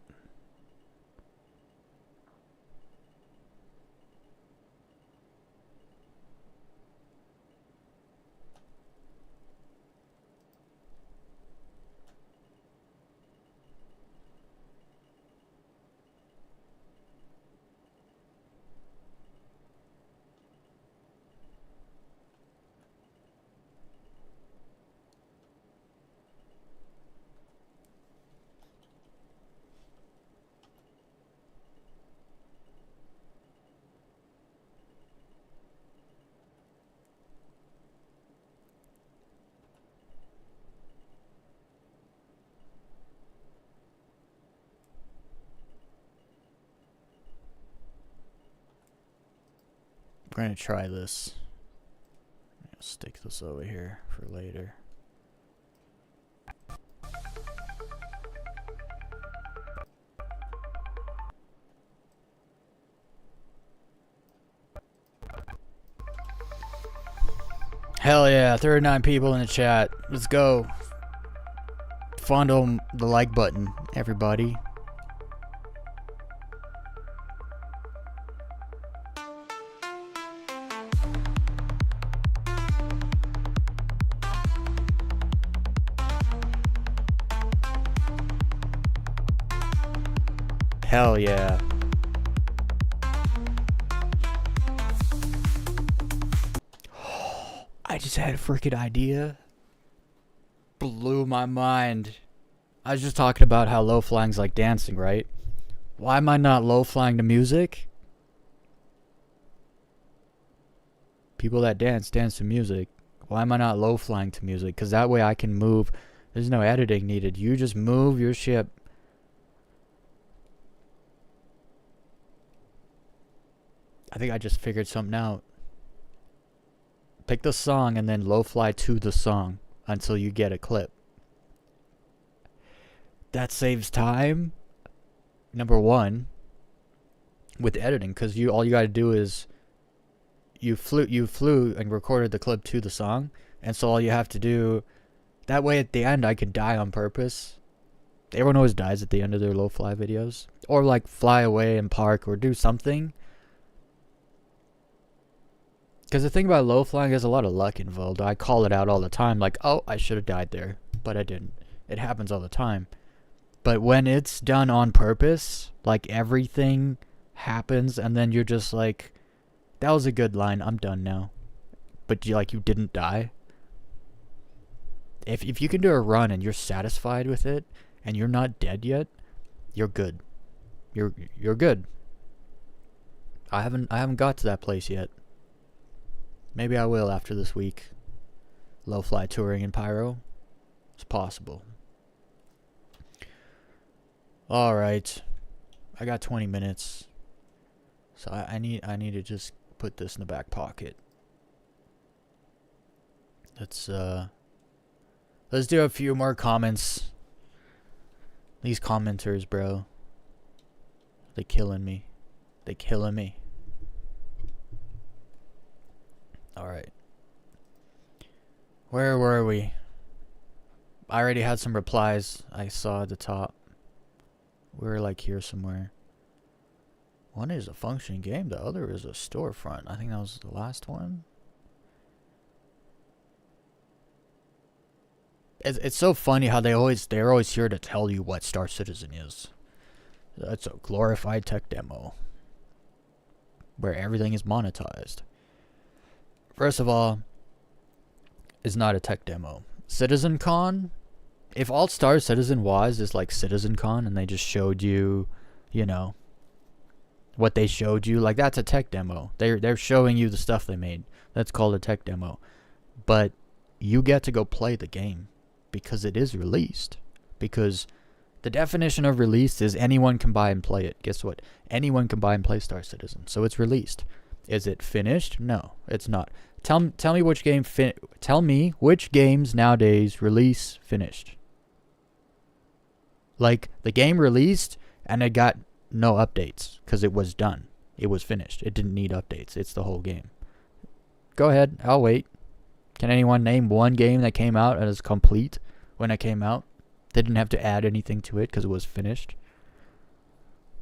We're gonna try this. Stick this over here for later. Hell yeah, 39 people in the chat. Let's go. Fondle the like button, everybody. Hell yeah. I just had a freaking idea. Blew my mind. I was just talking about how low flying's like dancing, right? Why am I not low flying to music? People that dance to music. Why am I not low flying to music? Because that way I can move. There's no editing needed. You just move your ship. I think I just figured something out. Pick the song and then low fly to the song until you get a clip. That saves time. Number one, with editing, because all you gotta do is you flew and recorded the clip to the song, and so all you have to do, that way at the end I could die on purpose. Everyone always dies at the end of their low fly videos, or like fly away and park or do something. Because the thing about low flying, there's a lot of luck involved. I call it out all the time, like, oh, I should have died there, but I didn't. It happens all the time. But when it's done on purpose, like everything happens and then you're just like, that was a good line, I'm done now. But you didn't die. If you can do a run and you're satisfied with it and you're not dead yet, you're good. You're good. I haven't got to that place yet. Maybe I will after this week. Low fly touring in PYRO. It's possible. Alright. I got 20 minutes. So I need to just put this in the back pocket. Let's do a few more comments. These commenters, bro. They killing me. They killing me. Alright. Where were we? I already had some replies I saw at the top. We were like here somewhere. One is a functioning game, the other is a storefront. I think that was the last one. It's so funny how they're always here to tell you what Star Citizen is. That's a glorified tech demo where everything is monetized. First of all, it's not a tech demo. CitizenCon, if all Star Citizen was is like CitizenCon and they just showed you, you know, what they showed you, like that's a tech demo. They're showing you the stuff they made. That's called a tech demo. But you get to go play the game because it is released. Because the definition of released is anyone can buy and play it. Guess what? Anyone can buy and play Star Citizen. So it's released. Is it finished? No, it's not. Tell me which game tell me which games nowadays release finished. Like the game released and it got no updates because it was done. It was finished. It didn't need updates. It's the whole game. Go ahead. I'll wait. Can anyone name one game that came out and is complete when it came out? They didn't have to add anything to it because it was finished.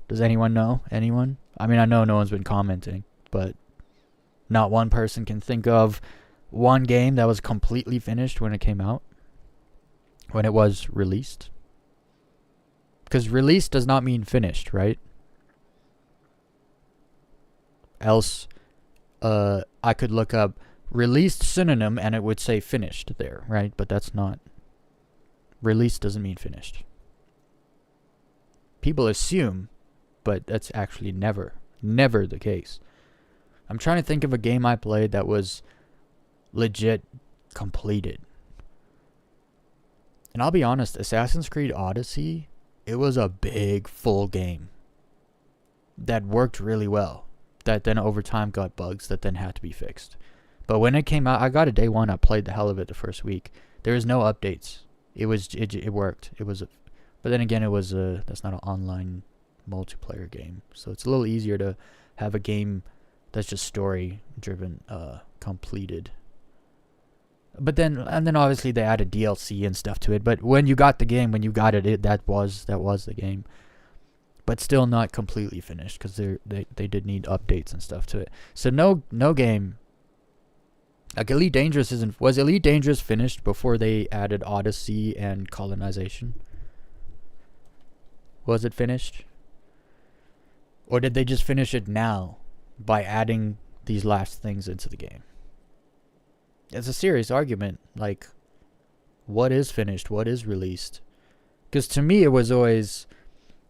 Does anyone know? Anyone? I mean, I know no one's been commenting, but not one person can think of one game that was completely finished when it came out. When it was released. Because released does not mean finished, right? Else, I could look up released synonym and it would say finished there, right? But that's not. Released doesn't mean finished. People assume, but that's actually never the case. I'm trying to think of a game I played that was legit completed. And I'll be honest, Assassin's Creed Odyssey, it was a big, full game that worked really well. That then over time got bugs that then had to be fixed. But when it came out, I got it day one. I played the hell of it the first week. There was no updates. It worked. But then again, that's not an online multiplayer game. So it's a little easier to have a game that's just story driven, completed. But then obviously they added DLC and stuff to it. But when you got the game, that was the game. But still not completely finished because they did need updates and stuff to it. So no game. Like Elite Dangerous was Elite Dangerous finished before they added Odyssey and colonization? Was it finished? Or did they just finish it now by adding these last things into the game? It's a serious argument. Like, what is finished? What is released? Because to me, it was always...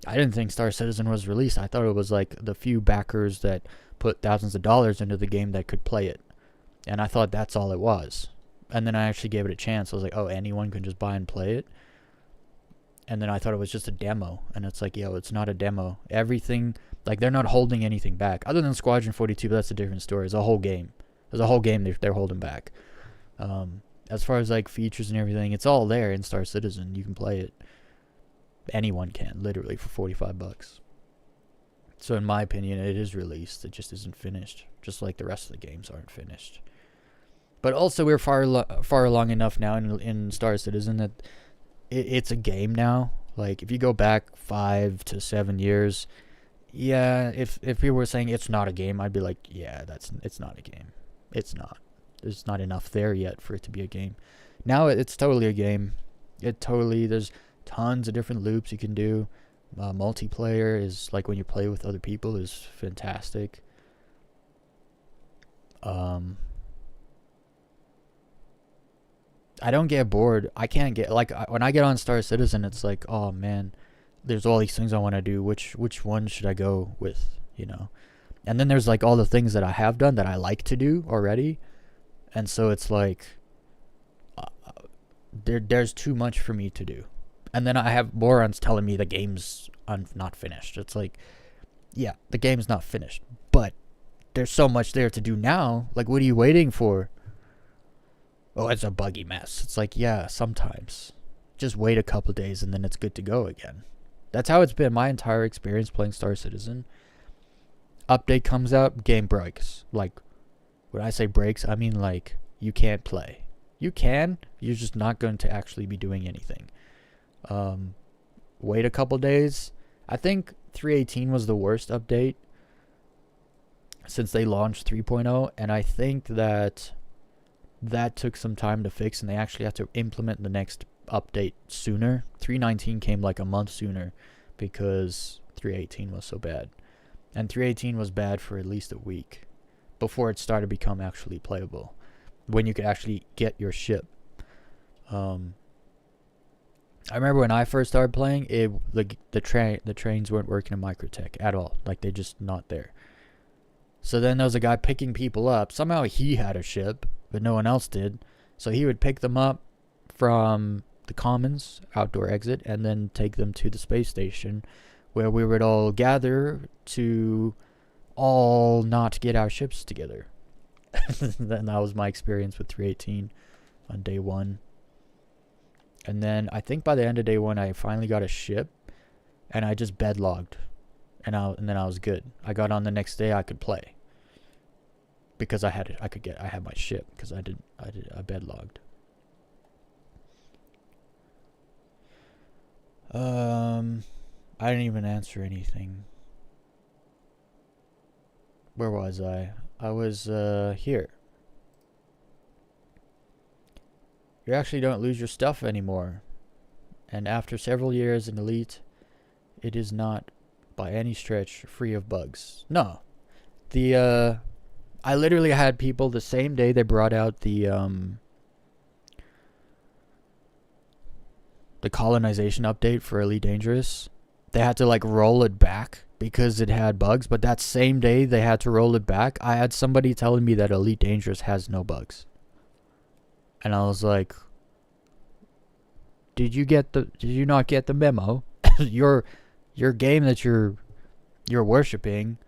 I didn't think Star Citizen was released. I thought it was like the few backers that put thousands of dollars into the game that could play it. And I thought that's all it was. And then I actually gave it a chance. I was like, oh, anyone can just buy and play it. And then I thought it was just a demo. And it's like, yo, it's not a demo. Everything, like, they're not holding anything back. Other than Squadron 42, but that's a different story. It's a whole game. There's a whole game they're holding back. As far as, like, features and everything, it's all there in Star Citizen. You can play it. Anyone can, literally, for $45. So in my opinion, it is released. It just isn't finished. Just like the rest of the games aren't finished. But also, we're far along enough now in Star Citizen that it's a game now. Like, if you go back 5 to 7 years, yeah, if people were saying it's not a game, I'd be like, yeah, it's not a game. It's not. There's not enough there yet for it to be a game. Now it's totally a game. There's tons of different loops you can do. Multiplayer is, like, when you play with other people, is fantastic. I don't get bored. I can't get, like, when I get on Star Citizen, it's like, oh man, there's all these things I want to do. Which one should I go with, you know? And then there's, like, all the things that I have done that I like to do already. And so it's like, there's too much for me to do. And then I have morons telling me the game's not finished. It's like, yeah, the game's not finished, but there's so much there to do now. Like, what are you waiting for? Oh, it's a buggy mess. It's like, yeah, sometimes. Just wait a couple days and then it's good to go again. That's how it's been my entire experience playing Star Citizen. Update comes out, game breaks. Like, when I say breaks, I mean, like, you can't play. You can, you're just not going to actually be doing anything. Wait a couple days. I think 3.18 was the worst update since they launched 3.0, and I think that took some time to fix, and they actually had to implement the next update sooner. 3.19 came like a month sooner because 3.18 was so bad. And 3.18 was bad for at least a week before it started to become actually playable, when you could actually get your ship. I remember when I first started playing, the trains weren't working in Microtech at all. Like, they're just not there. So then there was a guy picking people up. Somehow he had a ship, but no one else did. So he would pick them up from the Commons outdoor exit and then take them to the space station, where we would all gather to all not get our ships together. Then that was my experience with 3.18 on day one. And then I think by the end of day one, I finally got a ship, and I just bedlogged, and then I was good. I got on the next day, I could play because I had my ship because I bedlogged. I didn't even answer anything. Where was I? I was here. You actually don't lose your stuff anymore. And after several years in Elite, it is not by any stretch free of bugs. No. I literally had people the same day they brought out the colonization update for Elite Dangerous. They had to, like, roll it back because it had bugs, but that same day they had to roll it back, I had somebody telling me that Elite Dangerous has no bugs. And I was like, did you not get the memo? your game that you're worshipping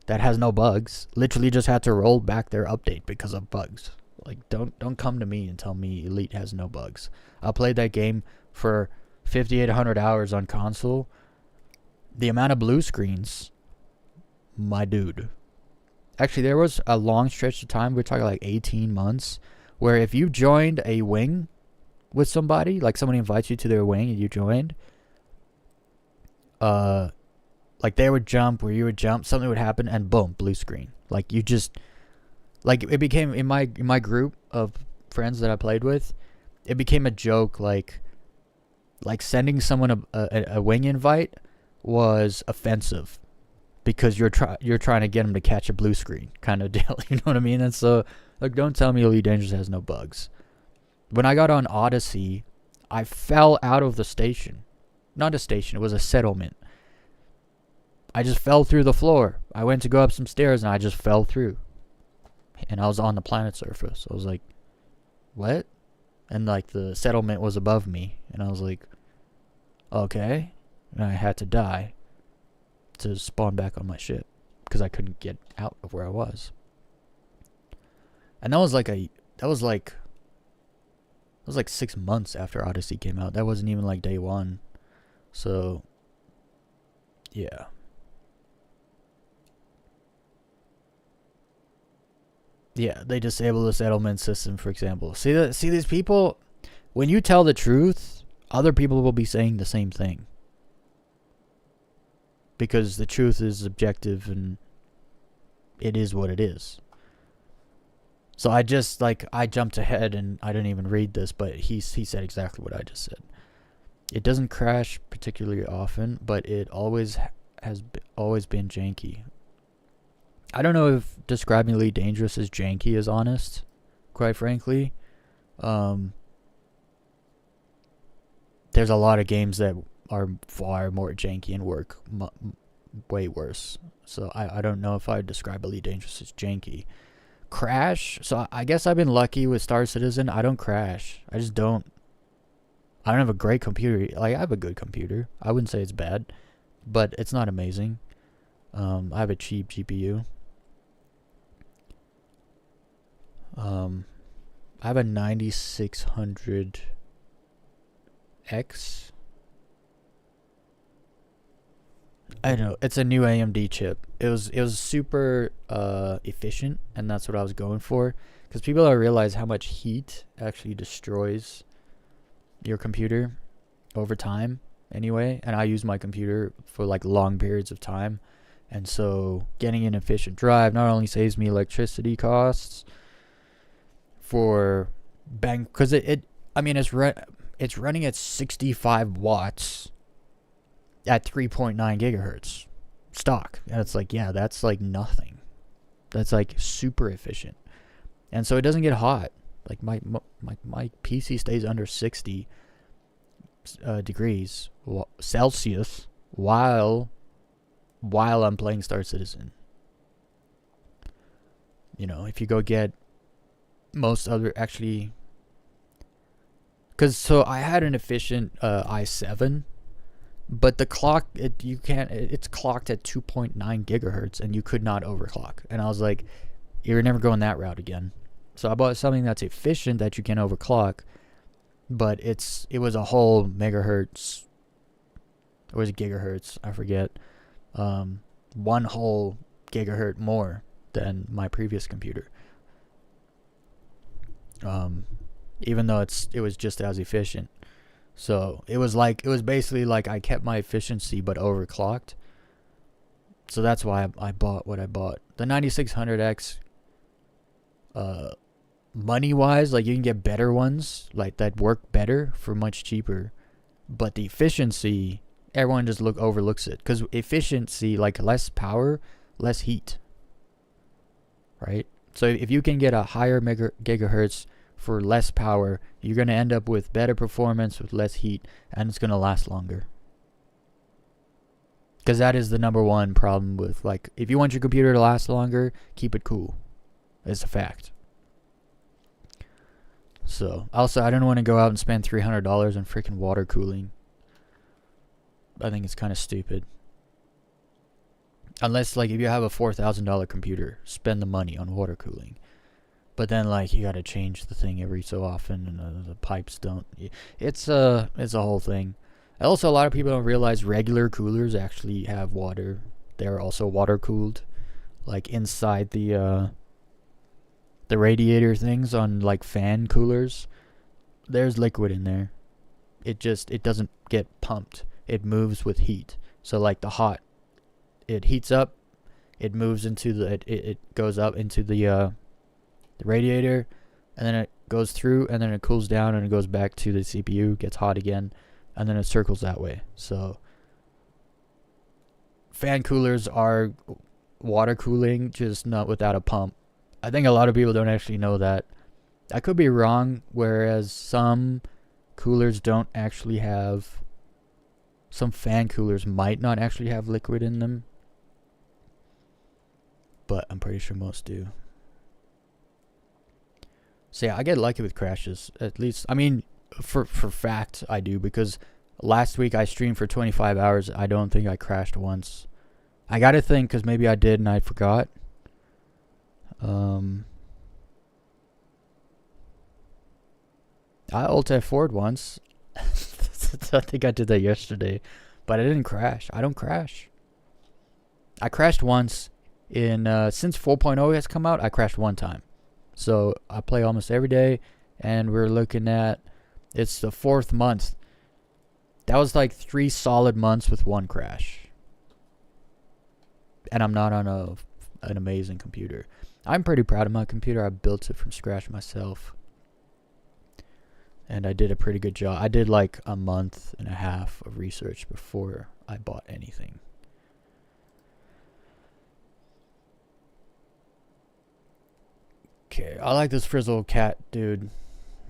that has no bugs literally just had to roll back their update because of bugs. Like, don't come to me and tell me Elite has no bugs. I played that game for 5,800 hours on console. The amount of blue screens, my dude. Actually, there was a long stretch of time, we're talking like 18 months, where if you joined a wing with somebody, like somebody invites you to their wing and you joined, like they would jump where you would jump, something would happen, and boom, blue screen. Like, you just, like, it became, in my group of friends that I played with, it became a joke, like sending someone a wing invite was offensive because you're trying to get them to catch a blue screen kind of deal. You know what I mean? And so, like, don't tell me Elite Dangerous has no bugs. When I got on Odyssey, I fell out of the station. Not a station, it was a settlement. I just fell through the floor. I went to go up some stairs and I just fell through. and I was on the planet's surface. I was like, what? And like the settlement was above me, and I was like, okay. And I had to die to spawn back on my ship because I couldn't get out of where I was. And that was like 6 months after Odyssey came out. That wasn't even like day one. So yeah. Yeah, they disable the settlement system, for example. See these people, when you tell the truth, other people will be saying the same thing. Because the truth is objective and it is what it is. So I jumped ahead and I didn't even read this, but he said exactly what I just said. It doesn't crash particularly often, but it always always been janky. I don't know if describing Elite Dangerous as janky is honest, quite frankly. There's a lot of games that are far more janky and work way worse. So I don't know if I'd describe Elite Dangerous as janky. Crash? So I guess I've been lucky with Star Citizen. I don't crash. I just don't. I don't have a great computer. Like, I have a good computer. I wouldn't say it's bad, but it's not amazing. I have a cheap GPU. I have a 9600X. I don't know. It's a new AMD chip. It was super efficient, and that's what I was going for. Because people don't realize how much heat actually destroys your computer over time anyway. And I use my computer for like long periods of time. And so getting an efficient drive not only saves me electricity costs for because it's running at 65 watts at 3.9 gigahertz stock. And it's like, yeah, that's like nothing. That's like super efficient. And so it doesn't get hot. Like my PC stays under 60 degrees Celsius while I'm playing Star Citizen. You know, if you go get most other actually, because so I had an efficient i7, but the clock it's clocked at 2.9 gigahertz and you could not overclock. And I was like, you're never going that route again. So I bought something that's efficient that you can overclock, but it was a whole megahertz, or was it gigahertz? I forget. One whole gigahertz more than my previous computer. Even though it was just as efficient. So it was basically like I kept my efficiency but overclocked. So that's why I bought what I bought. The 9600X, money wise, like you can get better ones like that work better for much cheaper, but the efficiency, everyone just overlooks it, because efficiency, like less power, less heat, right? So if you can get a higher gigahertz for less power, you're going to end up with better performance with less heat, and it's going to last longer. Because that is the number one problem with, like, if you want your computer to last longer, keep it cool. It's a fact. So, also, I don't want to go out and spend $300 on freaking water cooling. I think it's kind of stupid. Unless, like, if you have a $4,000 computer, spend the money on water cooling. But then, like, you gotta change the thing every so often, and the pipes don't. It's a whole thing. Also, a lot of people don't realize regular coolers actually have water. They're also water cooled, like inside the radiator things on like fan coolers. There's liquid in there. It doesn't get pumped. It moves with heat. So like it heats up, it moves into it goes up into the radiator, and then it goes through, and then it cools down, and it goes back to the CPU, gets hot again, and then it circles that way. So fan coolers are water cooling, just not without a pump. I think a lot of people don't actually know that. I could be wrong, whereas some coolers don't actually have, some fan coolers might not actually have liquid in them, but I'm pretty sure most do. So yeah, I get lucky with crashes. At least, I mean, for fact, I do, because last week I streamed for 25 hours. I don't think I crashed once. I gotta think, because maybe I did and I forgot. I Alt F4'd once. I think I did that yesterday. But I didn't crash. I don't crash. I crashed once in, since 4.0 has come out, I crashed one time. So I play almost every day, and we're looking at, it's the 4th month. That was like 3 solid months with one crash. And I'm not on an amazing computer. I'm pretty proud of my computer. I built it from scratch myself. And I did a pretty good job. I did like a month and a half of research before I bought anything. Okay, I like this frizzle cat dude.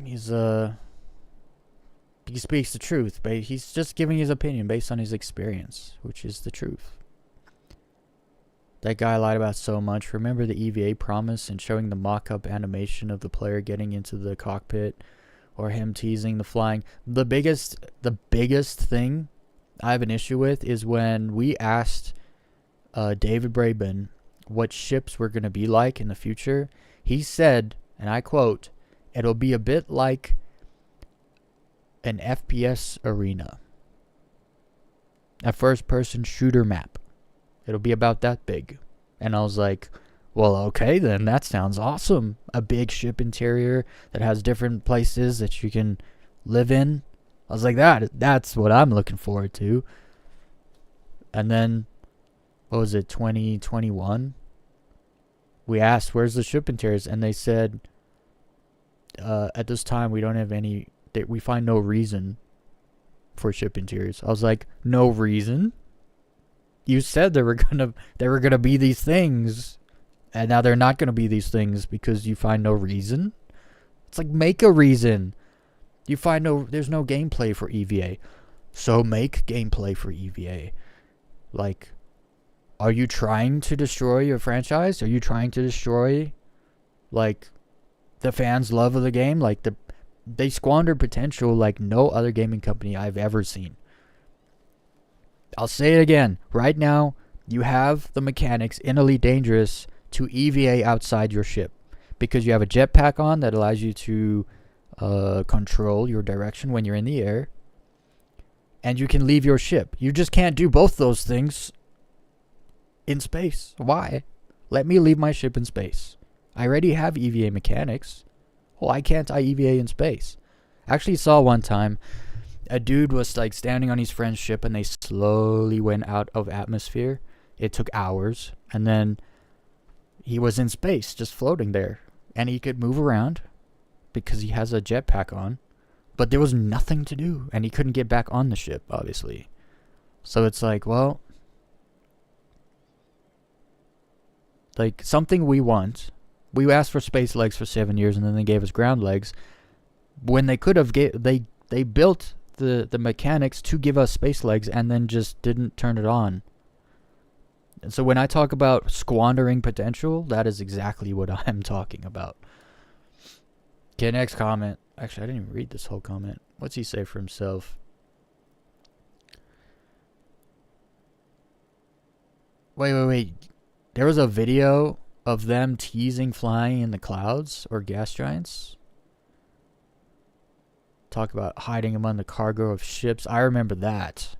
He speaks the truth, but he's just giving his opinion based on his experience, which is the truth. That guy lied about so much. Remember the EVA promise and showing the mock-up animation of the player getting into the cockpit, or him teasing the flying? The biggest thing I have an issue with is when we asked David Braben what ships were going to be like in the future. He said, and I quote, "It'll be a bit like an FPS arena. A first-person shooter map. It'll be about that big." And I was like, well, okay, then that sounds awesome. A big ship interior that has different places that you can live in. I was like, that's what I'm looking forward to. And then, what was it, 2021? We asked, where's the ship interiors? And they said, at this time, we don't have any, we find no reason for ship interiors. I was like, no reason? You said there were gonna be these things. And now they're not going to be these things because you find no reason? It's like, make a reason. There's no gameplay for EVA. So make gameplay for EVA. Like, are you trying to destroy your franchise? Are you trying to destroy, like, the fans' love of the game? Like, they squandered potential like no other gaming company I've ever seen. I'll say it again. Right now, you have the mechanics in Elite Dangerous to EVA outside your ship, because you have a jetpack on that allows you to control your direction when you're in the air, and you can leave your ship. You just can't do both those things in space. Why? Let me leave my ship in space. I already have EVA mechanics. Why can't I EVA in space? I actually saw one time a dude was like standing on his friend's ship and they slowly went out of atmosphere. It took hours, and then he was in space, just floating there. And he could move around because he has a jetpack on. But there was nothing to do. And he couldn't get back on the ship, obviously. So it's like, well, like, something we want. We asked for space legs for 7 years, and then they gave us ground legs. When they could have, they built the mechanics to give us space legs and then just didn't turn it on. And so when I talk about squandering potential, that is exactly what I'm talking about. Okay, next comment. Actually, I didn't even read this whole comment. What's he say for himself? Wait. There was a video of them teasing flying in the clouds or gas giants. Talk about hiding among the cargo of ships. I remember that.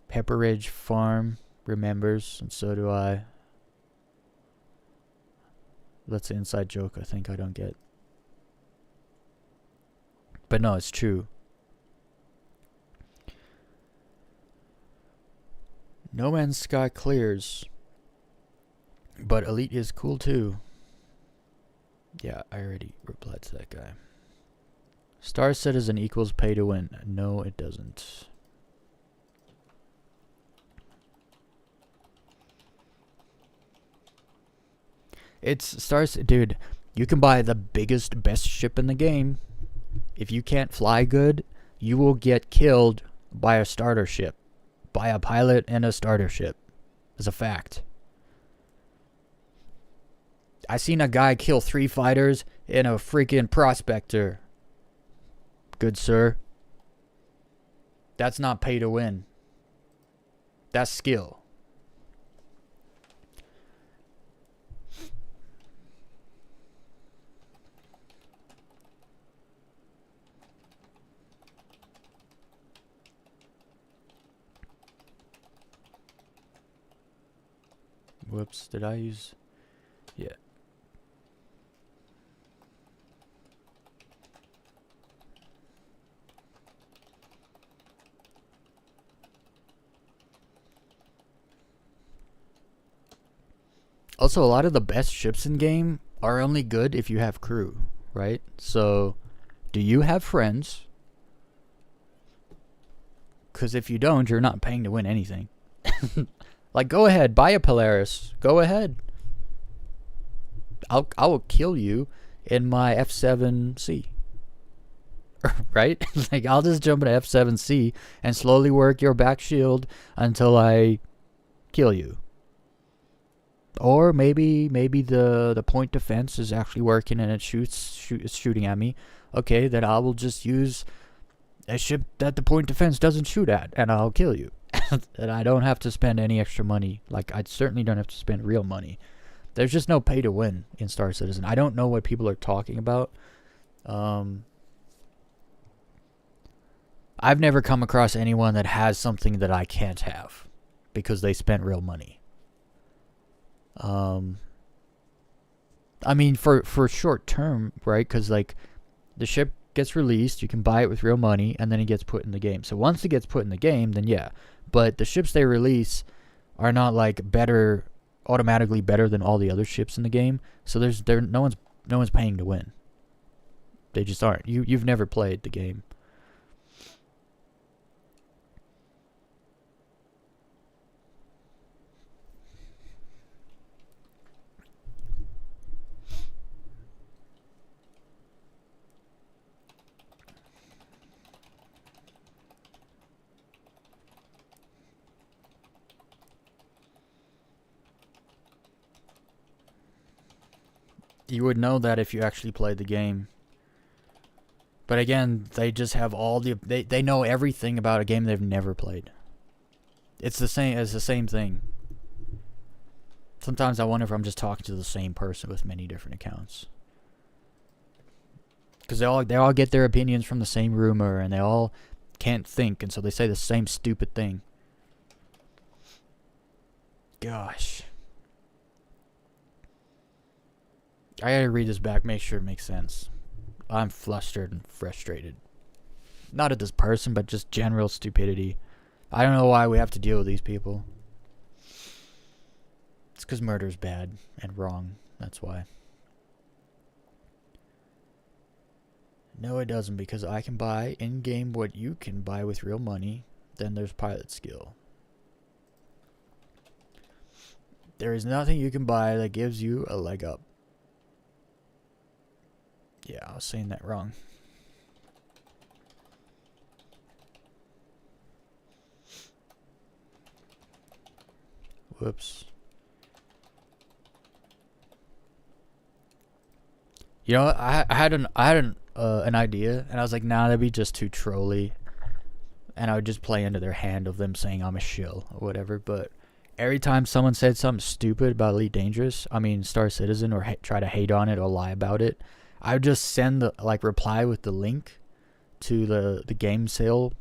Pepperidge Farm remembers, and so do I. That's an inside joke I think I don't get. But no, it's true. No Man's Sky clears. But Elite is cool too. Yeah, I already replied to that guy. Star Citizen equals pay to win. No, it doesn't. It's Stars, dude. You can buy the biggest, best ship in the game. If you can't fly good, you will get killed by a starter ship, by a pilot and a starter ship. It's a fact. I seen a guy kill 3 fighters in a freaking prospector. Good sir. That's not pay to win. That's skill. Whoops, did I use... Yeah. Also, a lot of the best ships in game are only good if you have crew, right? So, do you have friends? Because if you don't, you're not paying to win anything. Like, go ahead, buy a Polaris. Go ahead. I will kill you in my F7C. Right? Like, I'll just jump into F7C and slowly work your back shield until I kill you. Or maybe the point defense is actually working and it's shooting at me. Okay, then I will just use a ship that the point defense doesn't shoot at, and I'll kill you. And I don't have to spend any extra money. Like, I certainly don't have to spend real money. There's just no pay to win in Star Citizen. I don't know what people are talking about. I've never come across anyone that has something that I can't have because they spent real money. I mean, for short term, right? Because, like, the ship gets released, you can buy it with real money, and then it gets put in the game. So once it gets put in the game, then yeah. But the ships they release are not, like, automatically better than all the other ships in the game. So no one's paying to win. They just aren't. You've never played the game. You would know that if you actually played the game. But again, they just have all the... They know everything about a game they've never played. It's the same thing. Sometimes I wonder if I'm just talking to the same person with many different accounts. Because they all get their opinions from the same rumor, and they all can't think, and so they say the same stupid thing. Gosh. I gotta read this back, make sure it makes sense. I'm flustered and frustrated. Not at this person, but just general stupidity. I don't know why we have to deal with these people. It's because murder's bad and wrong. That's why. No, it doesn't, because I can buy in-game what you can buy with real money. Then there's pilot skill. There is nothing you can buy that gives you a leg up. Yeah, I was saying that wrong. Whoops. You know, I had an idea, and I was like, nah, that'd be just too trolly. And I would just play into their hand of them saying I'm a shill or whatever. But every time someone said something stupid about Elite Dangerous, I mean Star Citizen, or try to hate on it or lie about it, I would just send the reply with the link to the game sale,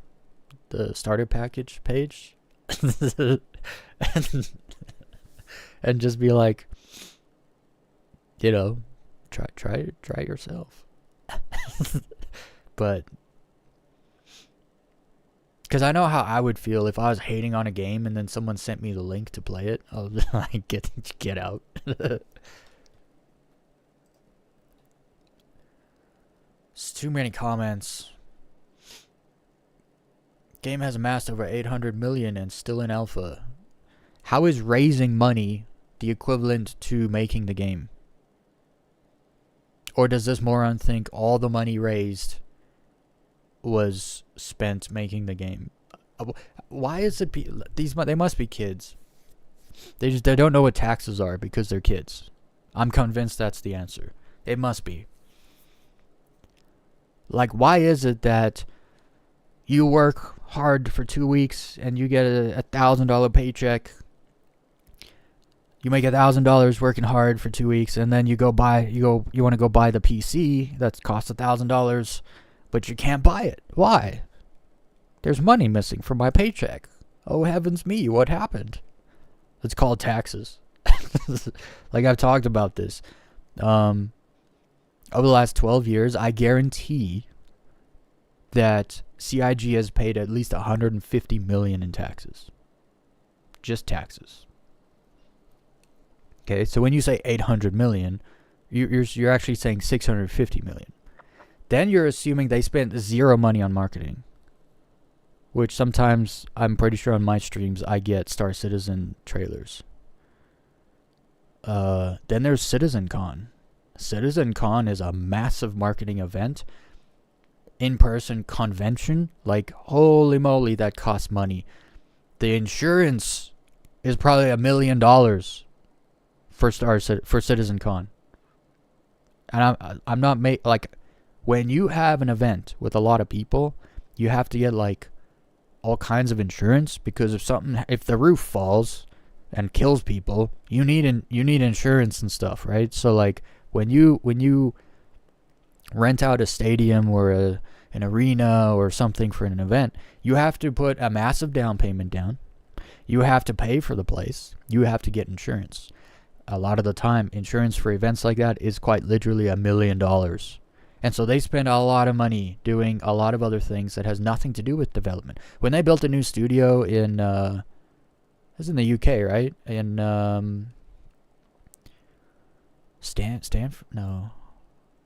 the starter package page, and just be like, you know, try yourself. But because I know how I would feel if I was hating on a game and then someone sent me the link to play it. I was like, get out. It's too many comments. Game has amassed over 800 million and still in alpha. How is raising money the equivalent to making the game? Or does this moron think all the money raised was spent making the game? Why is it they must be kids. They don't know what taxes are because they're kids. I'm convinced that's the answer. It must be. Like, why is it that you work hard for 2 weeks and you get a $1,000 paycheck? You make $1,000 working hard for 2 weeks, and then you want to go buy the PC that costs $1,000, but you can't buy it. Why? There's money missing from my paycheck. Oh heavens me, what happened? It's called taxes. Like, I've talked about this. Over the last 12 years, I guarantee that CIG has paid at least $150 million in taxes. Just taxes. Okay, so when you say 800 million, you're actually saying 650 million. Then you're assuming they spent zero money on marketing, which sometimes, I'm pretty sure on my streams, I get Star Citizen trailers. Then there's CitizenCon. CitizenCon is a massive marketing event, in-person convention. Like, holy moly, that costs money. The insurance is probably $1 million for CitizenCon. And I'm not like, when you have an event with a lot of people, you have to get like all kinds of insurance, because if the roof falls and kills people, you need insurance and stuff, right? So like, when you rent out a stadium or an arena or something for an event, you have to put a massive down payment down. You have to pay for the place. You have to get insurance. A lot of the time, insurance for events like that is quite literally $1 million. And so they spend a lot of money doing a lot of other things that has nothing to do with development. When they built a new studio in, it's in the UK, right? In Stanford? No,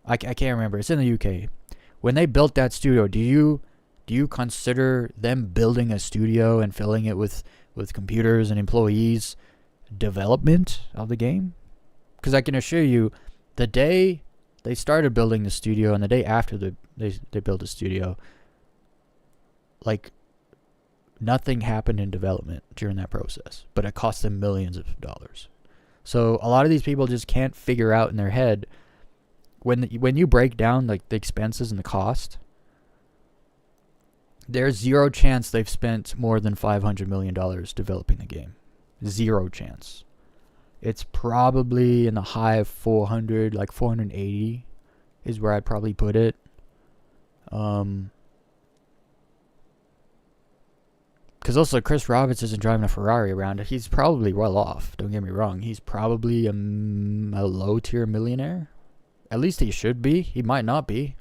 I can't remember. It's in the UK. When they built that studio, do you consider them building a studio and filling it with computers and employees development of the game? Because I can assure you, the day they started building the studio and the day after they built the studio, like, nothing happened in development during that process, but it cost them millions of dollars. So a lot of these people just can't figure out in their head, when you break down like the expenses and the cost, there's zero chance they've spent more than $500 million developing the game. Zero chance. It's probably in the high of 400, like 480 is where I'd probably put it. Because also Chris Roberts isn't driving a Ferrari around. He's probably well off. Don't get me wrong. He's probably a low tier millionaire. At least he should be. He might not be.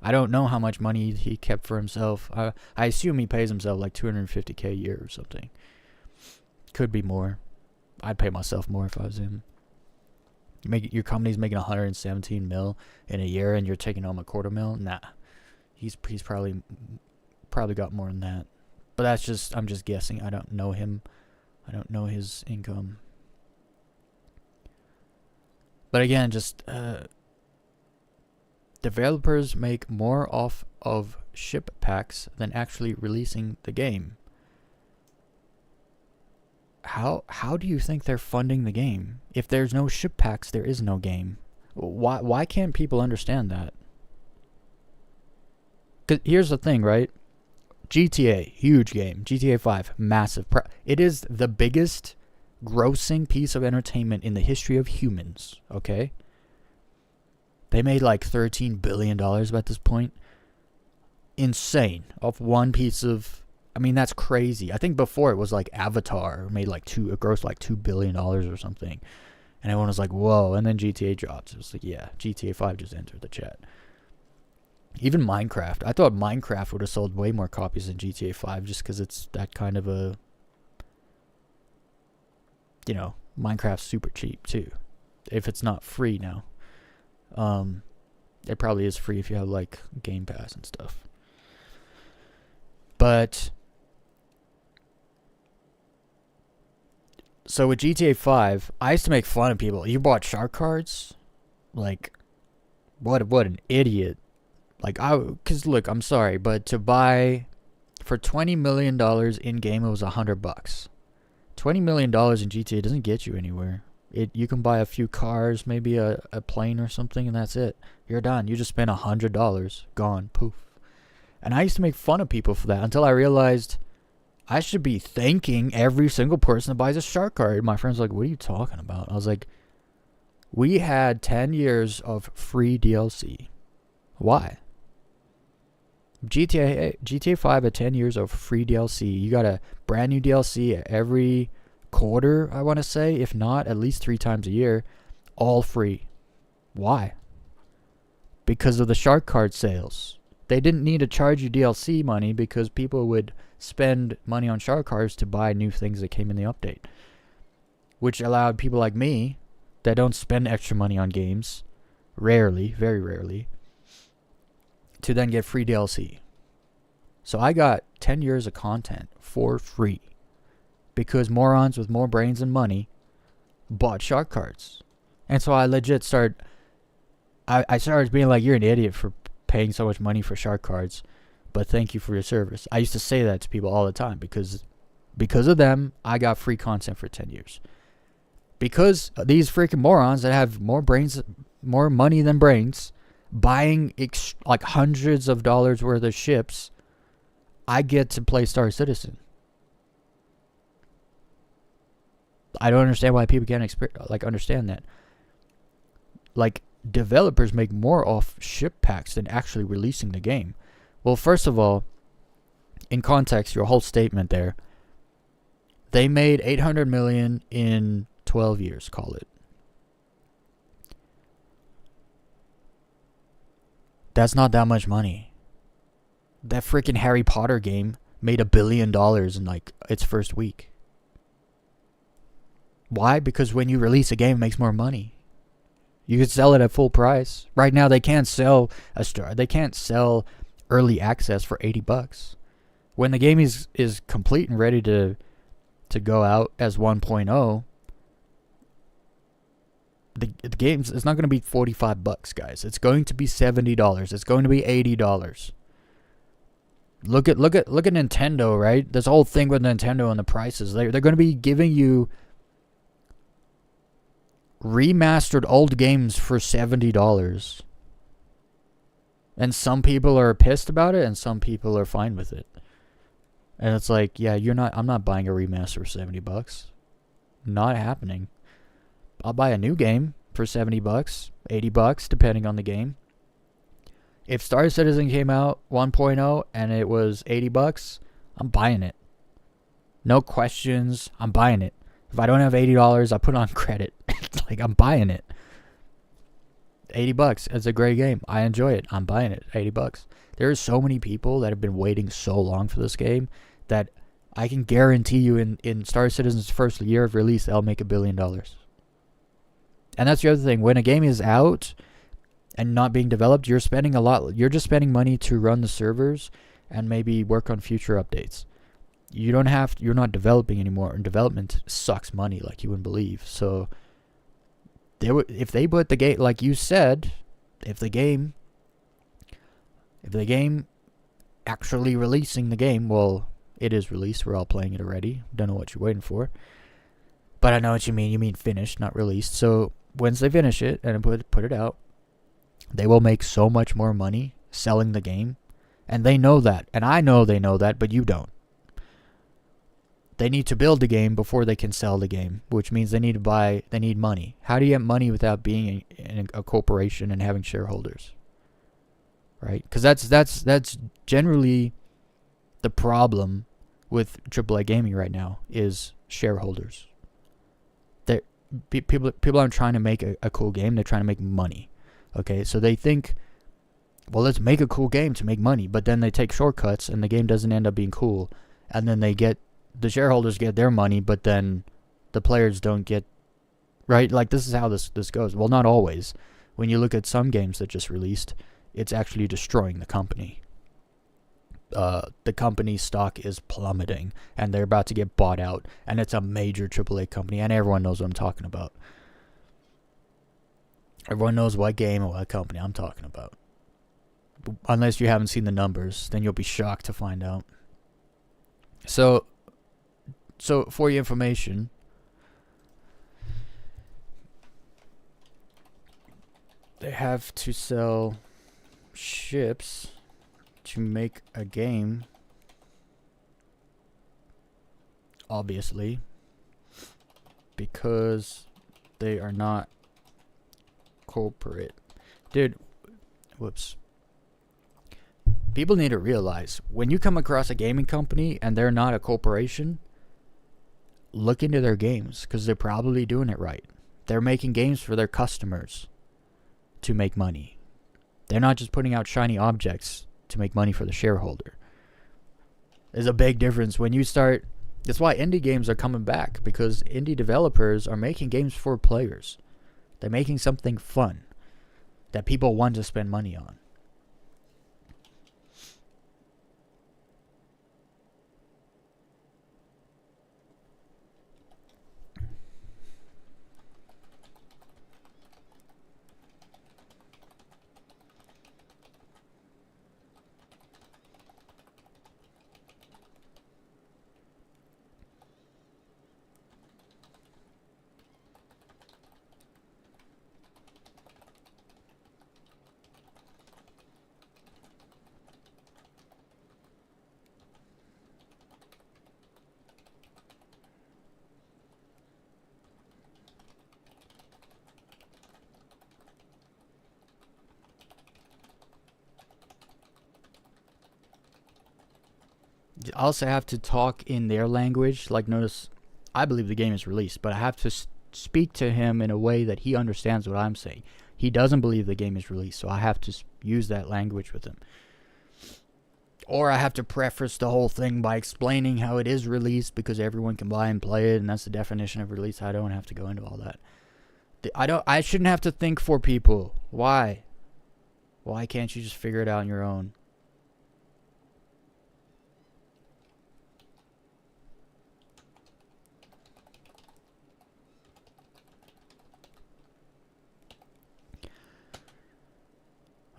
I don't know how much money he kept for himself. I assume he pays himself like $250K a year or something. Could be more. I'd pay myself more if I was him. Your company's making 117 mil in a year, and you're taking home $250,000. Nah, he's probably got more than that. But I'm just guessing. I don't know him. I don't know his income. But again, just developers make more off of ship packs than actually releasing the game. How do you think they're funding the game? If there's no ship packs, there is no game. Why can't people understand that? 'Cause here's the thing, right? GTA, huge game. GTA 5, massive. It is the biggest grossing piece of entertainment in the history of humans, okay? They made like $13 billion at this point. Insane. Off one piece of... I mean, that's crazy. I think before it was like Avatar made like it grossed like $2 billion or something. And everyone was like, whoa. And then GTA dropped. It was like, yeah, GTA 5 just entered the chat. Even Minecraft. I thought Minecraft would have sold way more copies than GTA 5 just because it's that kind of a... You know, Minecraft's super cheap too. If it's not free now. It probably is free if you have like Game Pass and stuff. But... So with GTA 5, I used to make fun of people. You bought shark cards? Like, what an idiot. Like, because look, I'm sorry, but to buy for $20 million in game, it was $100. $20 million in GTA doesn't get you anywhere. You can buy a few cars, maybe a plane or something, and that's it. You're done. You just spent $100. Gone. Poof. And I used to make fun of people for that until I realized I should be thanking every single person that buys a shark card. My friend's like, what are you talking about? I was like, we had 10 years of free DLC. Why? GTA 5 had 10 years of free DLC. You got a brand new DLC every quarter, I want to say. If not, at least 3 times a year. All free. Why? Because of the shark card sales. They didn't need to charge you DLC money because people would spend money on shark cards to buy new things that came in the update. Which allowed people like me that don't spend extra money on games, rarely, very rarely, to then get free DLC. So I got 10 years of content for free because morons with more brains and money bought shark cards. And so I legit started being like, you're an idiot for paying so much money for shark cards, but thank you for your service. I used to say that to people all the time because of them, I got free content for 10 years. Because these freaking morons that have more money than brains, buying like hundreds of dollars worth of ships, I get to play Star Citizen. I don't understand why people can't understand that. Like, developers make more off ship packs than actually releasing the game. Well, first of all, in context, your whole statement there, they made $800 million in 12 years, call it. That's not that much money. That freaking Harry Potter game made $1 billion in like its first week. Why? Because when you release a game, it makes more money. You could sell it at full price. Right now, they can't sell early access for $80. When the game is complete and ready to go out as 1.0, the game's it's not going to be $45, guys. It's going to be $70. It's going to be $80. Look at Nintendo, right? This whole thing with Nintendo and the prices. They're going to be giving you remastered old games for $70. And some people are pissed about it and some people are fine with it. And it's like, yeah, I'm not buying a remaster for $70. Not happening. I'll buy a new game for $70, $80, depending on the game. If Star Citizen came out 1.0 and it was $80, I'm buying it. No questions, I'm buying it. If I don't have $80, I put it on credit. Like, I'm buying it. $80. It's a great game. I enjoy it. I'm buying it. $80. There are so many people that have been waiting so long for this game that I can guarantee you in Star Citizen's first year of release, they'll make $1 billion. And that's the other thing. When a game is out and not being developed, you're spending a lot. You're just spending money to run the servers and maybe work on future updates. You're not developing anymore, and development sucks money like you wouldn't believe. So if they put the game, like you said, if the game actually releasing the game, well, it is released. We're all playing it already. Don't know what you're waiting for. But I know what you mean. You mean finished, not released. So once they finish it and put it out, they will make so much more money selling the game. And they know that. And I know they know that, but you don't. They need to build the game before they can sell the game, which means they need money. How do you get money without being a corporation and having shareholders? Right? Because that's generally the problem with AAA gaming right now is shareholders. People aren't trying to make a cool game. They're trying to make money. Okay, so they think, well, let's make a cool game to make money. But then they take shortcuts and the game doesn't end up being cool. And then the shareholders get their money, but then the players don't get, right? Like, this is how this goes. Well, not always. When you look at some games that just released, it's actually destroying the company. The company's stock is plummeting, and they're about to get bought out, and it's a major AAA company, and everyone knows what I'm talking about. Everyone knows what game or what company I'm talking about. Unless you haven't seen the numbers, then you'll be shocked to find out. So for your information, they have to sell ships to make a game, obviously, because they are not corporate. Dude, whoops. People need to realize, when you come across a gaming company and they're not a corporation, look into their games, because they're probably doing it right. They're making games for their customers to make money. They're not just putting out shiny objects to make money for the shareholder. There's a big difference when you start. That's why indie games are coming back, because indie developers are making games for players. They're making something fun that people want to spend money on. You also have to talk in their language. Like, notice, I believe the game is released, but I have to speak to him in a way that he understands what I'm saying. He doesn't believe the game is released, so I have to use that language with him. Or I have to preface the whole thing by explaining how it is released, because everyone can buy and play it, and that's the definition of release. I don't have to go into all that. I shouldn't have to think for people. Why? Why can't you just figure it out on your own?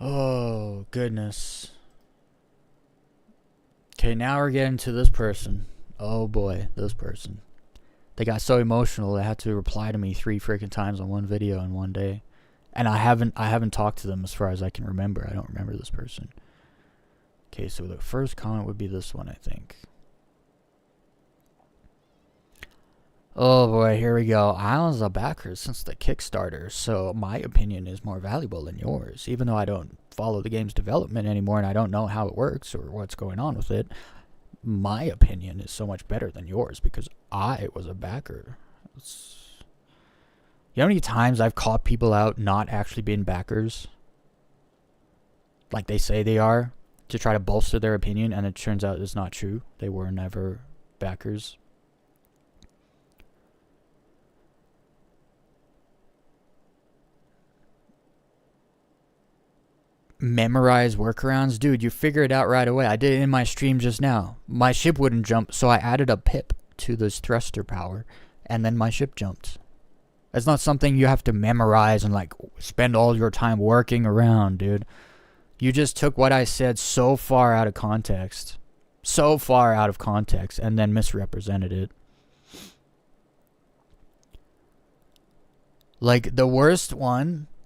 Oh, goodness. Okay, now we're getting to this person. Oh boy, this person. They got so emotional they had to reply to me 3 freaking times on one video in one day. And I haven't talked to them as far as I can remember. I don't remember this person. Okay, so the first comment would be this one, I think. Oh boy, here we go. I was a backer since the Kickstarter, so my opinion is more valuable than yours. Even though I don't follow the game's development anymore and I don't know how it works or what's going on with it, my opinion is so much better than yours because I was a backer. You know how many times I've caught people out not actually being backers? Like they say they are, to try to bolster their opinion, and it turns out it's not true. They were never backers. Memorize workarounds? Dude, you figure it out right away. I did it in my stream just now. My ship wouldn't jump, so I added a pip to this thruster power, and then my ship jumped. It's not something you have to memorize and like spend all your time working around, dude. You just took what I said so far out of context. So far out of context, and then misrepresented it. Like, the worst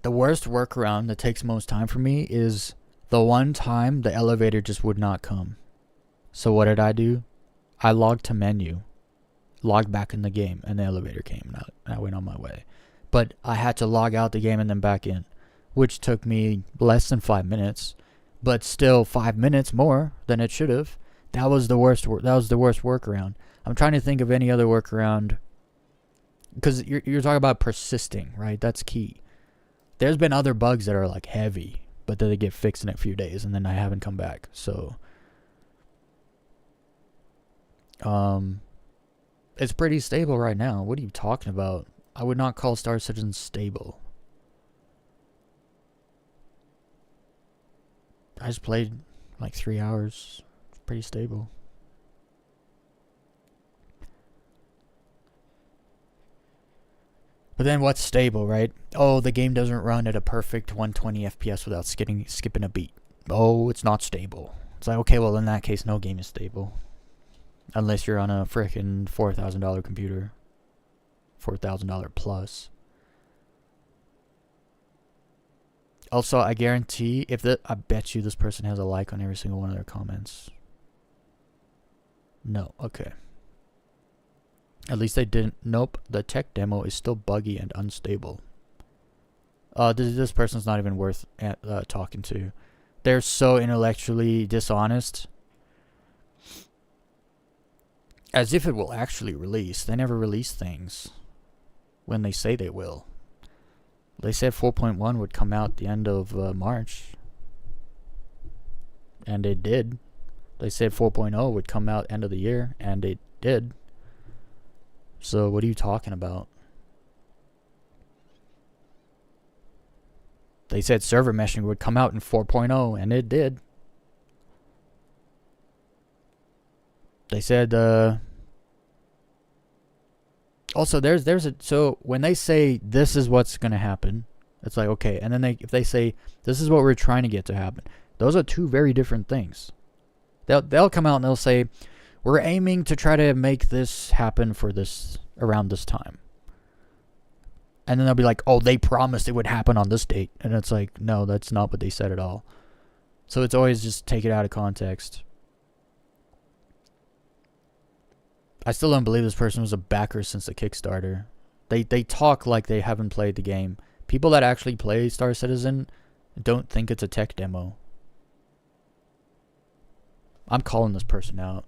workaround that takes most time for me is the one time the elevator just would not come. So what did I do? I logged to menu, logged back in the game, and the elevator came, and I went on my way. But I had to log out the game and then back in, which took me less than 5 minutes, but still 5 minutes more than it should have. That was the worst workaround. I'm trying to think of any other workaround, because you're talking about persisting, right? That's key. There's been other bugs that are like heavy, but then they get fixed in a few days, and then I haven't come back. So, it's pretty stable right now. What are you talking about? I would not call Star Citizen stable. I just played like 3 hours. It's pretty stable. But then what's stable, right? Oh, the game doesn't run at a perfect 120 FPS without skipping a beat. Oh, it's not stable. It's like, okay, well, in that case, no game is stable. Unless you're on a frickin' $4,000 computer. $4,000 plus. Also, I guarantee I bet you this person has a like on every single one of their comments. No, okay. At least they didn't. Nope, the tech demo is still buggy and unstable. This person's not even worth talking to. They're so intellectually dishonest. As if it will actually release. They never release things when they say they will. They said 4.1 would come out the end of March. And it did. They said 4.0 would come out end of the year. And it did. So what are you talking about? They said server meshing would come out in 4.0. And it did. They said also so when they say this is what's going to happen, it's like okay, and then if they say this is what we're trying to get to happen, those are two very different things. They'll come out and they'll say we're aiming to try to make this happen for this around this time. And then they'll be like, "Oh, they promised it would happen on this date." And it's like, "No, that's not what they said at all." So it's always just take it out of context. I still don't believe this person was a backer since the Kickstarter. They talk like they haven't played the game. People that actually play Star Citizen don't think it's a tech demo. I'm calling this person out.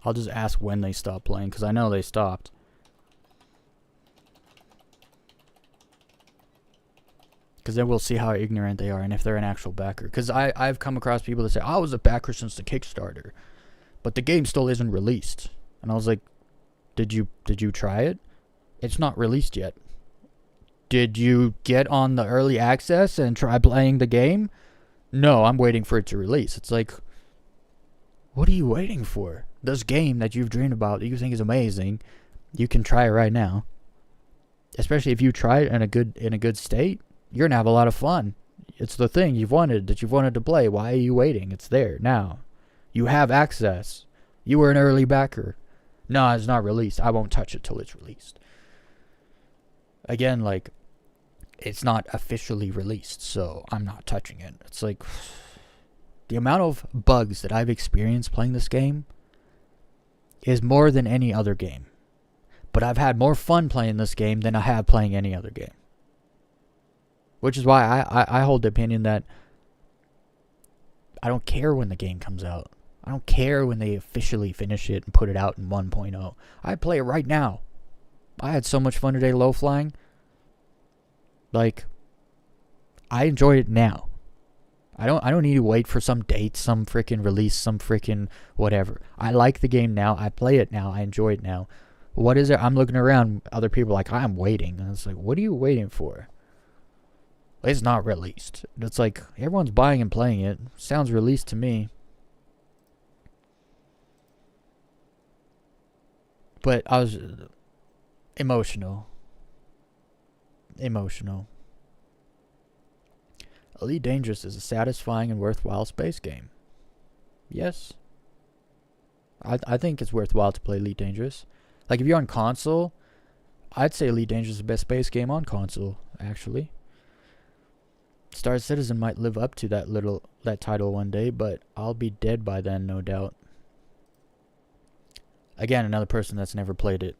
I'll just ask when they stopped playing, because I know they stopped. Because then we'll see how ignorant they are and if they're an actual backer. Because I've come across people that say, I was a backer since the Kickstarter, but the game still isn't released. And I was like, did you try it? It's not released yet. Did you get on the early access and try playing the game? No, I'm waiting for it to release. It's like, what are you waiting for? This game that you've dreamed about, that you think is amazing, you can try it right now. Especially if you try it in a good state, you're gonna have a lot of fun. It's the thing you've wanted to play. Why are you waiting? It's there now. You have access. You were an early backer. No, it's not released. I won't touch it till it's released. Again, like, it's not officially released, so I'm not touching it. It's like the amount of bugs that I've experienced playing this game is more than any other game. But I've had more fun playing this game than I have playing any other game. Which is why I hold the opinion that I don't care when the game comes out. I don't care when they officially finish it and put it out in 1.0. I play it right now. I had so much fun today low flying. Like, I enjoy it now. I don't need to wait for some date, some freaking release, some freaking whatever. I like the game now. I play it now. I enjoy it now. What is it? I'm looking around. Other people are like, I'm waiting. And it's like, what are you waiting for? It's not released. It's like, everyone's buying and playing it. Sounds released to me. But I was emotional. Elite Dangerous is a satisfying and worthwhile space game. Yes. I think it's worthwhile to play Elite Dangerous. Like, if you're on console, I'd say Elite Dangerous is the best space game on console, actually. Star Citizen might live up to that title one day, but I'll be dead by then, no doubt. Again, another person that's never played it.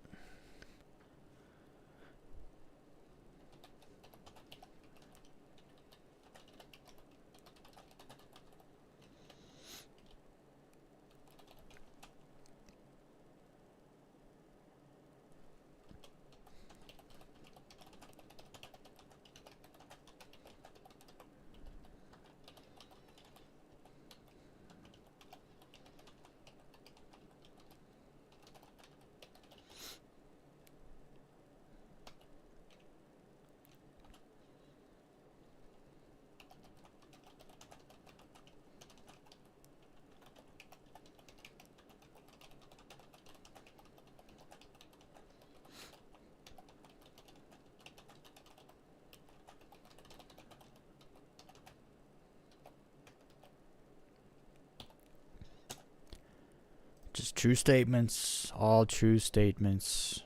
Just true statements. All true statements.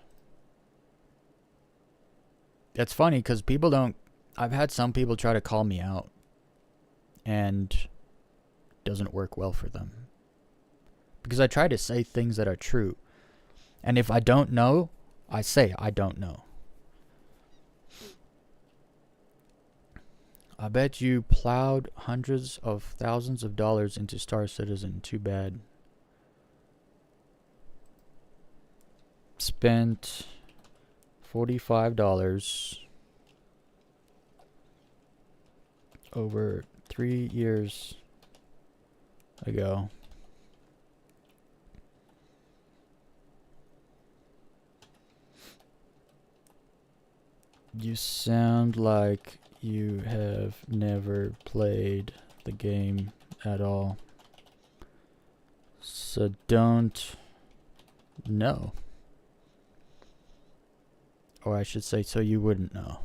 It's funny because people don't... I've had some people try to call me out. And it doesn't work well for them. Because I try to say things that are true. And if I don't know, I say I don't know. I bet you plowed hundreds of thousands of dollars into Star Citizen. Too bad. Spent $45 over 3 years ago. You sound like you have never played the game at all. So don't know. Or I should say, so you wouldn't know.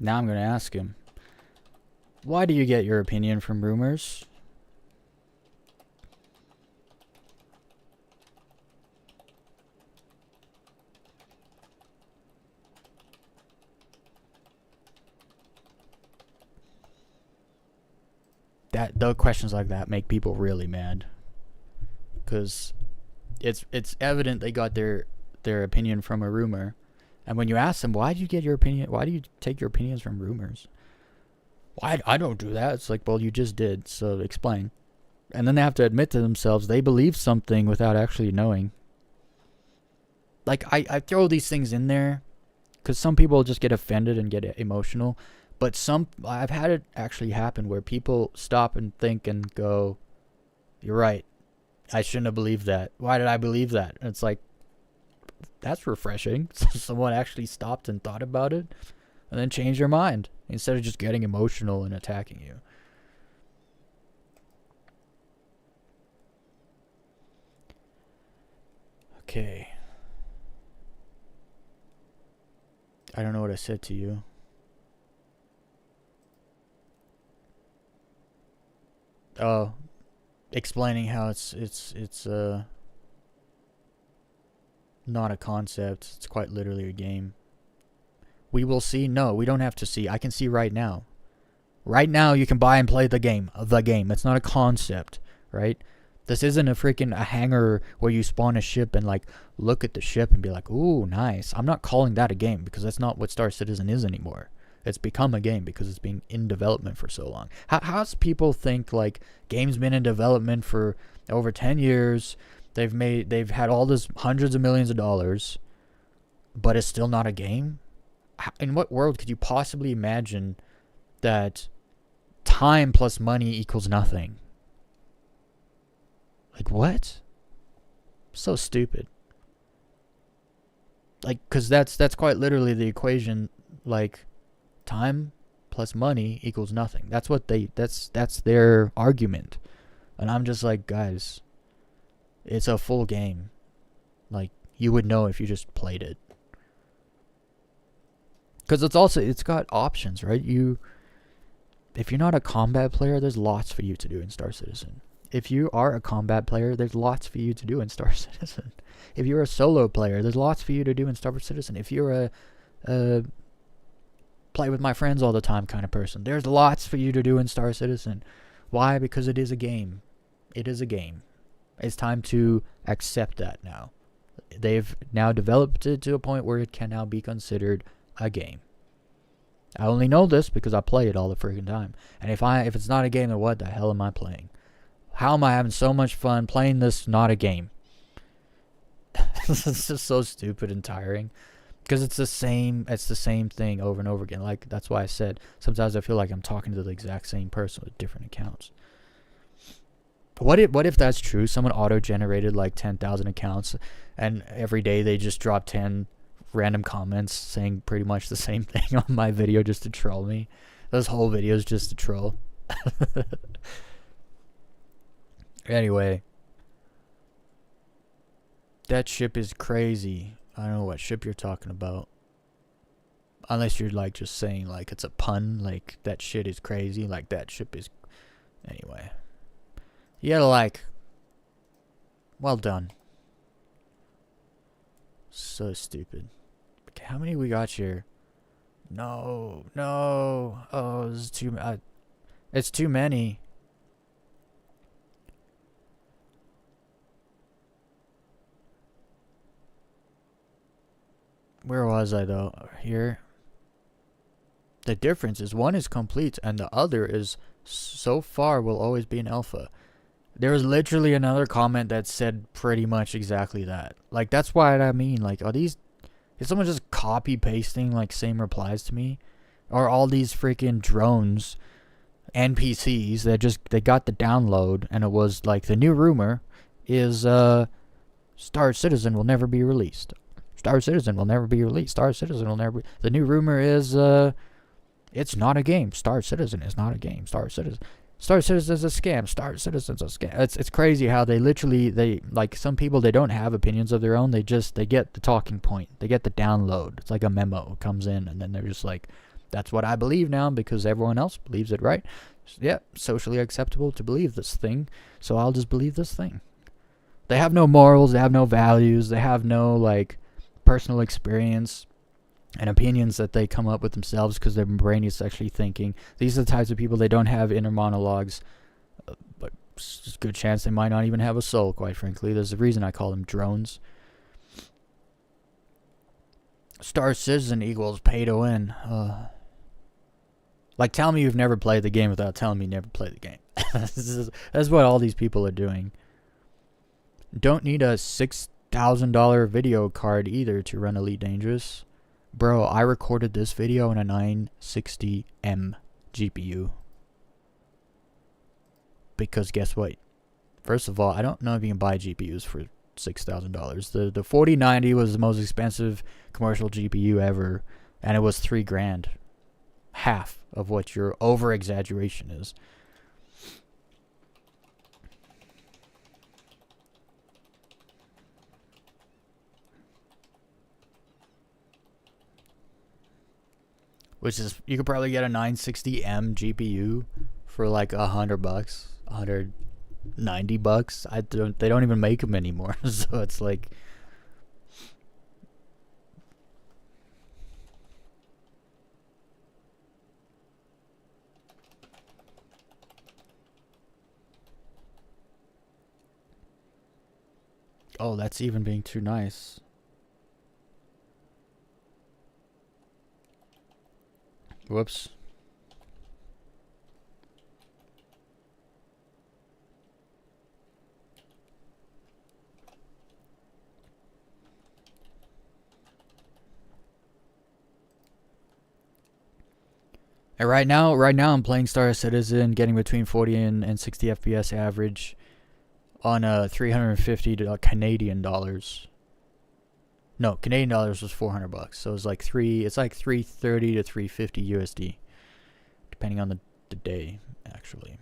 Now I'm going to ask him, why do you get your opinion from rumors? The questions like that make people really mad. Because it's evident they got their opinion from a rumor. And when you ask them, why do you get your opinion? Why do you take your opinions from rumors? Why I don't do that. It's like, well, you just did, so explain. And then they have to admit to themselves they believe something without actually knowing. Like, I throw these things in there because some people just get offended and get emotional. But I've had it actually happen where people stop and think and go, you're right. I shouldn't have believed that. Why did I believe that? And it's like, that's refreshing. Someone actually stopped and thought about it and then changed their mind instead of just getting emotional and attacking you. Okay. I don't know what I said to you. Oh, explaining how it's not a concept. It's quite literally a game. We will see. No, we don't have to see. I can see right now. Right now, you can buy and play the game. It's not a concept, right? This isn't a hangar where you spawn a ship and like look at the ship and be like, ooh, nice. I'm not calling that a game because that's not what Star Citizen is anymore. It's become a game because it's been in development for so long. How's people think like game's been in development for over 10 years? They've had all this hundreds of millions of dollars, but it's still not a game? In what world could you possibly imagine that time plus money equals nothing? Like, what? So stupid. Like, because that's quite literally the equation. Like, time plus money equals nothing. That's their argument. And I'm just like, guys, it's a full game. Like, you would know if you just played it. Because it's got options, right? If you're not a combat player, there's lots for you to do in Star Citizen. If you are a combat player, there's lots for you to do in Star Citizen. If you're a solo player, there's lots for you to do in Star Citizen. If you're a play with my friends all the time kind of person, there's lots for you to do in Star Citizen. Why? Because it is a game. It is a game. It's time to accept that now. They've now developed it to a point where it can now be considered a game. I only know this because I play it all the freaking time. And if it's not a game, then what the hell am I playing? How am I having so much fun playing this not a game? It's just so stupid and tiring. Because it's the same thing over and over again. Like, that's why I said sometimes I feel like I'm talking to the exact same person with different accounts. What if that's true? Someone auto-generated like 10,000 accounts, and every day they just drop 10 random comments saying pretty much the same thing on my video just to troll me. Those whole videos just to troll. Anyway, that ship is crazy. I don't know what ship you're talking about. Unless you're like just saying like it's a pun, like that shit is crazy, like that ship is. Anyway, you gotta like. Well done. So stupid. Okay, how many we got here? No. Oh, this is too. It's too many. Where was I though? Here. The difference is one is complete and the other is so far will always be an alpha. There was literally another comment that said pretty much exactly that. Like, that's what I mean. Like, is someone just copy pasting like same replies to me? Or all these freaking drones, NPCs that they got the download and it was like the new rumor is Star Citizen will never be released. Star Citizen will never be released. Star Citizen will never be. The new rumor is it's not a game. Star Citizen is not a game. Star Citizen is a scam. Star Citizen's a scam. It's crazy how they like some people, they don't have opinions of their own. They get the talking point. They get the download. It's like a memo comes in and then they're just like, that's what I believe now because everyone else believes it, right? Yeah, socially acceptable to believe this thing. So I'll just believe this thing. They have no morals. They have no values. They have no like personal experience and opinions that they come up with themselves because their brain is actually thinking. These are the types of people, they don't have inner monologues, but there's a good chance they might not even have a soul, quite frankly. There's a reason I call them drones. Star Citizen equals pay to win. Like, tell me you've never played the game without telling me you never played the game. That's what all these people are doing. Don't need a $6,000 video card either to run Elite Dangerous. Bro, I recorded this video on a 960M GPU. Because guess what? First of all, I don't know if you can buy GPUs for $6,000. The 4090 was the most expensive commercial GPU ever, and it was $3,000. Half of what your over exaggeration is. Which is, you could probably get a 960M GPU for like $100, $190. They don't even make them anymore. So it's like, oh, that's even being too nice. Whoops. And right now I'm playing Star Citizen, getting between 40 and 60 FPS average on a $350 Canadian dollars. No, Canadian dollars was $400, so it's like $330 to $350 USD, depending on the day, actually.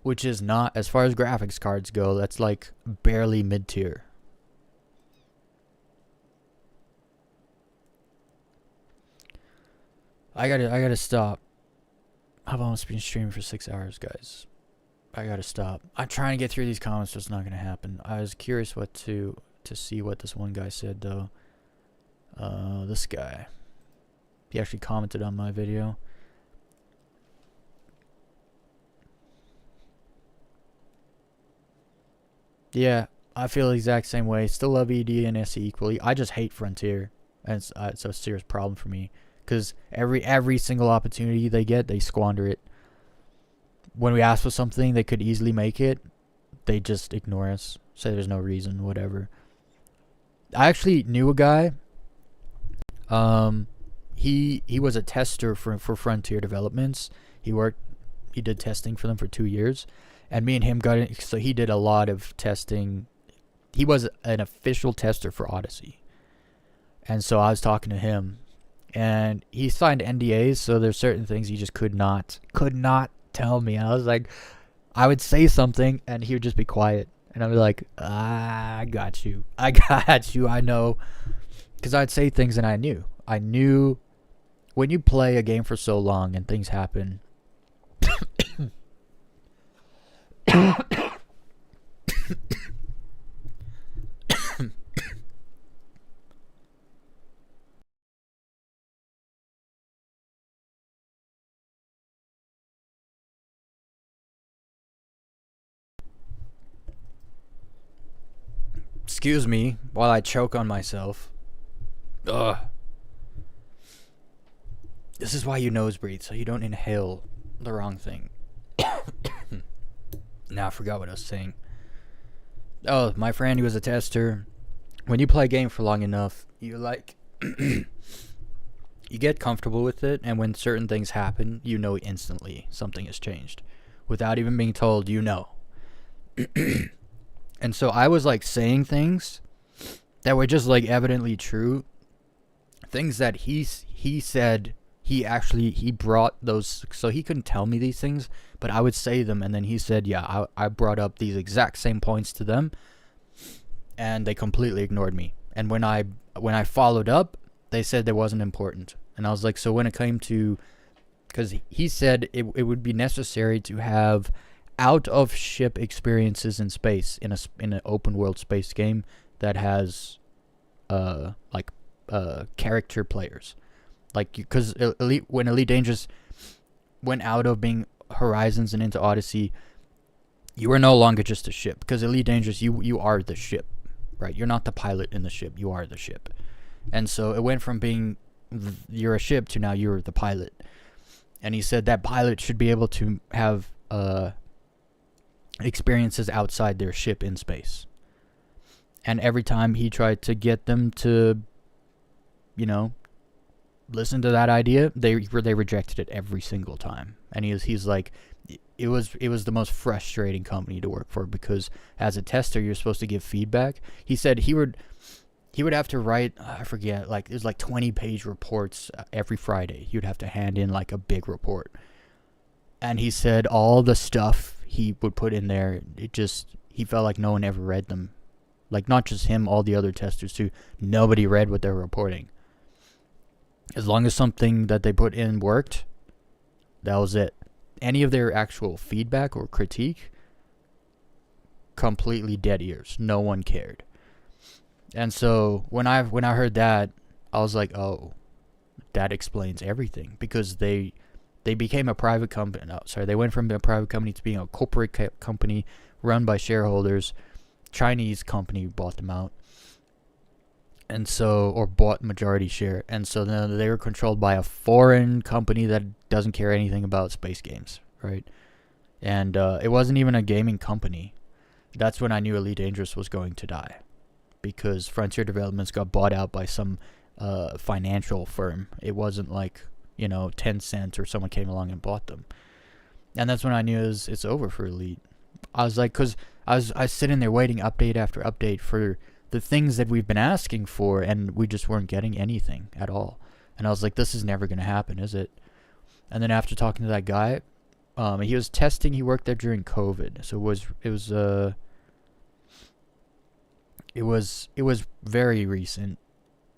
Which is not, as far as graphics cards go, that's like barely mid-tier. I gotta stop. I've almost been streaming for 6 hours, guys. I gotta stop. I'm trying to get through these comments, so it's not gonna happen. I was curious to see what this one guy said, though. This guy. He actually commented on my video. Yeah, I feel the exact same way. Still love ED and SE equally. I just hate Frontier. And it's a serious problem for me. Because every single opportunity they get, they squander it. When we ask for something, they could easily make it. They just ignore us. Say there's no reason, whatever. I actually knew a guy. He was a tester for Frontier Developments. He did testing for them for 2 years. And me and him got in, so he did a lot of testing. He was an official tester for Odyssey. And so I was talking to him, and he signed NDAs, so there's certain things he just could not tell me. And I was like, I would say something, and he would just be quiet. And I'd be like, I got you. I know. Because I'd say things, and I knew when you play a game for so long and things happen. Excuse me while I choke on myself. Ugh. This is why you nose breathe, so you don't inhale the wrong thing. Now I forgot what I was saying. Oh, my friend who was a tester. When you play a game for long enough, you like you get comfortable with it, and when certain things happen, you know instantly something has changed. Without even being told, you know. And so I was like saying things that were just like evidently true. Things that he said he brought those, so he couldn't tell me these things, but I would say them, and then he said, yeah, I brought up these exact same points to them, and they completely ignored me. And when I followed up, they said it wasn't important. And I was like, so when it came to, because he said it would be necessary to have out of ship experiences in space in an open world space game that has character players, like, because when Elite Dangerous went out of being Horizons and into Odyssey, you are no longer just a ship, because Elite Dangerous, you are the ship, right? You're not the pilot in the ship, you are the ship. And so it went from being you're a ship to now you're the pilot. And he said that pilot should be able to have experiences outside their ship in space. And every time he tried to get them to, listen to that idea, they rejected it every single time. And he's like, it was the most frustrating company to work for, because as a tester you're supposed to give feedback. He said he would have to write, I forget, like it was like 20-page reports every Friday. You'd have to hand in like a big report. And he said all the stuff he would put in there, he felt like no one ever read them. Like, not just him, all the other testers too. Nobody read what they were reporting. As long as something that they put in worked, that was it. Any of their actual feedback or critique, completely dead ears. No one cared. And so when I heard that, I was like, oh, that explains everything. Because they became a private company. No, sorry, they went from a private company to being a corporate company run by shareholders. Chinese company bought them out. And so, or bought majority share. And so then they were controlled by a foreign company that doesn't care anything about space games, right? And it wasn't even a gaming company. That's when I knew Elite Dangerous was going to die. Because Frontier Developments got bought out by some financial firm. It wasn't like, Tencent or someone came along and bought them. And that's when I knew it's over for Elite. I was like, because I was sitting there waiting update after update for the things that we've been asking for, and we just weren't getting anything at all. And I was like, this is never going to happen, is it? And then after talking to that guy, he was testing, he worked there during COVID. So it was very recent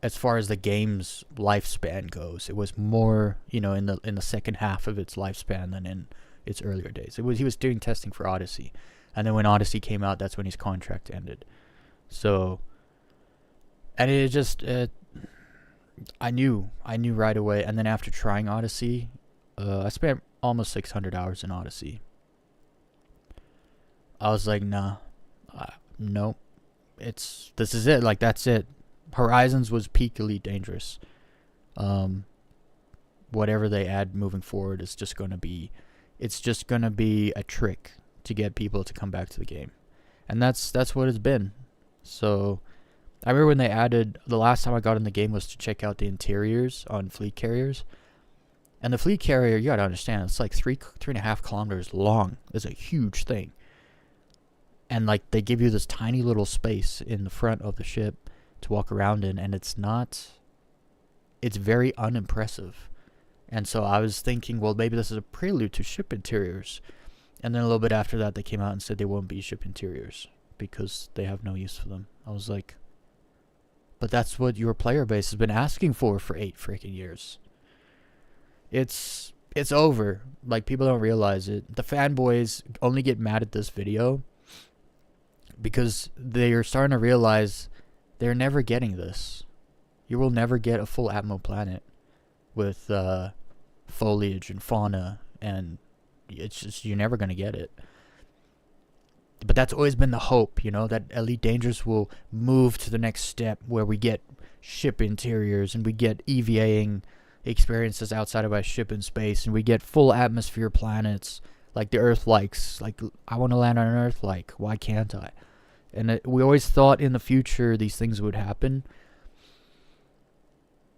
as far as the game's lifespan goes. It was more, in the second half of its lifespan than in its earlier days. He was doing testing for Odyssey. And then when Odyssey came out, that's when his contract ended. So, and it just, I knew right away. And then after trying Odyssey, I spent almost 600 hours in Odyssey. I was like, nah, nope. This is it. Like, that's it. Horizons was peak Elite Dangerous. Whatever they add moving forward is just going to be, it's just going to be a trick to get people to come back to the game. And that's what it's been. So I remember when they added, the last time I got in the game was to check out the interiors on fleet carriers. And the fleet carrier, you gotta understand, it's like 3.5 kilometers long. It's a huge thing. And like they give you this tiny little space in the front of the ship to walk around in, and it's very unimpressive. And so I was thinking, well, maybe this is a prelude to ship interiors. And then a little bit after that, they came out and said they won't be ship interiors because they have no use for them. I was like, but that's what your player base has been asking for 8 freaking years. It's over. Like, people don't realize it. The fanboys only get mad at this video because they are starting to realize they're never getting this. You will never get a full Atmo planet with foliage and fauna, and it's just, you're never going to get it. But that's always been the hope, you know, that Elite Dangerous will move to the next step where we get ship interiors and we get EVAing experiences outside of our ship in space, and we get full atmosphere planets like the Earth likes. Like, I want to land on an Earth like, why can't I? And we always thought in the future these things would happen.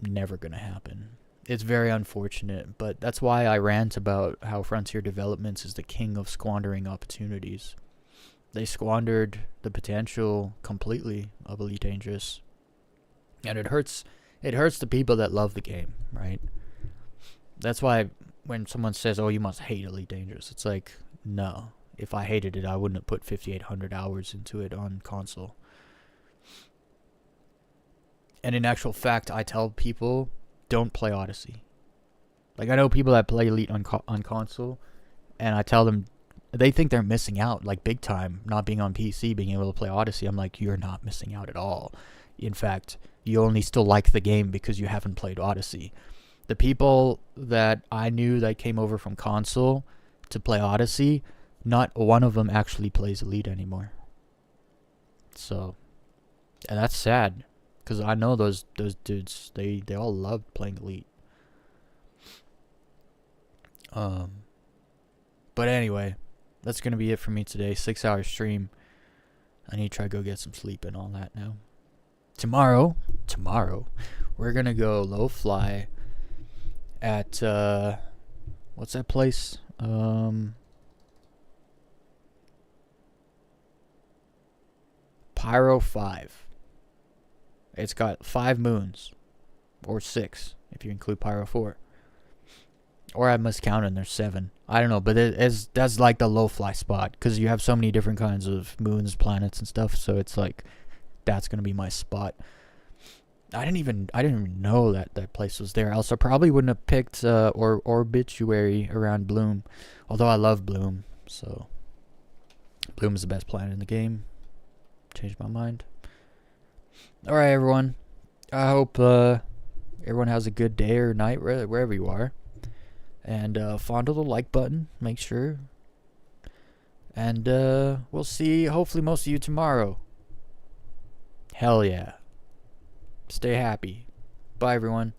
Never gonna happen. It's very unfortunate, but that's why I rant about how Frontier Developments is the king of squandering opportunities. They squandered the potential completely of Elite Dangerous. And it hurts the people that love the game, right? That's why when someone says, oh, you must hate Elite Dangerous, it's like, no. If I hated it, I wouldn't have put 5,800 hours into it on console. And in actual fact, I tell people, don't play Odyssey. Like, I know people that play Elite on console, and I tell them, they think they're missing out, like, big time, not being on PC, being able to play Odyssey. I'm like, you're not missing out at all. In fact, you only still like the game because you haven't played Odyssey. The people that I knew that came over from console to play Odyssey, not one of them actually plays Elite anymore. So, and that's sad, because I know those dudes, they all loved playing Elite. But anyway, that's going to be it for me today. 6-hour stream. I need to try to go get some sleep and all that now. Tomorrow, we're going to go low fly at, what's that place? PYRO 5. It's got 5 moons. Or 6, if you include PYRO 4. Or I miscounted, there's 7. I don't know, but that's like the low fly spot, because you have so many different kinds of moons, planets, and stuff, so it's like, that's going to be my spot. I didn't even know that place was there, else I probably wouldn't have picked or Obituary around Bloom, although I love Bloom, so Bloom is the best planet in the game. Changed my mind. Alright, everyone, I hope everyone has a good day or night wherever you are, and fondle the like button, make sure, and we'll see hopefully most of you tomorrow. Hell yeah. Stay happy. Bye, everyone.